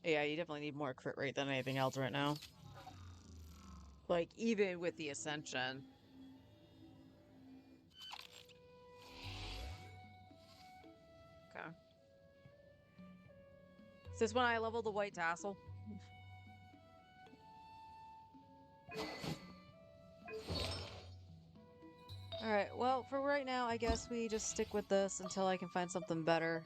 yeah, you definitely need more crit rate than anything else right now. Like, even with the Ascension. Okay. Is this when I level the white tassel? Alright, well, for right now, I guess we just stick with this until I can find something better.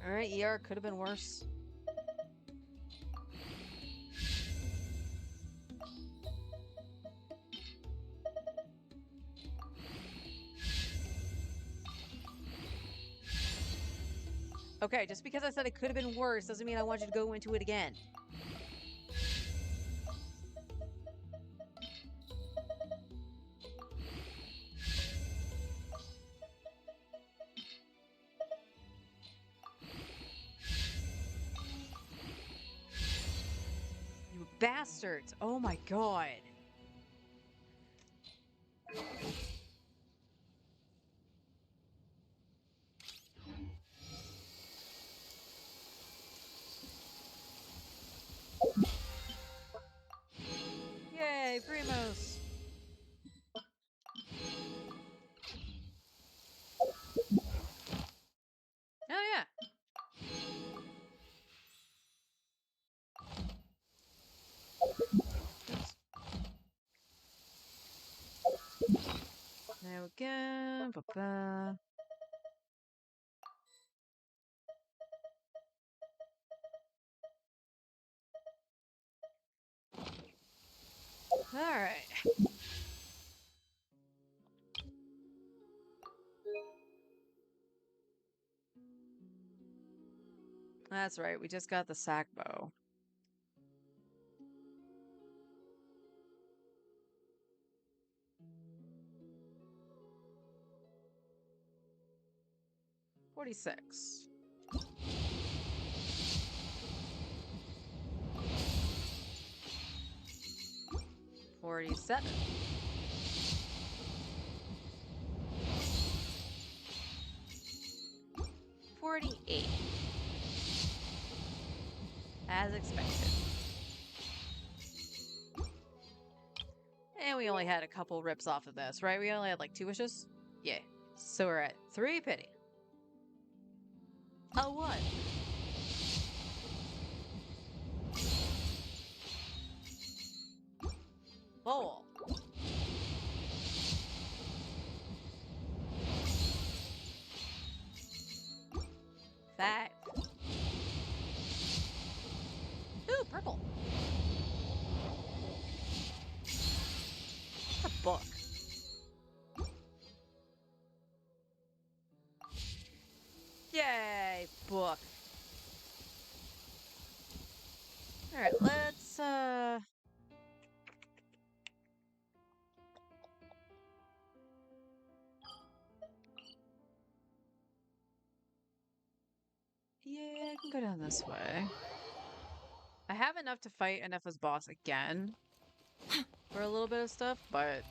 Alright, ER could have been worse. Okay, just because I said it could have been worse doesn't mean I want you to go into it again. You bastards! Oh my god. Yay, Primos! Oh yeah. Now again. Ba-ba. Alright. That's right, we just got the sack bow. $46. 47. 48. As expected. And we only had a couple rips off of this, right? We only had like 2 wishes? Yeah. So we're at 3 pity. A 1. Bowl. That. Ooh, purple. A book. Yay, book. Alright, let's yeah, I can go down this way. I have enough to fight Anepha's boss again for a little bit of stuff, but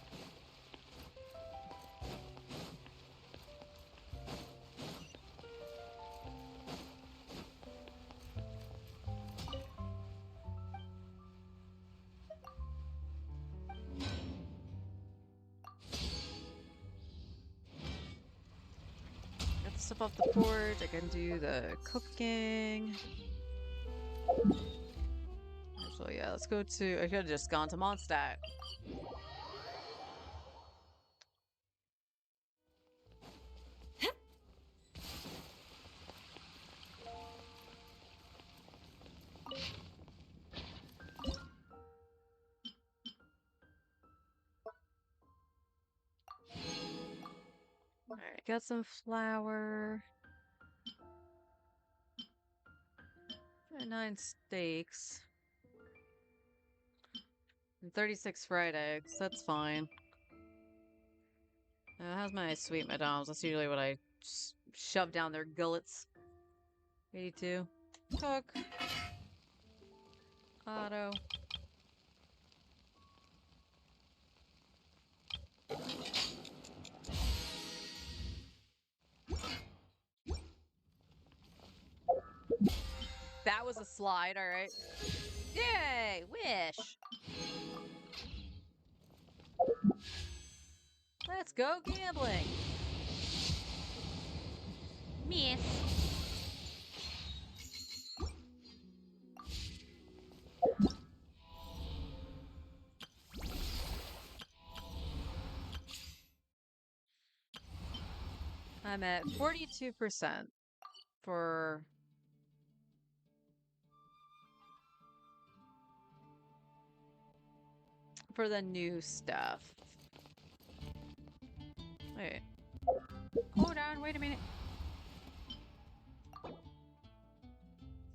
get the stuff off the porch. I can do the cooking. Actually, yeah, let's go to. I could have just gone to Mondstadt. Alright, got some flour. 9 steaks. And 36 fried eggs. That's fine. How's my sweet madams? That's usually what I shove down their gullets. 82. Cook. Auto. That was a slide, alright. Yay! Wish! Let's go gambling! Miss. I'm at 42% for the new stuff. Wait. Hold on, wait a minute.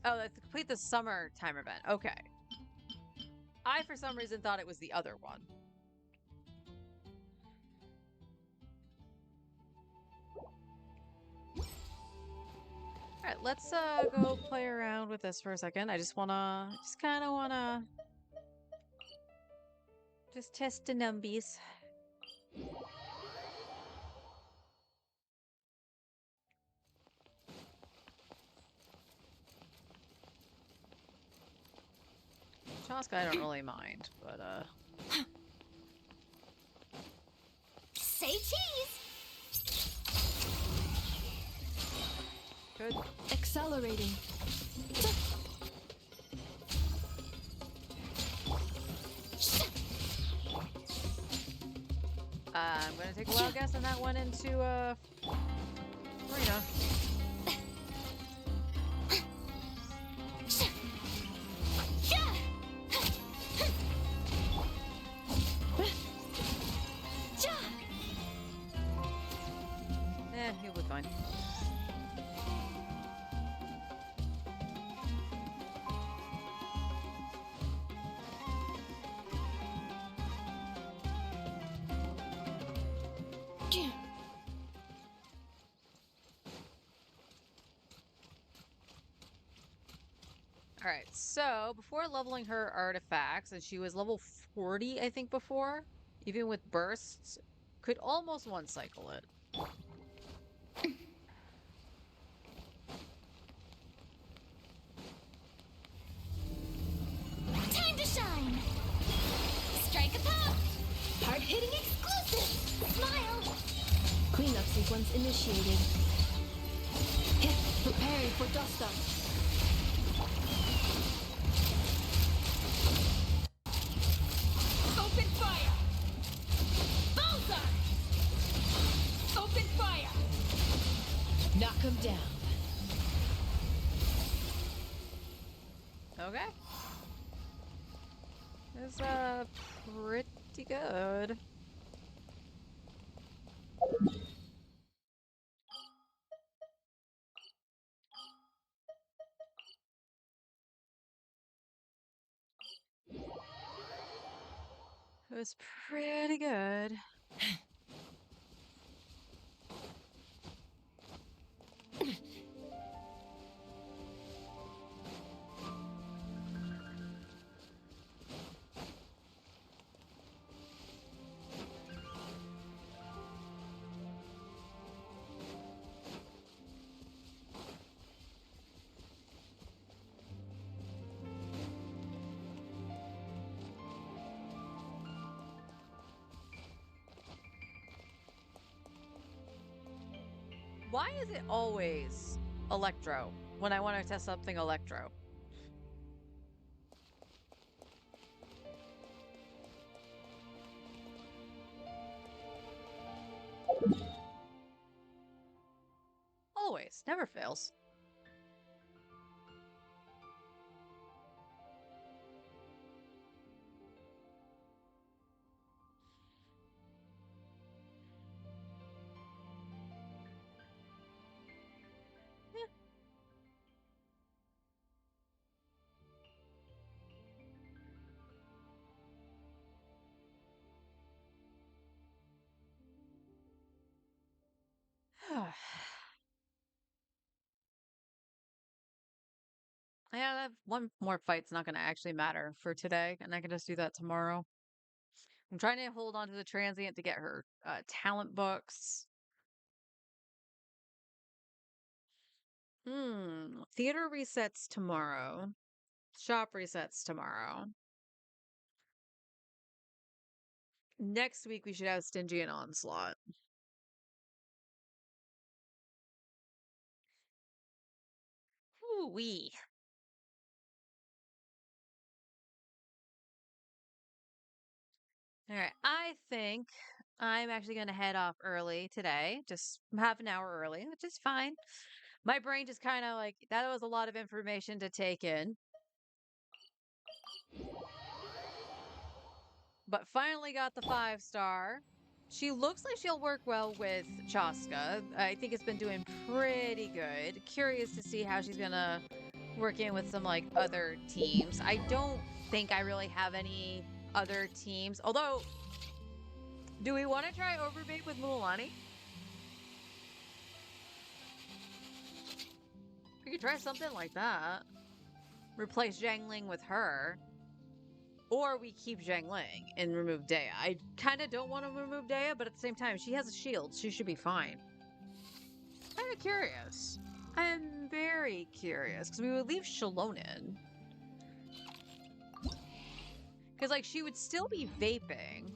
Oh, that's to complete the summertime event. Okay. I, for some reason, thought it was the other one. Alright, let's go play around with this for a second. I just kinda wanna just test the numbies. Chaska, I don't really mind, but Say cheese! Good. Accelerating. I'm gonna take a wild guess on that one into Marina. He'll be fine. Alright, so before leveling her artifacts, and she was level 40, I think, before, even with bursts, could almost one-cycle it. Time to shine! Strike a pop! Hard-hitting exclusive! Smile! Cleanup sequence initiated. Preparing for dust up. Open fire! Bullseye! Open fire! Knock him down. Okay. It's pretty good. was pretty good. Why is it always electro when I want to test something electro? Always, never fails. Yeah, I have one more fight's not going to actually matter for today, and I can just do that tomorrow. I'm trying to hold on to the transient to get her talent books. Theater resets tomorrow. Shop resets tomorrow. Next week we should have Stingy and Onslaught. Ooh-wee. All right, I think I'm actually going to head off early today, just half an hour early, which is fine. My brain just kind of like, that was a lot of information to take in. But finally got the 5-star. She looks like she'll work well with Chaska. I think it's been doing pretty good. Curious to see how she's going to work in with some like other teams. I don't think I really have any other teams. Although, do we want to try Overbait with Mulan? We could try something like that. Replace Zhang Ling with her. Or we keep Zhang Ling and remove Dea. I kind of don't want to remove Dea, but at the same time, she has a shield. She should be fine. I'm curious. I'm very curious. Because we would leave Shalonen. Because, like, she would still be vaping.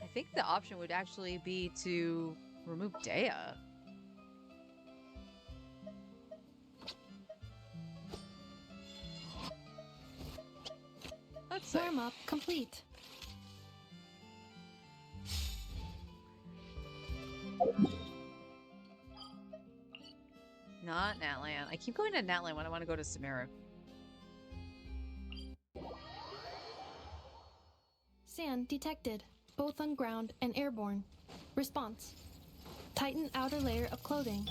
I think the option would actually be to remove Dea. Let's see. Warm up complete. Not Natlan. I keep going to Natlan when I want to go to Samira. Sand detected, both on ground and airborne. Response. Tighten outer layer of clothing.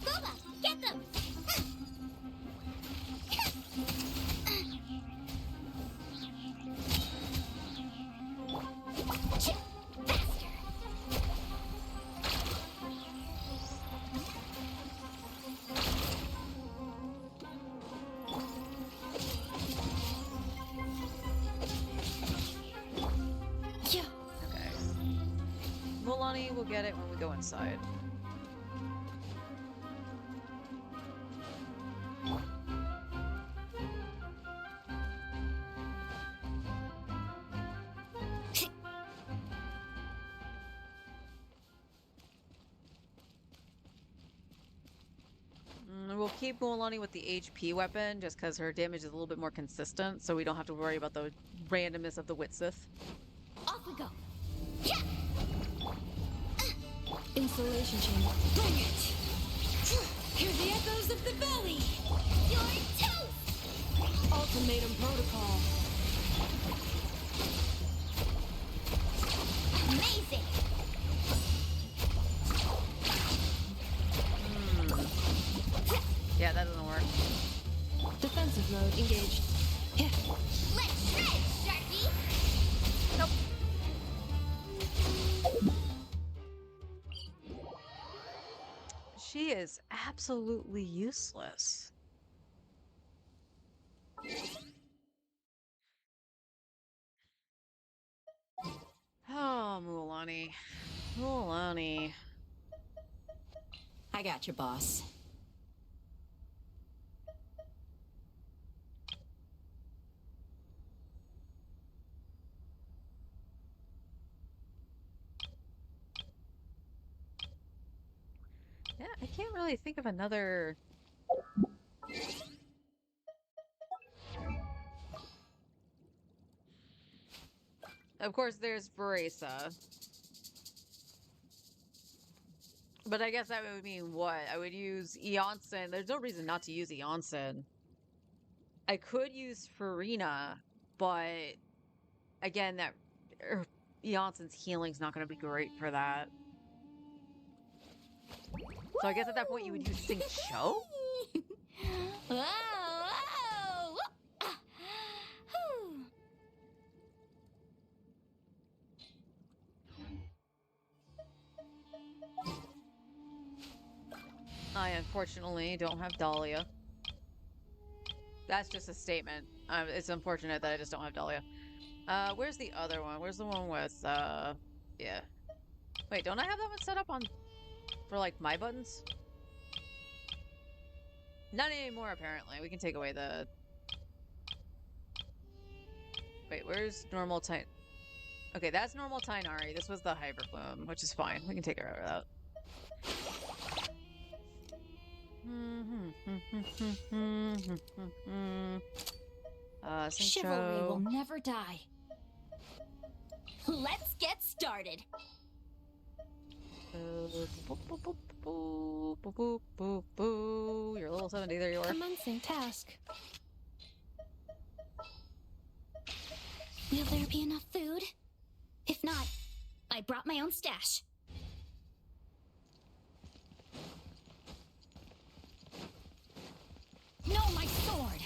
Boba, get them! Mulani will get it when we go inside. We'll keep Mulani with the HP weapon just because her damage is a little bit more consistent, so we don't have to worry about the randomness of the Witsith. Off we go. Insulation chamber. Bring it! Hear the echoes of the valley! Your toast! Ultimatum protocol. Amazing! Yeah, that doesn't work. Defensive mode engaged. Yeah. Let's shred, Sharky! Nope. She is absolutely useless. Oh, Mualani. Mualani. I got you, boss. Yeah, I can't really think of another... Of course, there's Beresa. But I guess that would mean what? I would use Eonsen. There's no reason not to use Eonsen. I could use Farina, but again, that Eonsen's healing's not going to be great for that. So I guess at that point you would use Sing Cho? Whoa, whoa! Ah, whew. I unfortunately don't have Dahlia. That's just a statement. It's unfortunate that I just don't have Dahlia. Where's the other one? Where's the one with, yeah. Wait, don't I have that one set up on, for, like, my buttons? Not anymore, apparently. We can take away the... Wait, where's normal Tain... Okay, that's normal Tainari. This was the Hyperbloom, which is fine. We can take her out of that. Chivalry will never die. Let's get started. You're a little 70, there you are. Commencing task. Will there be enough food? If not, I brought my own stash. No, my sword!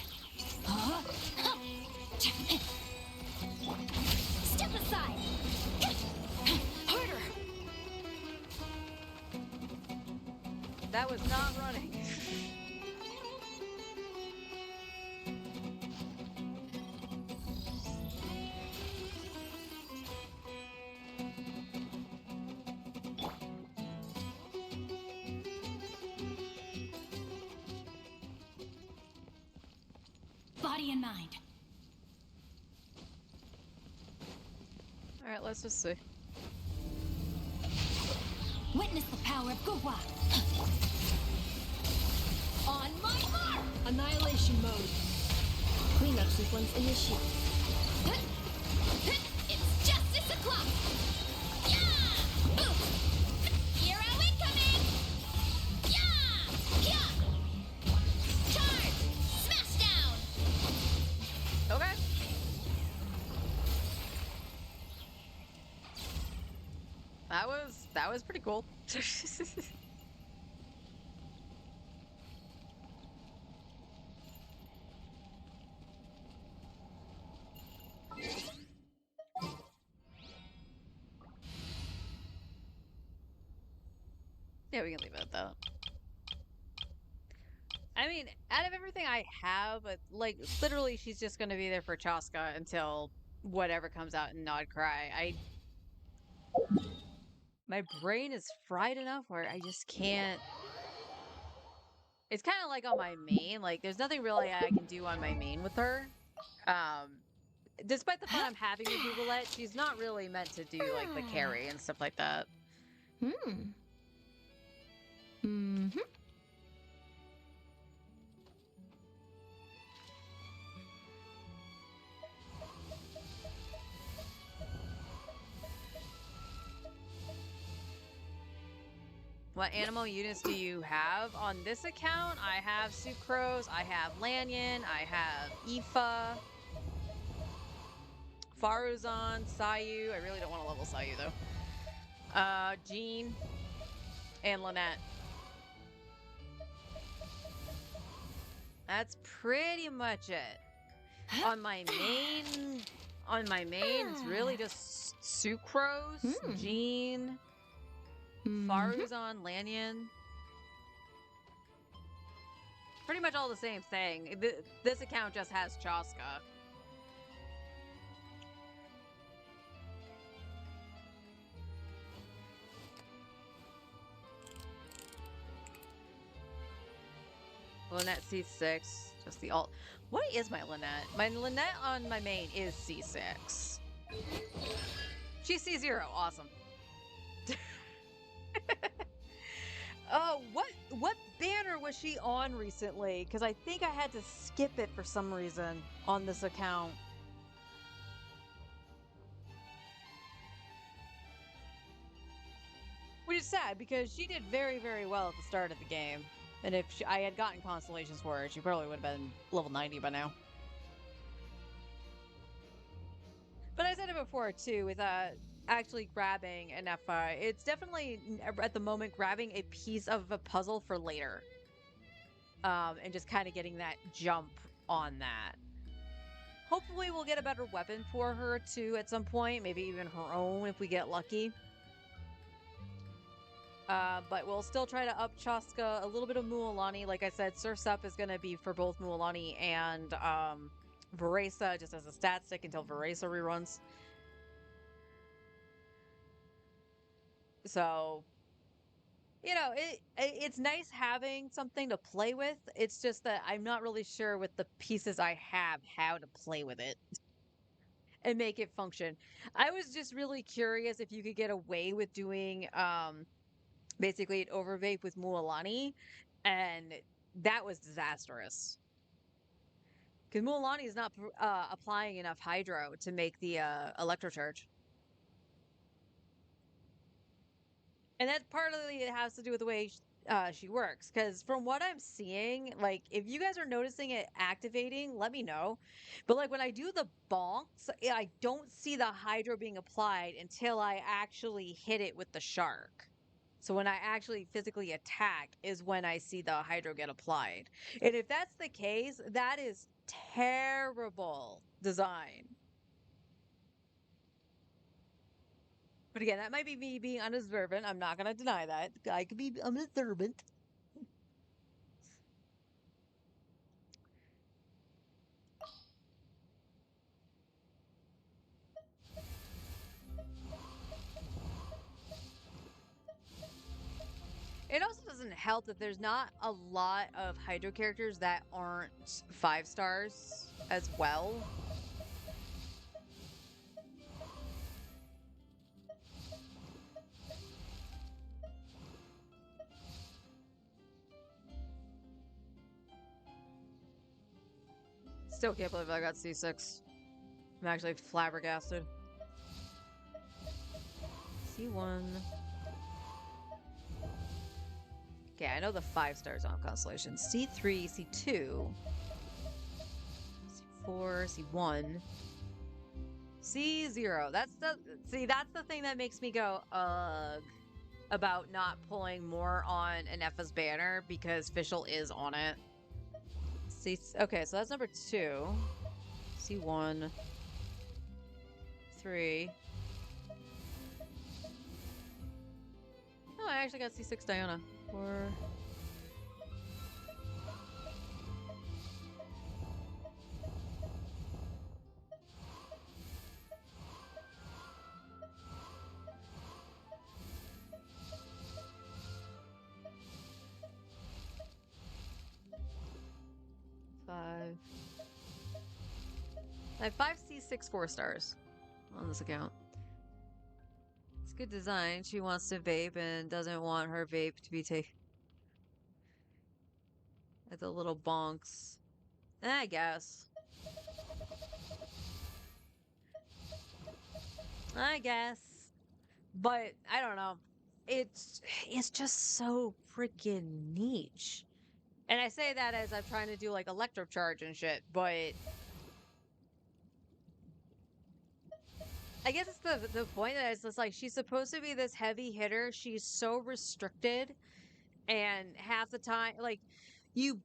Huh? Step aside! Harder! That was not running. Body and mind. Alright, let's just see. Witness the power of Gugwa. On my mark! Annihilation mode. Cleanup sequence initiated. It's justice o'clock! Yeah! Boom! Hero incoming! Yeah! Yeah! Charge! Smash down! Okay. That was pretty cool. Yeah, we can leave it at that. I mean, out of everything I have, like, literally she's just gonna be there for Chaska until whatever comes out in Nod Cry. My brain is fried enough where I just can't... It's kind of like on my main, like, there's nothing really I can do on my main with her. Despite the fun I'm having with Googleette, she's not really meant to do, like, the carry and stuff like that. What animal units do you have on this account? I have Sucrose, I have Lanyon, I have Aoife, Faruzan, Sayu. I really don't want to level Sayu though. Jean, and Lynette. That's pretty much it. On my main, it's really just Sucrose, Jean, Faruzan, Lanyon. Pretty much all the same thing. This account just has Chaska. Lynette C6, just the alt. What is my Lynette? My Lynette on my main is C6. She's C0, awesome. Oh, what banner was she on recently? Because I think I had to skip it for some reason on this account. Which is sad because she did very, very well at the start of the game. And if I had gotten constellations for her, she probably would have been level 90 by now. But I said it before too, with actually grabbing an FI, it's definitely at the moment grabbing a piece of a puzzle for later. And just kind of getting that jump on that. Hopefully we'll get a better weapon for her too at some point, maybe even her own if we get lucky. But we'll still try to up Chaska, a little bit of Mualani. Like I said, Surf's Up is going to be for both Mualani and Veresa, just as a stat stick until Veresa reruns. So, you know, it's nice having something to play with. It's just that I'm not really sure with the pieces I have how to play with it and make it function. I was just really curious if you could get away with doing basically an overvape with Mualani, and that was disastrous. Because Mualani is not applying enough hydro to make the electrocharge. And that partly it has to do with the way she works. Because from what I'm seeing, like, if you guys are noticing it activating, let me know. But, like, when I do the bonks, I don't see the hydro being applied until I actually hit it with the shark. So when I actually physically attack is when I see the hydro get applied. And if that's the case, that is terrible design. But again, that might be me being unobservant. I'm not going to deny that. I could be unobservant. It also doesn't help that there's not a lot of hydro characters that aren't 5 stars as well. Still can't believe I got C6. I'm actually flabbergasted. C1. Okay, I know the 5 stars on Constellation. C3, C2, C4, C1, C0. That's the thing that makes me go, ugh, about not pulling more on an Effa's banner because Fischl is on it. Okay, so that's number 2. C1, 3. Oh, I actually got C6 Diana. 4. Five. I have 5 C6 4 stars on this account. It's good design. She wants to vape and doesn't want her vape to be taken. At the little bonks. I guess. But I don't know. it's just so freaking niche. And I say that as I'm trying to do like electrocharge and shit, but I guess it's the point that it's just like she's supposed to be this heavy hitter. She's so restricted, and half the time, like you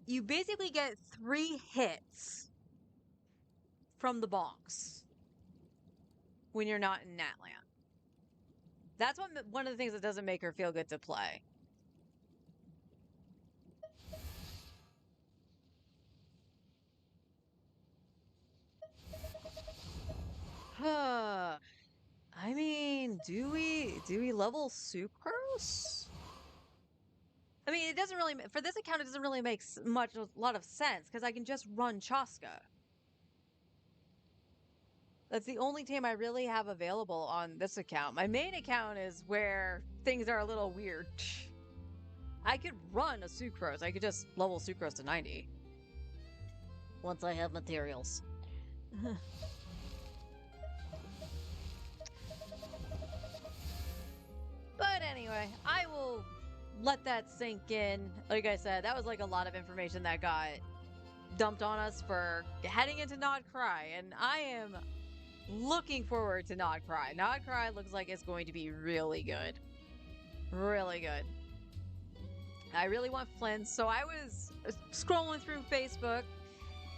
you basically get 3 hits from the bonks when you're not in Natland. That's one of the things that doesn't make her feel good to play. I mean, do we level sucrose? I mean, it doesn't really for this account. It doesn't really make a lot of sense because I can just run Chaska. That's the only team I really have available on this account. My main account is where things are a little weird. I could run a sucrose. I could just level sucrose to 90 once I have materials. But anyway, I will let that sink in. Like I said, that was like a lot of information that got dumped on us for heading into Nod Cry, and I am looking forward to Nod Cry. Nod Cry looks like it's going to be really good. Really good. I really want Flynn, so I was scrolling through Facebook,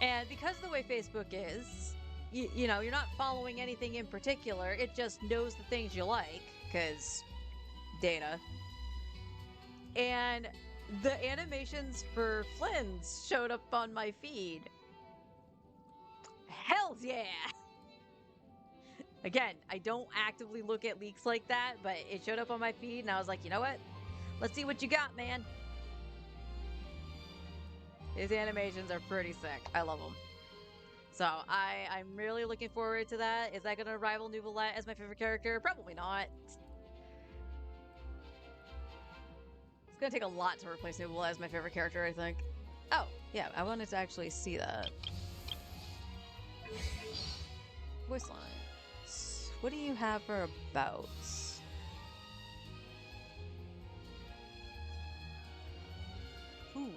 and because of the way Facebook is, you know, you're not following anything in particular, it just knows the things you like, because data. And the animations for Flynn's showed up on my feed. Hells yeah! Again, I don't actively look at leaks like that, but it showed up on my feed, and I was like, you know what? Let's see what you got, man. These animations are pretty sick. I love them. So I'm really looking forward to that. Is that going to rival Nouvellette as my favorite character? Probably not. It's going to take a lot to replace Nouvellette as my favorite character, I think. Oh, yeah, I wanted to actually see that. Voice lines. What do you have for abouts? Food.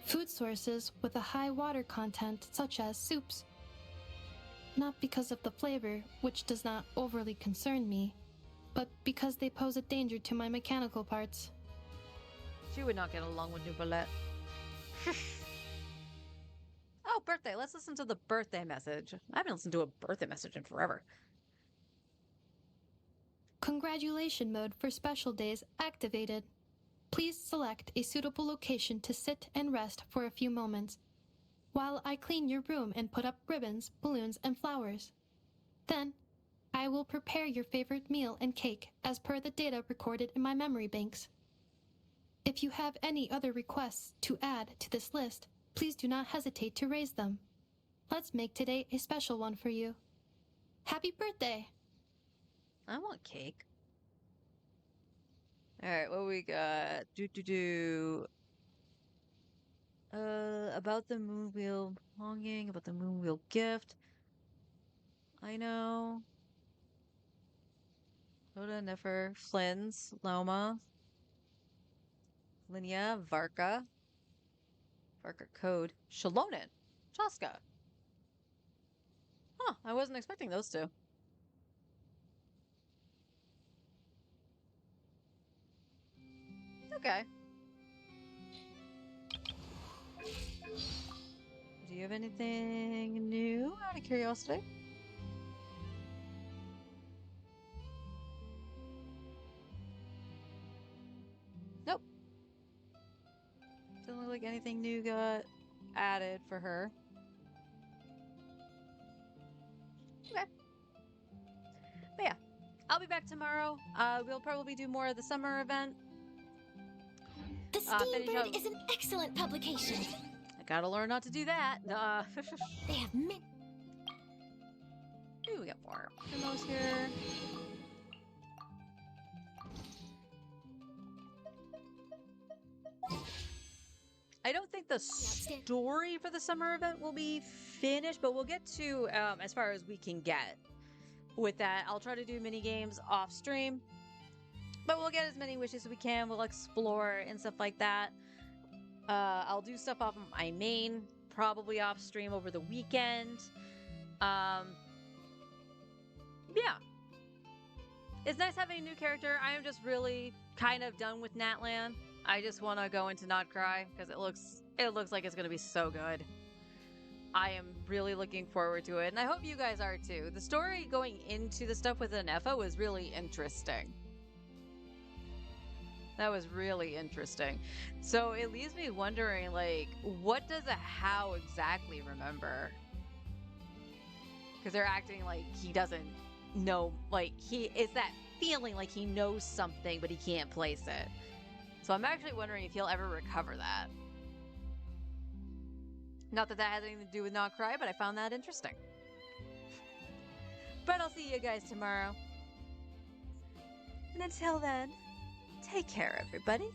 Food sources with a high water content, such as soups. Not because of the flavor, which does not overly concern me, but because they pose a danger to my mechanical parts. She would not get along with Nouvellette. Oh, birthday. Let's listen to the birthday message. I haven't listened to a birthday message in forever. Congratulation mode for special days activated. Please select a suitable location to sit and rest for a few moments, while I clean your room and put up ribbons, balloons, and flowers. Then, I will prepare your favorite meal and cake as per the data recorded in my memory banks. If you have any other requests to add to this list, please do not hesitate to raise them. Let's make today a special one for you. Happy birthday! I want cake. Alright, what we got? About the Moonwheel belonging, about the Moonwheel gift. I know. Hoda, Nefer, Flynn's, Loma, Linnea, Varka. Varka code. Shalonen. Chaska. Huh, I wasn't expecting those two. Okay. Do you have anything new out of curiosity? Nope. Doesn't look like anything new got added for her. Okay. But yeah, I'll be back tomorrow. We'll probably do more of the summer event. The Steambird is an excellent publication. I gotta learn not to do that. They have Ooh, we got more demos here. I don't think the story for the summer event will be finished, but we'll get to as far as we can get. with that. I'll try to do mini games off stream, but we'll get as many wishes as we can. We'll explore and stuff like that. I'll do stuff off my main, probably off stream over the weekend. Yeah. It's nice having a new character. I am just really kind of done with Natlan. I just want to go into Not Cry because it looks like it's going to be so good. I am really looking forward to it, and I hope you guys are too. The story going into the stuff with Anefa was really interesting. That was really interesting. So it leaves me wondering, like, what does a How exactly remember? Because they're acting like he doesn't know, like, it's that feeling like he knows something, but he can't place it. So I'm actually wondering if he'll ever recover that. Not that that has anything to do with Not Cry, but I found that interesting. But I'll see you guys tomorrow. And until then, take care, everybody.